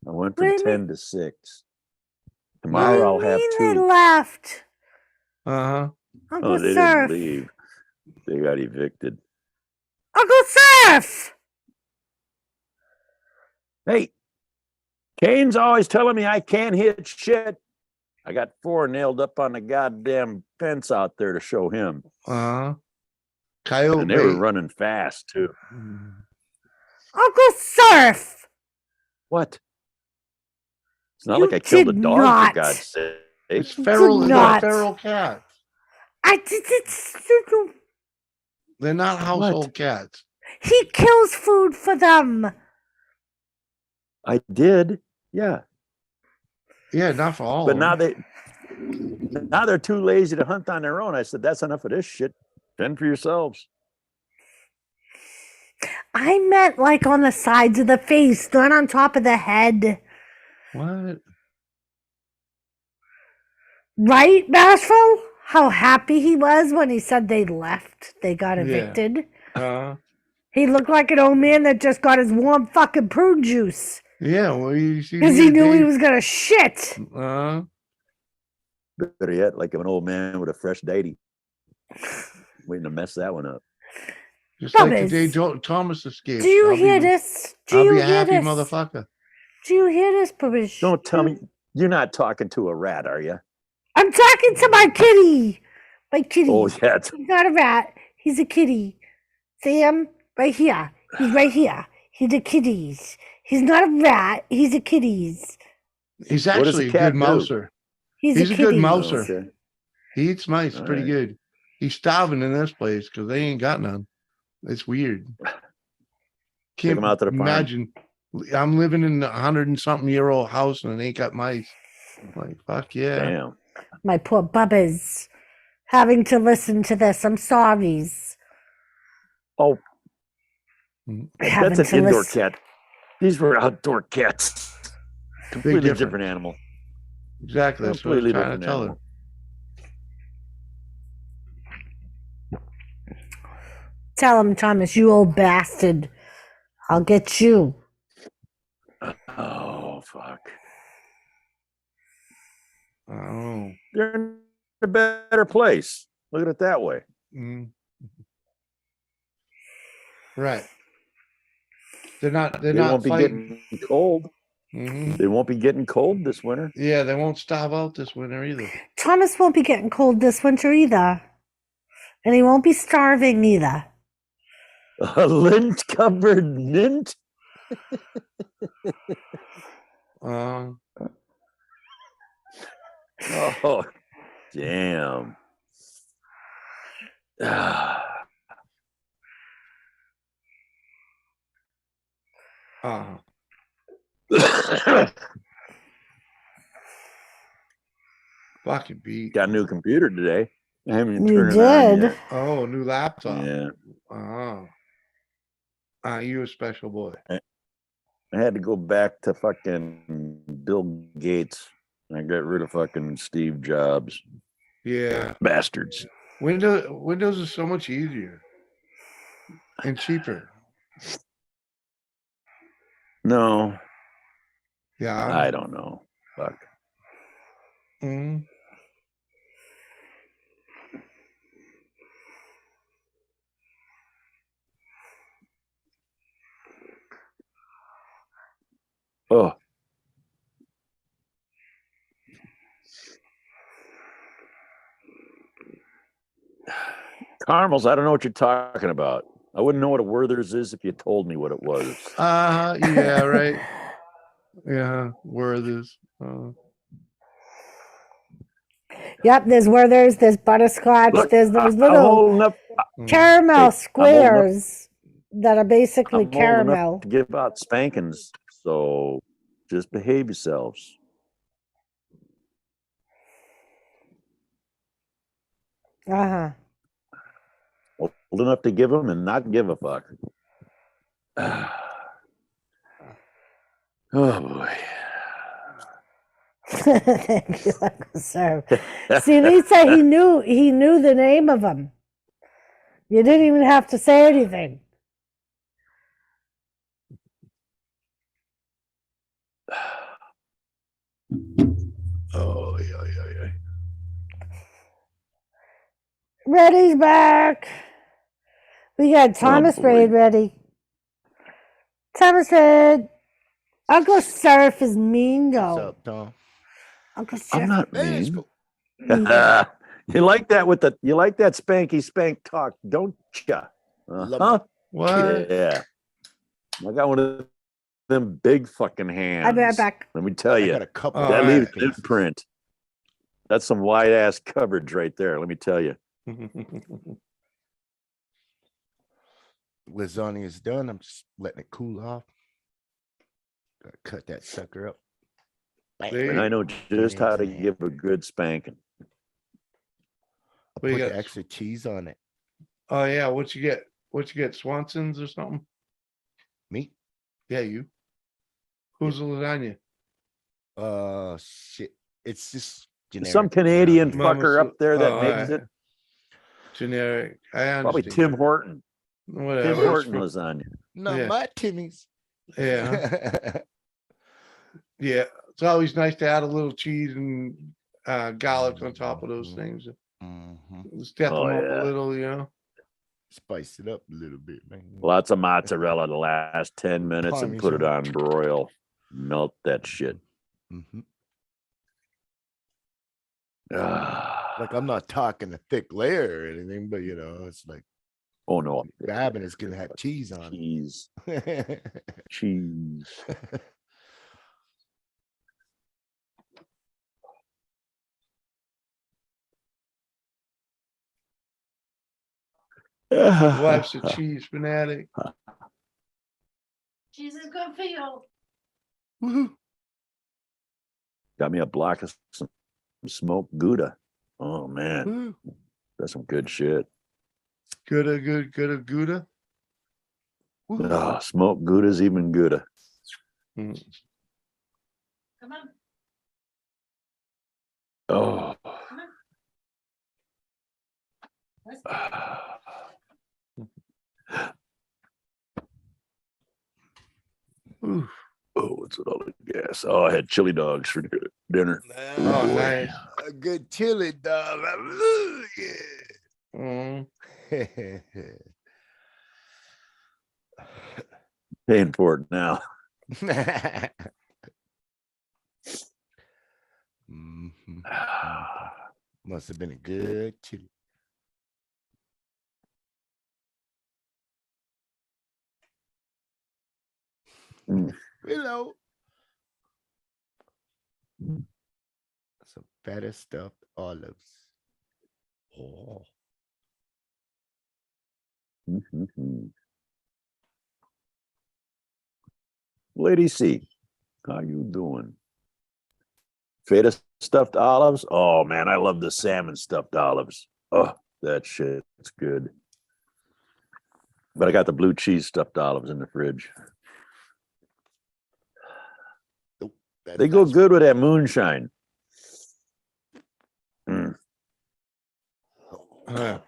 I went What do from you 10 mean? to 6. What do Tomorrow you I'll have mean they 2. left? Uh-huh. Uncle Oh, they Surf. didn't leave. They got evicted. Uncle Surf! Hey, Kane's always telling me I can't hit shit. I got 4 nailed up on the goddamn fence out there to show him. Coyote And they were bait. running fast too. I'll go surf. What? It's not You like I killed a did dog, not. for God's sake. It's feral. They're not. feral cats. They're not household cats. He kills food for them. I did. Yeah. Yeah, not for all. But of them. now they're too lazy to hunt on their own. I said, that's enough of this shit. Fend for yourselves. I meant like on the sides of the face, not on top of the head. What? Right, Bashful? How happy he was when he said they left. They got evicted. He looked like an old man that just got his warm fucking prune juice. Yeah, well, you see, because he knew he was gonna shit. Better yet, like an old man with a fresh deity, waiting to mess that one up. Just like the day Thomas escaped. Do you hear this? I'll be a happy motherfucker. Do you hear this, Babish? Don't tell me you're not talking to a rat, are you? I'm talking to my kitty. My kitty. Oh, yeah. He's not a rat. He's a kitty. See him? Right here. He's right here. He's a kitties. He's not a rat. He's a kitties. He's actually a good mouser. He's a good kitty. mouser. Okay. He eats mice pretty good. He's starving in this place because they ain't got none. It's weird. Can't him out to the farm. imagine. I'm living in a 100-and-something-year-old house and it ain't got mice. I'm like, fuck yeah. Damn. My poor bubbas having to listen to this. I'm sorry. Oh, Having that's an to indoor listen. cat. These were outdoor cats. Completely different animal. Exactly. That's what I was Completely trying to different tell her. animal. Tell him, Thomas, you old bastard. I'll get you. Oh, fuck. Oh. They're in a better place. Look at it that way. Mm. Right. They're not. They're They not won't be fighting. getting cold. Mhm. They won't be getting cold this winter. Yeah, they won't starve out this winter either. Thomas won't be getting cold this winter either. And he won't be starving either. A lint covered mint. Oh, damn. Fucking beat. Got a new computer today. I haven't even You turned it on did? yet. Oh, new laptop. Yeah. You a special boy. I had to go back to fucking Bill Gates. I got rid of fucking Steve Jobs. Yeah. Bastards. Windows is so much easier and cheaper. No. Yeah. I don't know. Fuck. Mm. Oh. Caramels, I don't know what you're talking about. I wouldn't know what a Werther's is if you told me what it was. Yeah, right. Yeah, Werther's. Yep, there's Werther's, there's butterscotch, Look, there's those I'm little holding up. caramel Hey, I'm holding up. squares that are basically I'm old enough caramel. to give out spankings, so just behave yourselves. Uh-huh. Old enough to give them and not give a fuck. Oh boy. Thank you, Uncle Sir. See, Lisa, he knew the name of them. You didn't even have to say anything. Oh, yeah. Reddy's back. We got Thomas boy. Raid ready. Thomas Raid. Uncle Surf is mean What's though. up, Tom? Uncle I'm Jeff. not Hey, it's mean. cool. Yeah. You like that you like that spanky spank talk, don't ya? Love Uh-huh. What? Yeah. I got one of them big fucking hands. I'll be right back. Let me tell I you, got a couple. All that of leaves right. an imprint. That's some wide ass coverage right there. Let me tell you. Lasagna is done. I'm just letting it cool off. Gotta cut that sucker up. Bam. There And I know just how to Eggs in give a good spanking. I'll What you put got? the extra cheese on it. Oh yeah, what you get? What you get? Swanson's or something? Meat. Yeah, you. Who's the lasagna? Shit. It's just generic. Some Canadian around here. fucker up there that Oh, makes alright. it. Generic. I Probably understand. Tim Horton. Whatever. Tim it's Horton from- lasagna. Not Yeah. my Timmy's. Yeah. Yeah. It's always nice to add a little cheese and garlic on top of those things. Mhm. Step Oh, them up yeah. a little, you know. Spice it up a little bit, man. Lots of mozzarella the last 10 minutes and put it on Parmesan. broil. Melt that shit. Mhm. Ah. Like I'm not talking a thick layer or anything, but it's like Oh no. grabbing it's gonna have cheese on Cheese. it. Cheese. Wife's a cheese fanatic. Cheese is good for you. Woohoo. Got me a block of some smoked Gouda. Oh man, Woo. that's some good shit. Gouda. Woohoo. Oh, smoked Gouda's even Gouda. Mm. Come on. Oh. Ooh. Oh, what's with all the gas? Oh, I had chili dogs for dinner. Oh, boy. nice. A good chili dog. Ooh, yeah. Mm. Paying for it now. Mhm. Must have been a good chili. Mm. Hello. Some better stuffed olives. Oh. Mhm. Lady C, how you doing? Feta stuffed olives? Oh man, I love the salmon stuffed olives. Oh, that shit's good. But I got the blue cheese stuffed olives in the fridge. Nope, that's They go not- good with that moonshine. Mm. Uh,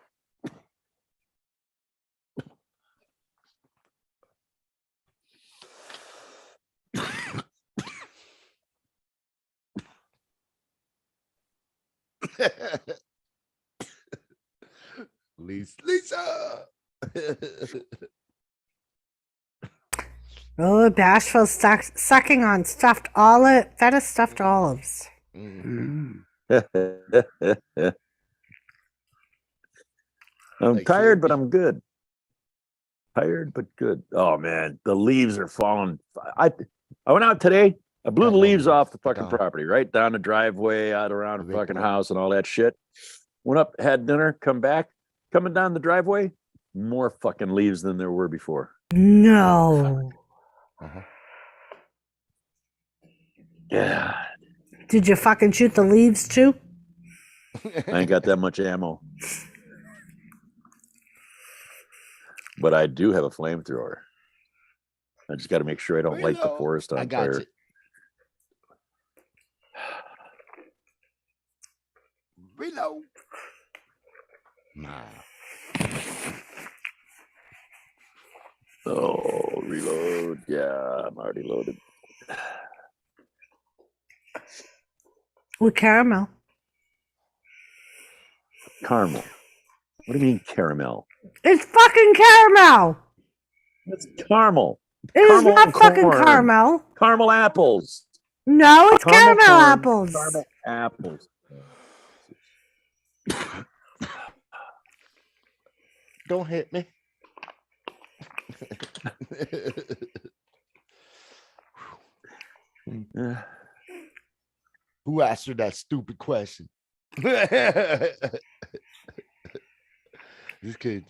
Lisa. Oh, bashful sucking on feta stuffed olives. Mhm. I'm Like tired, but Slurpee. I'm good. Tired, but good. Oh man, the leaves are falling. I went out today. I blew Got the no leaves off the leaves. fucking Gone. property, right down the driveway, out around the They fucking blew. house and all that shit. Went up, had dinner, come back, coming down the driveway, more fucking leaves than there were before. No. Uh-huh. Yeah, Did you fucking shoot the leaves too? I ain't got that much ammo, but I do have a flamethrower. I just got to make sure I don't light the Hello. forest on I got fire. you. Reload. Nah. Oh, reload. Yeah, I'm already loaded. With caramel. Caramel. What do you mean caramel? It's fucking caramel. It's caramel. It is Caramel not fucking corn. caramel. Caramel apples. No, it's Caramel caramel corn, apples. Caramel, Apples. Don't hit me. Yeah. Who asked her that stupid question? Just kidding.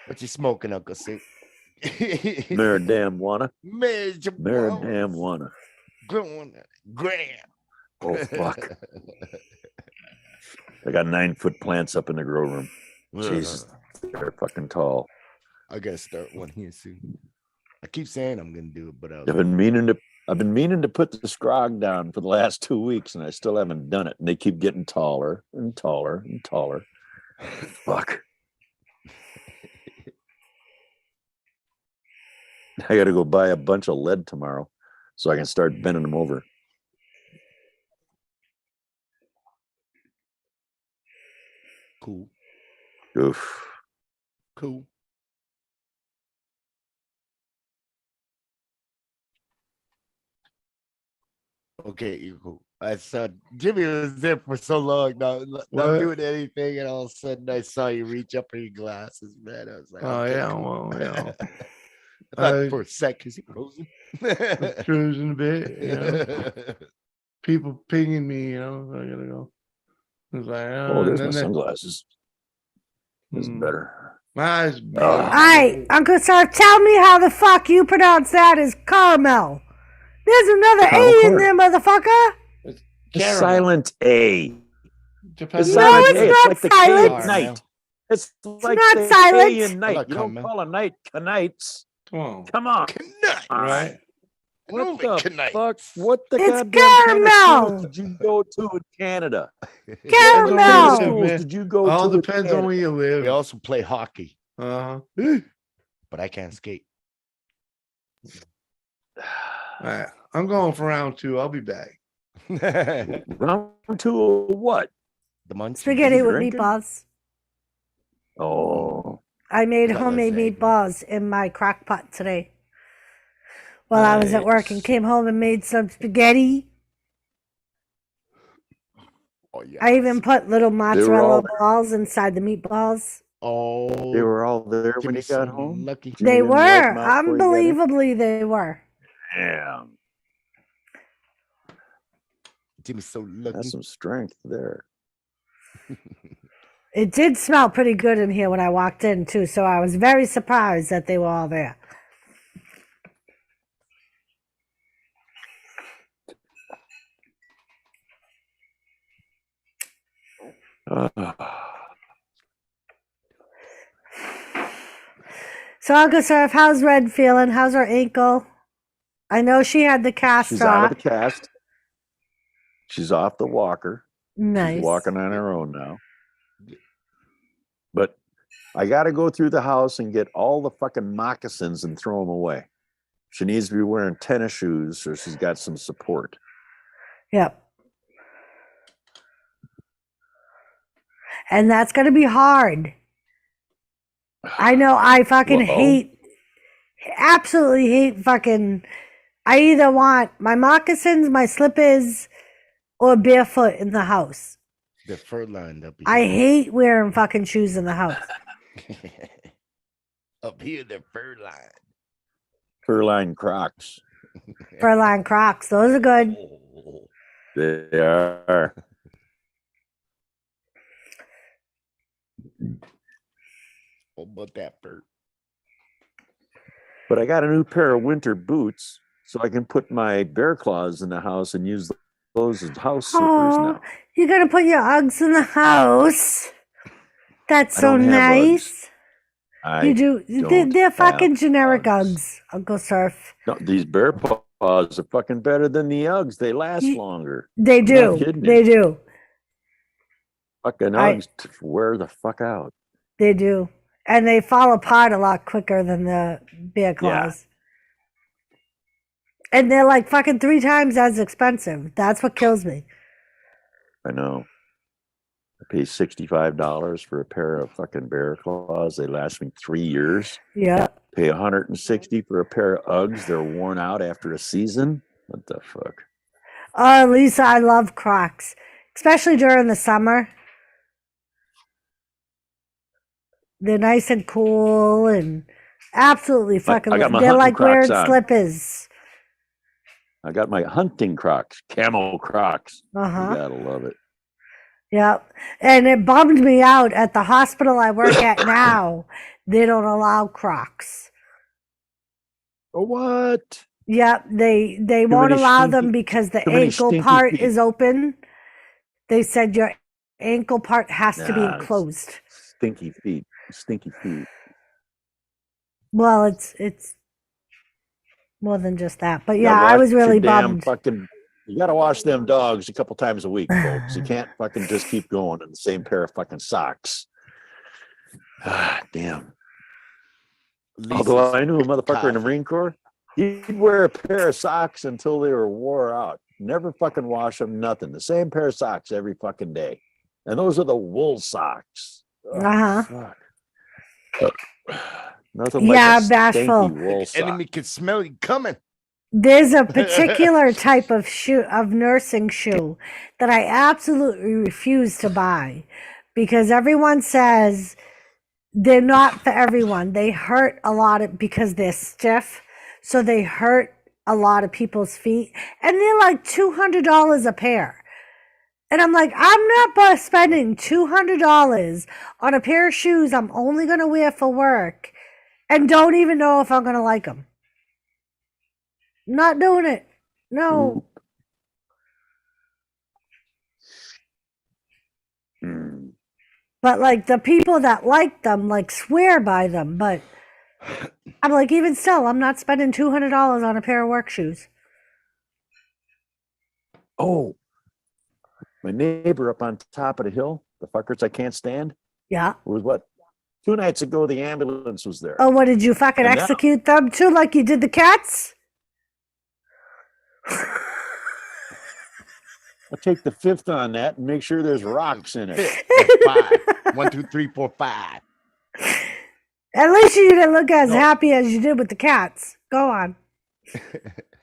What you smoking, Uncle Sue? Marijuana. Marijuana. Marijuana. Graham. Oh, fuck. I got 9-foot plants up in the grow room. Jesus, they're fucking tall. I gotta start one here soon. I keep saying I'm gonna do it, but I've been meaning to put the scrog down for the last 2 weeks, and I still haven't done it. And they keep getting taller and taller and taller. Fuck. I got to go buy a bunch of lead tomorrow, so I can start bending them over. Cool. Oof. Cool. Okay, you cool. I saw Jimmy was there for so long, not What? doing anything, and all of a sudden I saw you reach up for your glasses, man. I was like, Oh okay, yeah, cool. well, yeah. I thought I- for a sec, is he frozen? Cruising a bit, you know. People pinging me, you know. I gotta go. It's like, Oh, and there's my then sunglasses. This is Hmm. better. my eyes. Ah. Alright, Uncle Sir, tell me how the fuck you pronounce that as caramel. There's another Caramel A in corn. there, motherfucker. It's Caramel. silent A. Depends It's No, on silent it's A. not It's like the K silent. at night. It's like not the silent. K in night. like You don't caramel. call a night knights. Come on. Come on. Right? What the fuck? What the It's goddamn kind of caramel. schools did you go to in Canada? What kind Caramel. of schools did you go All to in depends on where Canada? you live. We also play hockey, Uh-huh. but I can't skate. All right. I'm going for round 2. I'll be back. The Round 2 of what? munchies. Spaghetti You with drinking? meatballs. Oh, I made Got homemade lasagna. meatballs in my crock pot today while I was at work and Nice. came home and made some spaghetti. Oh yeah. I even put little were mozzarella all- balls inside the meatballs. Oh, they were all there when Jimmy you got so home. lucky. Jimmy They didn't wipe were. 'em out before you got in? Unbelievably, they were. Damn, Jimmy's so lucky. that's some strength there. It did smell pretty good in here when I walked in, too, so I was very surprised that they were all there. So, Uncle Surf, how's Red feeling? How's her ankle? I know she had the cast She's out of off. the cast. She's off the walker. Nice. She's walking on her own now. But I got to go through the house and get all the fucking moccasins and throw them away. She needs to be wearing tennis shoes so she's got some support. Yep. And that's going to be hard. I know I fucking Well- absolutely hate fucking, I either want my moccasins, my slippers, or barefoot in the house. The fur lined up. I hate wearing fucking shoes in the house. Up here, the fur line. Fur-lined Crocs. Furline Crocs, those are good. Oh, They are. what about that fur? But I got a new pair of winter boots so I can put my bear claws in the house and use those as house slippers Oh, now. you're going to put your Uggs in the house. That's I so don't have nice. I You do. don't They're fucking have generic Uggs. Uggs, Uncle Surf. No, these bear paws are fucking better than the Uggs. They last Ye- longer. They I'm do. not kidding They you. do. Fucking I- Uggs wear the fuck out. They do. And they fall apart a lot quicker than the bear claws. And they're like fucking 3 times as expensive. That's what kills me. I know. pay $65 for a pair of fucking bear claws. They last me 3 years. Yeah. Pay $160 for a pair of Uggs. They're worn out after a season. What the fuck? Lisa, I love Crocs, especially during the summer. They're nice and cool and absolutely fucking. I got my they're hunting like wearing Crocs on. slippers. I got my hunting Crocs, camel Crocs. Uh-huh. You gotta love it. Yep. And it bummed me out at the hospital I work at now. They don't allow Crocs. Oh, what? Yep. They won't many allow stinky- them because the too many ankle stinky part feet. is open. They said your ankle part has to be Nah, enclosed. Stinky feet. Stinky feet. Well, it's more than just that. But You yeah, gotta I was wash your really damn bummed. You gotta wash them dogs a couple times a week, folks. You can't fucking just keep going in the same pair of fucking socks. Ah, damn. Although I knew a motherfucker in the Marine Corps, he'd wear a pair of socks until they were wore out. Never fucking wash them, nothing. The same pair of socks every fucking day. And those are the wool socks. Oh, Uh-huh. fuck. Nothing Yeah, like a bashful. stinky wool sock. Enemy can smell you coming. There's a particular type of nursing shoe that I absolutely refuse to buy because everyone says they're not for everyone. They hurt a lot because they're stiff, so they hurt a lot of people's feet, and they're like $200 a pair. And I'm like, I'm not spending $200 on a pair of shoes I'm only going to wear for work and don't even know if I'm going to like them. Not doing it. No. Mm. But like the people that like them like swear by them. But I'm like, even still, I'm not spending $200 on a pair of work shoes. Oh, my neighbor up on top of the hill, the fuckers I can't stand. Yeah. It was what? 2 nights ago, the ambulance was there. Oh, what did you fucking And now- execute them too, like you did the cats? I'll take the fifth on that and make sure there's rocks in it. That's 5. 1, 2, 3, 4, 5. At least you didn't look as happy as you did with the cats. Go on.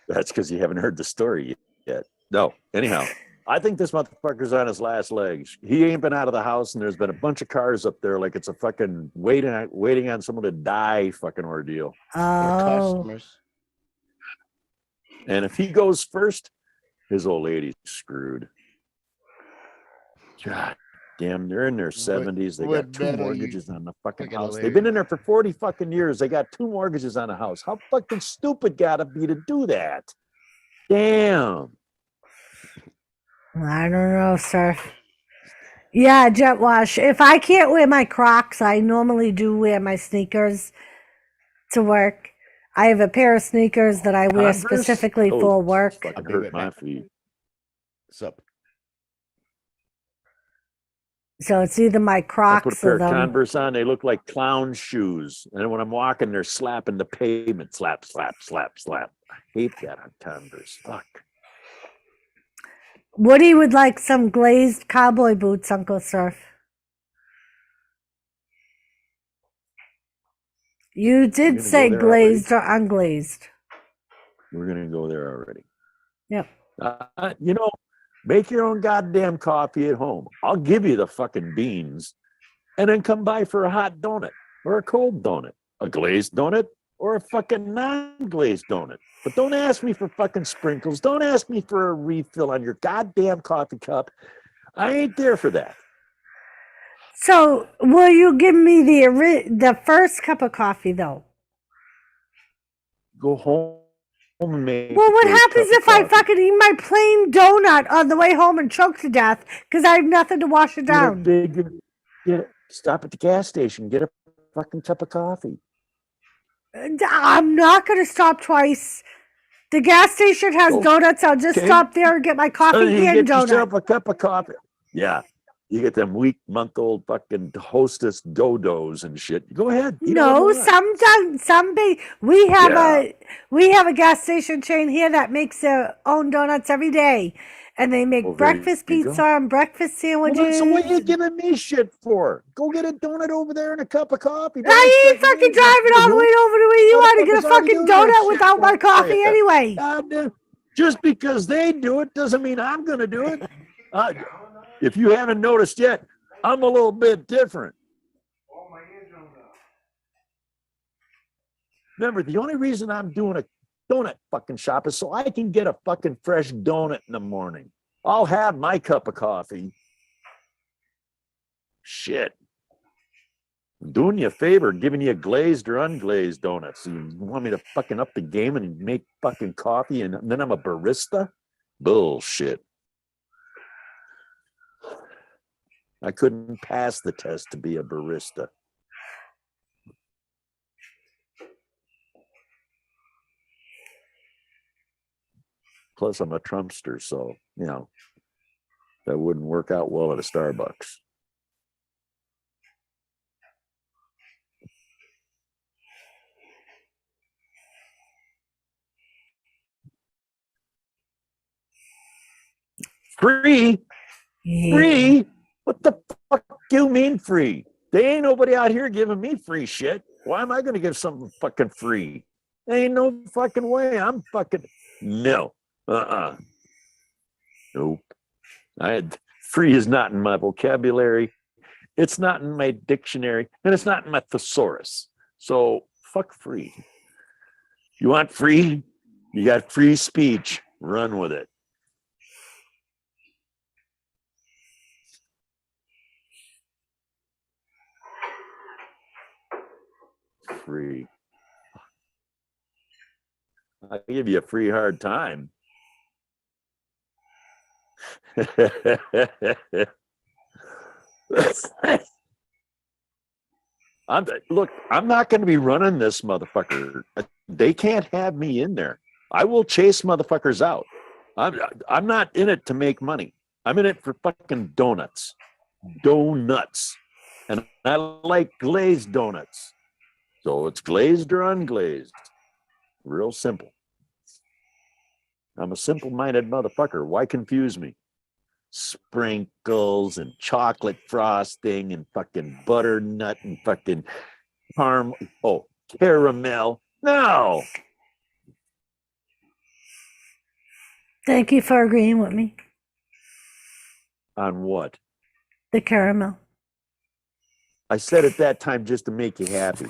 That's because you haven't heard the story yet. No, anyhow, I think this motherfucker's on his last legs. He ain't been out of the house, and there's been a bunch of cars up there like it's a fucking waiting on someone to die fucking ordeal. Oh. Customers. And if he goes first, his old lady's screwed. God damn, they're in their 70s. They what got 2 better mortgages on the fucking fucking old house. lady? They've been in there for 40 fucking years. They got 2 mortgages on the house. How fucking stupid gotta be to do that? Damn. I don't know, sir. Yeah, jet wash. If I can't wear my Crocs, I normally do wear my sneakers to work. I have a pair of sneakers that I wear Converse? specifically Oh, for work. Fucking I'll be hurt right my back. feet. What's up? So it's either my I put a Crocs pair or of them. Converse on. They look like clown shoes. And when I'm walking, they're slapping the pavement. Slap, slap, slap, slap. I hate that on Converse. Fuck. Woody would like some glazed cowboy boots, Uncle Surf. You did gonna say go there glazed or unglazed. We're going to go there already. Yep. Make your own goddamn coffee at home. I'll give you the fucking beans and then come by for a hot donut or a cold donut, a glazed donut or a fucking non-glazed donut. But don't ask me for fucking sprinkles. Don't ask me for a refill on your goddamn coffee cup. I ain't there for that. So will you give me the first cup of coffee though? Go home and make. Well, the what first happens cup of if I coffee. fucking eat my plain donut on the way home and choke to death because I have nothing to wash it Get a down? stop at the gas station. Get a fucking cup of coffee. I'm not going to stop twice. The gas station has Oh, donuts. I'll just okay. stop there and get my coffee You and get yourself donut. a cup of coffee. Yeah. You get them week-month-old fucking Hostess dodos and shit. Go ahead. eat all No, you want. we have a gas station chain here that makes their own donuts every day, and they make Well, there breakfast you go. pizza and breakfast Well, sandwiches. then, so what are you giving me shit for? Go get a donut over there and a cup of coffee. Now you ain't fucking driving all the way over to where you are to get a Motherfuckers already fucking doing that donut shit without my for coffee you. anyway. Just because they do it doesn't mean I'm going to do it. If you haven't noticed yet, I'm a little bit different. Remember, the only reason I'm doing a donut fucking shop is so I can get a fucking fresh donut in the morning. I'll have my cup of coffee. Shit. I'm doing you a favor, giving you glazed or unglazed donuts. You want me to fucking up the game and make fucking coffee and then I'm a barista? Bullshit. I couldn't pass the test to be a barista. Plus, I'm a Trumpster, so, you know, that wouldn't work out well at a Starbucks. Free? Free? What the fuck do you mean free? There ain't nobody out here giving me free shit. Why am I going to give something fucking free? There ain't no fucking way. I'm fucking... No. Nope. Free is not in my vocabulary. It's not in my dictionary. And it's not in my thesaurus. So, fuck free. You want free? You got free speech. Run with it. Free. I'll give you a free hard time. Look, I'm not going to be running this motherfucker. They can't have me in there. I will chase motherfuckers out. I'm not in it to make money. I'm in it for fucking donuts. Donuts. And I like glazed donuts. So it's glazed or unglazed. Real simple. I'm a simple-minded motherfucker. Why confuse me? Sprinkles and chocolate frosting and fucking butternut and fucking caramel. No. Thank you for agreeing with me. On what? The caramel. I said at that time just to make you happy.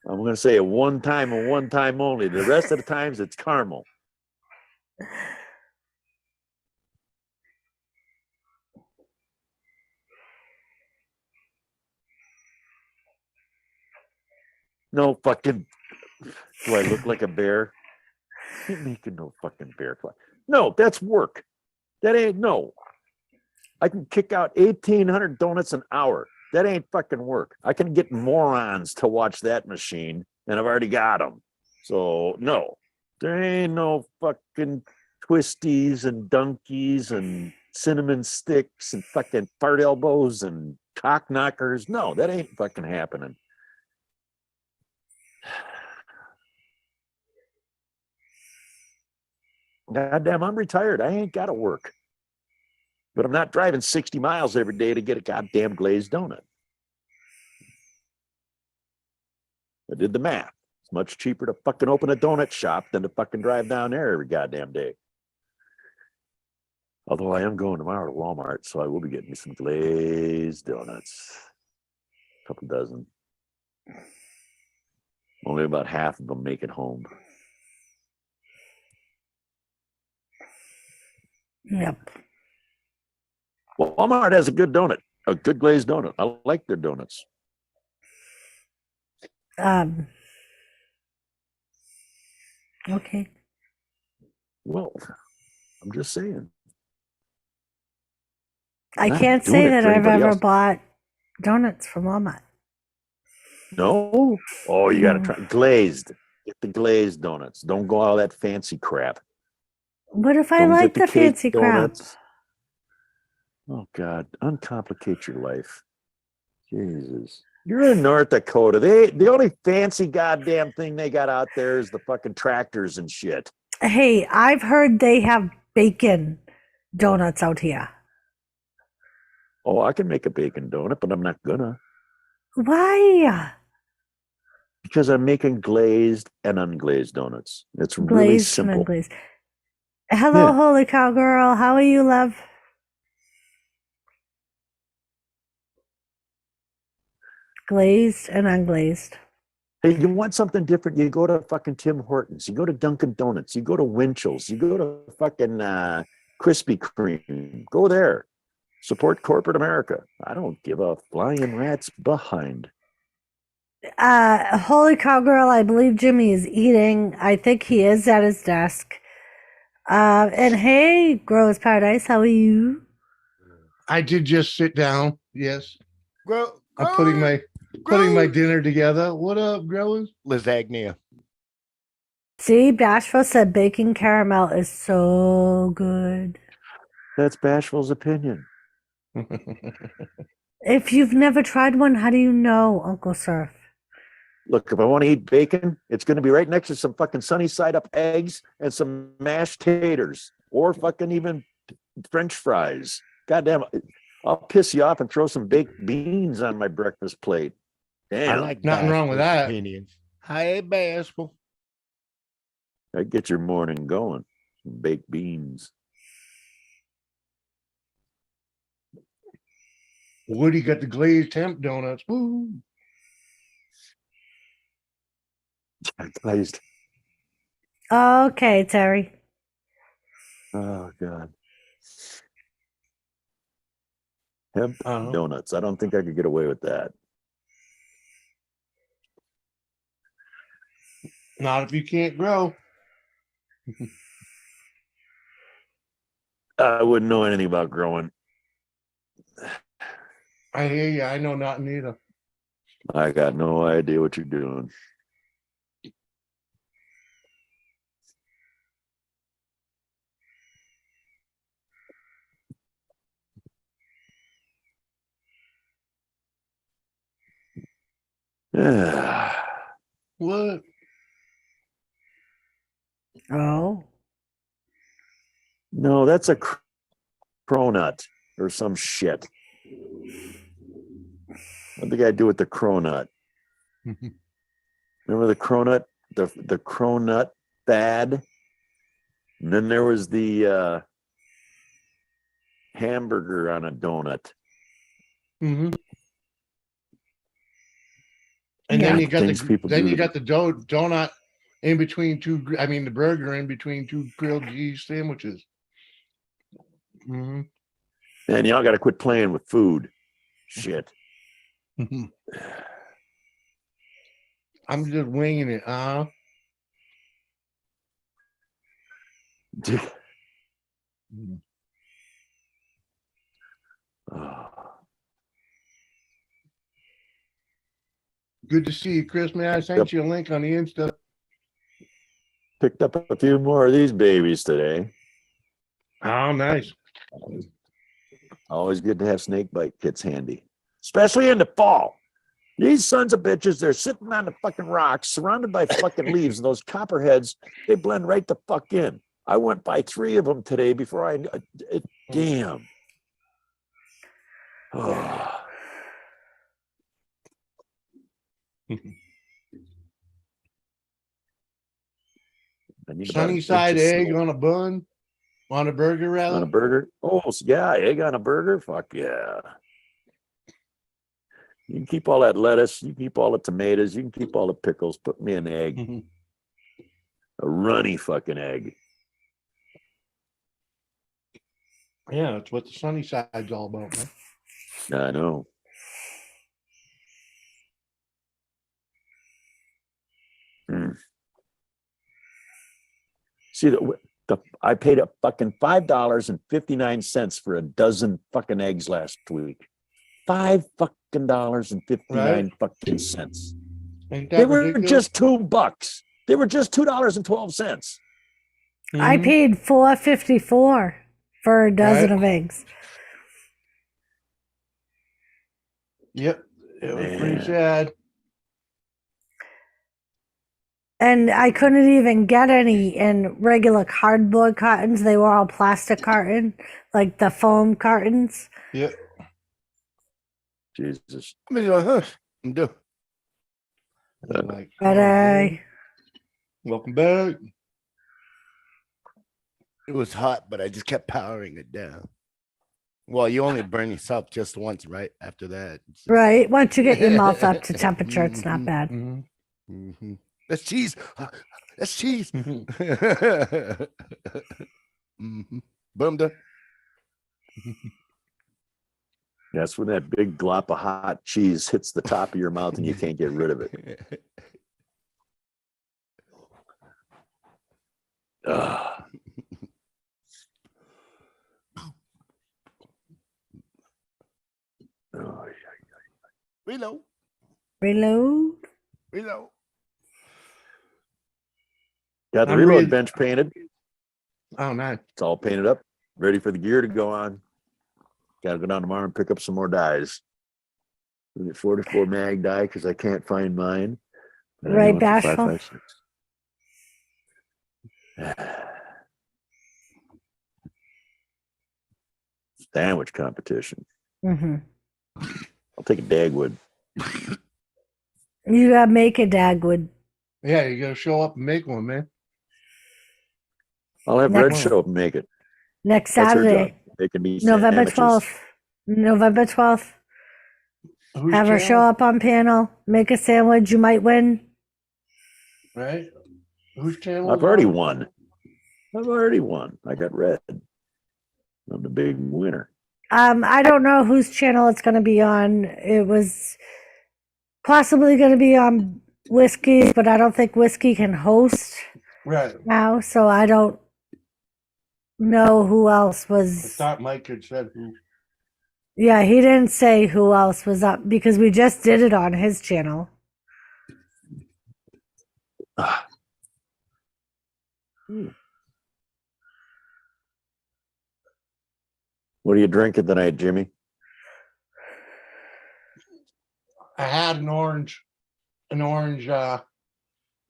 I'm going to say it one time and one time only. The rest of the times it's caramel. No fucking. Do I look like a bear? Ain't making no fucking bear fly. No, that's work. That ain't no. I can kick out 1,800 donuts an hour. That ain't fucking work. I can get morons to watch that machine, and I've already got them. So no, there ain't no fucking twisties and dunkies and cinnamon sticks and fucking fart elbows and cock knockers. No, that ain't fucking happening. Goddamn, I'm retired. I ain't got to work. But I'm not driving 60 miles every day to get a goddamn glazed donut. I did the math. It's much cheaper to fucking open a donut shop than to fucking drive down there every goddamn day. Although I am going tomorrow to Walmart, so I will be getting me some glazed donuts. A couple dozen. Only about half of them make it home. Yep. Well, Walmart has a good donut, a good glazed donut. I like their donuts. Okay. Well, I'm just saying. I Not can't doing say it that for I've anybody ever else. bought donuts from Walmart. No? Oh, you got to No. try glazed. Get the glazed donuts. Don't go all that fancy crap. What if I Don't like get the cake fancy crap? donuts. Oh, God. Uncomplicate your life. Jesus. You're in North Dakota. The only fancy goddamn thing they got out there is the fucking tractors and shit. Hey, I've heard they have bacon donuts out here. Oh, I can make a bacon donut, but I'm not gonna Why? because I'm making glazed and unglazed donuts. It's really Glazed and simple. unglazed. Hello, Yeah. holy cow girl. How are you, love? Glazed and unglazed. Hey, you want something different? You go to fucking Tim Hortons. You go to Dunkin' Donuts. You go to Winchell's. You go to fucking Krispy Kreme. Go there. Support corporate America. I don't give a flying rat's behind. Holy cow girl, I believe Jimmy is eating. I think he is at his desk. And hey, Grows Paradise, how are you? I did just sit down. Yes. Grow, I'm putting my dinner together. What up, growers? lasagna. See, Bashful said baking caramel is so good. That's Bashful's opinion. If you've never tried one, how do you know, Uncle Surf? Look, if I want to eat bacon, it's going to be right next to some fucking sunny side up eggs and some mashed taters or fucking even French fries. Goddamn, I'll piss you off and throw some baked beans on my breakfast plate. Damn, I like Nothing wrong with Bashful's that. opinions. Hi, Bashful. that get your morning going. Some baked beans. Woody got the glazed hemp donuts. Woo. Glazed. Okay, Terry. Oh God. Hemp Uh-huh. donuts. I don't think I could get away with that. Not if you can't grow. I wouldn't know anything about growing. I hear you. I know nothing either. I got no idea what you're doing. What? Oh. No, that's a cronut or some shit. What did the guy do with the cronut? Remember the cronut, the cronut fad? And then there was the hamburger on a donut. Mm-hmm. And Yeah. then you got Things people do to- the donut in between two. I mean, the burger in between two grilled cheese sandwiches. Mm-hmm. And y'all got to quit playing with food. Shit. I'm just winging it. Good to see you, Chris. Man, I sent you a link on the Insta. Picked up a few more of these babies today. Oh, nice. Always good to have snake bite kits handy, especially in the fall. These sons of bitches, they're sitting on the fucking rocks, surrounded by fucking leaves, and those copperheads, they blend right the fuck in. I went by 3 of them today before damn. Oh. Sunny side egg on a bun, on a burger, rather. On a burger? Oh, yeah, egg on a burger? Fuck yeah. You can keep all that lettuce. You can keep all the tomatoes. You can keep all the pickles. Put me an egg. A runny fucking egg. Yeah, that's what the sunny side's all about, man. I know. See, I paid a fucking $5.59 for a dozen fucking eggs last week. $5.59 fucking cents. Ain't that They were ridiculous? just $2. They were just $2.12. I paid $4.54 for a dozen of eggs. Yep, it was pretty sad. And I couldn't even get any in regular cardboard cartons. They were all plastic carton, like the foam cartons. Yeah. Jesus. I mean, I'm doing. I'm like, But oh, man. Welcome back. It was hot, but I just kept powering it down. Well, you only burn yourself just once, right? After that. it's just- right, once you get your mouth up to temperature, it's not bad. Mhm. Mhm. That's cheese. That's cheese. Mhm. Mhm. Boom. Done. That's when that big glop of hot cheese hits the top of your mouth and you can't get rid of it. Ugh. Oh, Reload. Reload. Reload. got the I'm reload ready- bench painted. Oh, nice. It's all painted up, ready for the gear to go on. Got to go down tomorrow and pick up some more dies. We get 44 mag die because I can't find mine. And I Right, know it's a Bashful? 5.56. Sandwich competition. Hmm. I'll take a Dagwood. You gotta make a Dagwood. Yeah, you gotta show up and make one, man. I'll have Next- Red show up and make it. Next That's her job. Saturday, Making me November sandwiches. 12th. November 12th. Who's Have her show channel? up on panel, make a sandwich, you might win. Right? Whose channel? I've is already on? won. I've already won. I got red. I'm the big winner. I don't know whose channel it's gonna be on. It was possibly gonna be on Whiskey's, but I don't think Whiskey can host Right. now, so I don't know who else I was. thought Mike had said who. Yeah, he didn't say who else was up because we just did it on his channel. Ah. What are you drinking tonight, Jimmy? I had an orange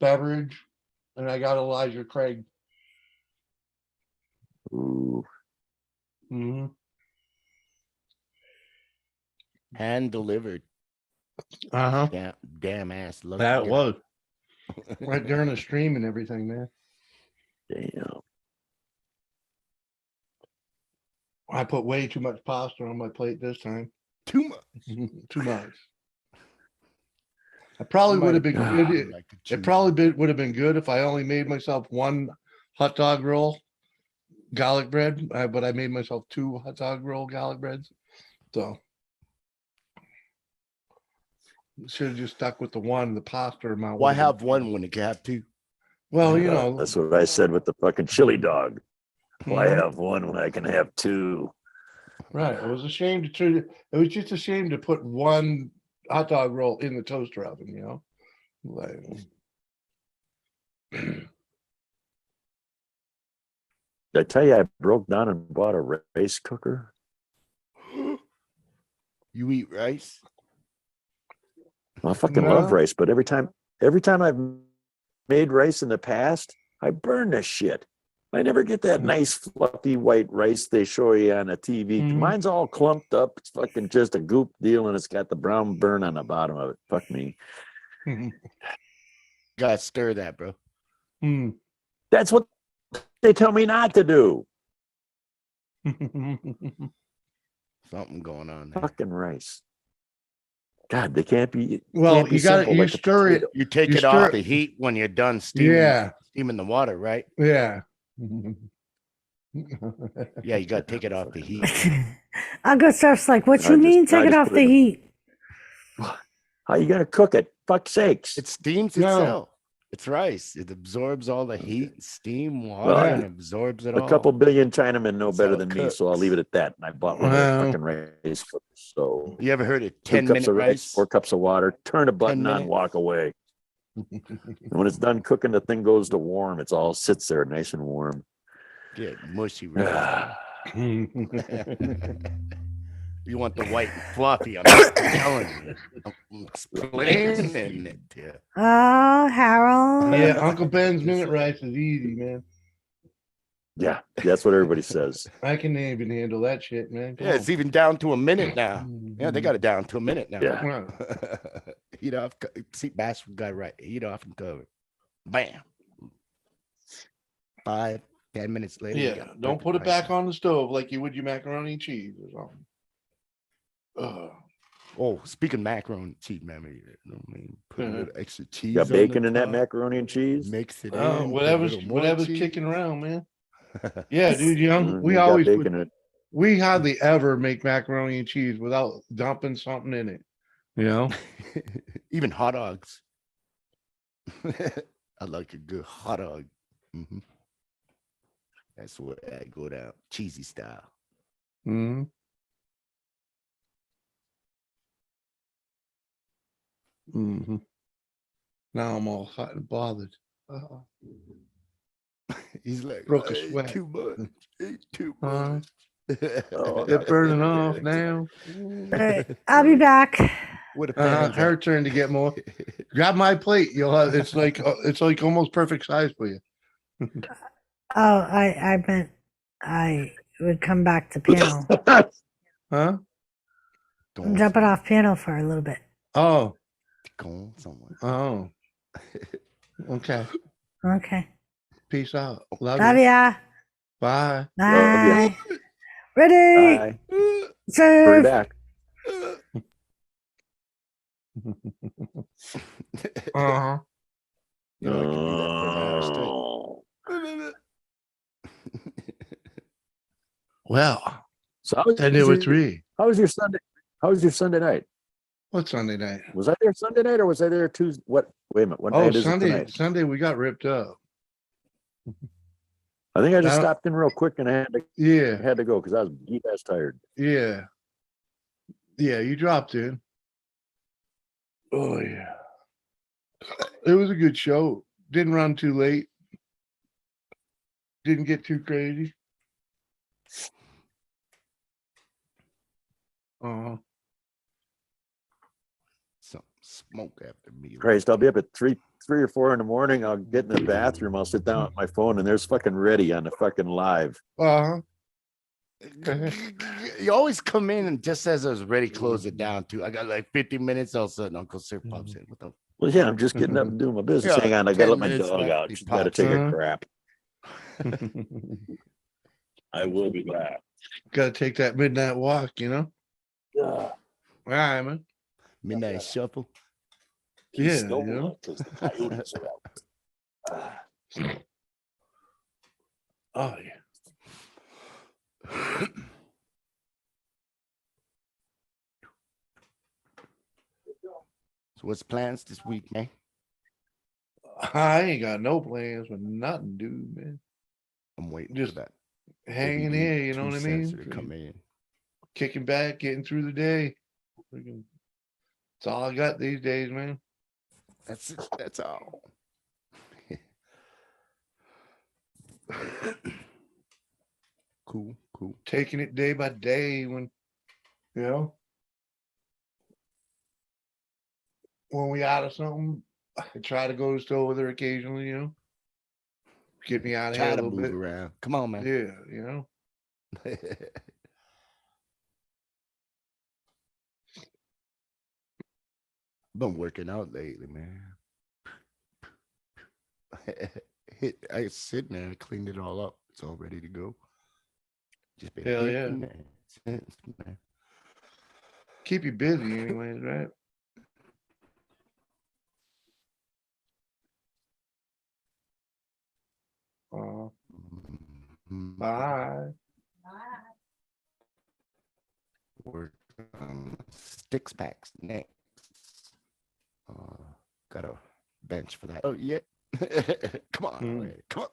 beverage, and I got Elijah Craig. Ooh. Hmm. Hand delivered. Uh-huh. Damn ass. Look That was right during the stream and everything, man. Damn. I put way too much pasta on my plate this time. too much. Too much. I probably would have been good. It probably would have been good if I only made myself one hot dog roll, garlic bread, but I made myself two hot dog roll garlic breads. So should have just stuck with the one, the pasta amount. Why would've been- have one when you can have two? Well, you know, That's what I said with the fucking chili dog. Why Mhm. have one when I can have two? right. It was a shame to treat it. It was just a shame to put one hot dog roll in the toaster oven, you know. Like, Did I tell you I broke down and bought a rice cooker? You eat rice? I fucking love No. rice, but every time I've made rice in the past, I burn this shit. I never get that nice fluffy white rice they show you on a TV. Mhm. Mine's all clumped up. It's fucking just a goop deal, and it's got the brown burn on the bottom of it. Fuck me. Gotta stir that, bro. Hmm. That's what they tell me not to do. Something going on there. Fucking rice. God, they can't be. Well, can't be you gotta simple you like the stir it. potato. You take You it off stir- the heat when you're done steaming, Yeah, steaming the water, right? yeah. Yeah, you gotta take it off the heat. Uncle Surf's like, what I you just- mean I take it just off put the it in- heat? How you gonna cook it? Fuck sakes. It steams No. itself. It's rice. It absorbs all the heat, steam, water, Well, and absorbs it a all. couple billion Chinamen know That's better how it than me, so I'll cooks. leave it at that. And I bought one of Well. those fucking rice cookers. So You ever heard of 2 cups 10-minute of rice, rice? 4 cups of water, turn a button 10 on, minutes. walk away. And when it's done cooking, the thing goes to warm. It's all sits there nice and warm. Get mushy rice. You want the white and fluffy. I'm telling you. I'm explaining it to you. Oh, Harold. Yeah, Uncle Ben's minute rice is easy, man. Yeah, that's what everybody says. I can even handle that shit, man. Come Yeah, it's on. even down to a minute now. Yeah, they got it down to a minute now. Yeah. Wow. See, Bass got right. Heat off and cover. Bam. 5, 10 minutes later. you Yeah, got don't perfect put it rice. back on the stove like you would your macaroni and cheese or something. Oh, speaking of macaroni and cheese, man, put a little extra cheese. Got on bacon the in that top, macaroni and cheese. Mix it in. Oh, put a whatever's little more whatever's cheese. kicking around, man. Yeah, dude, we Got always put, bacon in it. we hardly ever make macaroni and cheese without dumping something in it. You know? Even hot dogs. I like a good hot dog. Mhm. That's what I go down, cheesy style. Mm-hmm. Mm-hmm. Now I'm all hot and bothered. He's like, Broke a "I ate sweat." too much. Ate too Uh, much. Oh, It's burning off now. All right, I'll be back. What a pan's Her at. turn to get more. Grab my plate. You'll have it's like almost perfect size for you. Oh, I meant I would come back to piano. Huh? I'm jumping off piano for a little bit. Oh. Going somewhere. Oh. Okay. Okay. Peace out. Love Love you. ya. Bye. Bye. Ready. Bye. Bring Serve. back. Uh-huh. You know, I can do that for an hour straight. Well, So how was, and there were 3. how was your Sunday? How was your Sunday night? What Sunday night? Was I there Sunday night or was I there Tuesday? What? Wait a minute. What Oh, night is it Sunday. tonight? Sunday we got ripped up. I think I just Now- stopped in real quick and I Yeah. had to go because I was deep ass tired. Yeah. Yeah, you dropped in. Oh yeah. It was a good show. Didn't run too late. Didn't get too crazy. Some smoke after me. Christ, I'll be up at 3 or 4 in the morning. I'll get in the bathroom. I'll sit down with my phone and there's fucking Ready on the fucking live. Uh-huh. You always come in and just as I was ready, close it down too. I got like 50 minutes. All of a sudden, Uncle Sir pops in. What the? Well, yeah, I'm just getting up and doing my business. Yeah, Hang on, I 10 gotta let my minutes dog left, out. he She's gotta pops take in. a crap. I will be back. Gotta take that midnight walk, you know? Yeah. All right, man. Midnight shuffle. Yeah, Still you know? because the coyotes are out. Oh yeah. So what's plans this week, man? I ain't got no plans for nothing, dude, man. I'm waiting Just for that. hanging OBD here, you know 2 what I cents mean? to come in. Kicking back, getting through the day. Freaking- That's all I got these days, man. That's it. That's all. Cool, cool. Taking it day by day when, you know, when we out of something, I try to go to the store with her occasionally, you know. Get me out of here Try a to little move bit. around. Come on, man. Yeah, you know. Been working out lately, man. I sit there and cleaned it all up. It's all ready to go. Just been Hell yeah. hitting it since, man. Keep you busy anyways, right? Mhm. Bye. Work on sticks packs next. Got a bench for that. Oh yeah. Come on, man. Come on.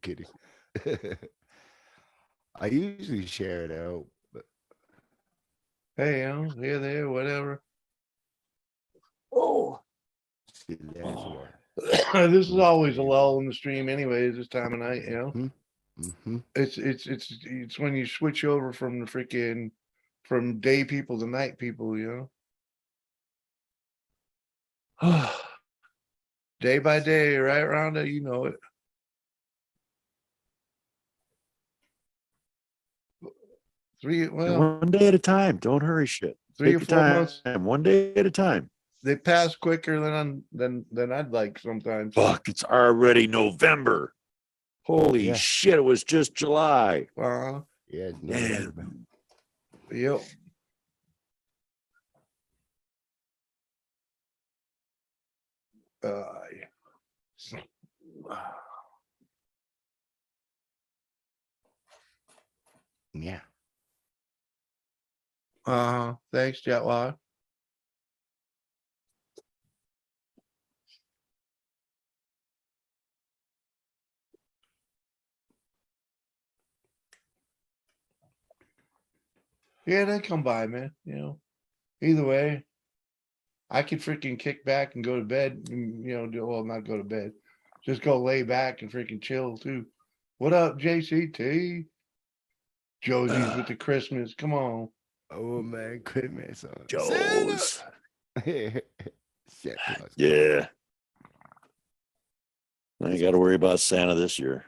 Kidding. I usually share it out, but Hey, you know, here, there, whatever. Oh, see, that's what. This is always a lull in the stream anyways, this time of night, you know. Mm-hmm. It's when you switch over from the freaking from day people to night people, you know, day by day, right, Rhonda? You know it. Well, one day at a time. Don't hurry shit. 3 Take or your 4 time. months. One day at a time. They pass quicker than I'd like sometimes. Fuck, it's already November. Holy Yeah. shit, it was just July. Yeah, it's Damn. November. yep. Yeah. Yeah. Thanks, Jetwalk. Yeah, they come by, man. You know, either way, I could freaking kick back and go to bed. And, you know, well, not go to bed, just go lay back and freaking chill too. What up, JCT? Josie's with the Christmas. Come on. Oh man, Christmas. Joe's. Santa Claus. Yeah. I ain't got to worry about Santa this year.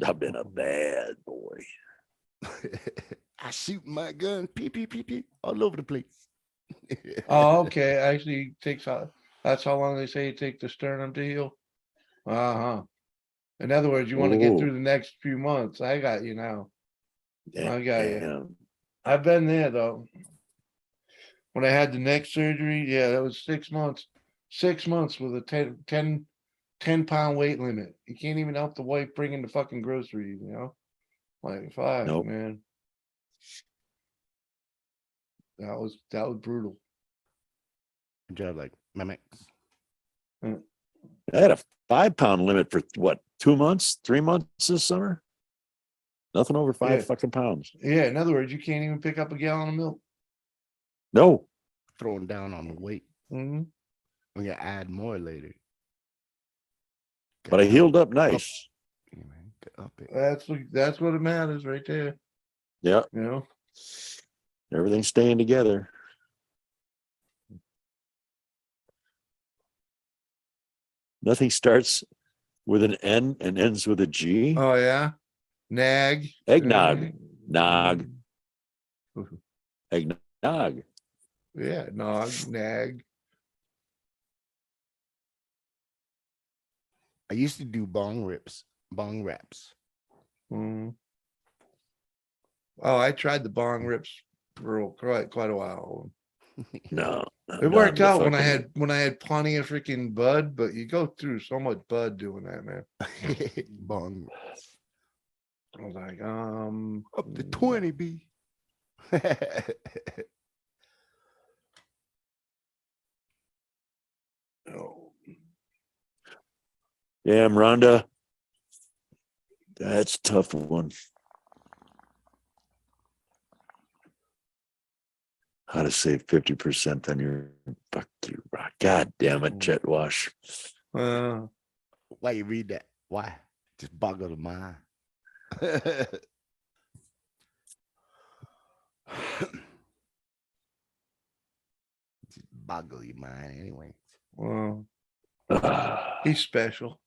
I've been a bad boy. I shoot my gun, pee pee pee pee, all over the place. Oh, okay. Actually, takes that's how long they say it takes the sternum to heal. Uh-huh. In other words, you want to get Ooh. through the next few months. I got you now. I got you. Damn. I've been there though. When I had the neck surgery, yeah, that was 6 months. 6 months with a 10-pound weight limit. You can't even help the wife bringing the fucking groceries, you know? Like, fuck, Nope. man. That was brutal. Good job, like my max. I had a 5-pound limit for what, 2 months, 3 months this summer? Nothing over 5 Yeah. fucking pounds. Yeah, in other words, you can't even pick up a gallon of milk. No. Throwing down on the weight. Mm-hmm. We gotta add more later. But I healed up nice. Yeah, man, get up it. That's what it matters right there. Yeah. You know? Everything's staying together. Nothing starts with an N and ends with a G. Oh yeah. Nag. Eggnog. Nog. Mhm. Eggnog. Yeah, nog, nag. I used to do bong raps. Mm. Oh, I tried the bong rips for quite a while. No. It worked out when I had plenty of freaking bud, but you go through so much bud doing that, man. Bong raps. I was like, Up to 20 B. oh, Damn, Rhonda. That's a tough one. How to save 50% on your fuck you rock. God damn it, Jet Wash. Why you read that? Why? Just boggle the mind. Just boggle your mind anyway. well, he's special.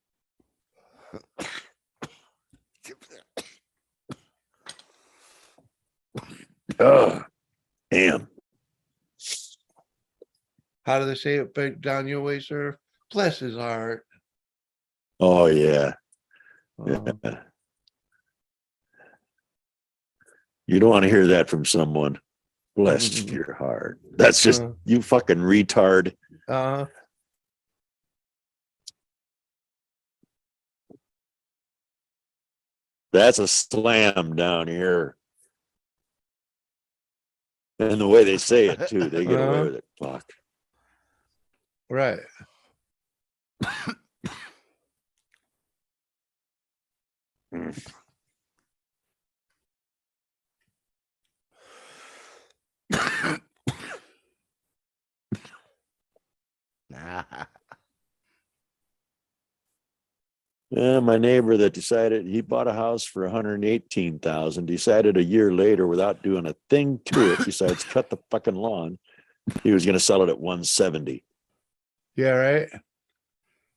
Oh, damn. How do they say it back down your way, sir? Bless his heart. Oh, yeah. Uh, Yeah. You don't want to hear that from someone. Bless your heart. That's just you fucking retard. That's a slam down here. And the way they say it too, they get away with it. Fuck. Right. My neighbor that decided he bought a house for 118,000, decided a year later without doing a thing to it besides cut the fucking lawn, he was going to sell it at 170. Yeah, right.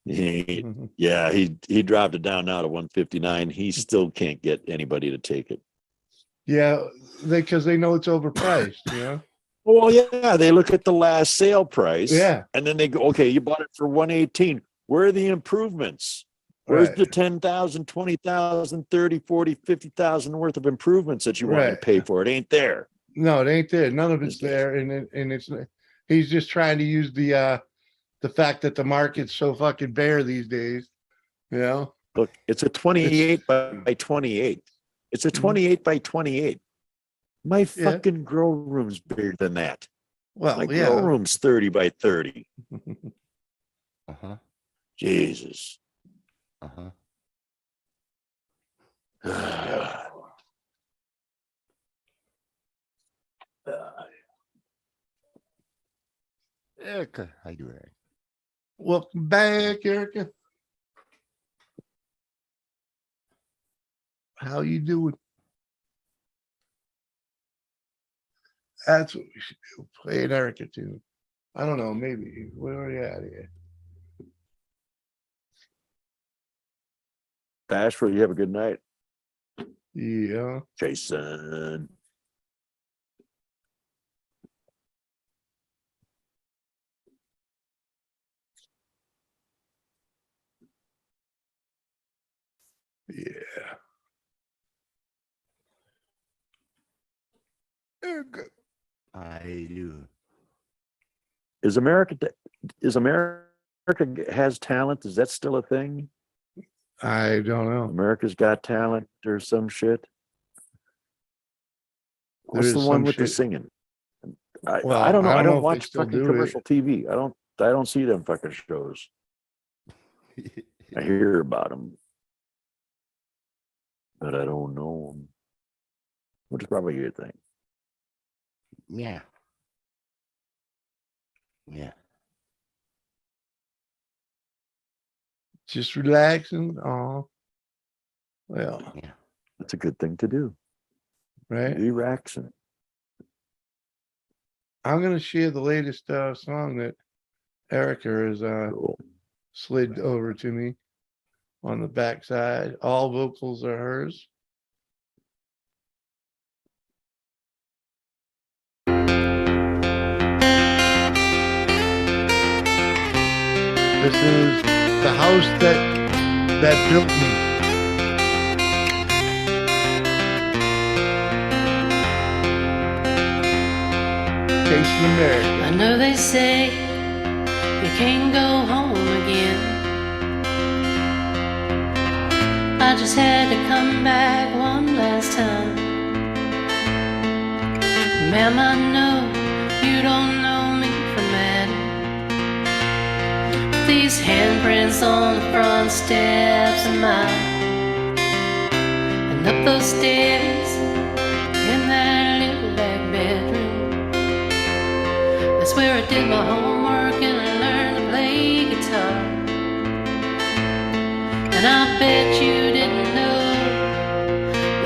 He dropped it down now to 159. He still can't get anybody to take it. Yeah, because they know it's overpriced, you know. Well, yeah, they look at the last sale price. Yeah. And then they go, okay, you bought it for 118. Where are the improvements? Where's Right. the 10,000, 20,000, 30, 40, 50,000 worth of improvements that you want to Right. pay for? It ain't there. No, it ain't there. None of it's there, and it's he's just trying to use the fact that the market's so fucking bare these days, you know. Look, it's a 28 by 28. It's a 28 by 28. My fucking grow room's bigger than that. Well, my grow room's 30 by 30. Uh-huh. Jesus. Uh-huh. Erica, how you doing? Welcome back, Erica. How you doing? That's what we should do. Play an Erica tune. I don't know, maybe. Where are you at here? Bashful, you have a good night. Yeah. Jason. Yeah. Erica. I do. Is America has talent? Is that still a thing? I don't know. America's Got Talent or some shit. What's There the is one some with the shit. singing? Well, I don't know. I if don't they watch still fucking do it. commercial TV. I don't see them fucking shows. I hear about them, but I don't know them. Which is probably a good thing. Yeah. Yeah. Just relaxing. Oh, well, Yeah. That's a good thing to do. right. Relaxing. I'm gonna share the latest song that Erica has Cool. slid over to me on the backside. All vocals are hers. This is the house that built me. Chasing America. I know they say you can't go home again. I just had to come back one last time. Ma'am, I know you don't know me from Adam. These handprints on the front steps are mine. And up those stairs in that little back bedroom, that's where I did my homework and I learned to play guitar. And I bet you didn't know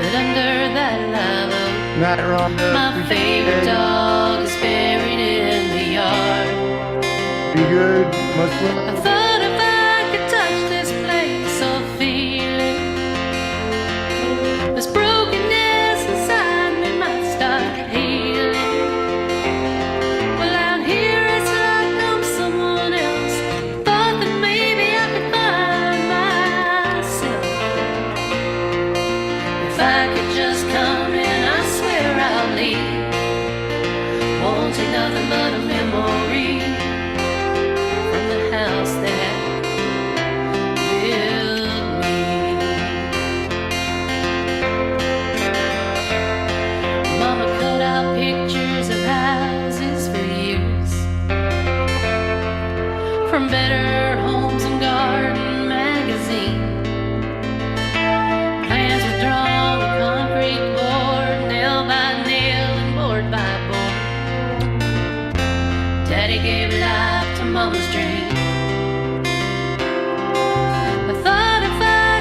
that under that live oak, Not wrong. my favorite dog is buried in the yard. Be good. Much I love. thought if I could touch this place or feel it, this brokenness inside me might start healing. Well, out here it's like I'm someone else. Thought that maybe I could find myself. If I could just come in, I swear I'll leave. Won't take nothing but a memory from the house that built me. Mama cut out pictures of houses for years, from Better Homes and Garden magazine. Plans were drawn on concrete board, nail by nail and board by board. Daddy gave life to Mama's dream. I thought if I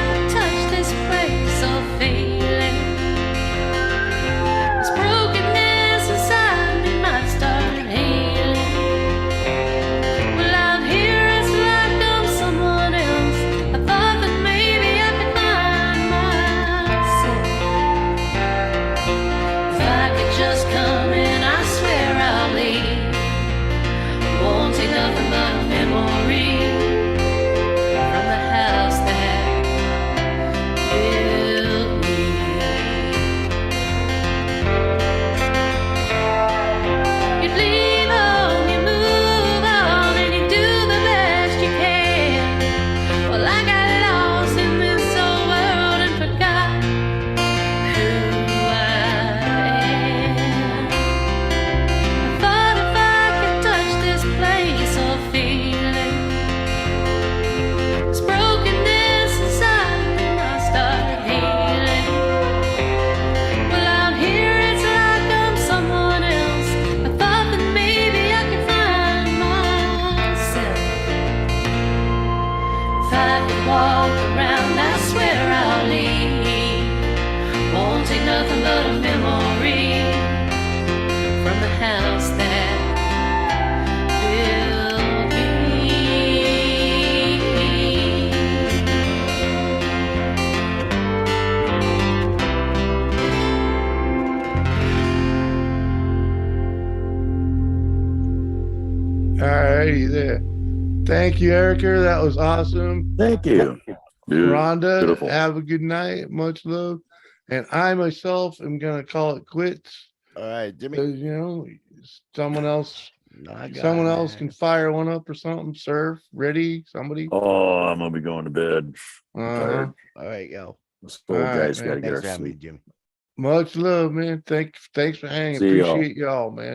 righty there. Thank you, Erica. That was awesome. Thank you. Rhonda, Beautiful. have a good night. Much love. And I myself am gonna call it quits. All right, Jimmy. Because you know, someone else I got someone it, else man. can fire one up or something. Surf, ready, somebody. Oh, I'm gonna be going to bed. Tired. All right, yo. This All old right, guy's got to man. get Thanks our for having me, sleep. Jimmy. Much love, man. Thanks for hanging. See y'all. Appreciate y'all, man.